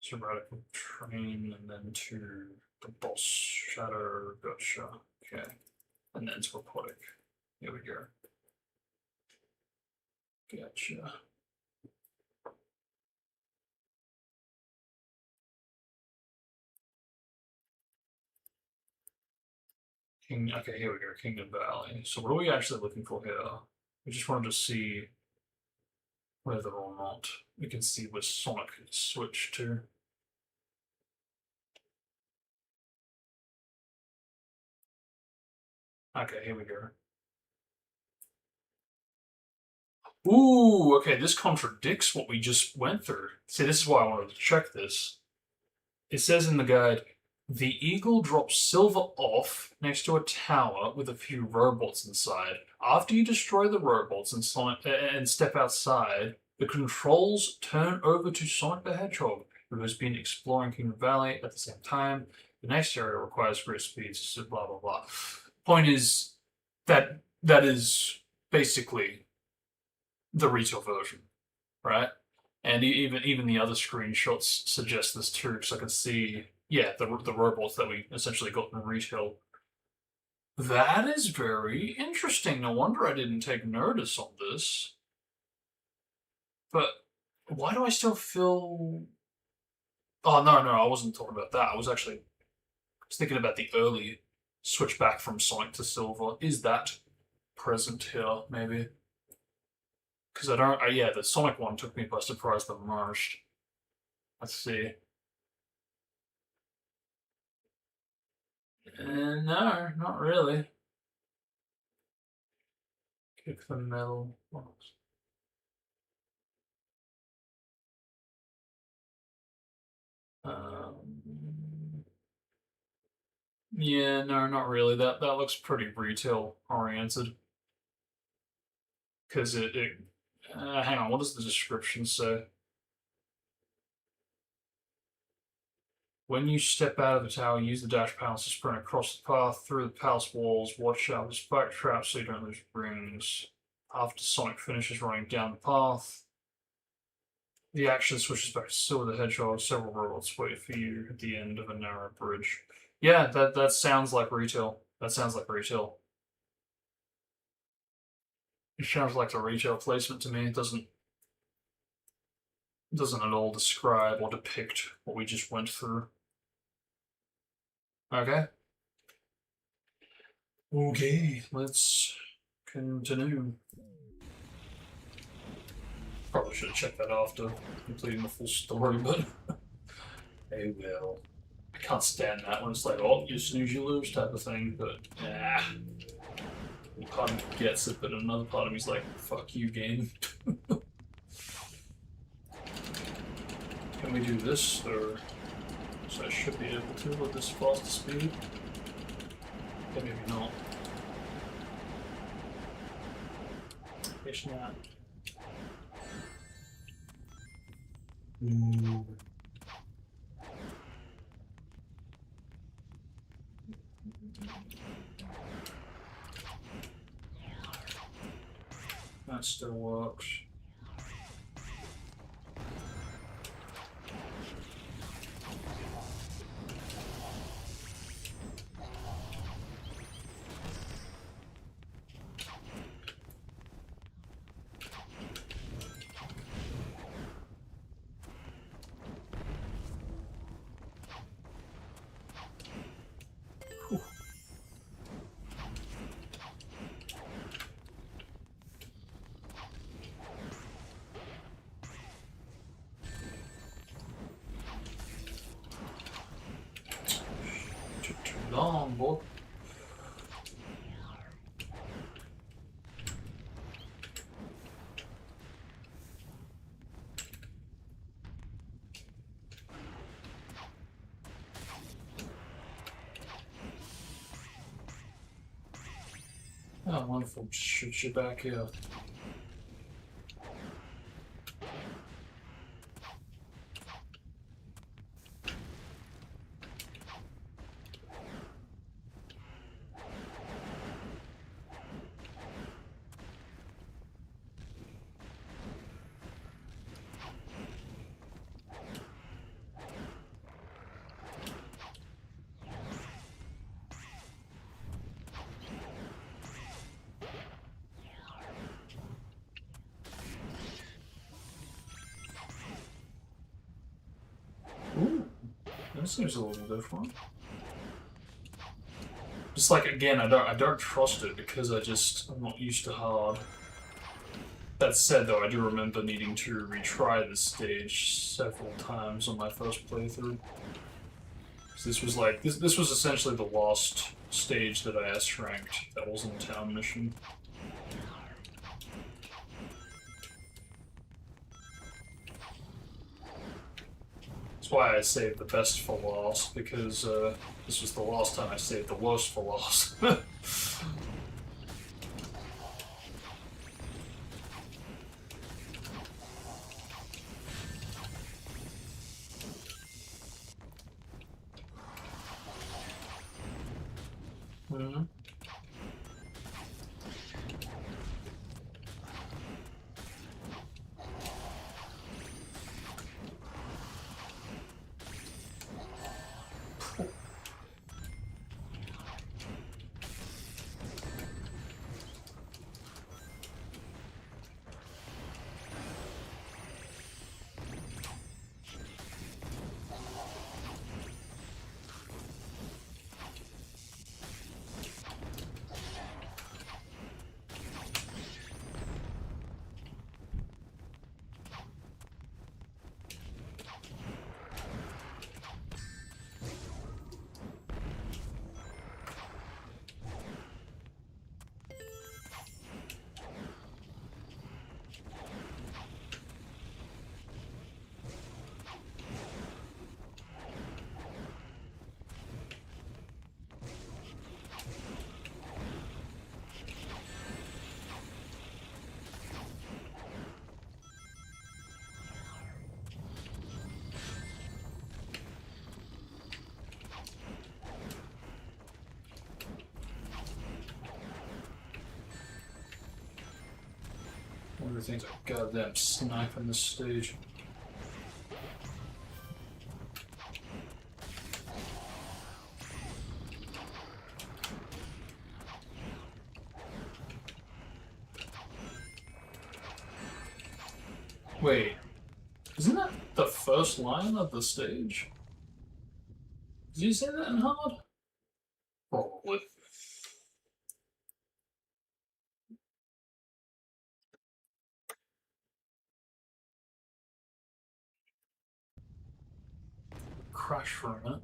So radical train and then to the boss shadow. Gotcha. Okay. And then to aquatic. Here we go. Gotcha. Okay, here we go. Kingdom Valley. So what are we actually looking for here? We just wanted to see whether or not we can see which Sonic is switched to. Okay, here we go. Ooh, okay, this contradicts what we just went through. See, this is why I wanted to check this. It says in the guide, the eagle drops Silver off next to a tower with a few robots inside. After you destroy the robots and step outside, the controls turn over to Sonic the Hedgehog, who has been exploring Kingdom Valley at the same time. The next area requires great speeds, so blah blah blah. Point is that is basically the retail version, right? And even the other screenshots suggest this too, because I can see, yeah, the robots that we essentially got in retail. That is very interesting. No wonder I didn't take notice on this. But why do I still feel? Oh no, I wasn't talking about that. I was thinking about the early switch back from Sonic to Silver. Is that present here? Maybe because I don't. Yeah, the Sonic one took me by surprise the most. Let's see. No, not really. Kick the metal box. Yeah, no, not really. That looks pretty retail oriented. Because hang on, what does the description say? When you step out of the tower, use the dash panels to sprint across the path through the palace walls. Watch out for spike traps so you don't lose rings. After Sonic finishes running down the path, the action switches back to Silver the Hedgehog. Several robots wait for you at the end of a narrow bridge. Yeah, that sounds like retail. That sounds like retail. It sounds like a retail placement to me. It doesn't at all describe or depict what we just went through. Okay. Okay, let's continue. Probably should have checked that after completing the full story, but hey, well. I can't stand that when it's like, oh, you snooze, you lose type of thing, but part of me gets it, but another part of me's like, fuck you, game. Can we do this, or so I should be able to with this fast speed? Yeah, maybe not. It's not. Ooh. That still works. Took too long, boy. Oh, wonderful. Shoot you back here. Ooh, that seems a little different. Just like again, I don't trust it because I'm not used to hard. That said, though, I do remember needing to retry this stage several times on my first playthrough. So this was like this was essentially the last stage that I S ranked. That wasn't a town mission. That's why I saved the best for last, because this was the last time I saved the worst for last. Mhm. Everything's a goddamn snipe on this stage. Wait, isn't that the first line of the stage? Did you say that in hard? Probably. Crash for a minute.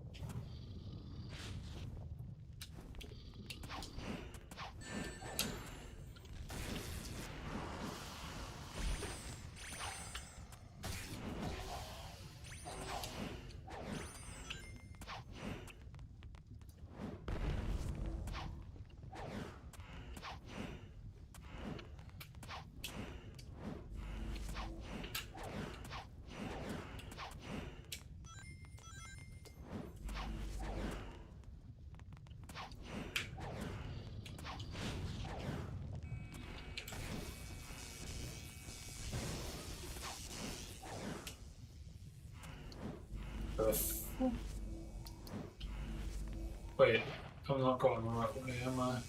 Wait, I'm not going the right way, am I? I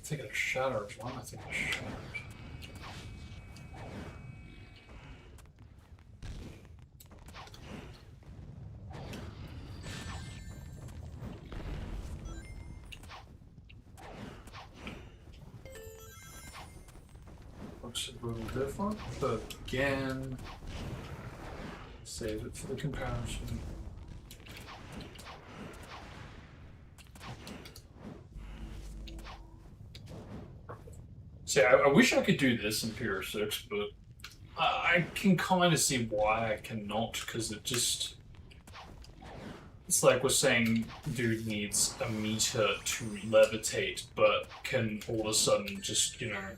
think it shatters. Why am I thinking it shatters? Looks a little different, but again, save it for the comparison. See, I wish I could do this in Pure 6, but I can kind of see why I cannot, because it just... It's like we're saying dude needs a meter to levitate, but can all of a sudden just, you know,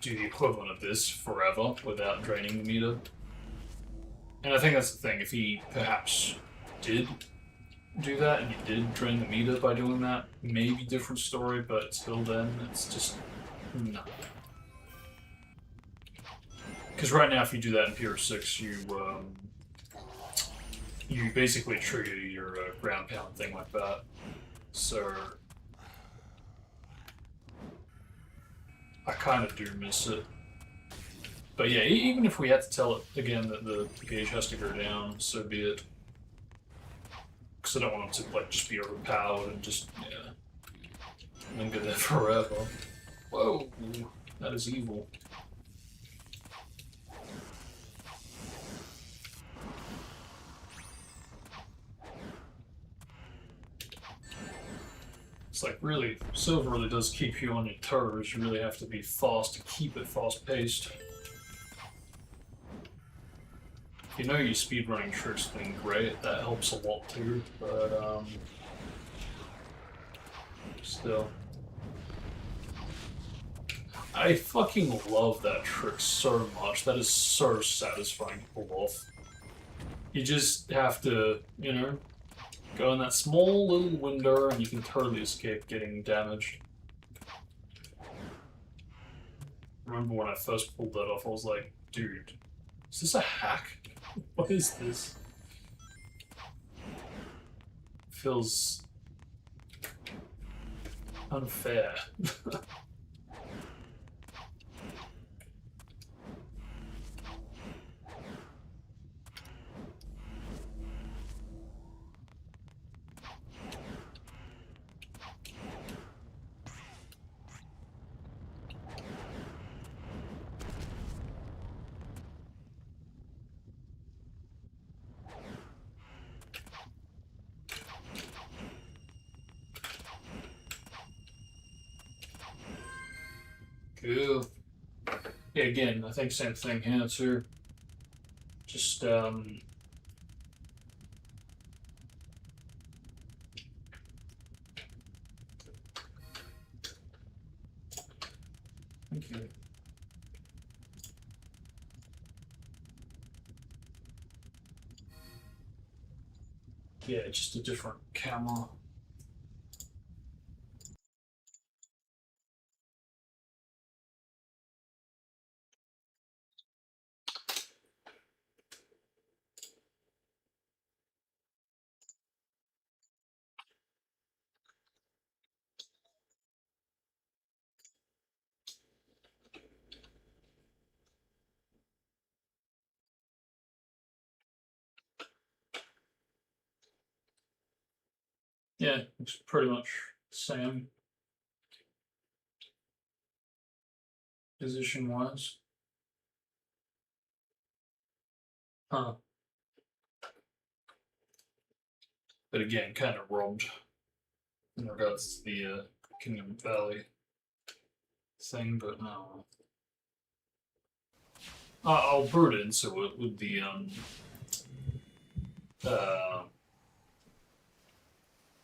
do the equivalent of this forever without draining the meter. And I think that's the thing, if he perhaps did do that, and he did drain the meter by doing that, maybe different story, but till then, it's just... no. Because right now, if you do that in Pure 6, you basically trigger your ground pound thing like that. So I kind of do miss it. But yeah, even if we had to tell it again that the gauge has to go down, so be it. Because I don't want it to like just be overpowered and just linger there forever. Whoa, that is evil. It's like really, Silver really does keep you on your toes. You really have to be fast to keep it fast-paced. If you know your speedrunning tricks, then great. That helps a lot too. But still, I fucking love that trick so much. That is so satisfying to pull off. You just have to, you know, go in that small little window and you can totally escape getting damaged. Remember when I first pulled that off, I was like, dude, is this a hack? What is this? Feels unfair. Cool. Yeah, again, I think same thing here too. Just thank you. Yeah, just a different camera. Yeah, looks pretty much the same position-wise. Huh. But again, kind of robbed in regards to the Kingdom Valley thing, but no. I'll brew it into it with the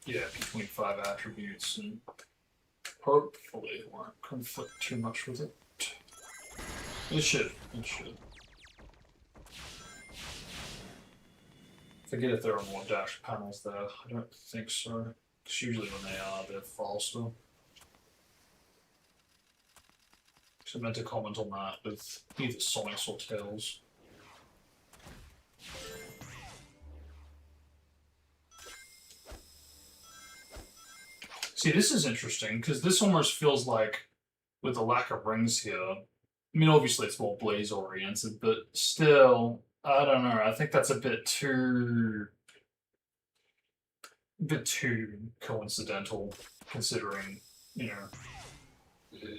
yeah, P25 attributes, and hopefully it won't conflict too much with it. It should. It should. Forget if there are more dash panels there. I don't think so. Because usually when they are, they're faster. So I meant to comment on that with either Sonics or Tails. See, this is interesting, because this almost feels like, with the lack of rings here, I mean, obviously it's more blaze-oriented, but still, I don't know, I think that's a bit too coincidental, considering, you know,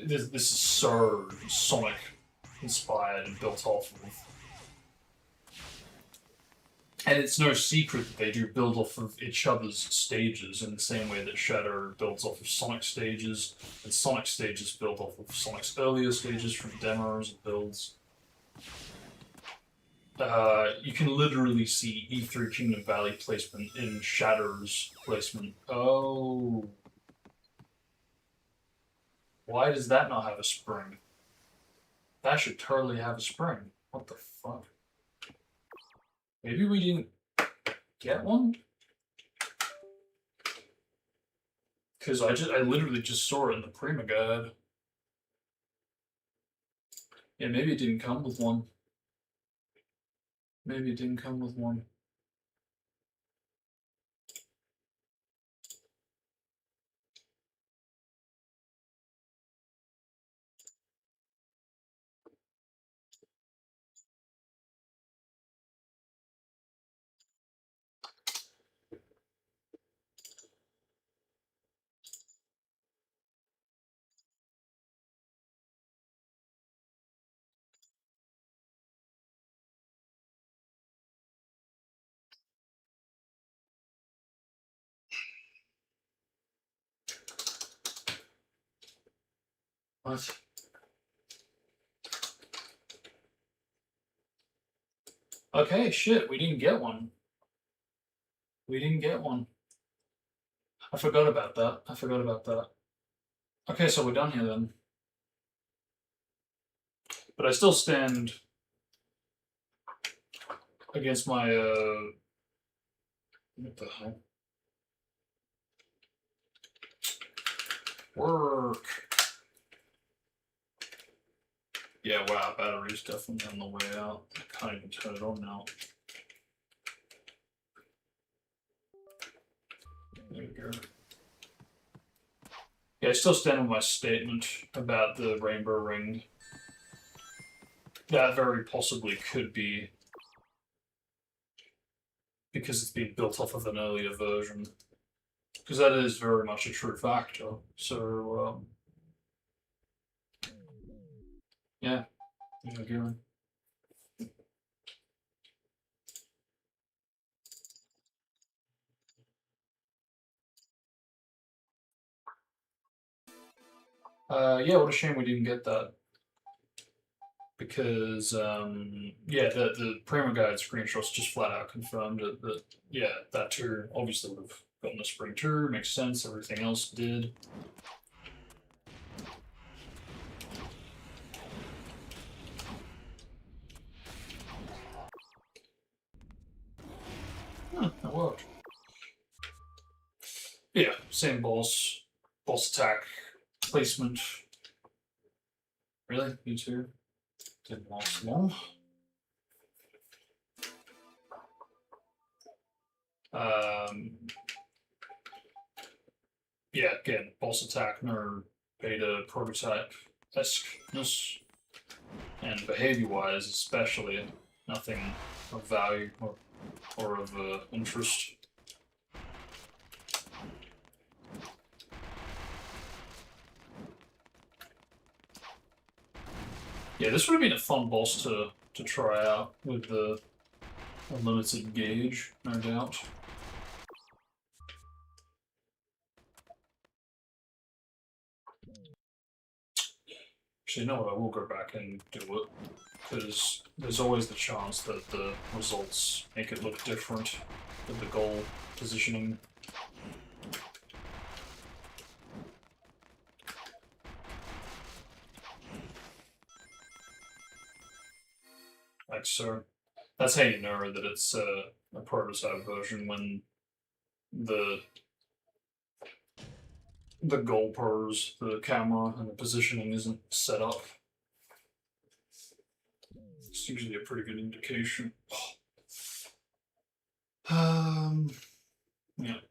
this is so Sonic-inspired and built off of. And it's no secret that they do build off of each other's stages in the same way that Shadow builds off of Sonic stages, and Sonic stages build off of Sonic's earlier stages from demos and builds. You can literally see E3 Kingdom Valley placement in Shadow's placement. Oh. Why does that not have a spring? That should totally have a spring. What the fuck? Maybe we didn't get one? Because I literally just saw it in the Prima Guide. Yeah, maybe it didn't come with one. Maybe it didn't come with one. What? Okay, shit, we didn't get one. We didn't get one. I forgot about that. I forgot about that. Okay, so we're done here then. But I still stand against my, what the hell? Work. Yeah, wow, battery's definitely on the way out. I can't even turn it on now. There we go. Yeah, I still stand with my statement about the Rainbow Ring. That very possibly could be because it's been built off of an earlier version. Because that is very much a true factor. So, yeah, there we go. Yeah, what a shame we didn't get that. Because, yeah, the Prima Guide screenshots just flat out confirmed that, yeah, that too obviously would have gotten a spring too, makes sense, everything else did. That worked. Yeah, same boss attack, placement. Really? You too? Didn't last long. Yeah, again, boss attack, no beta prototype esqueness, and behavior-wise, especially, nothing of value or of interest. Yeah, this would have been a fun boss to try out with the unlimited gauge, no doubt. Actually, you know what? I will go back and do it, because there's always the chance that the results make it look different with the goal positioning. Like so. That's how you know that it's a prototype version when the goal pose, the camera, and the positioning isn't set up. It's usually a pretty good indication. Yeah.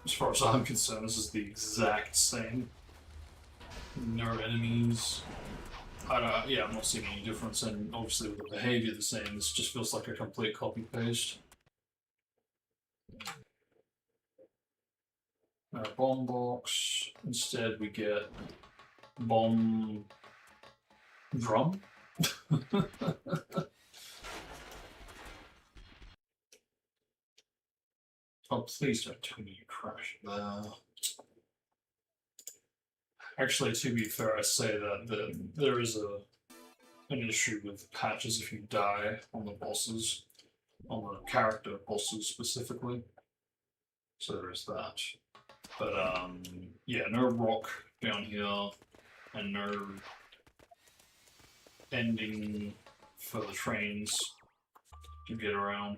As far as I'm concerned, this is the exact same. No enemies. Yeah, I'm not seeing any difference, and obviously with the behavior the same, this just feels like a complete copy-paste. Bomb box. Instead, we get bomb drum. Oh, please don't tell me you crashed there. Actually, to be fair, I say that there is an issue with patches if you die on the bosses, on the character bosses specifically. So there is that. But yeah, no rock down here, and no ending for the trains to get around.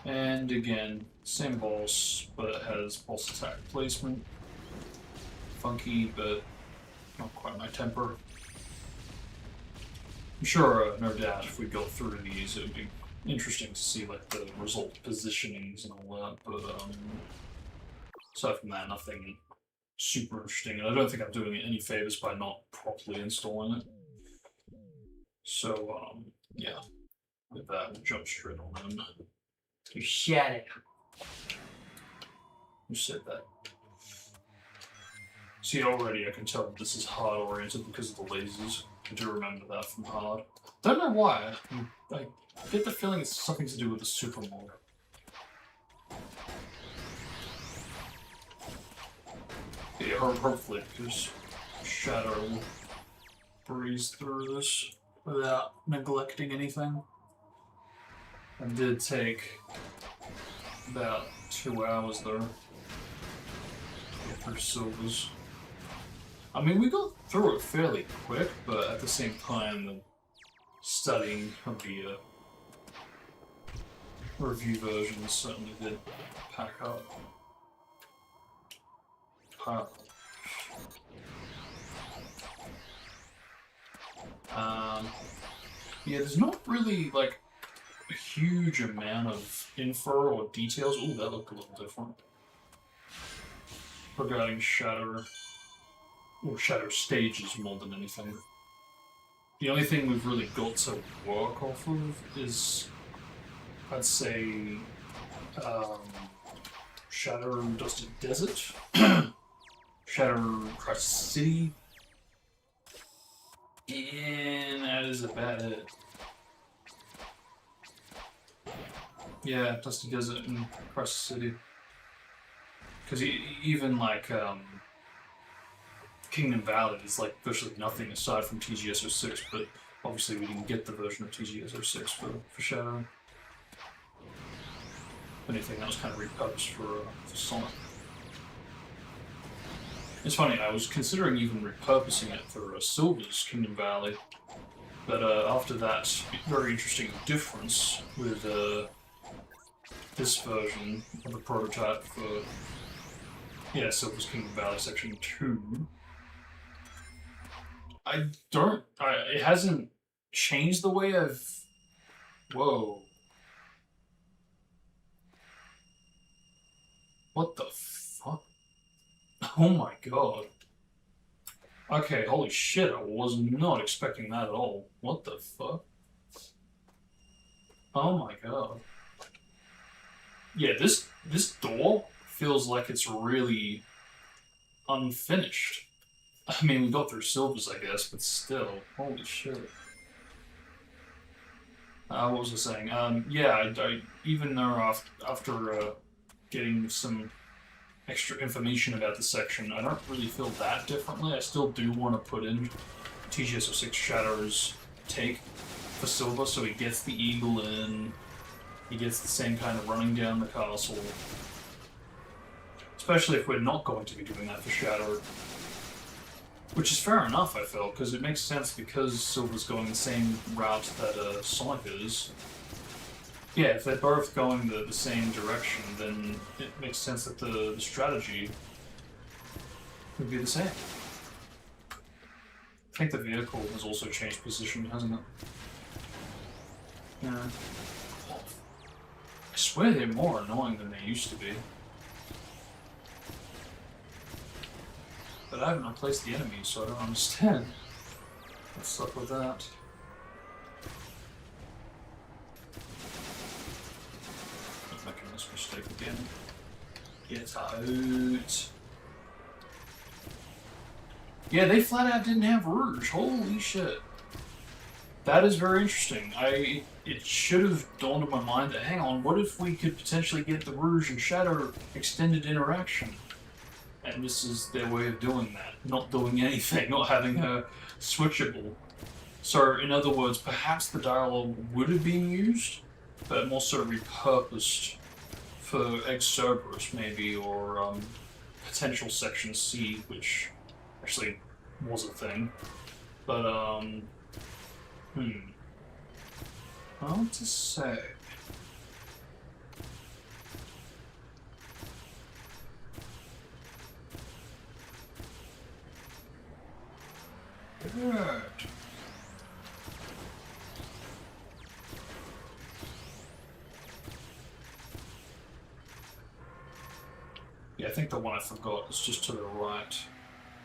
And again, same boss, but it has boss attack placement. Funky, but not quite my temper. I'm sure, no doubt, if we go through these, it would be interesting to see like the result positionings and all that. But aside from that, nothing super interesting. And I don't think I'm doing it any favors by not properly installing it. So yeah, with that, we'll jump straight on in. You shut it. Who said that? See, already I can tell this is hard-oriented because of the lasers. I do remember that from hard. Don't know why. I get the feeling it's something to do with the super mod. Yeah, hopefully, because Shadow will breeze through this without neglecting anything. I did take about 2 hours there. For silvers. I mean, we got through it fairly quick, but at the same time, the studying of the review version certainly did pack up. Yeah, there's not really like a huge amount of info or details. Ooh, that looked a little different. Regarding Shadow, or Shadow stages more than anything. The only thing we've really got to work off of is, I'd say, Shadow Dusty Desert, Shadow Crust City, and that is about it. Yeah, Dusty Desert and Crust City. Because even like Kingdom Valley is like virtually nothing aside from TGS06, but obviously we didn't get the version of TGS06 for Shadow. If anything, that was kind of repurposed for Sonic. It's funny, I was considering even repurposing it for Silver's Kingdom Valley, but after that very interesting difference with this version of the prototype for Silver's Kingdom Valley Section 2. It hasn't changed the way I've... Whoa. What the fuck? Oh my god. Okay, holy shit, I was not expecting that at all. What the fuck? Oh my god. Yeah, this door feels like it's really unfinished. I mean, we got through silvers, I guess, but still, holy shit. What was I saying? Yeah, even though after getting some extra information about the section, I don't really feel that differently. I still do want to put in TGS06 Shadow's take for Silver, so he gets the eagle in, he gets the same kind of running down the castle. Especially if we're not going to be doing that for Shadow. Which is fair enough, I feel, because it makes sense because Silver's going the same route that Sonic is. Yeah, if they're both going the same direction, then it makes sense that the strategy would be the same. I think the vehicle has also changed position, hasn't it? Yeah. I swear they're more annoying than they used to be. But I haven't replaced the enemies, so I don't understand. What's up with that? I'm making this mistake again. Get out. Yeah, they flat out didn't have Rouge. Holy shit. That is very interesting. It should have dawned on my mind that, hang on, what if we could potentially get the Rouge and Shadow extended interaction? And this is their way of doing that. Not doing anything, not having her switchable. So, in other words, perhaps the dialogue would have been used, but more so repurposed for Egg Cerberus, maybe, or potential Section C, which actually was a thing. But, how to say? Good. Yeah, I think the one I forgot is just to the right.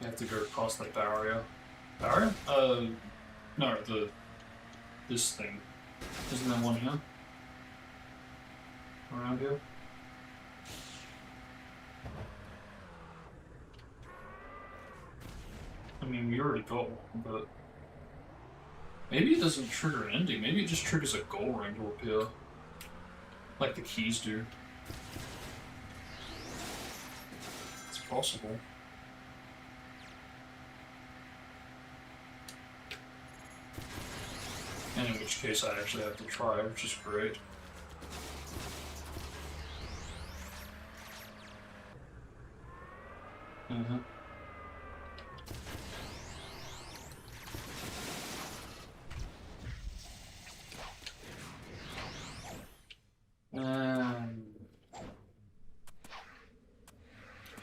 You have to go past that barrier. Barrier? No, this thing. Isn't there one here? Around here? I mean, we already got one, but maybe it doesn't trigger an ending. Maybe it just triggers a goal ring to appear, like the keys do. It's possible. And in which case I actually have to try, which is great.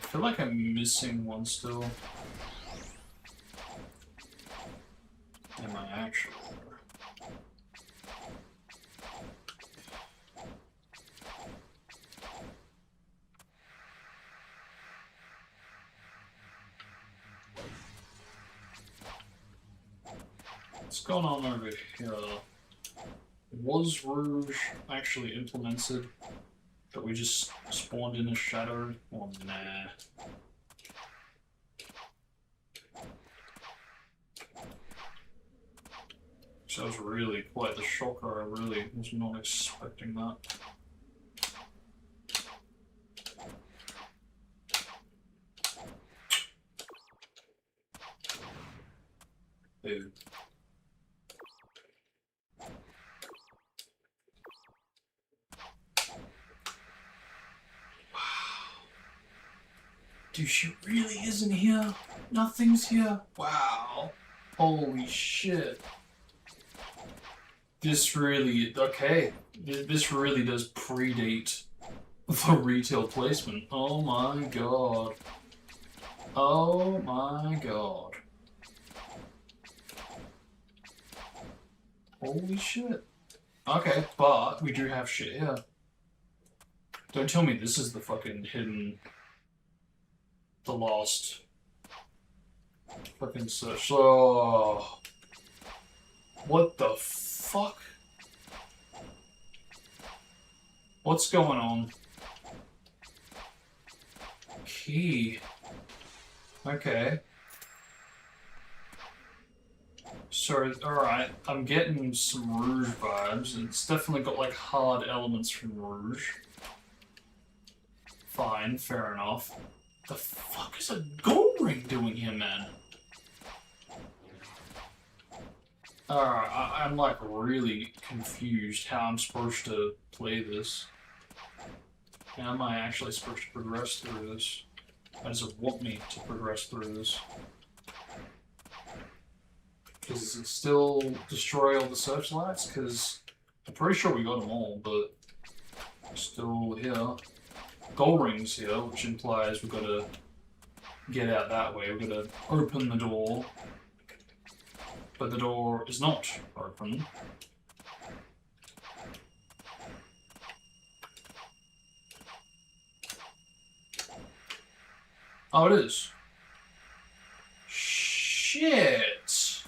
I feel like I'm missing one still. Am I actually? What's going on over here? Was Rouge actually implemented? But we just spawned in a Shadow? Or nah. So that was really quite the shocker. I really was not expecting that. Dude. Dude, she really isn't here? Nothing's here? Wow. Holy shit. This really... Okay. This really does predate the retail placement. Oh my god. Oh my god. Holy shit. Okay, but we do have shit here. Don't tell me this is the fucking hidden... The lost fucking search. Oh, what the fuck? What's going on? key. Okay. So, alright, I'm getting some Rouge vibes. It's definitely got like hard elements from Rouge. Fine, fair enough. The fuck is a gold ring doing here, man? Alright, I'm like really confused how I'm supposed to play this. How am I actually supposed to progress through this? How does it want me to progress through this? Does it still destroy all the searchlights? Because I'm pretty sure we got them all, but still here. Gold rings here, which implies we've got to get out that way. We've got to open the door. But the door is not open. Oh, it is. Shit!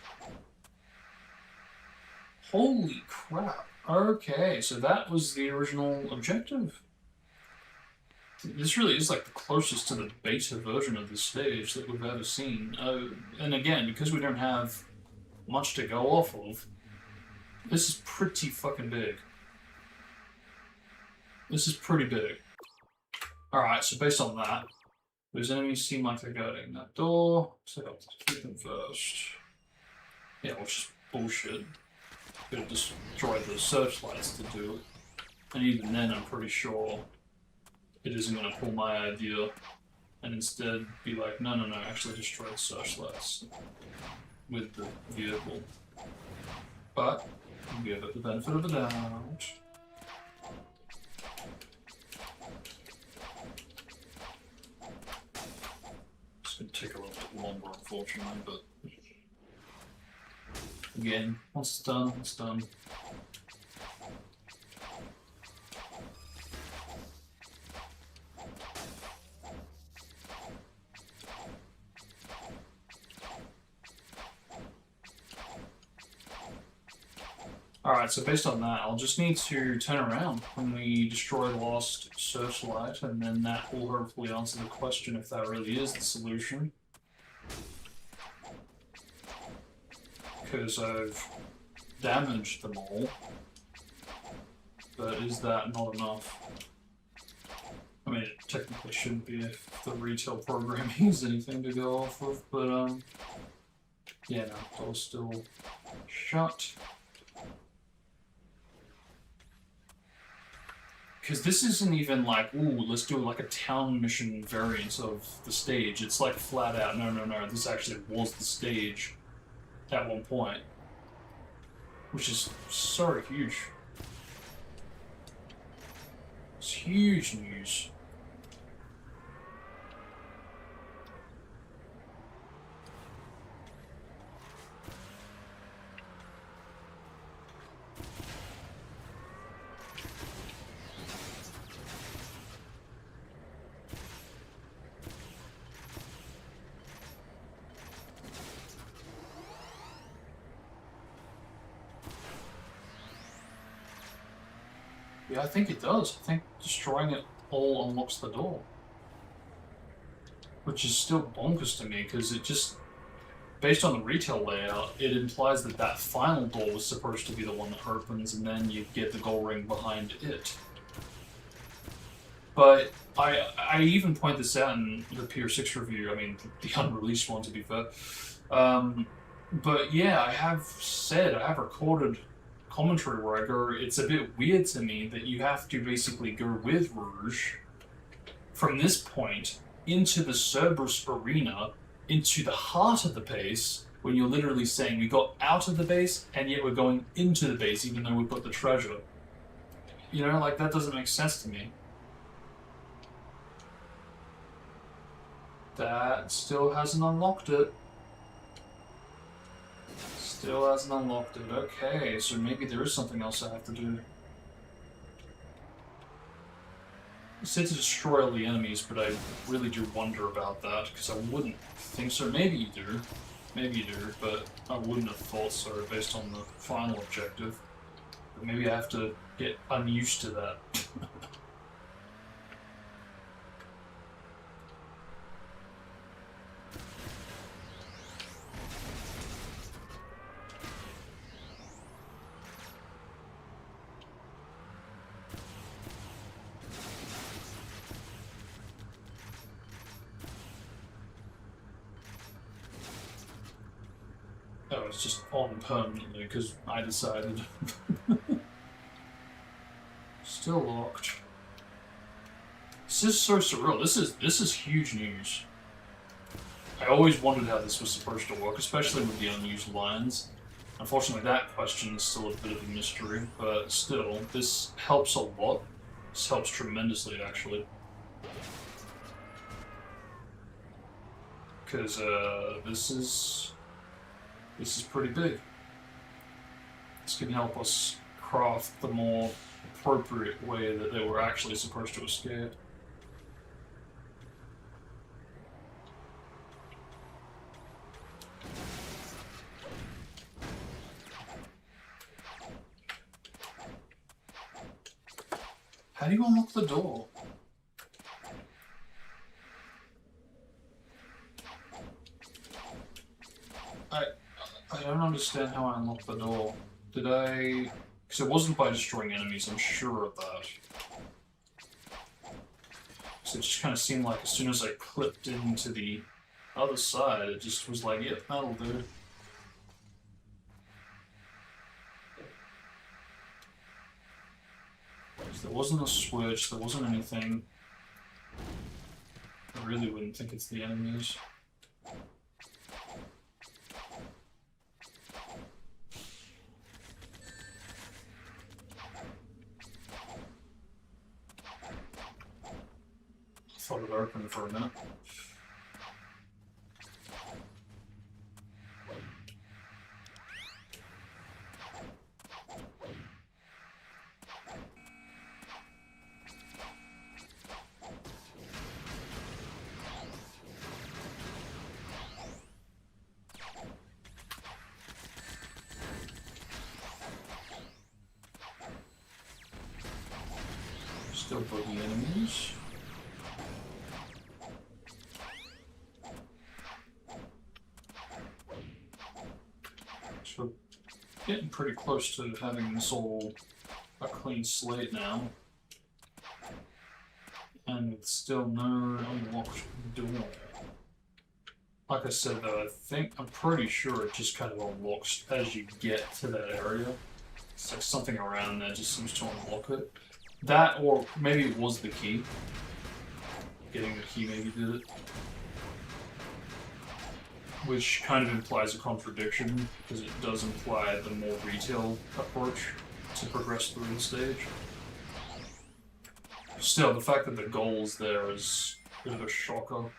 Holy crap. Okay, so that was the original objective. This really is like the closest to the beta version of the stage that we've ever seen. And again, because we don't have much to go off of, this is pretty fucking big. This is pretty big. Alright, so based on that, those enemies seem like they're guarding that door, so I'll keep them first. Yeah, which is bullshit. Gotta destroy the searchlights to do it. And even then, I'm pretty sure it isn't gonna pull my idea and instead be like, no, actually destroy the searchlights with the vehicle. But, give it the benefit of the doubt. It's gonna take a little bit longer, unfortunately, but again, once it's done, it's done. Alright, so based on that, I'll just need to turn around when we destroy the lost searchlight, and then that will hopefully answer the question if that really is the solution. Because I've damaged them all. But is that not enough? I mean, it technically shouldn't be if the retail programming is anything to go off of, but yeah, no, door's still shut. Because this isn't even like, ooh, let's do like a town mission variant of the stage. It's like flat out, no, this actually was the stage at one point. Which is so huge. It's huge news. Yeah, I think it does. I think destroying it all unlocks the door. Which is still bonkers to me, because it just, based on the retail layout, it implies that that final door was supposed to be the one that opens, and then you get the gold ring behind it. But I even point this out in the PR6 review, I mean, the unreleased one to be fair. But yeah, I have recorded commentary where I go, it's a bit weird to me that you have to basically go with Rouge from this point into the Cerberus arena, into the heart of the base, when you're literally saying we got out of the base and yet we're going into the base even though we've got the treasure. You know, like, that doesn't make sense to me. That still hasn't unlocked it. Still hasn't unlocked it. Okay, so maybe there is something else I have to do. I said to destroy all the enemies, but I really do wonder about that, because I wouldn't think so. Maybe you do. Maybe you do, but I wouldn't have thought so based on the final objective. But maybe I have to get unused to that. it's just on permanently because I decided. Still locked. This is so surreal. This is huge news. I always wondered how this was supposed to work, especially with the unused lines. Unfortunately, that question is still a bit of a mystery, but still, this helps a lot. This helps tremendously, actually. Because this is pretty big. This can help us craft the more appropriate way that they were actually supposed to escape. How do you unlock the door? I don't understand how I unlocked the door. Did I... Because it wasn't by destroying enemies, I'm sure of that. So it just kind of seemed like as soon as I clipped into the other side, it just was like, yep, that'll do. So there wasn't a switch, there wasn't anything. I really wouldn't think it's the enemies. I thought it opened for a minute. Still buggy enemies. So getting pretty close to having this all a clean slate now. And with still no unlocked door. Like I said though, I'm pretty sure it just kind of unlocks as you get to that area. It's like something around there just seems to unlock it. That, or maybe it was the key. Getting the key maybe did it. Which kind of implies a contradiction, because it does imply the more retail approach to progress through the stage. Still, the fact that the goal's there is a bit of a shocker.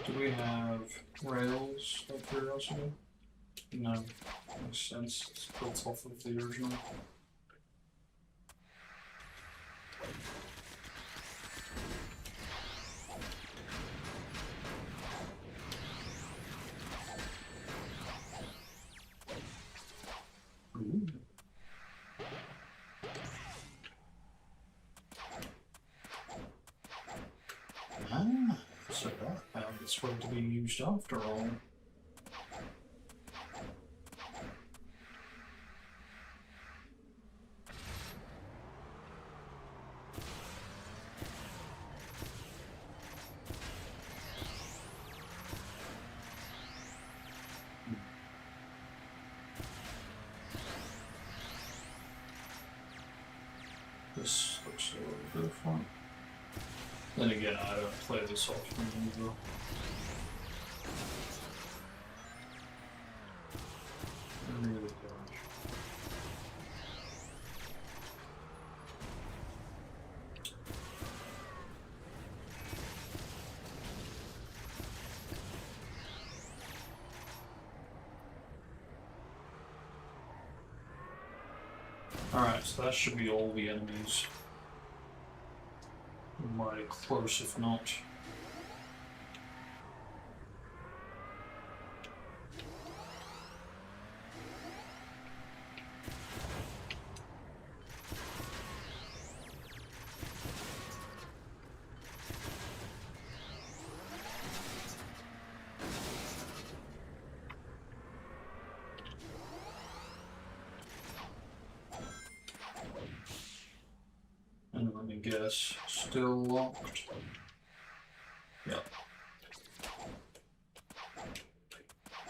Do we have rails of curiosity? No. Makes sense. It's built off of the original. Ooh. Ah, so that found its way to be used after all. This looks a little bit fun. Then again, I don't play this often either. I really don't. Alright, so that should be all the enemies. Mighty close, if not. let me guess. Still locked. Yep.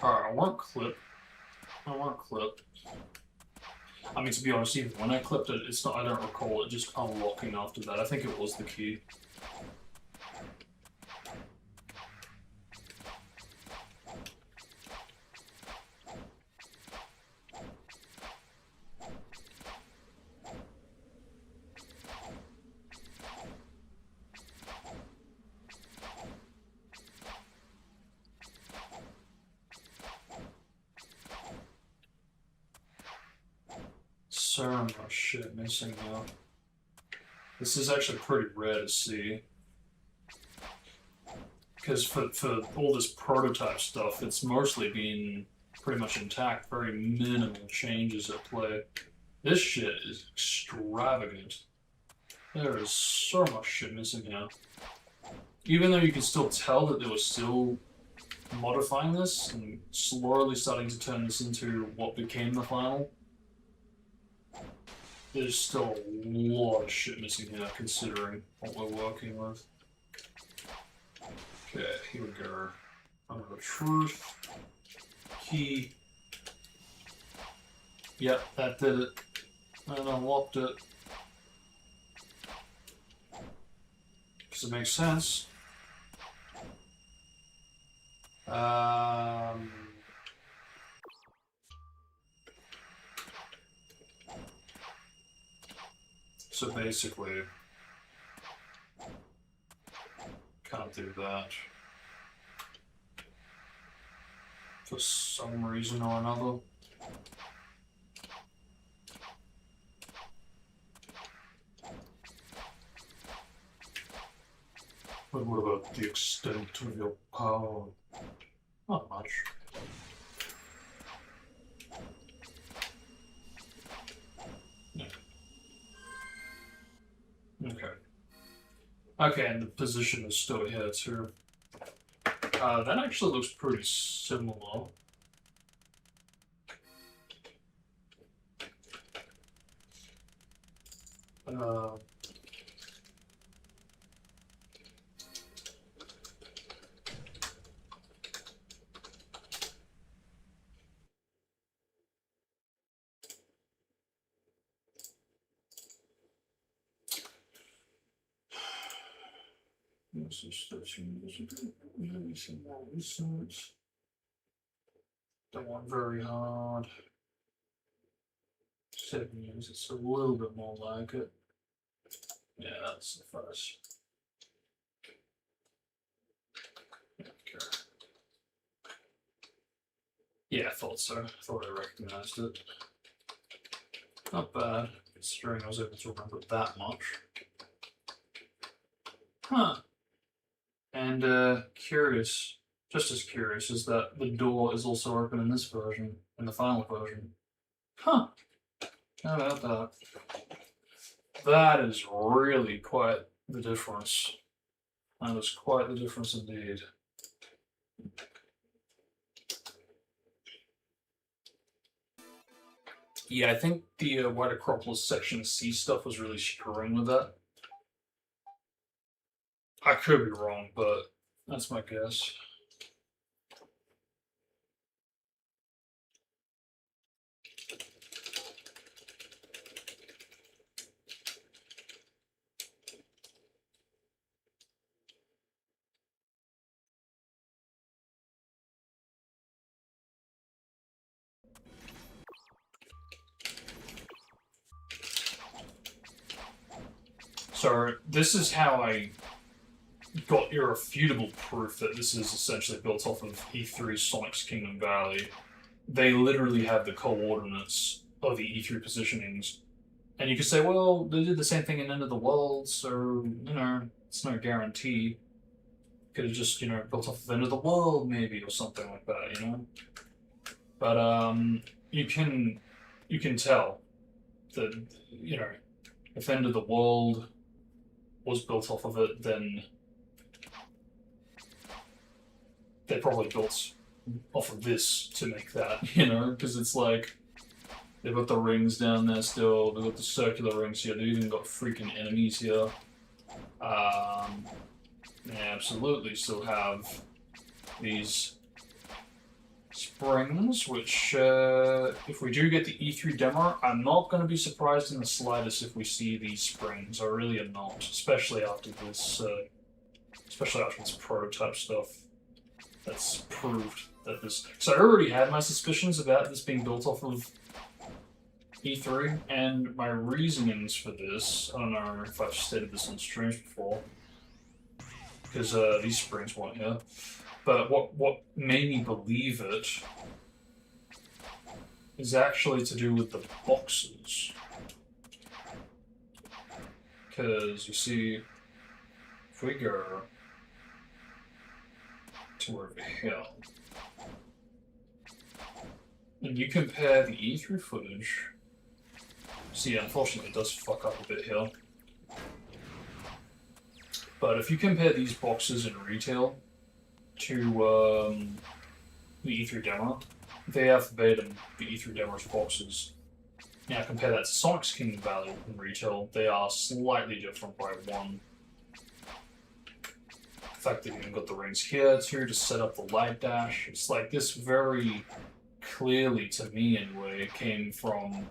Alright, I won't clip. I mean, to be honest, even when I clipped it, it's not. I don't recall it just unlocking after that. I think it was the key. So much shit missing now. This is actually pretty rare to see. Because for all this prototype stuff, it's mostly been pretty much intact, very minimal changes at play. This shit is extravagant. There is so much shit missing here. Even though you can still tell that they were still modifying this and slowly starting to turn this into what became the final, there's still a lot of shit missing here, considering what we're working with. Okay, here we go. Under the truth. Key. Yep, that did it. And unlocked it. Because it makes sense. So basically, can't do that for some reason or another. But what about the extent of your power? Not much. Okay. Okay, and the position is still here too. That actually looks pretty similar. This is 13 years ago. Maybe some more research. Don't want very hard. 7 years, it's a little bit more like it. Yeah, that's the first. Okay. Yeah, I thought so. I thought I recognized it. Not bad, considering I was able to remember that much. Huh. And curious, just as curious, is that the door is also open in this version, in the final version. Huh. How about that? That is really quite the difference. That is quite the difference indeed. Yeah, I think the White Acropolis Section C stuff was really screwing with that. I could be wrong, but that's my guess. So this is how I got irrefutable proof that this is essentially built off of E3 Sonic's Kingdom Valley. They literally have the coordinates of the E3 positionings. And you could say, well, they did the same thing in End of the World, so, you know, it's no guarantee. Could have just, you know, built off of End of the World, maybe, or something like that, you know? But, you can tell that, you know, if End of the World was built off of it, then they probably built off of this to make that, you know? Because it's like, They've got the rings down there still. They've got the circular rings here. They've even got freaking enemies here. They absolutely still have these springs, which, if we do get the E3 demo, I'm not going to be surprised in the slightest if we see these springs. I really am not, especially after this prototype stuff that's proved that this... So I already had my suspicions about this being built off of E3, and my reasonings for this, I don't know if I've stated this on streams before, because these springs weren't here, but what made me believe it is actually to do with the boxes. Because, you see, if we go to over here, and you compare the E3 footage, see, unfortunately it does fuck up a bit here, but if you compare these boxes in retail to the E3 demo, they are verbatim the E3 demo's boxes. Now compare that to Sonic's Kingdom Valley in retail, they are slightly different by one. The fact that you've even got the rings here too to set up the light dash, it's like this very clearly, to me anyway, came from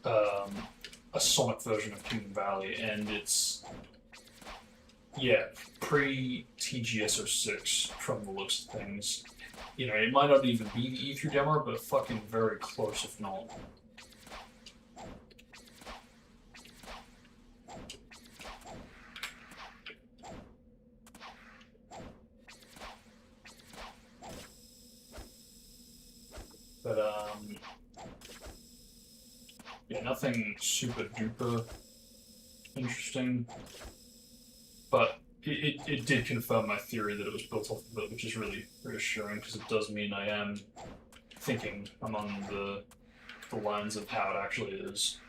a Sonic version of Kingdom Valley, and it's, yeah, pre-TGS06 from the looks of things. You know, it might not even be the E3 demo, but fucking very close if not. But, yeah, nothing super duper interesting, but it did confirm my theory that it was built off of it, which is really reassuring, because it does mean I am thinking among the lines of how it actually is.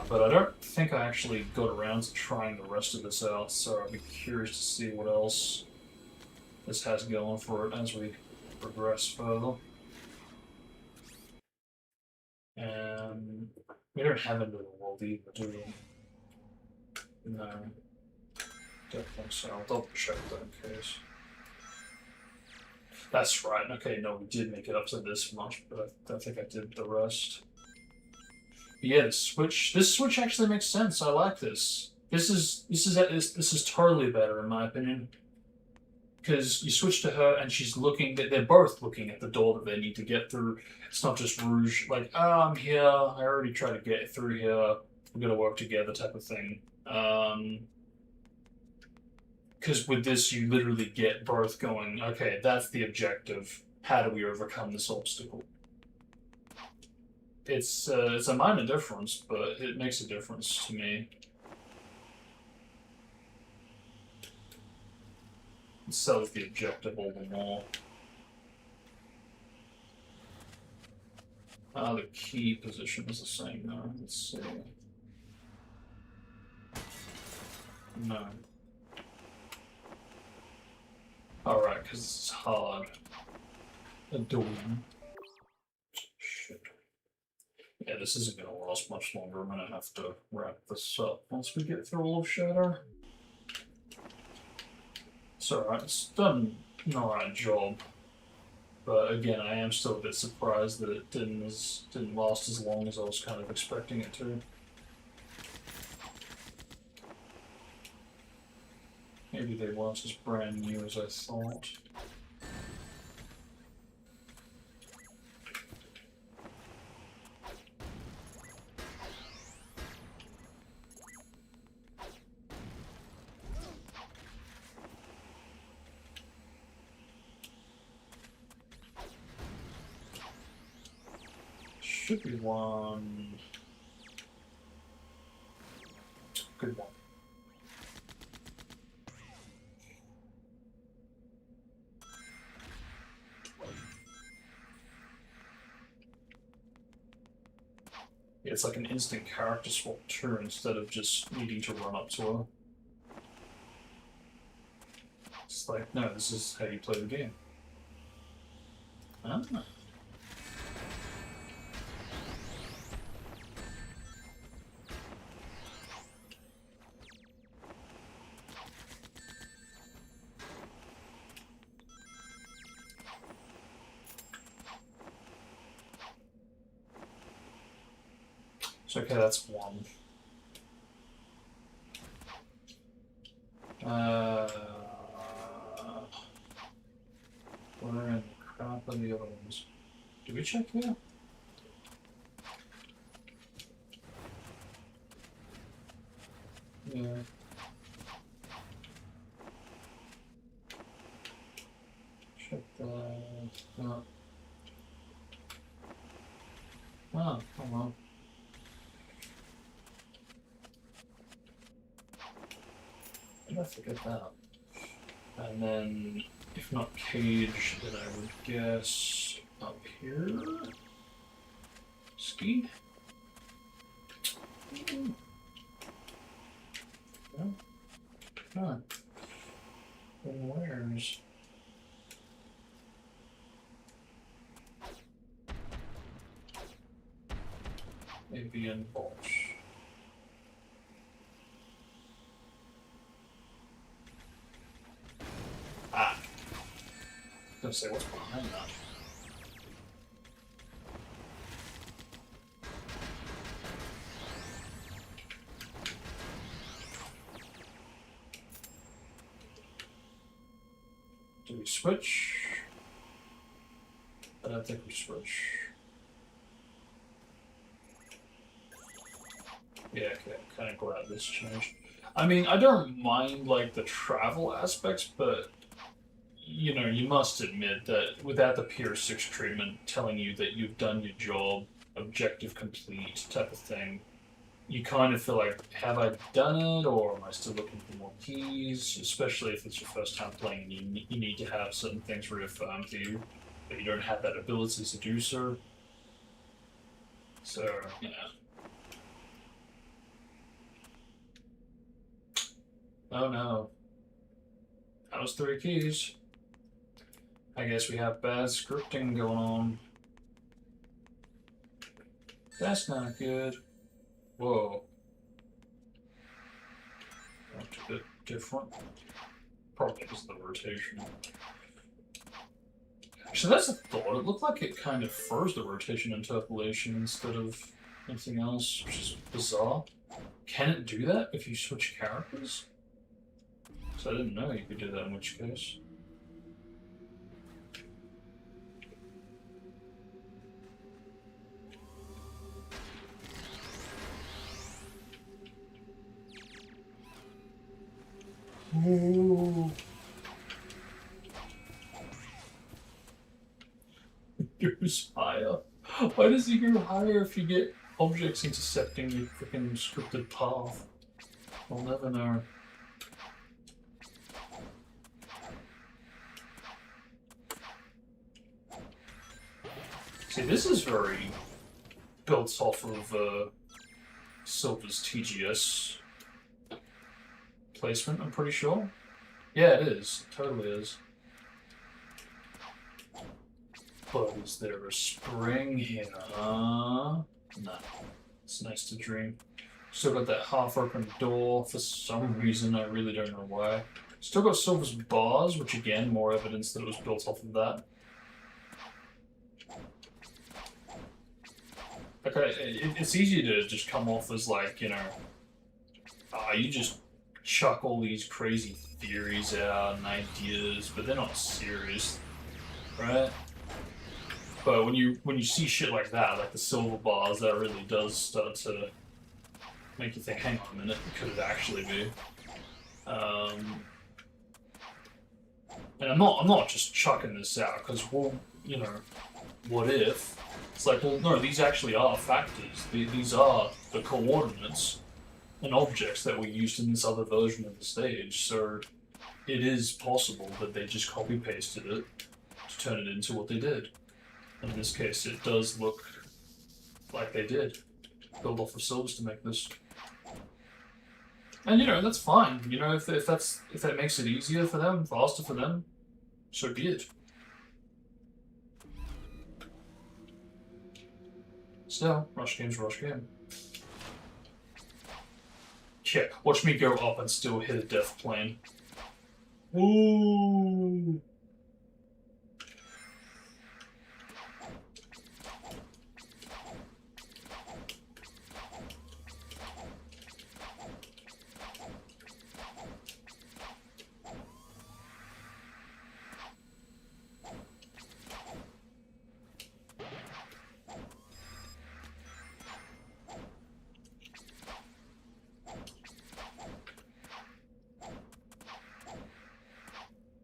But I don't think I actually got around to trying the rest of this out, so I'd be curious to see what else this has going for it as we progress further. And we don't have End of the World either, do we? No. Don't think so. I'll double check that in case. That's right. Okay, no, we did make it up to this much, but I don't think I did the rest. But yeah, this switch actually makes sense. I like this. This is totally better in my opinion. Because you switch to her and she's looking, they're both looking at the door that they need to get through. It's not just Rouge, like, oh, I'm here, I already tried to get through here, we're gonna work together type of thing. Because with this, you literally get both going, okay, that's the objective, how do we overcome this obstacle? It's a minor difference, but it makes a difference to me. It sells the objective all the more. The key position is the same now. Let's see. No. Alright, because it's hard. Adoring. Shit. Yeah, this isn't gonna last much longer. I'm gonna have to wrap this up once we get through all of Shadow. It's alright, it's done an alright job. But again, I am still a bit surprised that it didn't last as long as I was kind of expecting it to. Maybe they weren't as brand new as I thought. Should be one. Good one. Yeah, it's like an instant character swap too, instead of just needing to run up to her. It's like, no, this is how you play the game. Ah. So, okay, that's one. Where in the crap are the other ones? Did we check here? Yeah. Check that. No. Oh, come on. Did I forget that? And then, if not cage, then I would guess up here. Ski? No? Huh. Then where's... Maybe in Bosch. Ah. I was gonna say, what's behind that? Do we switch? I don't think we switch. Yeah, okay, I'm kind of glad this changed. I mean, I don't mind, like, the travel aspects, but, you know, you must admit that without the Pier 6 treatment telling you that you've done your job, objective complete type of thing, you kind of feel like, have I done it, or am I still looking for more keys? Especially if it's your first time playing, you need to have certain things reaffirmed to you, but you don't have that ability to do so. So, yeah. Oh no. That was 3 keys. I guess we have bad scripting going on. That's not good. Whoa. That's a bit different. Probably because of the rotation. Actually, that's a thought. It looked like it kind of froze the rotation interpolation instead of anything else, which is bizarre. Can it do that if you switch characters? So I didn't know you could do that, in which case. Ooh. Goes higher. Why does he go higher if you get objects intercepting your freaking scripted path? I'll never know. See, this is very built off of Silver's TGS placement, I'm pretty sure. Yeah, it is. It totally is. But is there a spring here? No. It's nice to dream. Still got that half-open door for some reason, I really don't know why. Still got Silver's bars, which again, more evidence that it was built off of that. Okay, it's easy to just come off as like, you know, you just chuck all these crazy theories out and ideas, but they're not serious, right? But when you see shit like that, like the silver bars, that really does start to make you think, hang on a minute, could it actually be? And I'm not just chucking this out because, well, you know, what if? It's like, well, no, these actually are factors. These are the coordinates and objects that we used in this other version of the stage. So it is possible that they just copy-pasted it to turn it into what they did. In this case, it does look like they did. Build off of silvers to make this. And you know, that's fine. You know, if that makes it easier for them, faster for them, so be it. Still, rush game's rush game. Yeah, watch me go up and still hit a death plane. Ooh.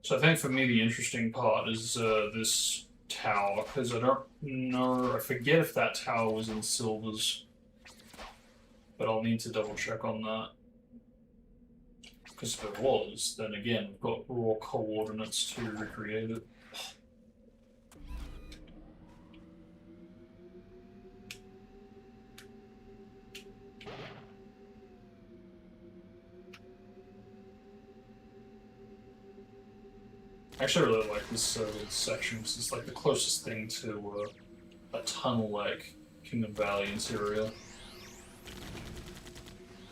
So I think for me the interesting part is this tower, because I don't know, I forget if that tower was in silvers, but I'll need to double check on that. Because if it was, then again, we've got raw coordinates to recreate it. I actually really like this section because it's like the closest thing to a tunnel-like Kingdom Valley interior.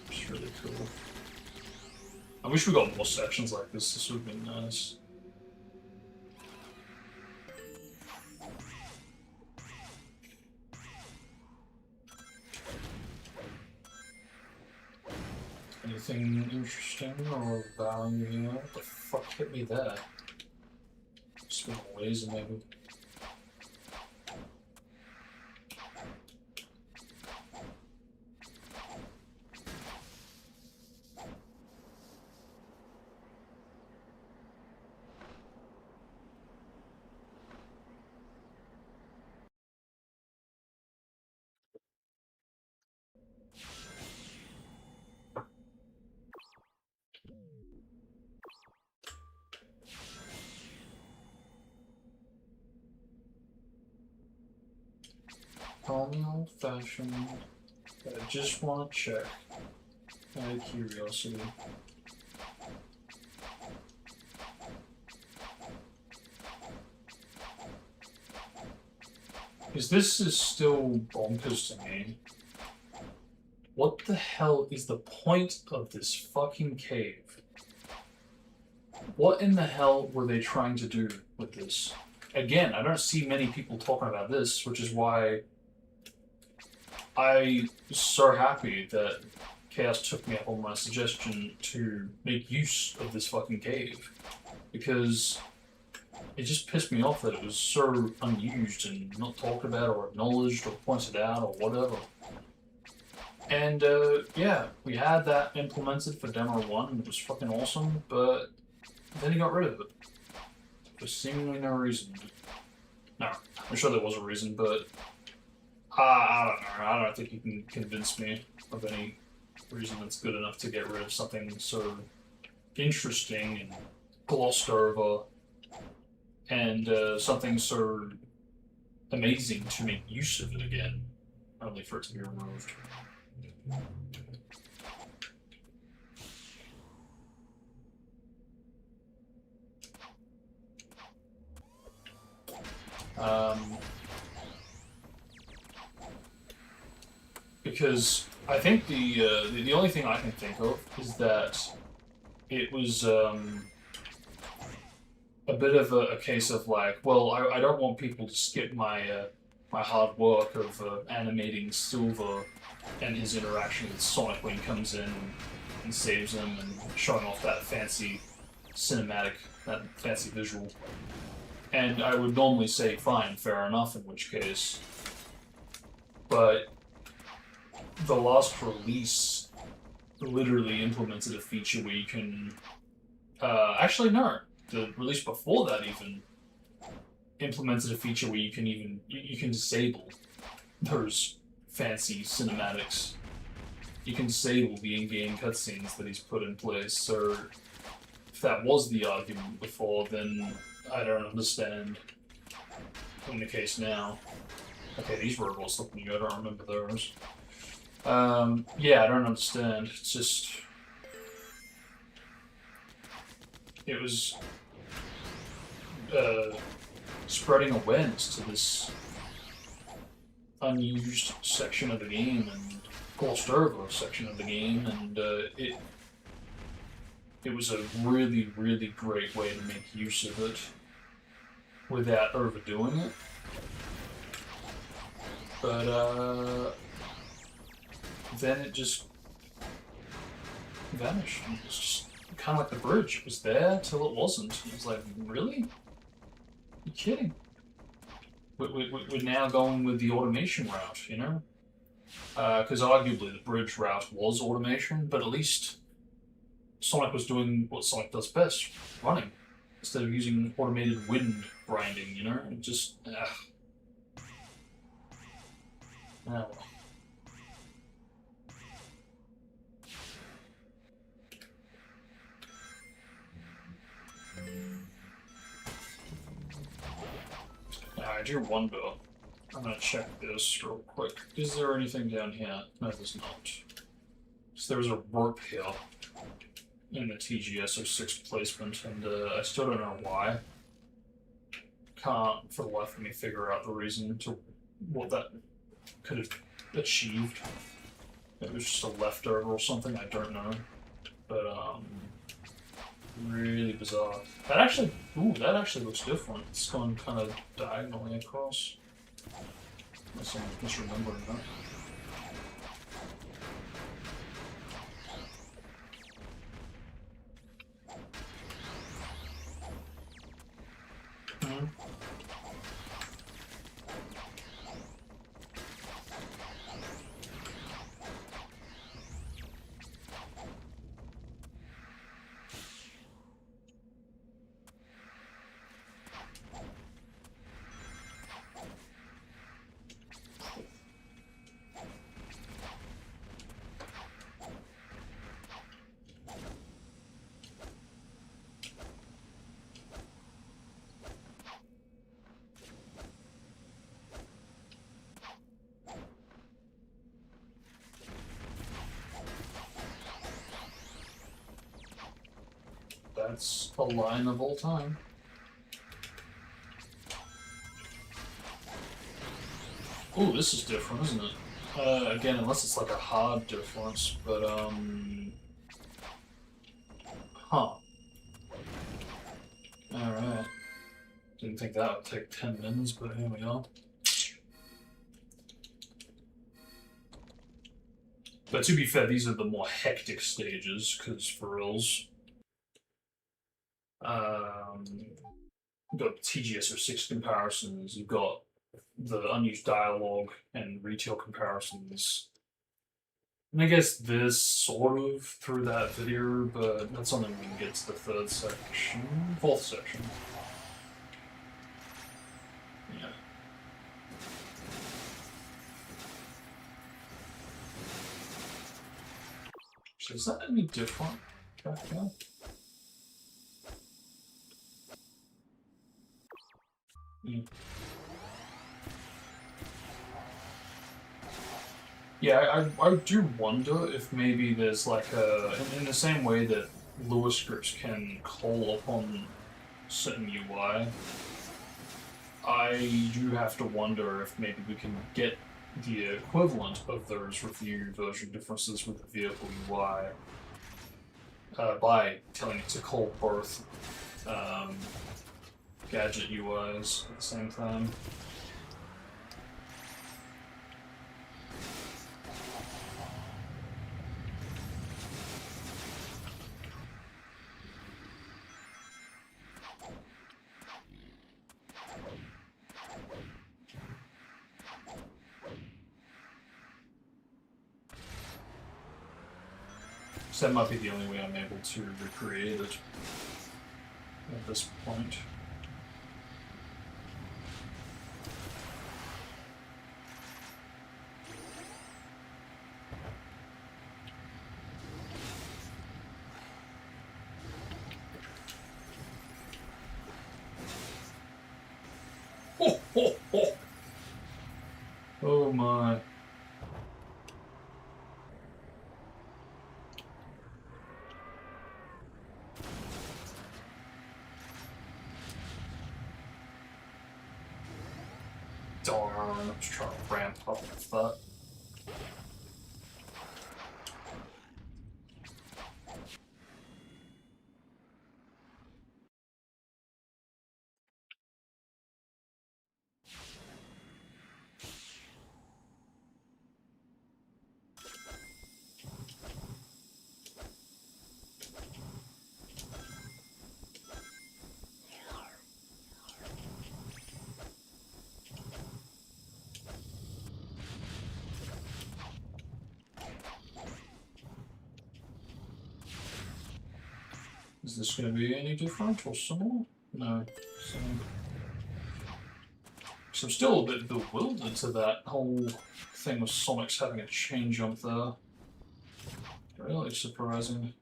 It's really cool. I wish we got more sections like this. This would be nice. Anything interesting or value here? What the fuck hit me there? Spin a laser, maybe. Call me old-fashioned. I just want to check. Out of curiosity. Because this is still bonkers to me. What the hell is the point of this fucking cave? What in the hell were they trying to do with this? Again, I don't see many people talking about this, which is why I'm so happy that Chaos took me up on my suggestion to make use of this fucking cave. Because it just pissed me off that it was so unused and not talked about or acknowledged or pointed out or whatever. And yeah, we had that implemented for Demo 1 and it was fucking awesome, but then he got rid of it. For seemingly no reason. No, I'm sure there was a reason, but I don't know. I don't think you can convince me of any reason that's good enough to get rid of something so interesting and glossed over and something so amazing to make use of it again, only for it to be removed. Because I think the only thing I can think of is that it was a bit of a case of like, well, I don't want people to skip my my hard work of animating Silver and his interaction with Sonic when he comes in and saves him and showing off that fancy cinematic, that fancy visual. And I would normally say, fine, fair enough, in which case. But the last release literally implemented a feature where you can... actually, no. The release before that even implemented a feature where you can disable those fancy cinematics. You can disable the in-game cutscenes that he's put in place, so if that was the argument before, then I don't understand in the case now. Okay, these robots look new, I don't remember those. Yeah, I don't understand. It's just... it was spreading awareness to this unused section of the game and glossed over section of the game, and it was a really, really great way to make use of it without overdoing it. But then it just vanished. It's just kind of like the bridge. It was there till it wasn't. It was like, really? You're kidding? We're now going with the automation route, you know? Because arguably the bridge route was automation, but at least Sonic was doing what Sonic does best, running, instead of using automated wind grinding, you know? It just, well. I do wonder. I'm gonna check this real quick. Is there anything down here? No, there's not. So there's a rope here in the TGS06 placement, and I still don't know why. Can't, for the life of me, figure out the reason to what that could have achieved. It was just a leftover or something, I don't know. But, really bizarre. That actually, that actually looks different. It's gone kind of diagonally across. Unless I'm misremembering that. That's a line of all time. Ooh, this is different, isn't it? Again, unless it's like a hard difference, but, huh. Alright. Didn't think that would take 10 minutes, but here we are. But to be fair, these are the more hectic stages, because for reals. You've got TGS06 comparisons, you've got the unused dialogue and retail comparisons. And I guess this sort of through that video, but that's only when we get to the fourth section. Yeah. So is that any different back there? Yeah, I do wonder if maybe there's like in the same way that Lua scripts can call upon certain UI, I do have to wonder if maybe we can get the equivalent of those review version differences with the vehicle UI by telling it to call both gadget UIs at the same time. So that might be the only way I'm able to recreate it at this point. Oh my. Let's try to ramp up with that. Is this going to be any different or similar? No. Same. So I'm still a bit bewildered to that whole thing with Sonic's having a chain jump there. Really surprising.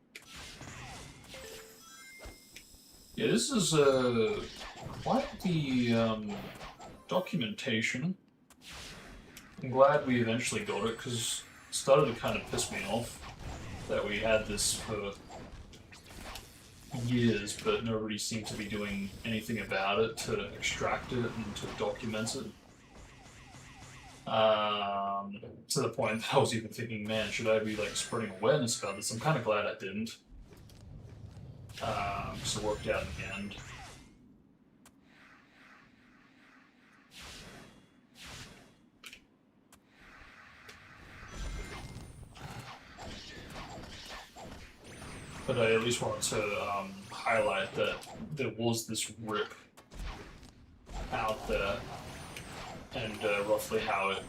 Yeah, this is quite the documentation. I'm glad we eventually got it, because it started to kind of piss me off that we had this for years, but nobody seemed to be doing anything about it to extract it and to document it. To the point that I was even thinking, man, should I be like spreading awareness about this? I'm kind of glad I didn't. So it worked out in the end. But I at least wanted to highlight that there was this rip out there, and roughly how it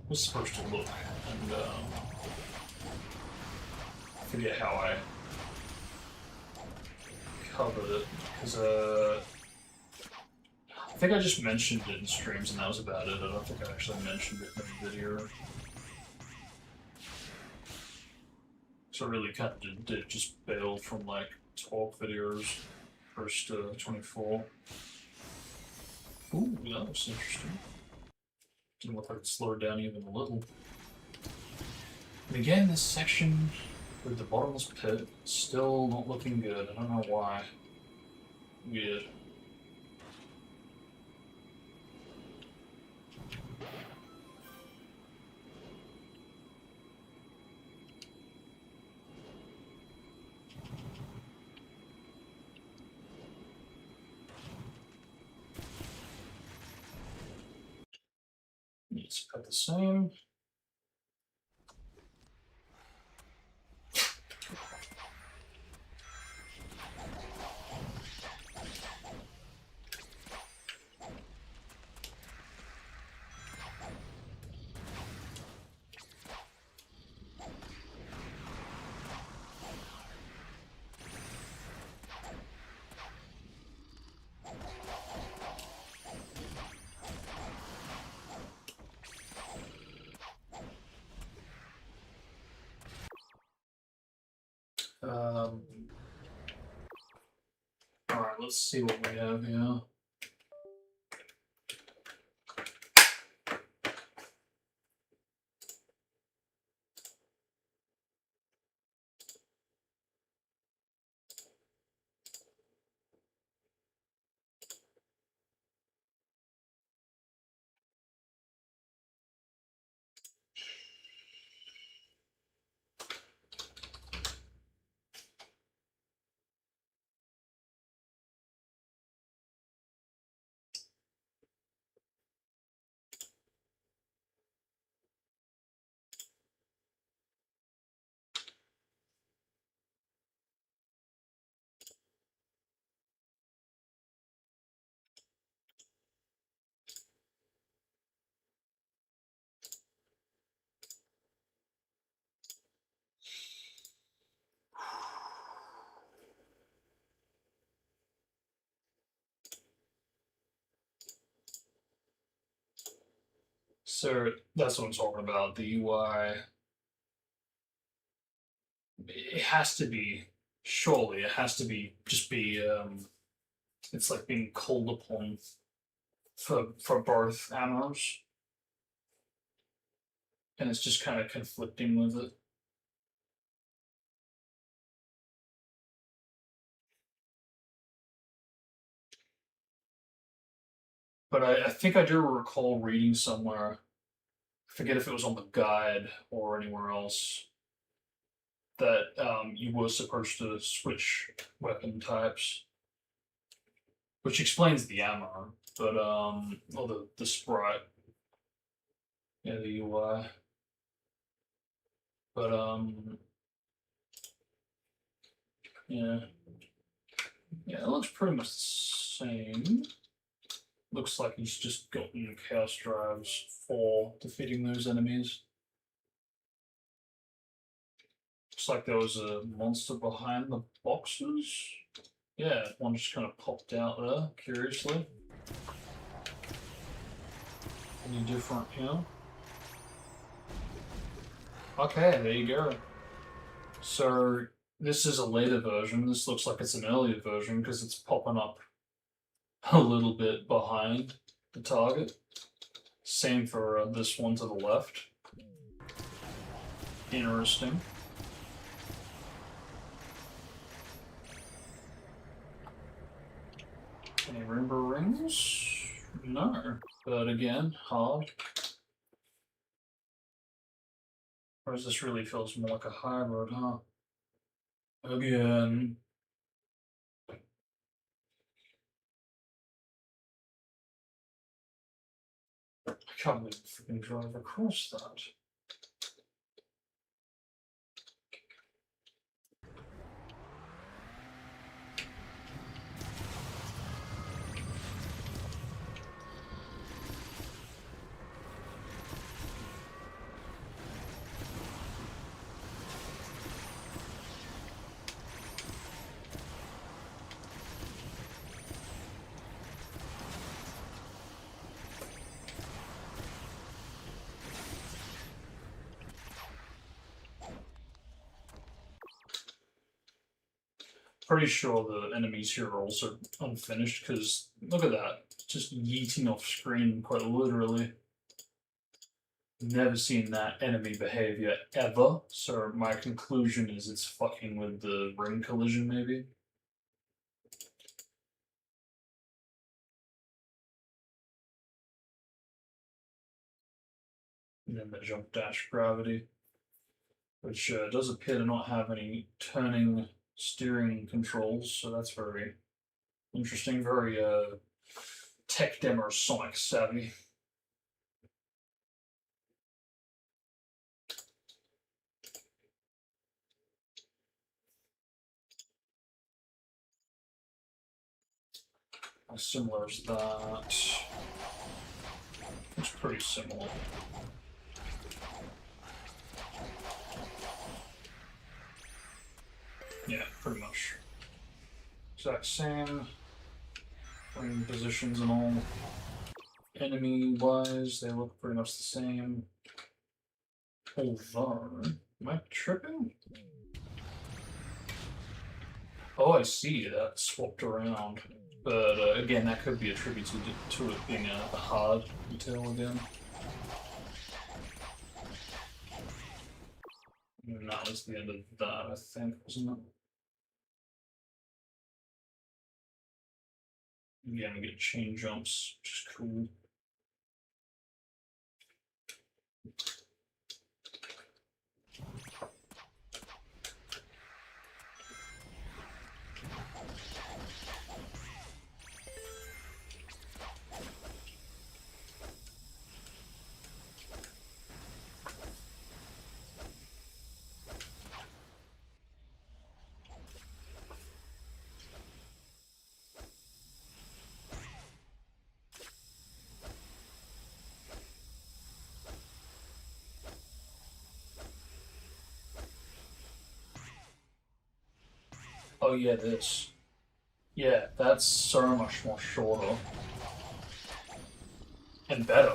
was supposed to look. And I forget how I covered it, because I think I just mentioned it in streams and that was about it. I don't think I actually mentioned it in the video. So I really kind of did just bail from like talk videos, first 24. Ooh, that was interesting. Didn't look like it slowed down even a little. And again, this section with the bottomless pit, still not looking good. I don't know why. Weird. It's about the same. Alright, let's see what we have here. So that's what I'm talking about. The UI, it has to be, surely it has to be, just be, it's like being called upon for both ammos. And it's just kind of conflicting with it. But I think I do recall reading somewhere, I forget if it was on the guide or anywhere else, that you were supposed to switch weapon types, which explains the ammo, but or the sprite, yeah, the UI, but yeah, yeah, it looks pretty much the same. Looks like he's just gotten chaos drives for defeating those enemies. Looks like there was a monster behind the boxes. Yeah, one just kind of popped out there, curiously. Any different here? Okay, there you go. So this is a later version. This looks like it's an earlier version because it's popping up a little bit behind the target. Same for this one to the left. Interesting. Any rainbow rings? No. But again, hard. Whereas this really feels more like a hybrid, huh? Again. I can't believe I freaking drive across that. Pretty sure the enemies here are also unfinished because look at that, just yeeting off screen quite literally. Never seen that enemy behavior ever, so my conclusion is it's fucking with the ring collision maybe. And then the jump dash gravity, which does appear to not have any turning steering controls, so that's very interesting, very tech demo Sonic savvy. As similar as that. It's pretty similar. Yeah, pretty much. Exact same. Ring positions and all. Enemy-wise, they look pretty much the same. Although, am I tripping? Oh, I see, that swapped around. But again, that could be attributed to it being a hard detail again. And that was the end of that, I think, wasn't it? Yeah, we get chain jumps, which is cool. Oh yeah, this. Yeah, that's so much more shorter and better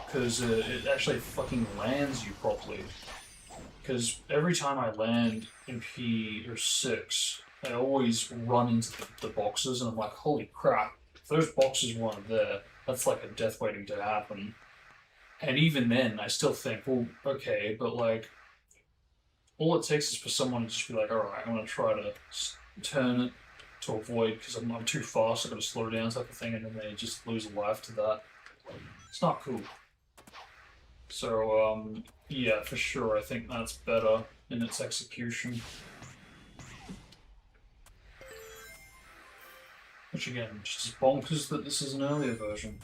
because it actually fucking lands you properly. Because every time I land in P or 6, I always run into the boxes and I'm like, holy crap, if those boxes weren't there, that's like a death waiting to happen. And even then, I still think, well, okay, but like, all it takes is for someone to just be like, alright, I'm gonna try to turn it to avoid because I'm too fast. I got to slow down type of thing, and then they just lose a life to that. It's not cool. So yeah, for sure, I think that's better in its execution. Which again, just bonkers that this is an earlier version.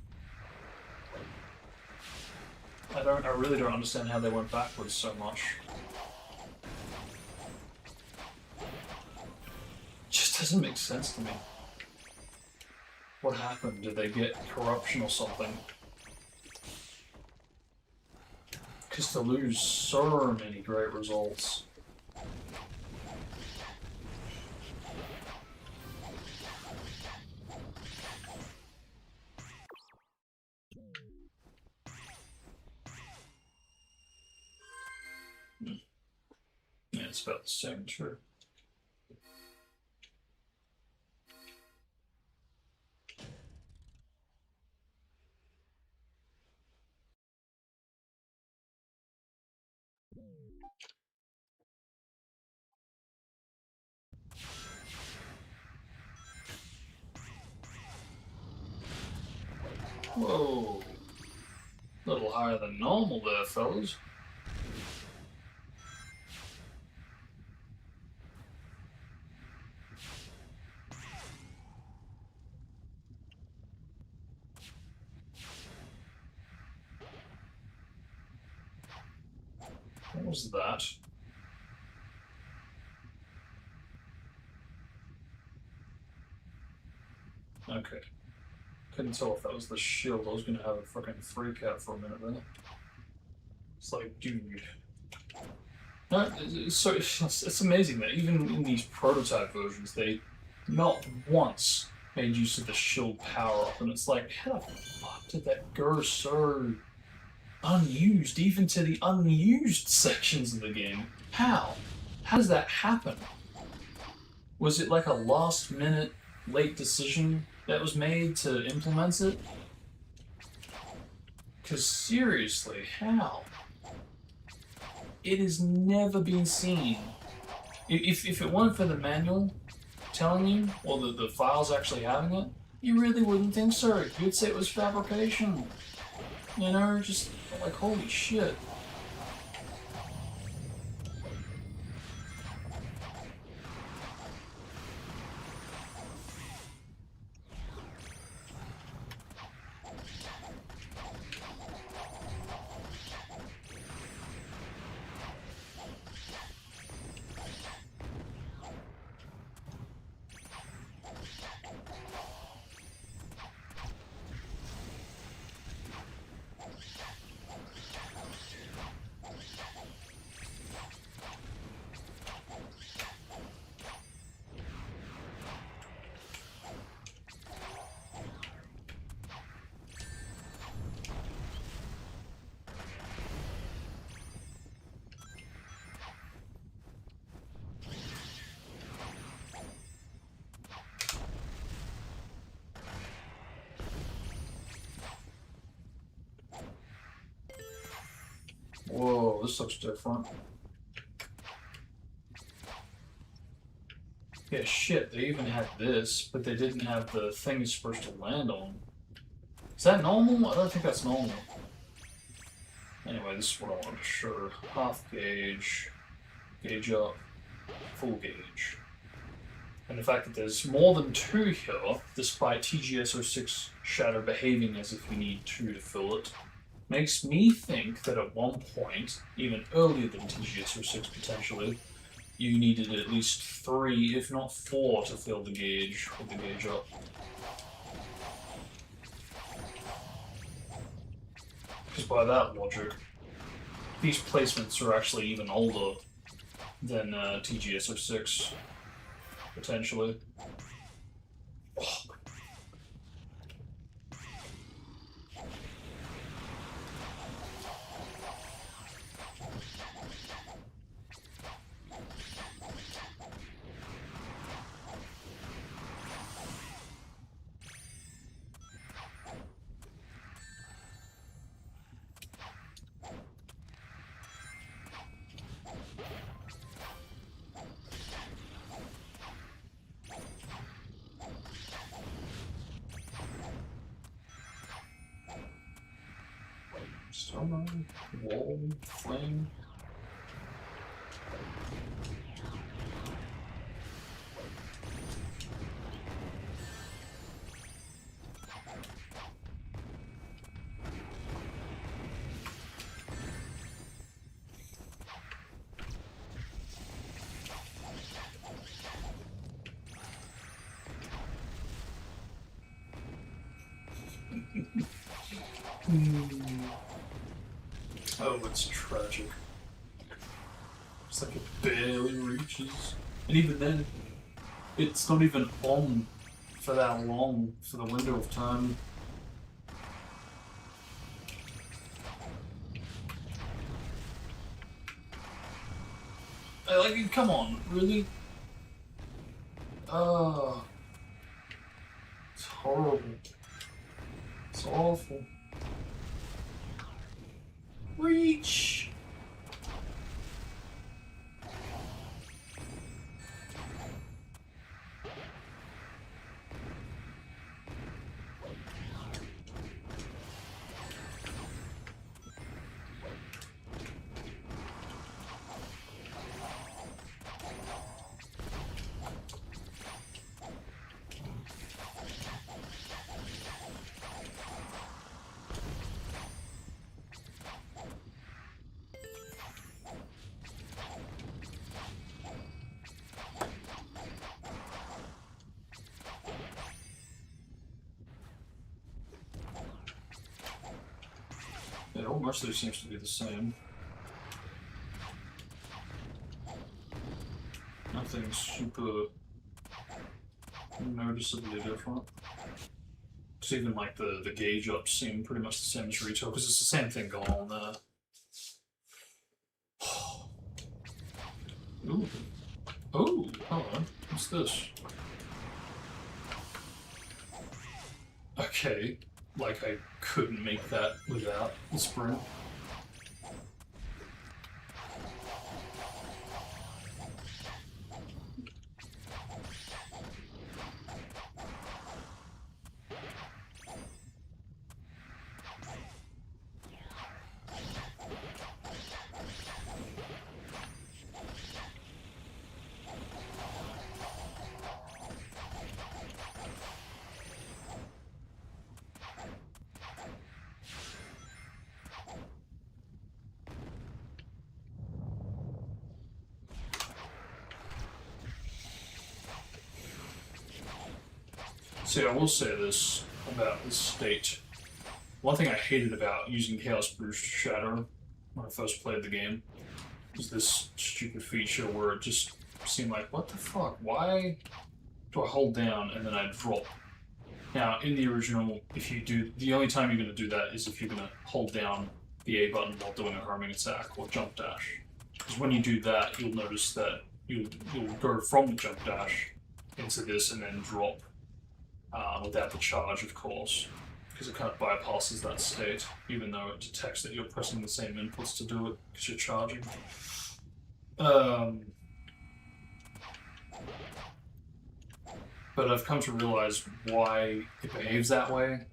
I really don't understand how they went backwards so much. It just doesn't make sense to me. What happened? Did they get corruption or something? Because to lose so many great results. Yeah, it's about the same, sure. Whoa. A little higher than normal there, fellas. What was that? Okay. Couldn't tell if that was the shield. I was gonna have a fucking freak out for a minute there. It's like, dude. No, it's amazing that even in these prototype versions, they not once made use of the shield power up, and it's like, how the fuck did that go so unused, even to the unused sections of the game? How? How does that happen? Was it like a last minute late decision that was made to implement it? Because seriously, how? It has never been seen. If it weren't for the manual telling you, or the files actually having it, you really wouldn't think so. You'd say it was fabrication. You know, just like, holy shit. Whoa, this looks different. Yeah, shit, they even had this, but they didn't have the thing it's supposed to land on. Is that normal? I don't think that's normal. Anyway, this is what I want to show. Half gauge, gauge up, full gauge. And the fact that there's more than 2 here, despite TGS06 Shadow behaving as if you need 2 to fill it, makes me think that at one point, even earlier than TGS06 potentially, you needed at least 3, if not 4, to fill the gauge with the gauge up. Because by that logic, these placements are actually even older than TGS06, potentially. Oh. don't know. Wall, flame. Oh, it's tragic. It's like it barely reaches. And even then, it's not even on for that long, for the window of time. Like, come on, really? Oh, it's horrible. It's awful. Reach! It almost seems to be the same. Nothing super noticeably different. It's even like the gauge ups seem pretty much the same as retail, because it's the same thing going on there. Ooh. Oh, hello. What's this? Okay, like I couldn't make that without the sprint. See, I will say this about this state. One thing I hated about using Chaos Boost Shatter when I first played the game was this stupid feature where it just seemed like, what the fuck? Why do I hold down and then I drop? Now, in the original, if you do, the only time you're going to do that is if you're going to hold down the A button while doing a homing attack or jump dash. Because when you do that, you'll notice that you'll go from the jump dash into this and then drop. Without the charge, of course, because it kind of bypasses that state, even though it detects that you're pressing the same inputs to do it, because you're charging. But I've come to realize why it behaves that way,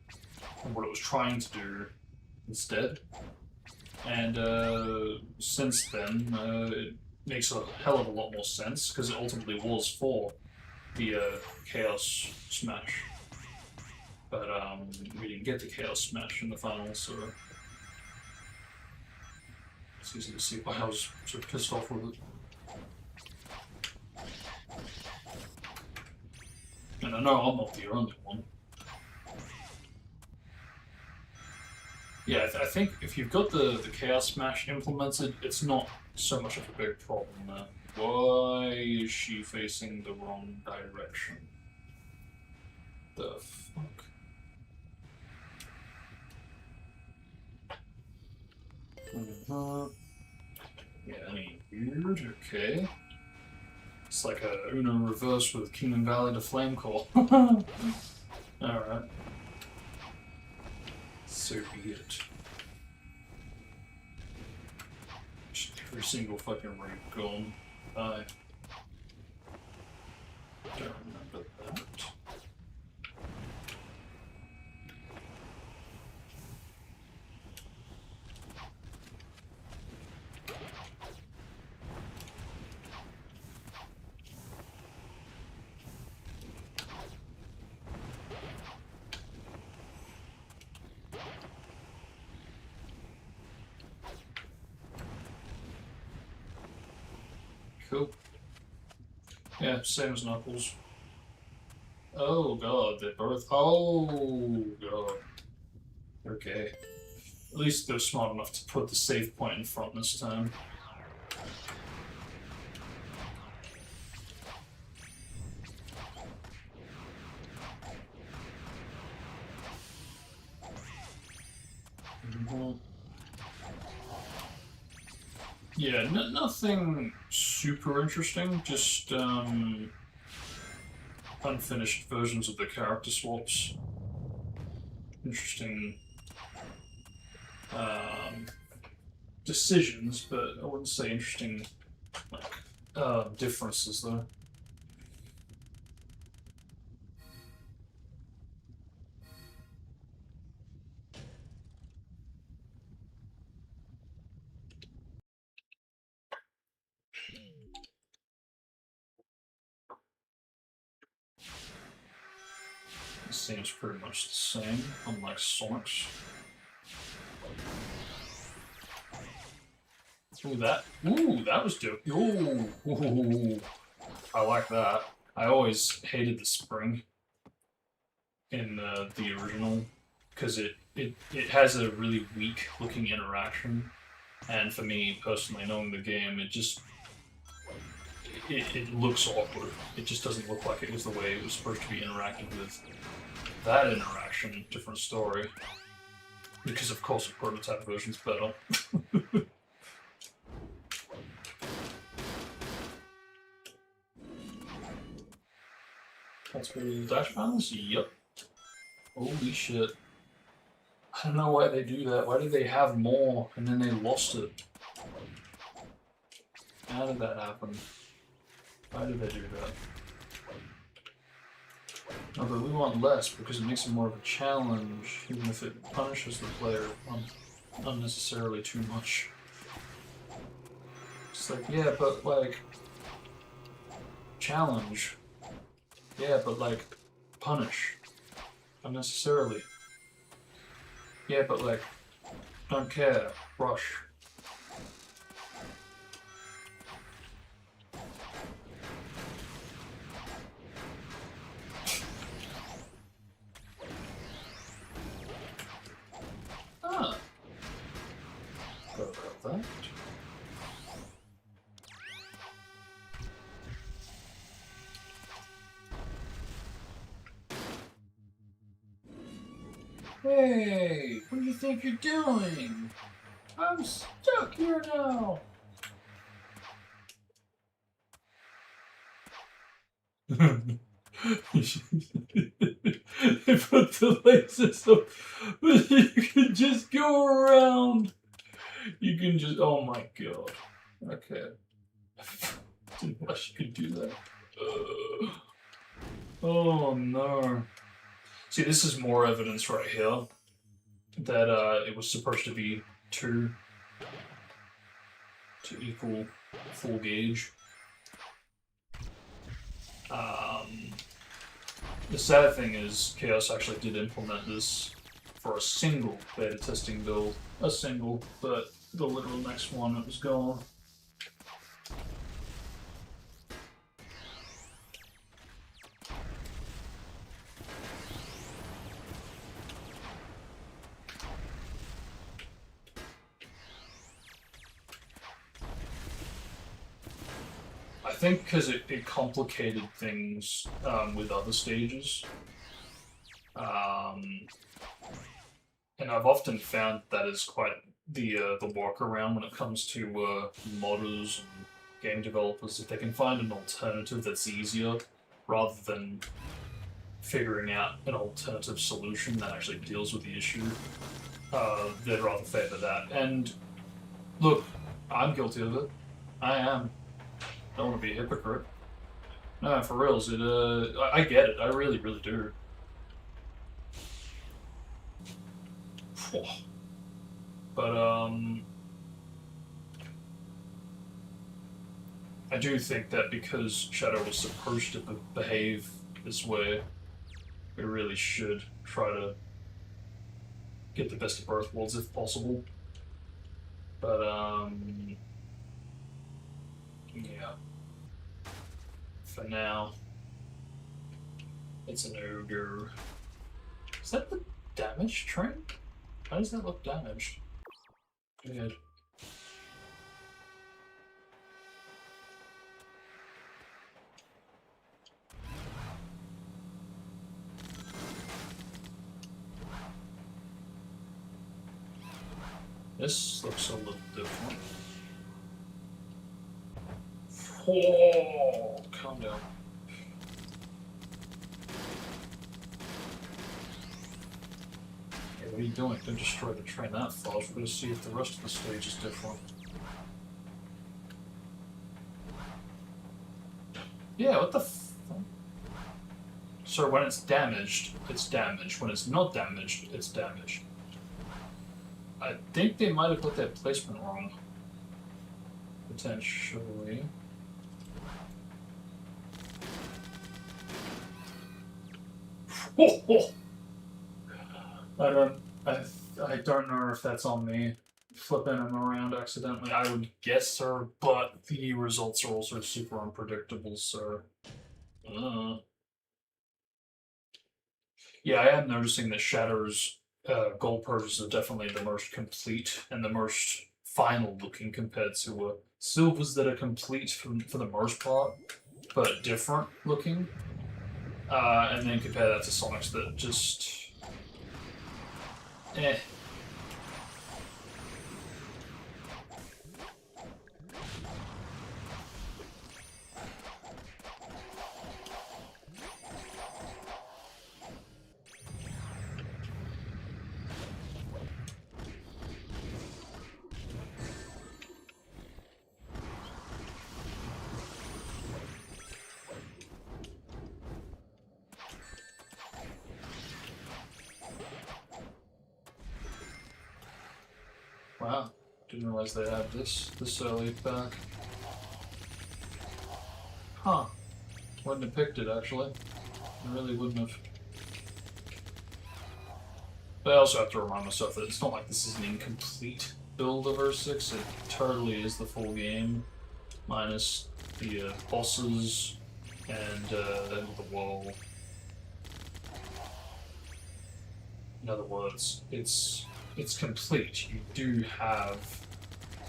and what it was trying to do instead. And since then, it makes a hell of a lot more sense, because it ultimately was for the Chaos Smash. But we didn't get the Chaos Smash in the final, so it's easy to see why I was sort of pissed off with it. And I know I'm not the only one. Yeah, I think if you've got the Chaos Smash implemented, it's not so much of a big problem there. Why is she facing the wrong direction? The fuck? Yeah, any weird? Okay. It's like a Uno reverse with Kingdom Valley to Flame Core. Alright. So be it. Every single fucking ring gone. Bye. Don't remember that. Cool. Yeah, same as Knuckles. Oh god, they're both. Oh god. Okay. At least they're smart enough to put the save point in front this time. Yeah, nothing super interesting, just unfinished versions of the character swaps. Interesting decisions, but I wouldn't say interesting differences though. It seems pretty much the same, unlike Sonic's. Ooh, that was dope. Ooh, I like that. I always hated the spring in the original because it has a really weak looking interaction, and for me personally, knowing the game, it looks awkward. It just doesn't look like it was the way it was supposed to be interacted with. That interaction, different story. Because of course the prototype version's better. Multiple dash panels? Yep. Holy shit. I don't know why they do that. Why did they have more and then they lost it? How did that happen? Why did they do that? No, but we want less because it makes it more of a challenge, even if it punishes the player unnecessarily too much. It's like, yeah, but like, challenge. Yeah, but like, punish unnecessarily. Yeah, but like, don't care, rush. Ah. Forgot about that. Hey, what do you think you're doing? I'm stuck here now. They put the lasers up, but you can just go around. You can just, oh my god. Okay. Didn't realize you could do that. Oh no. See, this is more evidence right here that it was supposed to be two to equal full gauge. The sad thing is, Chaos actually did implement this for a single beta testing build. A single, but the literal next one, it was gone. I think because it complicated things with other stages. And I've often found that is quite the workaround when it comes to modders and game developers. If they can find an alternative that's easier, rather than figuring out an alternative solution that actually deals with the issue, they'd rather favor that. And look, I'm guilty of it. I am. Don't want to be a hypocrite. No, for reals, I get it. I really, really do. But, I do think that because Shadow was supposed to behave this way, we really should try to get the best of both worlds if possible. But, yeah. for now. It's an ogre. Is that the damaged train? How does that look damaged? Weird. This looks a little different. Oh, calm down. Hey, what are you doing? Don't destroy the train that fast. We're going to see if the rest of the stage is different. Yeah, what the f... So when it's damaged, it's damaged. When it's not damaged, it's damaged. I think they might have put that placement wrong. Potentially. Oh, oh. I don't know if that's on me flipping them around accidentally. I would guess so, but the results are also super unpredictable, so yeah, I am noticing that Shadow's gold purges are definitely the most complete and the most final looking compared to Silvers that are complete for the most part, but different looking. And then compare that to Sonics that just... eh. Wow, didn't realize they had this early back. Huh. Wouldn't have picked it, actually. I really wouldn't have. But I also have to remind myself that it's not like this is an incomplete build of R6. It totally is the full game, minus the bosses and the wall. In other words, it's complete. You do have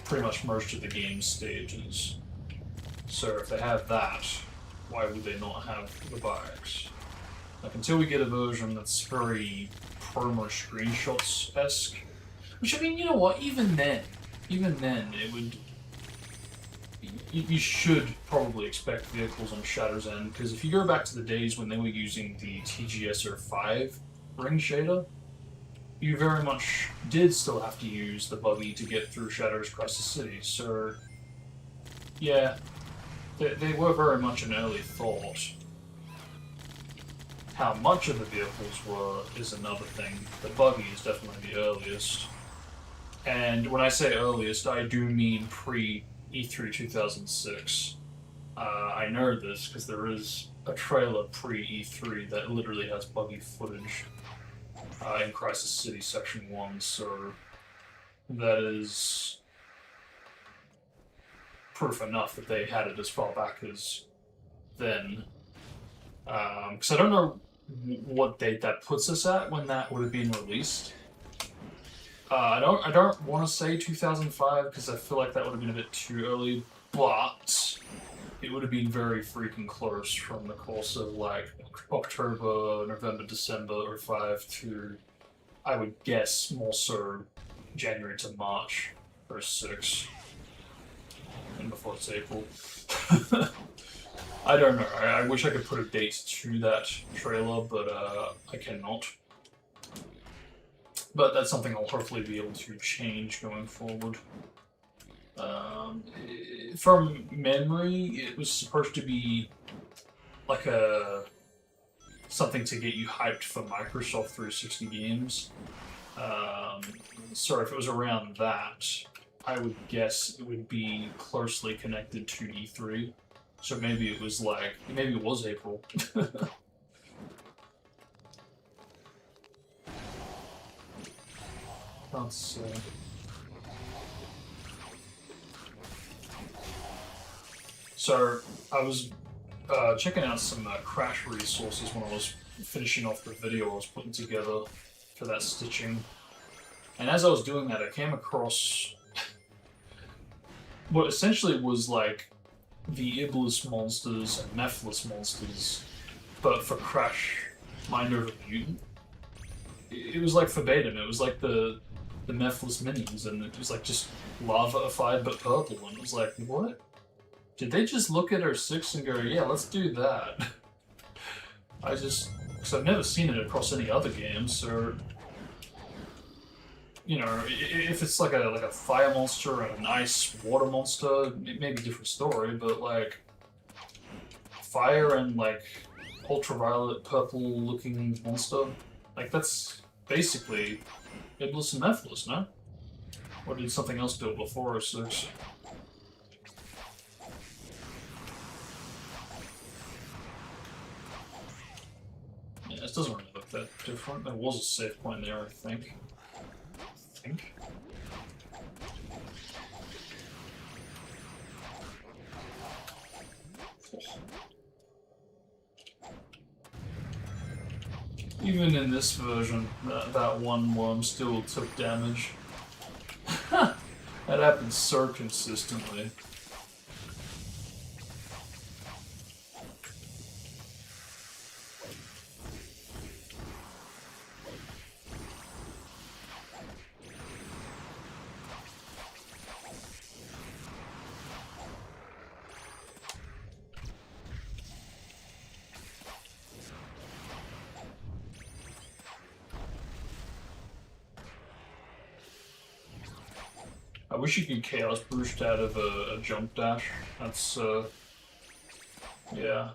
pretty much most of the game stages. So if they have that, why would they not have the bikes? Like, until we get a version that's very promo screenshots-esque, which, I mean, you know what, even then, it would... You should probably expect vehicles on Shadow's End, because if you go back to the days when they were using the TGSR 5 ring shader, you very much did still have to use the buggy to get through Shadow's Crisis City, so yeah, they were very much an early thought. How much of the vehicles were is another thing. The buggy is definitely the earliest. And when I say earliest, I do mean pre-E3 2006. I know this because there is a trailer pre-E3 that literally has buggy footage. In Crisis City Section 1, so that is proof enough that they had it as far back as then. Because I don't know what date that puts us at when that would have been released. I don't want to say 2005 because I feel like that would have been a bit too early, but it would have been very freaking close from the course of like October, November, December 05 to, I would guess, more so January to March 06. And before it's April. I don't know. I wish I could put a date to that trailer, but I cannot. But that's something I'll hopefully be able to change going forward. From memory, it was supposed to be like something to get you hyped for Microsoft 360 games. So if it was around that, I would guess it would be closely connected to E3. So maybe it was April. Let's So I was checking out some crash resources when I was finishing off the video I was putting together for that stitching. And as I was doing that, I came across what essentially was like the Iblis monsters and Mephiles monsters, but for Crash Mind Over Mutant. It was like verbatim. It was like the Mephiles minis, and it was like just lava-ified but purple. And it was like, what? Did they just look at R6 and go, yeah, let's do that? because I've never seen it across any other games, or you know, if it's like a fire monster and an ice water monster, it may be a different story, but like fire and like ultraviolet purple looking monster, like that's basically Iblis and Mephiles, no? Or did something else do it before R6? Yeah, this doesn't really look that different. There was a save point there, I think. Even in this version, that one worm still took damage. That happens so consistently. I wish you could Chaos Boost out of a jump dash. That's, yeah,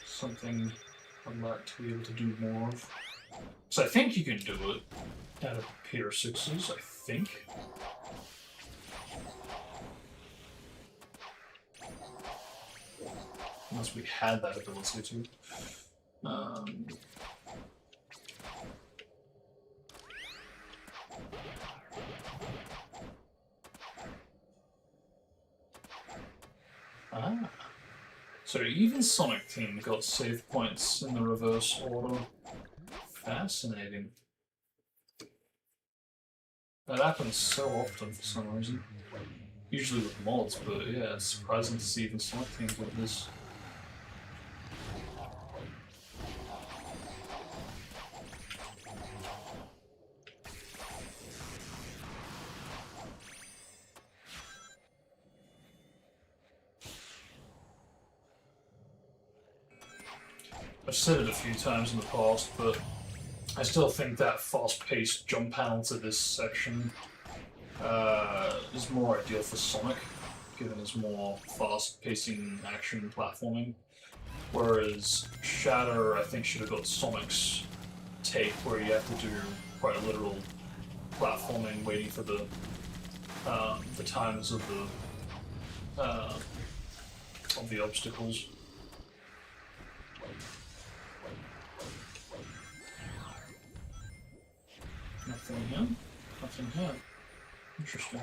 something I'd like to be able to do more of. So I think you can do it out of PR6s, I think. Unless we had that ability to. So even Sonic Team got save points in the reverse order. Fascinating. That happens so often for some reason. Usually with mods, but yeah, it's surprising to see even Sonic Team with this. I've said it a few times in the past, but I still think that fast-paced jump panel to this section is more ideal for Sonic, given his more fast-pacing action platforming. Whereas Shatter, I think, should have got Sonic's take, where you have to do quite a literal platforming, waiting for the times of the obstacles. Nothing here? Nothing here. Interesting.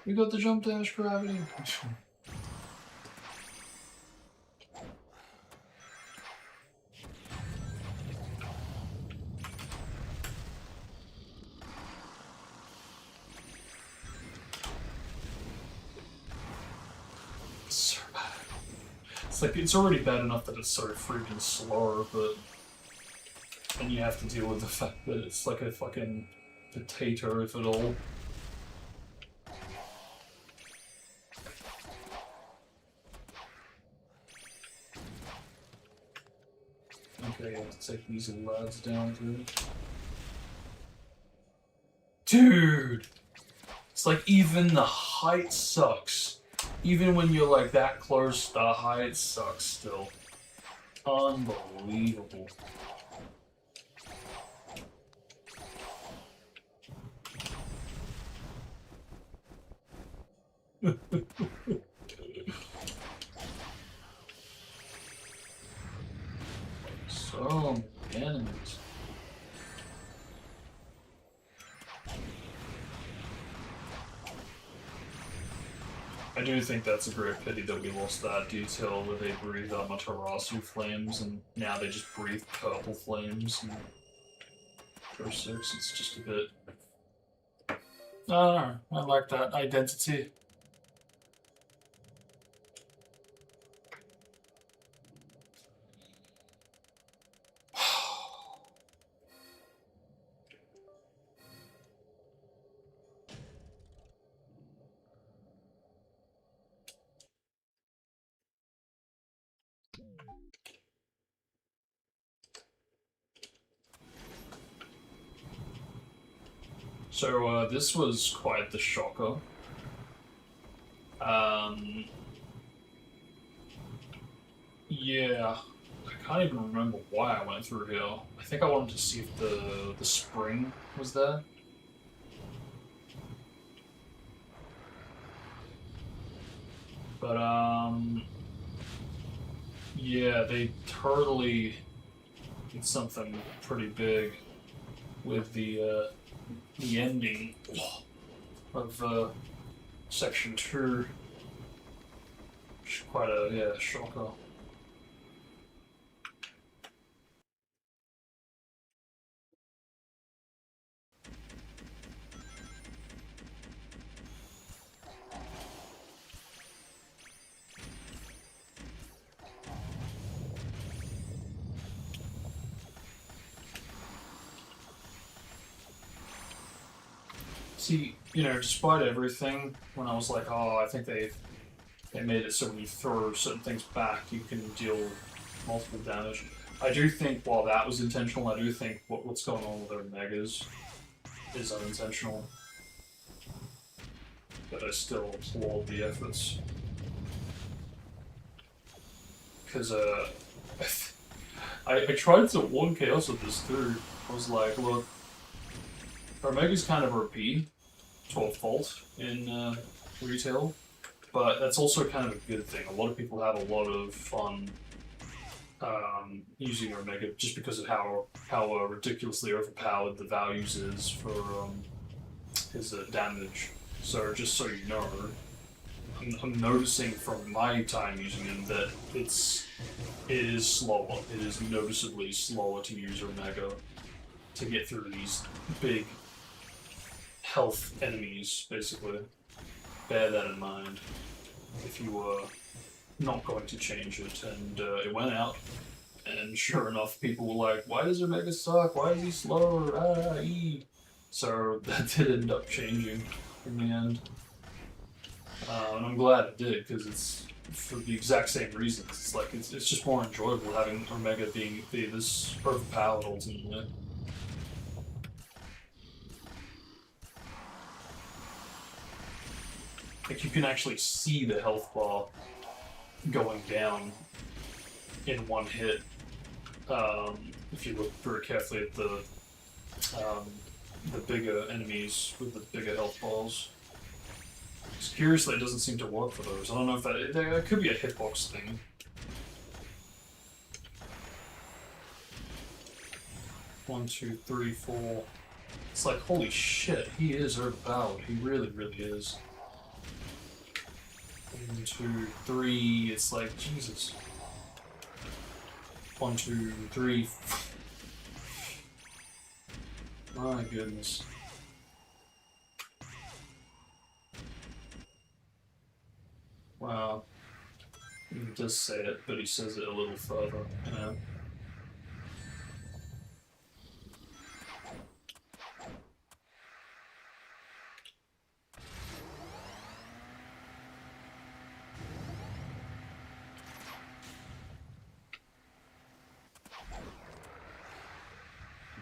We got the jump dash gravity. It's like, it's already bad enough that it's so freaking slow, but then you have to deal with the fact that it's like a fucking potato, if at all. Okay, I have to take these lads down too. Dude! It's like even the height sucks. Even when you're like that close, the height sucks still. Unbelievable. So many enemies. I do think that's a great pity that we lost that detail where they breathe Amaterasu flames and now they just breathe purple flames in Pro 6. It's just a bit. I don't know. I like that identity. So this was quite the shocker. Yeah, I can't even remember why I went through here. I think I wanted to see if the spring was there. But yeah, they totally did something pretty big with the ending of section 2. Which is quite a shocker. See, you know, despite everything, when I was like, oh, I think they made it so when you throw certain things back, you can deal multiple damage. I do think, while that was intentional, I do think what's going on with their megas is unintentional. But I still applaud the efforts. Because, I tried to warn Chaos of this too. I was like, look, our mega's kind of OP to a fault in retail, but that's also kind of a good thing. A lot of people have a lot of fun using Omega just because of how ridiculously overpowered the values is for his damage. So just so you know, I'm noticing from my time using him that it is slower. It is noticeably slower to use Omega to get through these big health enemies, basically. Bear that in mind if you were not going to change it. And it went out, and sure enough, people were like, why does Omega suck? Why is he slower? Ah, ee. So that did end up changing in the end. And I'm glad it did, because it's for the exact same reasons. It's like, it's just more enjoyable having Omega be this overpowered ultimately. Like, you can actually see the health bar going down in one hit. If you look very carefully at the bigger enemies with the bigger health bars. Because curiously, it doesn't seem to work for those. I don't know if that could be a hitbox thing. One, two, three, four. It's like, holy shit, he is overpowered. He really, really is. 1, 2, 3. It's like, Jesus. 1, 2, 3. My goodness. Wow. He does say it, but he says it a little further, you know?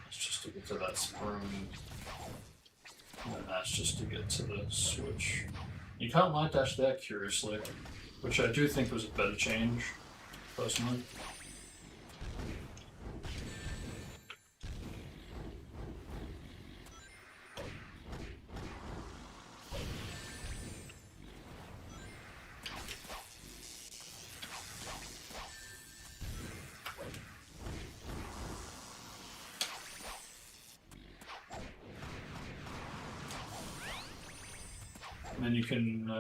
That's just to get to that spring. And then that's just to get to the switch. You can't light dash that, curiously, which I do think was a better change, personally. And then you can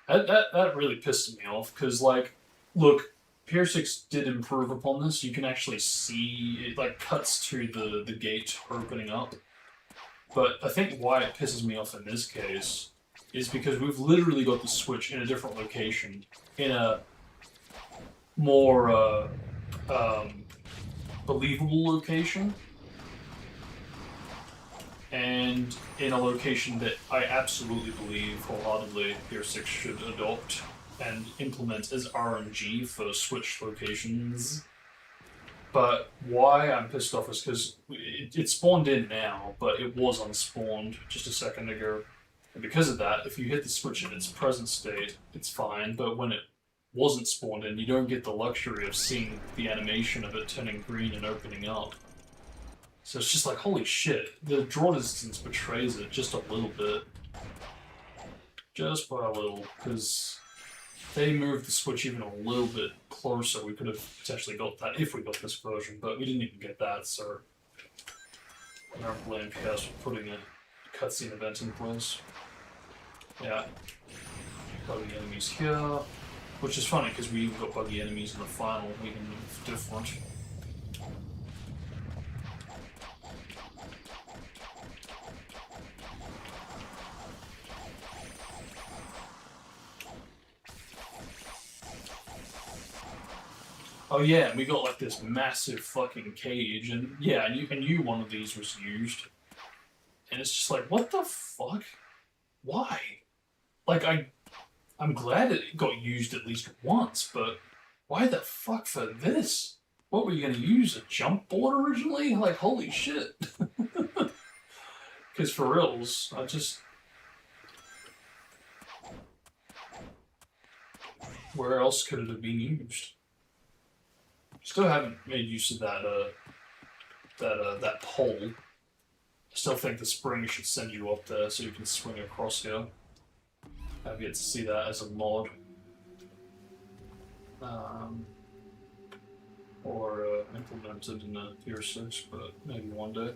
That really pissed me off because, like, look, Pier 6 did improve upon this. You can actually see it, like, cuts to the gate opening up. But I think why it pisses me off in this case is because we've literally got the switch in a different location, in a more believable location, and in a location that I absolutely believe wholeheartedly Pier 6 should adopt and implement as RNG for switch locations. But why I'm pissed off is because it spawned in now, but it was unspawned just a second ago. And because of that, if you hit the switch in its present state, it's fine, but when it wasn't spawned in, you don't get the luxury of seeing the animation of it turning green and opening up. So it's just like, holy shit, the draw distance betrays it just a little bit. Just by a little, because they moved the switch even a little bit closer, we could have potentially got that if we got this version, but we didn't even get that, so I don't blame PS for putting a cutscene event in place. Yeah. Buggy enemies here, which is funny because we even got buggy enemies in the final, even if different. Oh yeah, and we got like this massive fucking cage, and yeah, I knew one of these was used. And it's just like, what the fuck? Why? Like, I'm glad it got used at least once, but why the fuck for this? What were you gonna use, a jump board originally? Like, holy shit. Because for reals, where else could it have been used? Still haven't made use of that pole. I still think the spring should send you up there so you can swing across here. I've yet to see that as a mod. Or implemented in a Pier 6, but maybe one day.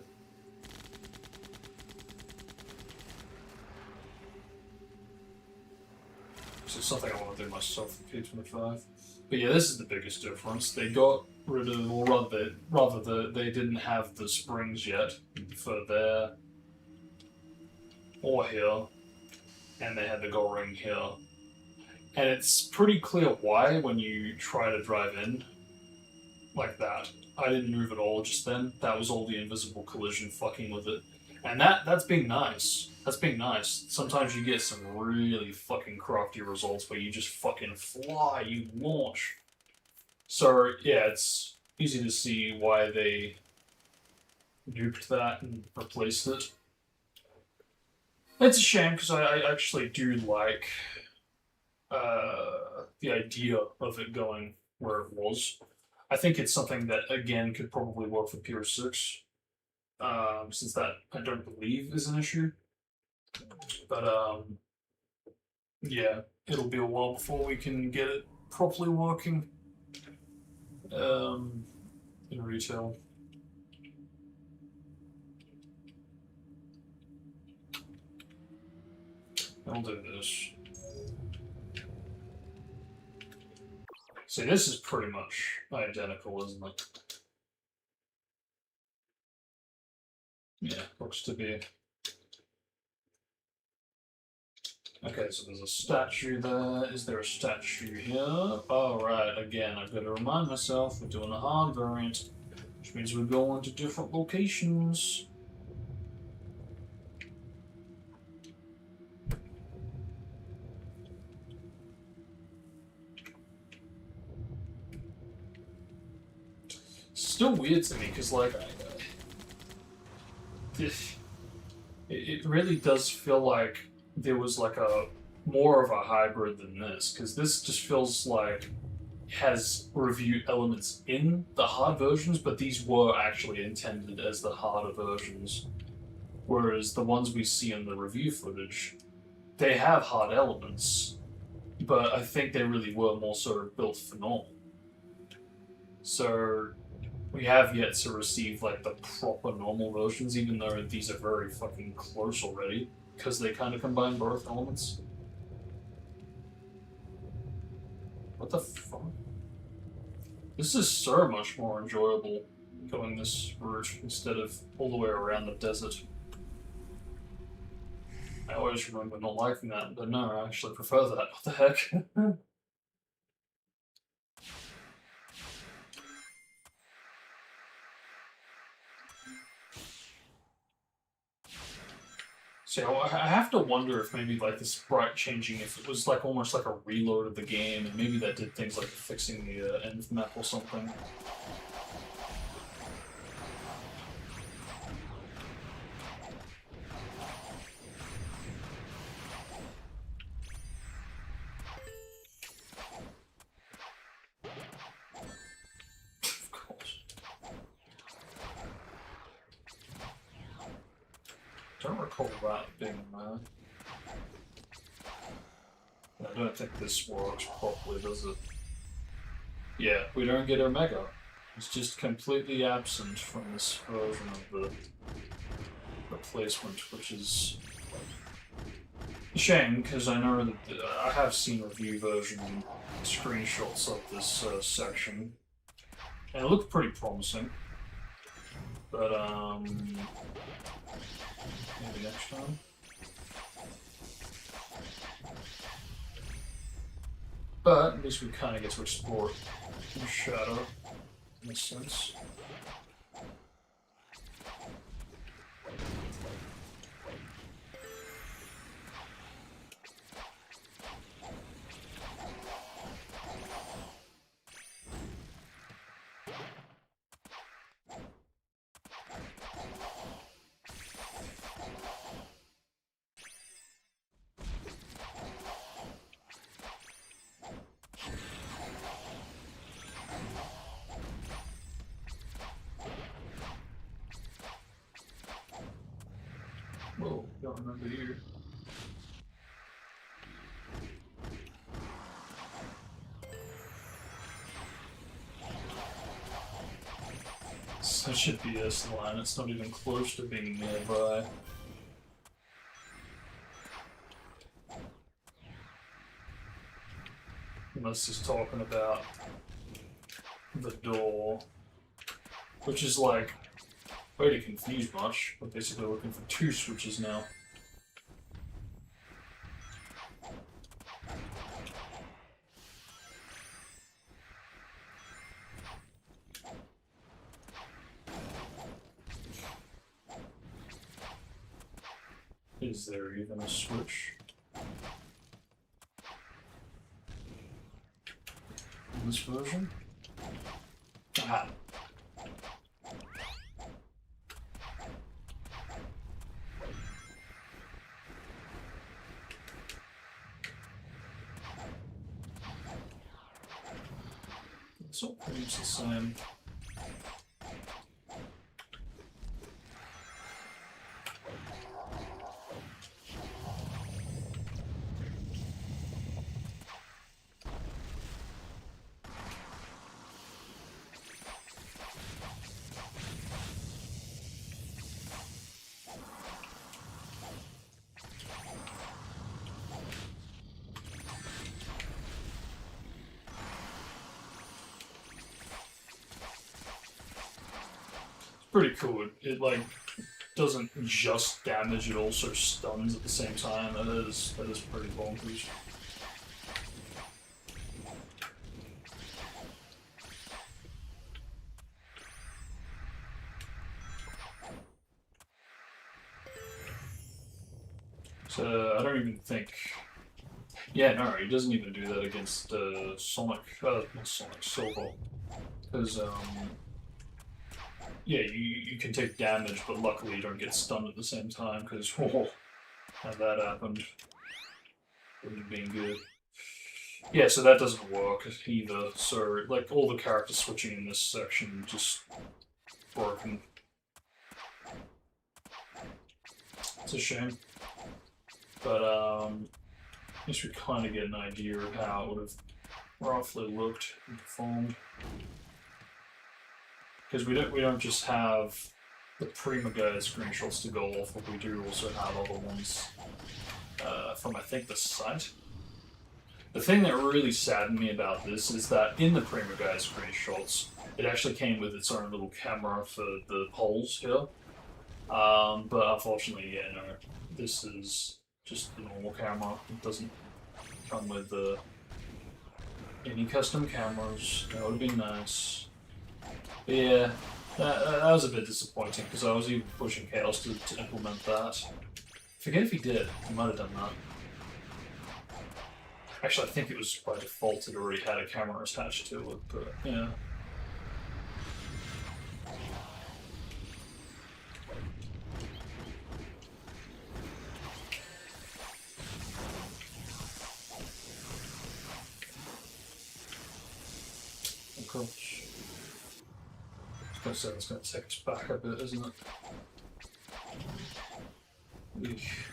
So it's something I want to do myself for P25. But yeah, this is the biggest difference. They got rid of, or rather, they didn't have the springs yet for there or here, and they had the gold ring here. And it's pretty clear why when you try to drive in like that. I didn't move at all just then. That was all the invisible collision fucking with it. And that's being nice. That's being nice. Sometimes you get some really fucking crafty results where you just fucking fly, you launch. So, yeah, it's easy to see why they nuked that and replaced it. It's a shame because I actually do like the idea of it going where it was. I think it's something that, again, could probably work for Pier 6. Since that, I don't believe, is an issue. But, yeah, it'll be a while before we can get it properly working in retail. I'll do this. See, this is pretty much identical, isn't it? Yeah, looks to be. Okay, so there's a statue there. Is there a statue here? Alright, again, I've got to remind myself we're doing a hard variant, which means we're going to different locations. Still weird to me, because, like, it really does feel like there was like a more of a hybrid than this, because this just feels like it has review elements in the hard versions, but these were actually intended as the harder versions, whereas the ones we see in the review footage, they have hard elements, but I think they really were more sort of built for normal. So we have yet to receive like the proper normal versions, even though these are very fucking close already, because they kind of combine both elements. What the fuck? This is so much more enjoyable going this route instead of all the way around the desert. I always remember not liking that, but no, I actually prefer that. What the heck? So I have to wonder if maybe like the sprite changing, if it was like almost like a reload of the game, and maybe that did things like fixing the end map or something. Of course. Don't recall that being there. I don't think this works properly, does it? Yeah, we don't get Omega. It's just completely absent from this version of the replacement, which is a shame, because I know that I have seen review version screenshots of this section, and it looked pretty promising. But, maybe next time. But at least we kind of get to explore the shadow, in a sense. Whoa, don't remember you. Such a BS line, it's not even close to being nearby. Unless he's talking about the door, which is like way to confuse much. We're basically looking for two switches now. Is there even a switch? In this version? Aha. It's all pretty much the same. Pretty cool. It like doesn't just damage; it also stuns at the same time. That is pretty bonkers. So I don't even think. Yeah, no, he doesn't even do that against Sonic. Not Sonic, Silver, because yeah, you can take damage, but luckily you don't get stunned at the same time, because, oh, had that happened, wouldn't have been good. Yeah, so that doesn't work either, so, like, all the character switching in this section just broken. It's a shame. But, at least we kind of get an idea of how it would have roughly looked and performed. Because we don't just have the Prima Guide screenshots to go off, but we do also have other ones from I think the site. The thing that really saddened me about this is that in the Prima Guide screenshots, it actually came with its own little camera for the poles here. But unfortunately, yeah, no, this is just the normal camera. It doesn't come with any custom cameras. That would be nice. But yeah, that was a bit disappointing because I was even pushing Chaos to implement that. I forget if he did. He might have done that. Actually, I think it was by default it already had a camera attached to it, but yeah. Of course. I was gonna say it's gonna take us back a bit, isn't it? Eesh.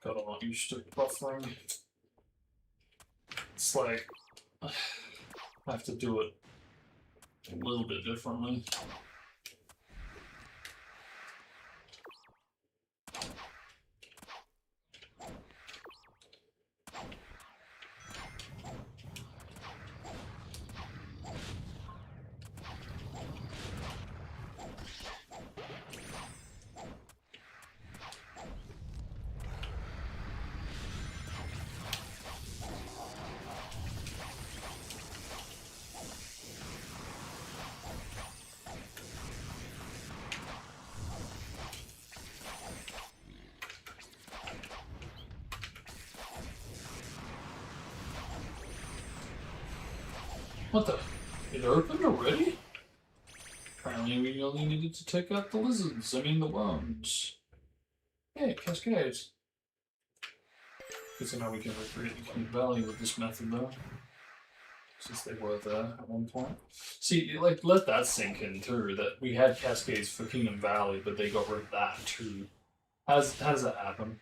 God, I'm not used to buffering. It's like I have to do it a little bit differently. What the? It opened already? Apparently we only needed to take out the lizards, I mean the worms. Hey, cascades. Good to know we can recreate the King Valley with this method though. Since they were there at one point. See, like, let that sink in too, that we had cascades for Kingdom Valley, but they got rid of that too. How does that happen?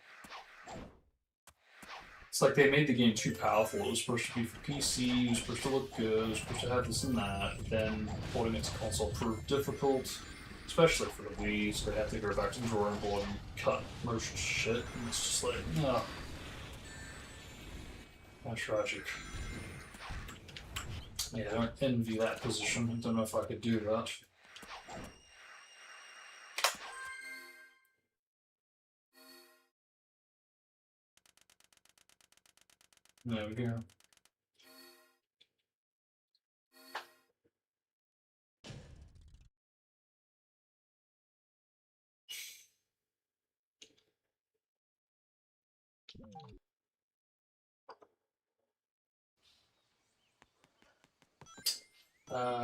It's like they made the game too powerful. It was supposed to be for PC, it was supposed to look good, it was supposed to have this and that, but then porting it to console proved difficult, especially for the Wii, so they had to go back to the drawing board and cut most shit, and it's just like, no. How tragic. Yeah, I don't envy that position. I don't know if I could do that. There we go.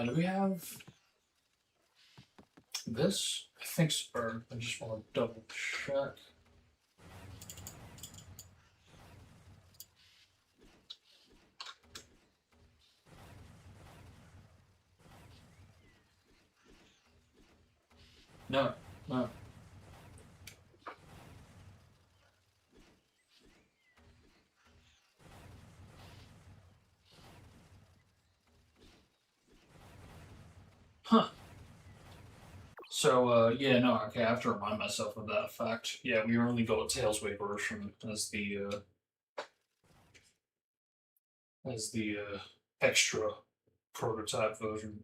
Do we have this? I think so. I just want to double check. No, no. Huh. So, yeah, no, okay, I have to remind myself of that fact. Yeah, we only got a Tailsway version as the extra prototype version.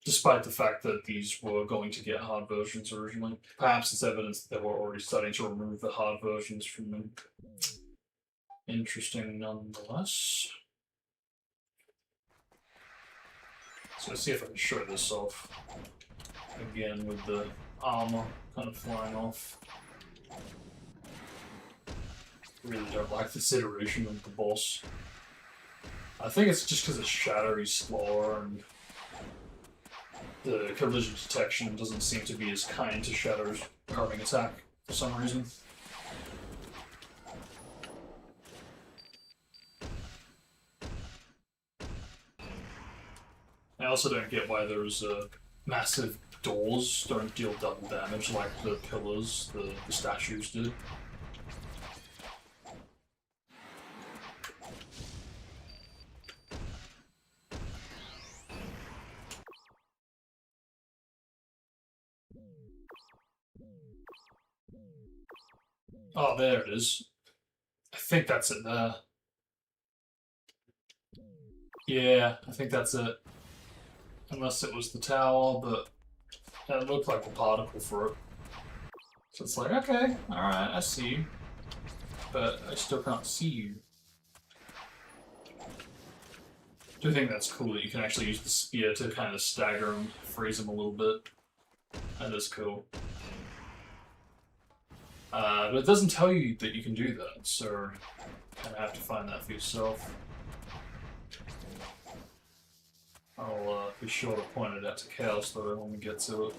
Despite the fact that these were going to get hard versions originally. Perhaps it's evidence that they were already starting to remove the hard versions from them. Interesting nonetheless. So let's see if I can show this off again with the armor kind of flying off. Really don't like this iteration of the boss. I think it's just because it's shadowy, slower, and the collision detection doesn't seem to be as kind to Shadow's carving attack for some reason. I also don't get why those massive doors don't deal double damage like the pillars, the statues did. Oh, there it is. I think that's it there. Yeah, I think that's it. Unless it was the tower, but it looked like the particle for it. So it's like, okay, alright, I see you. But I still can't see you. I do think that's cool that you can actually use the spear to kind of stagger him, freeze him a little bit. That is cool. But it doesn't tell you that you can do that, so you kind of have to find that for yourself. I'll be sure to point it out to Chaos though when we get to it.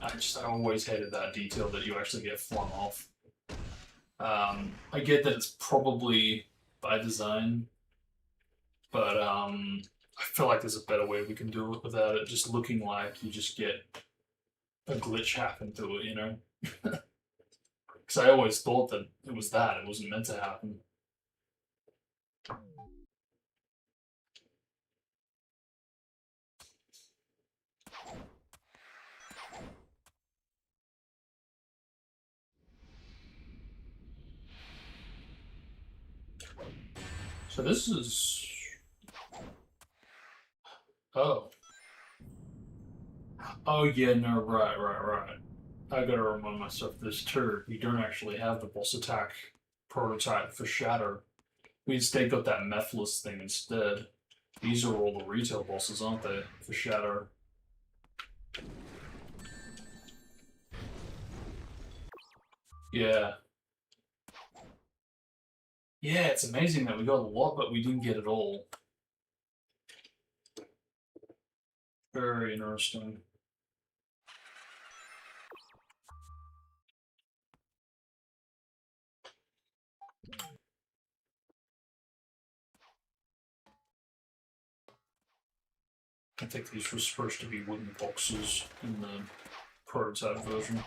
I always hated that detail that you actually get flung off. I get that it's probably by design, but I feel like there's a better way we can do it without it just looking like you just get a glitch happen to it, you know? Because I always thought that it was that, it wasn't meant to happen. So this is... Oh. Oh yeah, no, right. I gotta remind myself this too. We don't actually have the boss attack prototype for Shatter. We instead got that Methless thing instead. These are all the retail bosses, aren't they, for Shatter? Yeah. Yeah, it's amazing that we got a lot, but we didn't get it all. Very interesting. I think these were supposed to be wooden boxes in the prototype version.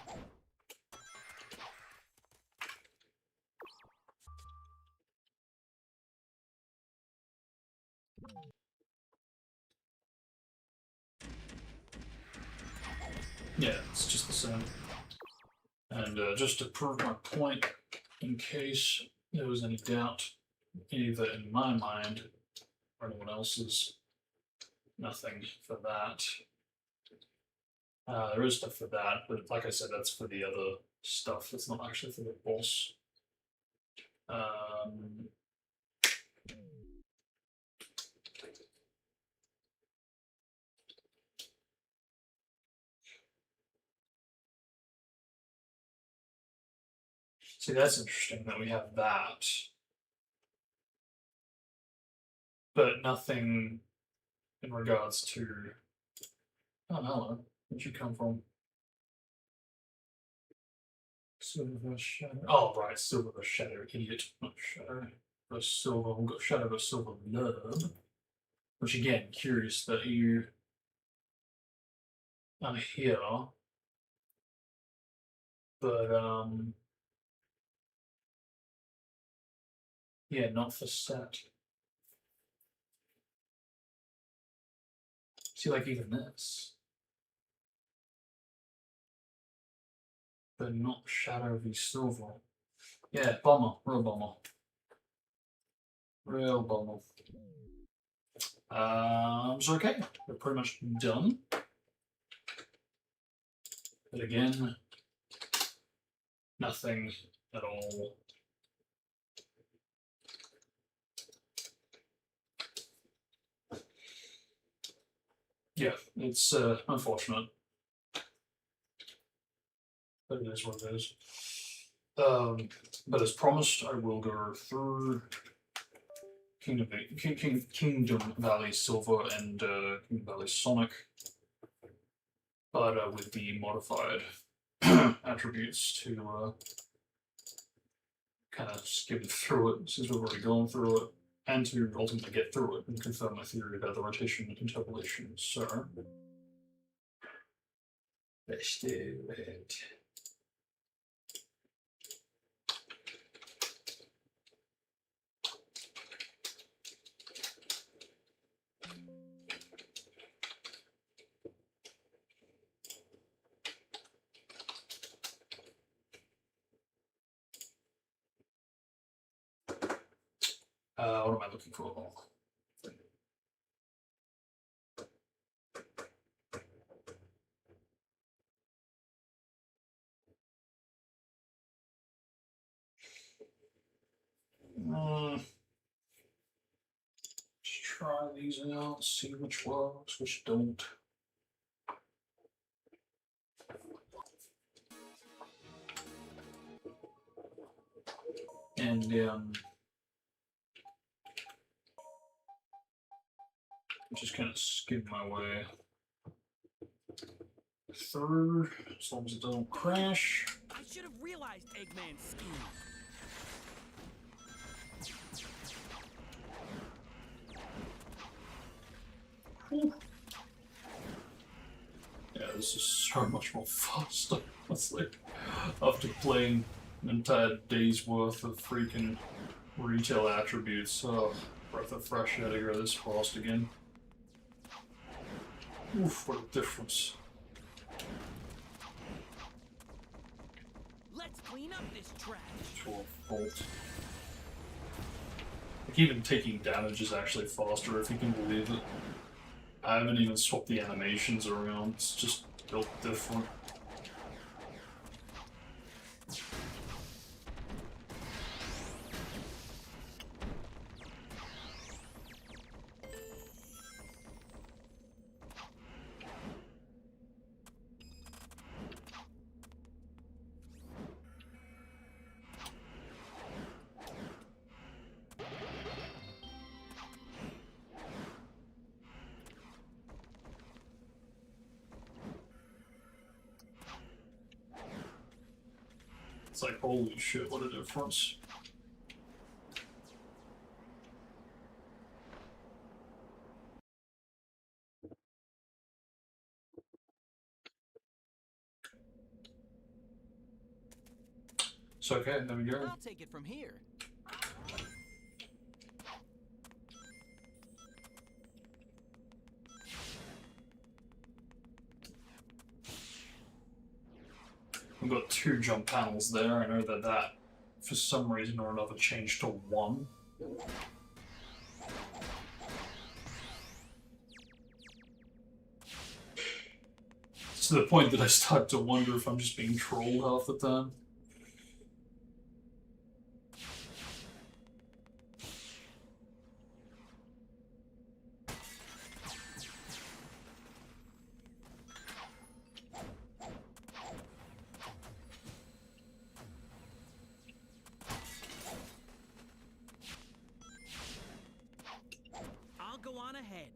Yeah, it's just the same. And just to prove my point, in case there was any doubt, either in my mind or anyone else's, nothing for that. There is stuff for that, but like I said, that's for the other stuff. It's not actually for the boss. See, that's interesting that we have that, but nothing in regards to. Oh, hello. Where'd you come from? Silver Shadow. Oh, right, Silver Shadow, idiot. Not Shadow. The Silver. We've got Shadow of Silver Blurb. Which, again, curious that you are here. But, yeah, not for set. See, like, even this. But not Shadow v Silver. Yeah, bummer. Real bummer. Real bummer. So okay, we're pretty much done. But again, nothing at all. Yeah, it's unfortunate. But it is what it is. But as promised, I will go through Kingdom Valley Silver and Kingdom Valley Sonic, but with the modified attributes to kind of skim through it since we've already gone through it, and to ultimately get through it and confirm my theory about the rotation and interpolation. So, let's do it. What am I looking for? Just try these out, see which works, which don't. And just kind of skip my way through, as long as it doesn't crash. I should have realized Eggman's scheme. Yeah, this is so much more faster. It's like after playing an entire day's worth of freaking retail attributes, oh, breath of fresh air to go this fast again. Oof, what a difference. Let's clean up this trash. Sure, fault. Like even taking damage is actually faster, if you can believe it. I haven't even swapped the animations around, it's just built different. It's like, holy shit, what a difference. It's okay, there we go. I'll take it from here. We've got 2 jump panels there. I know that for some reason or another changed to 1. To the point that I start to wonder if I'm just being trolled half the time. I'll go on ahead.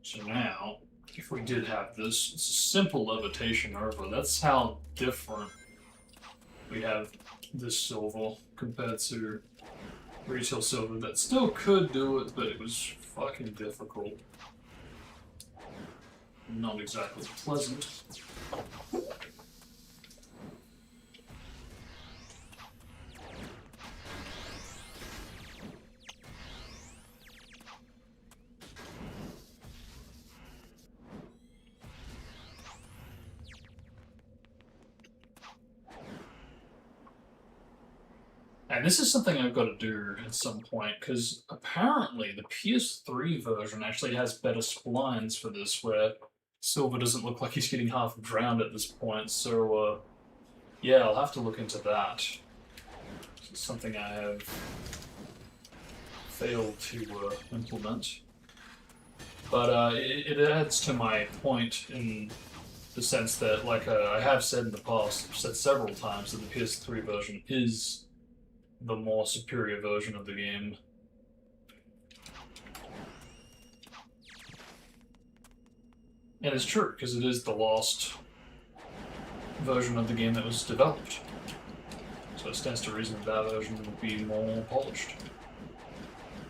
So now, if we did have this, it's a simple levitation over. That's how different we have this silver compared to retail silver. That still could do it, but it was fucking difficult. Not exactly pleasant. And this is something I've got to do at some point, because apparently the PS3 version actually has better splines for this, where Silver doesn't look like he's getting half drowned at this point, so yeah, I'll have to look into that. It's something I have failed to implement. But it adds to my point in the sense that, like I have said in the past, I've said several times that the PS3 version is the more superior version of the game. And it's true, because it is the last version of the game that was developed. So it stands to reason that that version would be more polished.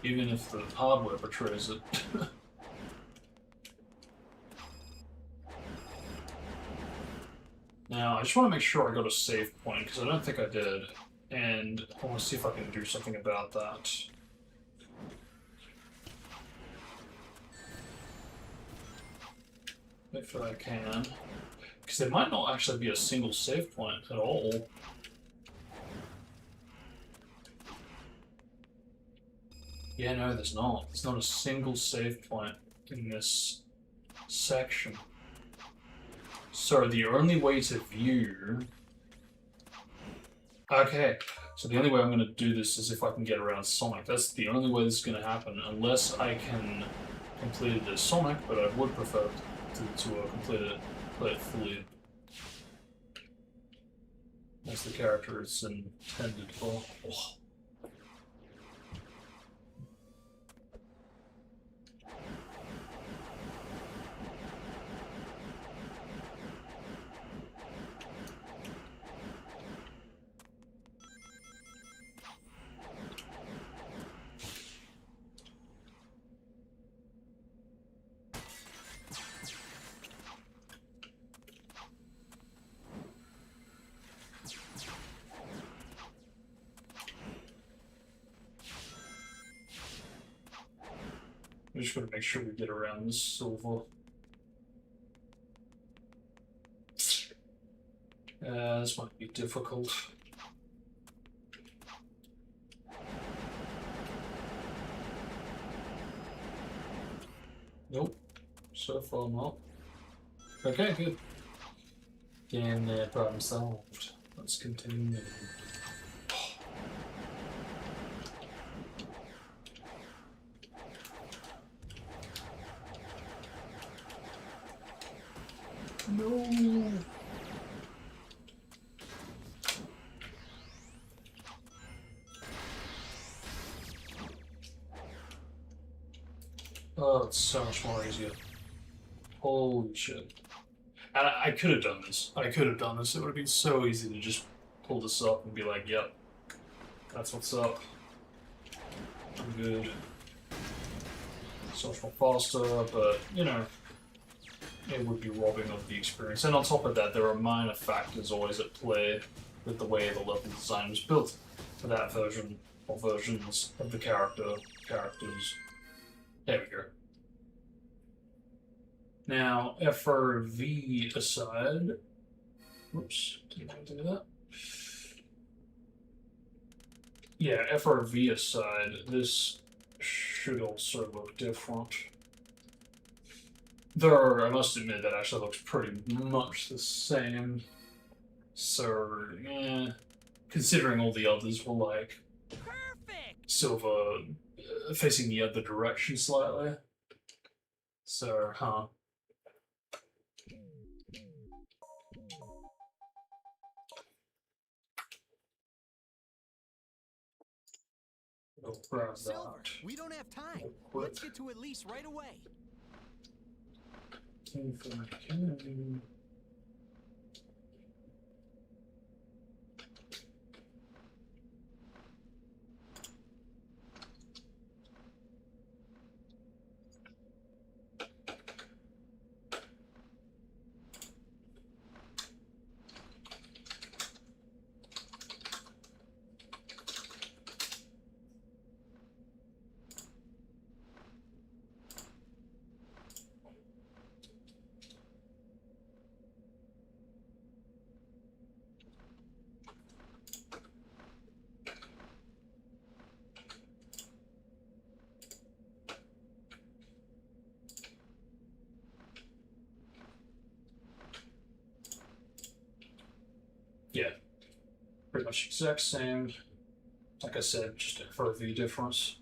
Even if the hardware portrays it. Now, I just want to make sure I got a save point, because I don't think I did. And I want to see if I can do something about that. If I can. Because there might not actually be a single save point at all. Yeah, no, there's not. There's not a single save point in this section. So the only way to view... Okay, so the only way I'm going to do this is if I can get around Sonic. That's the only way this is going to happen, unless I can complete it as Sonic, but I would prefer to complete it fully as the character is intended for. Oh. We just gotta make sure we get around this silver. This might be difficult. Nope. So far not. Okay, good. Game problem solved. Let's continue. No. Oh, it's so much more easier. Holy shit. And I could have done this. I could have done this. It would have been so easy to just pull this up and be like, yep, that's what's up. I'm good. So much more faster, but, you know, it would be robbing of the experience. And on top of that, there are minor factors always at play with the way the level design was built for that version, or versions of the characters. There we go. Now, FRV aside... Whoops, didn't I do that? Yeah, FRV aside, this should also look different. Though, I must admit, that actually looks pretty much the same. So, considering all the others were like... Perfect! Silver facing the other direction slightly. So, huh. Oh, grab Silver, that. we don't have time. Quick. Let's get to Elise right away. Yeah, pretty much exact same. Like I said, just a FRV difference.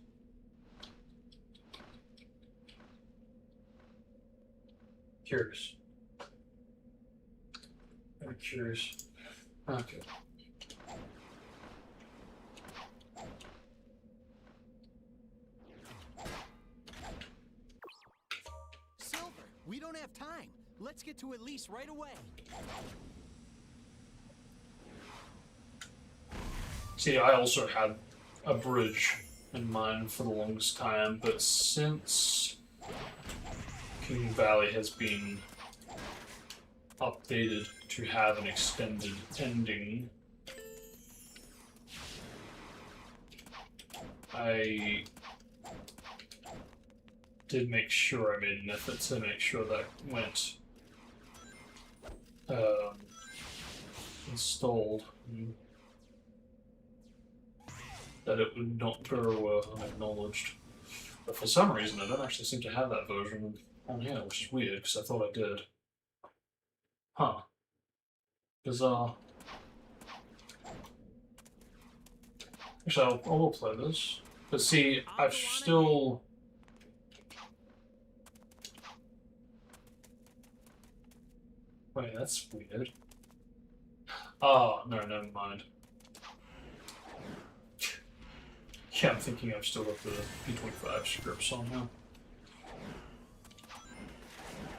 Curious. Very curious. Okay. Silver, we don't have time. Let's get to Elise right away. See, I also had a bridge in mind for the longest time, but since King Valley has been updated to have an extended ending, I did make sure I made an effort to make sure that went installed. That it would not go unacknowledged. But for some reason, I don't actually seem to have that version on here, which is weird, because I thought I did. Huh. Bizarre. Actually, I will play this. But see, I've still... Wait, that's weird. Oh, no, never mind. Yeah, I'm thinking I've still got the P25 scripts on now.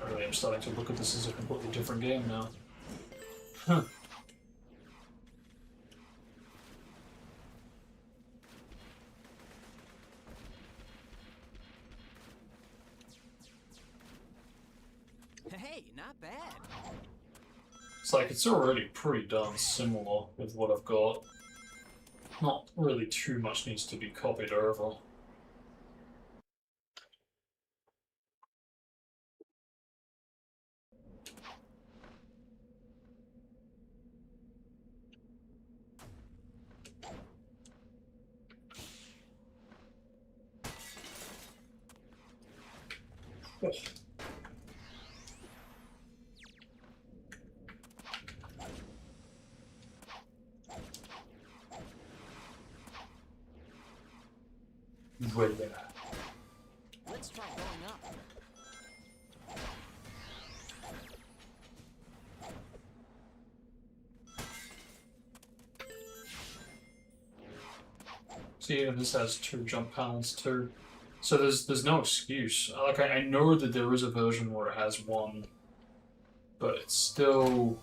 Really, I'm starting to look at this as a completely different game now. Huh. Hey, not bad. It's like, it's already pretty darn similar with what I've got. Not really too much needs to be copied over. Oh. Well, yeah. Let's try going up. See, even this has 2 jump panels too. So there's no excuse. Like, I know that there is a version where it has 1, but it's still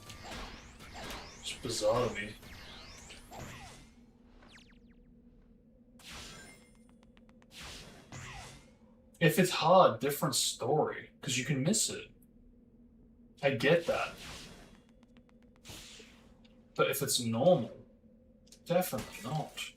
just bizarre to me. If it's hard, different story, because you can miss it. I get that. But if it's normal, definitely not.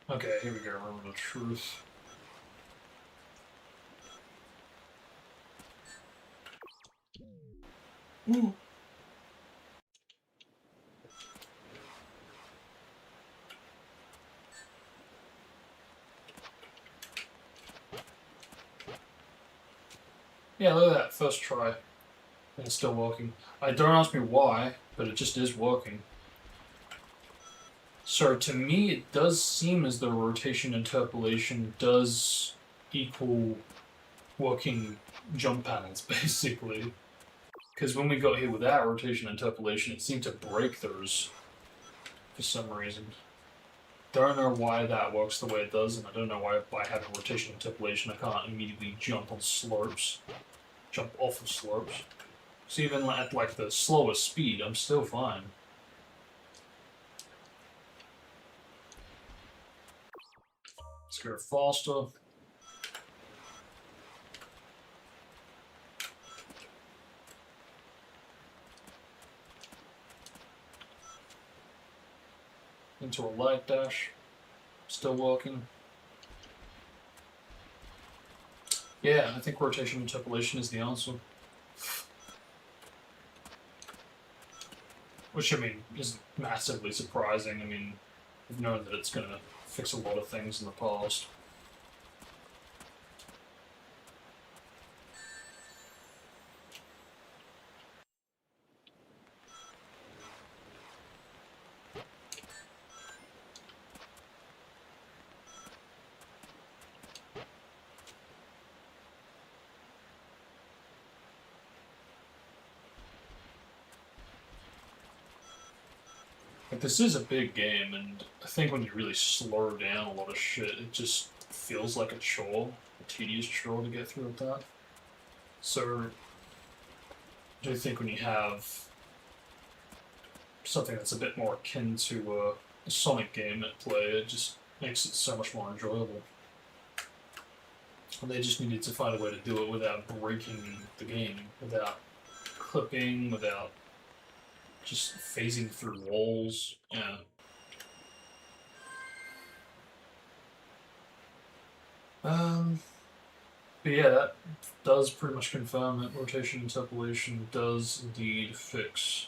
Okay, here we go, Moment of Truth. Ooh. Yeah, look at that, first try. And it's still working. Don't ask me why, but it just is working. So to me, it does seem as though rotation interpolation does equal working jump panels, basically. Because when we got here without rotation interpolation, it seemed to break those for some reason. Don't know why that works the way it does, and I don't know why by having rotation interpolation I can't immediately jump on slopes. Jump off of slopes. So even at like the slowest speed, I'm still fine. Let's go faster. Into a light dash. Still working. Yeah, I think rotation interpolation is the answer. Which, I mean, isn't massively surprising. I mean, I've known that it's going to fix a lot of things in the past. Like, this is a big game, and I think when you really slow down a lot of shit, it just feels like a chore, a tedious chore to get through with that. So, I do think when you have something that's a bit more akin to a Sonic game at play, it just makes it so much more enjoyable. And they just needed to find a way to do it without breaking the game, without clipping, without just phasing through walls. Yeah. But yeah, that does pretty much confirm that rotation interpolation does indeed fix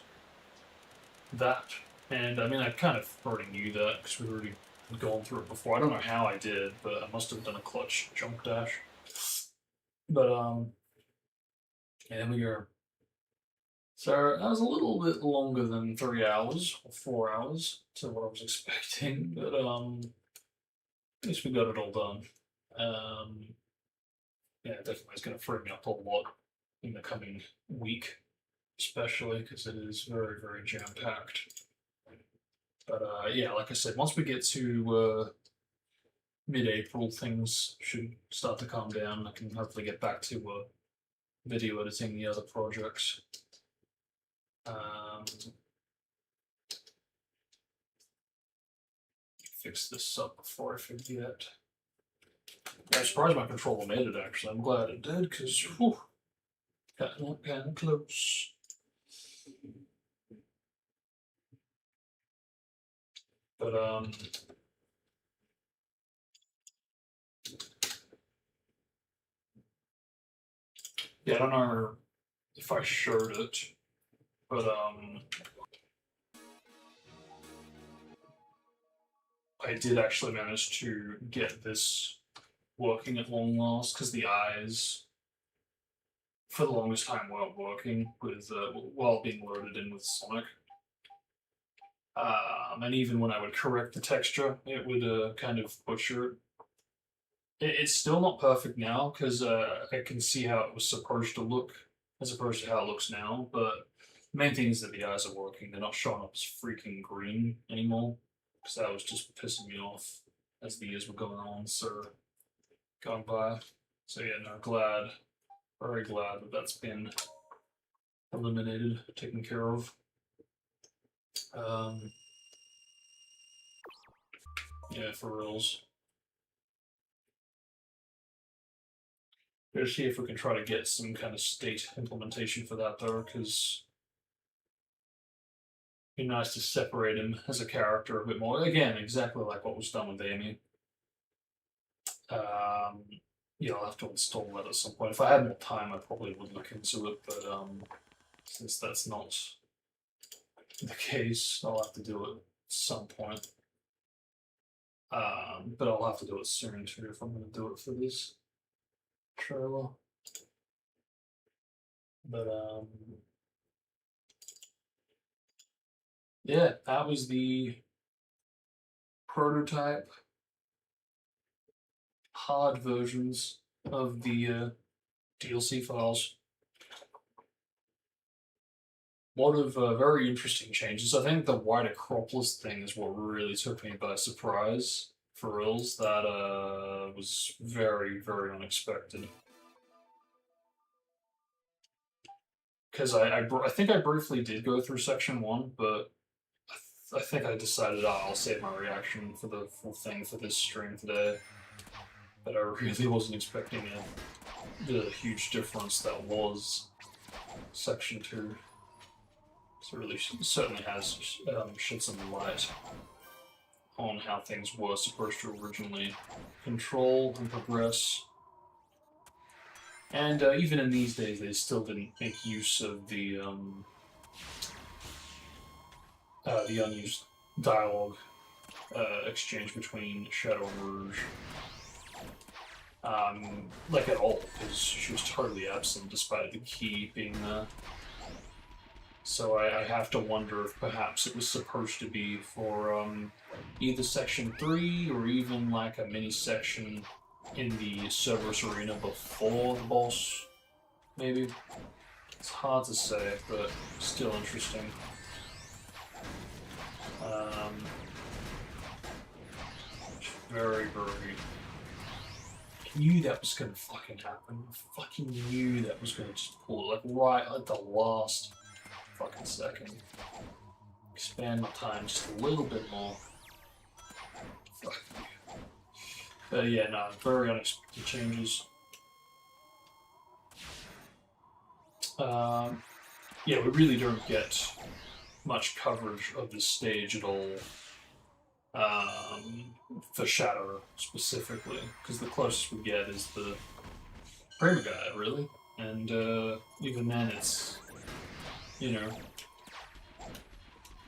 that. And I mean, I kind of already knew that because we've already gone through it before. I don't know how I did, but I must have done a clutch jump dash. But yeah, there we go. So that was a little bit longer than 3 hours or 4 hours to what I was expecting, but at least we got it all done. Yeah, definitely it's going to free me up a lot in the coming week, especially because it is very, very jam packed. But yeah, like I said, once we get to mid-April, things should start to calm down. I can hopefully get back to video editing the other projects. Fix this up before I forget. Yeah, I'm surprised my controller made it, actually. I'm glad it did, because, whew, getting close. But, yeah, I don't know if I showed it, but, I did actually manage to get this working at long last, because the eyes, for the longest time, weren't working with, while being loaded in with Sonic. And even when I would correct the texture, it would kind of butcher it. It's still not perfect now because I can see how it was supposed to look as opposed to how it looks now. But the main thing is that the eyes are working. They're not showing up as freaking green anymore because that was just pissing me off as the years were going on. So going by. So yeah, no, glad, very glad that that's been eliminated, taken care of. Yeah, for reals. Let's see if we can try to get some kind of state implementation for that though, because it'd be nice to separate him as a character a bit more. Again, exactly like what was done with Amy. Yeah, I'll have to install that at some point. If I had more time, I probably would look into it, but since that's not the case, I'll have to do it at some point. But I'll have to do it soon too if I'm going to do it for this trailer. But yeah, that was the prototype hard versions of the DLC files. A lot of very interesting changes. I think the white Acropolis thing is what really took me by surprise. For reals, that was very, very unexpected. Because I think I briefly did go through section 1, but I think I decided I'll save my reaction for the full thing for this stream today. But I really wasn't expecting the huge difference that was section 2. So it really certainly has shed some light on how things were supposed to originally control and progress. And even in these days, they still didn't make use of the unused dialogue exchange between Shadow and Rouge. Like at all, because she was totally absent despite the key being there. So I have to wonder if perhaps it was supposed to be for either Section 3 or even like a mini section in the Cerberus Arena before the boss, maybe? It's hard to say, but still interesting. Very, very knew that was gonna fucking happen. I fucking knew that was gonna just pull, like, right at the last fucking second. Expand my time just a little bit more. Fuck you. But yeah, no, very unexpected changes. Yeah, we really don't get much coverage of this stage at all. For Shadow specifically, because the closest we get is the Prima guy, really. And even then, it's, you know,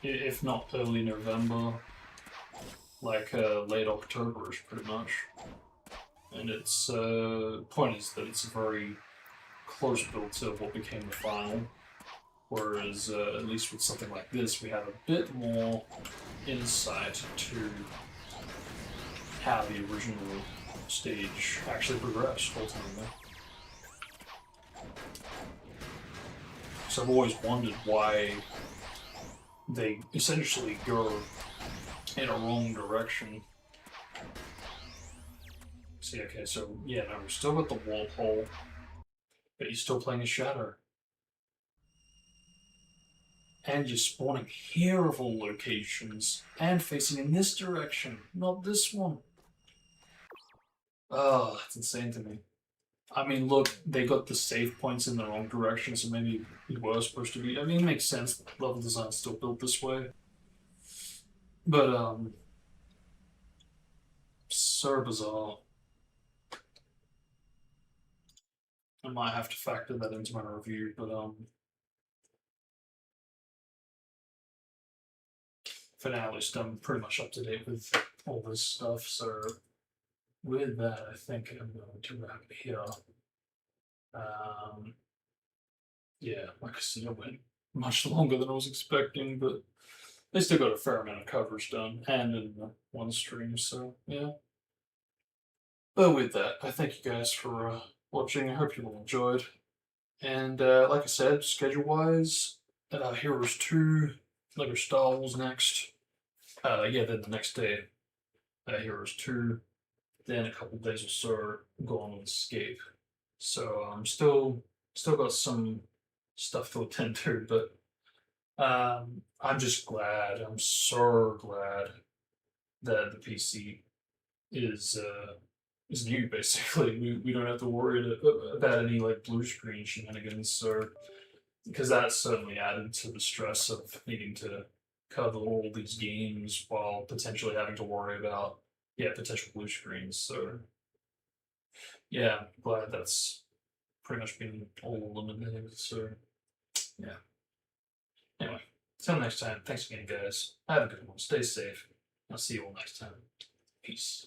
if not early November, like late October-ish, pretty much. And its point is that it's a very close build to what became the final. Whereas, at least with something like this, we have a bit more insight to how the original stage actually progressed, ultimately. So I've always wondered why they essentially go in a wrong direction. See, okay, so yeah, no, we've still got the wall hole, but you're still playing a shadow. And you're spawning here of all locations, and facing in this direction, not this one. Oh, that's insane to me. I mean, look, they got the save points in the wrong direction, so maybe it was supposed to be. I mean, it makes sense. Level design's still built this way. But, so bizarre. I might have to factor that into my review, but, for now, at least I'm pretty much up to date with all this stuff, so with that, I think I'm going to wrap it here. Yeah, like I said, it went much longer than I was expecting, but they still got a fair amount of coverage done, and in one stream, so yeah. But with that, I thank you guys for watching. I hope you all enjoyed. And like I said, schedule-wise, Heroes 2, Lego Star Wars next. Yeah, then the next day, Heroes 2. Then a couple days or so, going on Escape. So I'm still got some stuff to attend to, but I'm just glad. I'm so glad that the PC is new. Basically, we don't have to worry about any like blue screen shenanigans, so because that certainly added to the stress of needing to cover all these games while potentially having to worry about potential blue screens. So yeah, I'm glad that's pretty much been all eliminated. So yeah. Anyway, until next time, thanks again, guys. Have a good one. Stay safe. I'll see you all next time. Peace.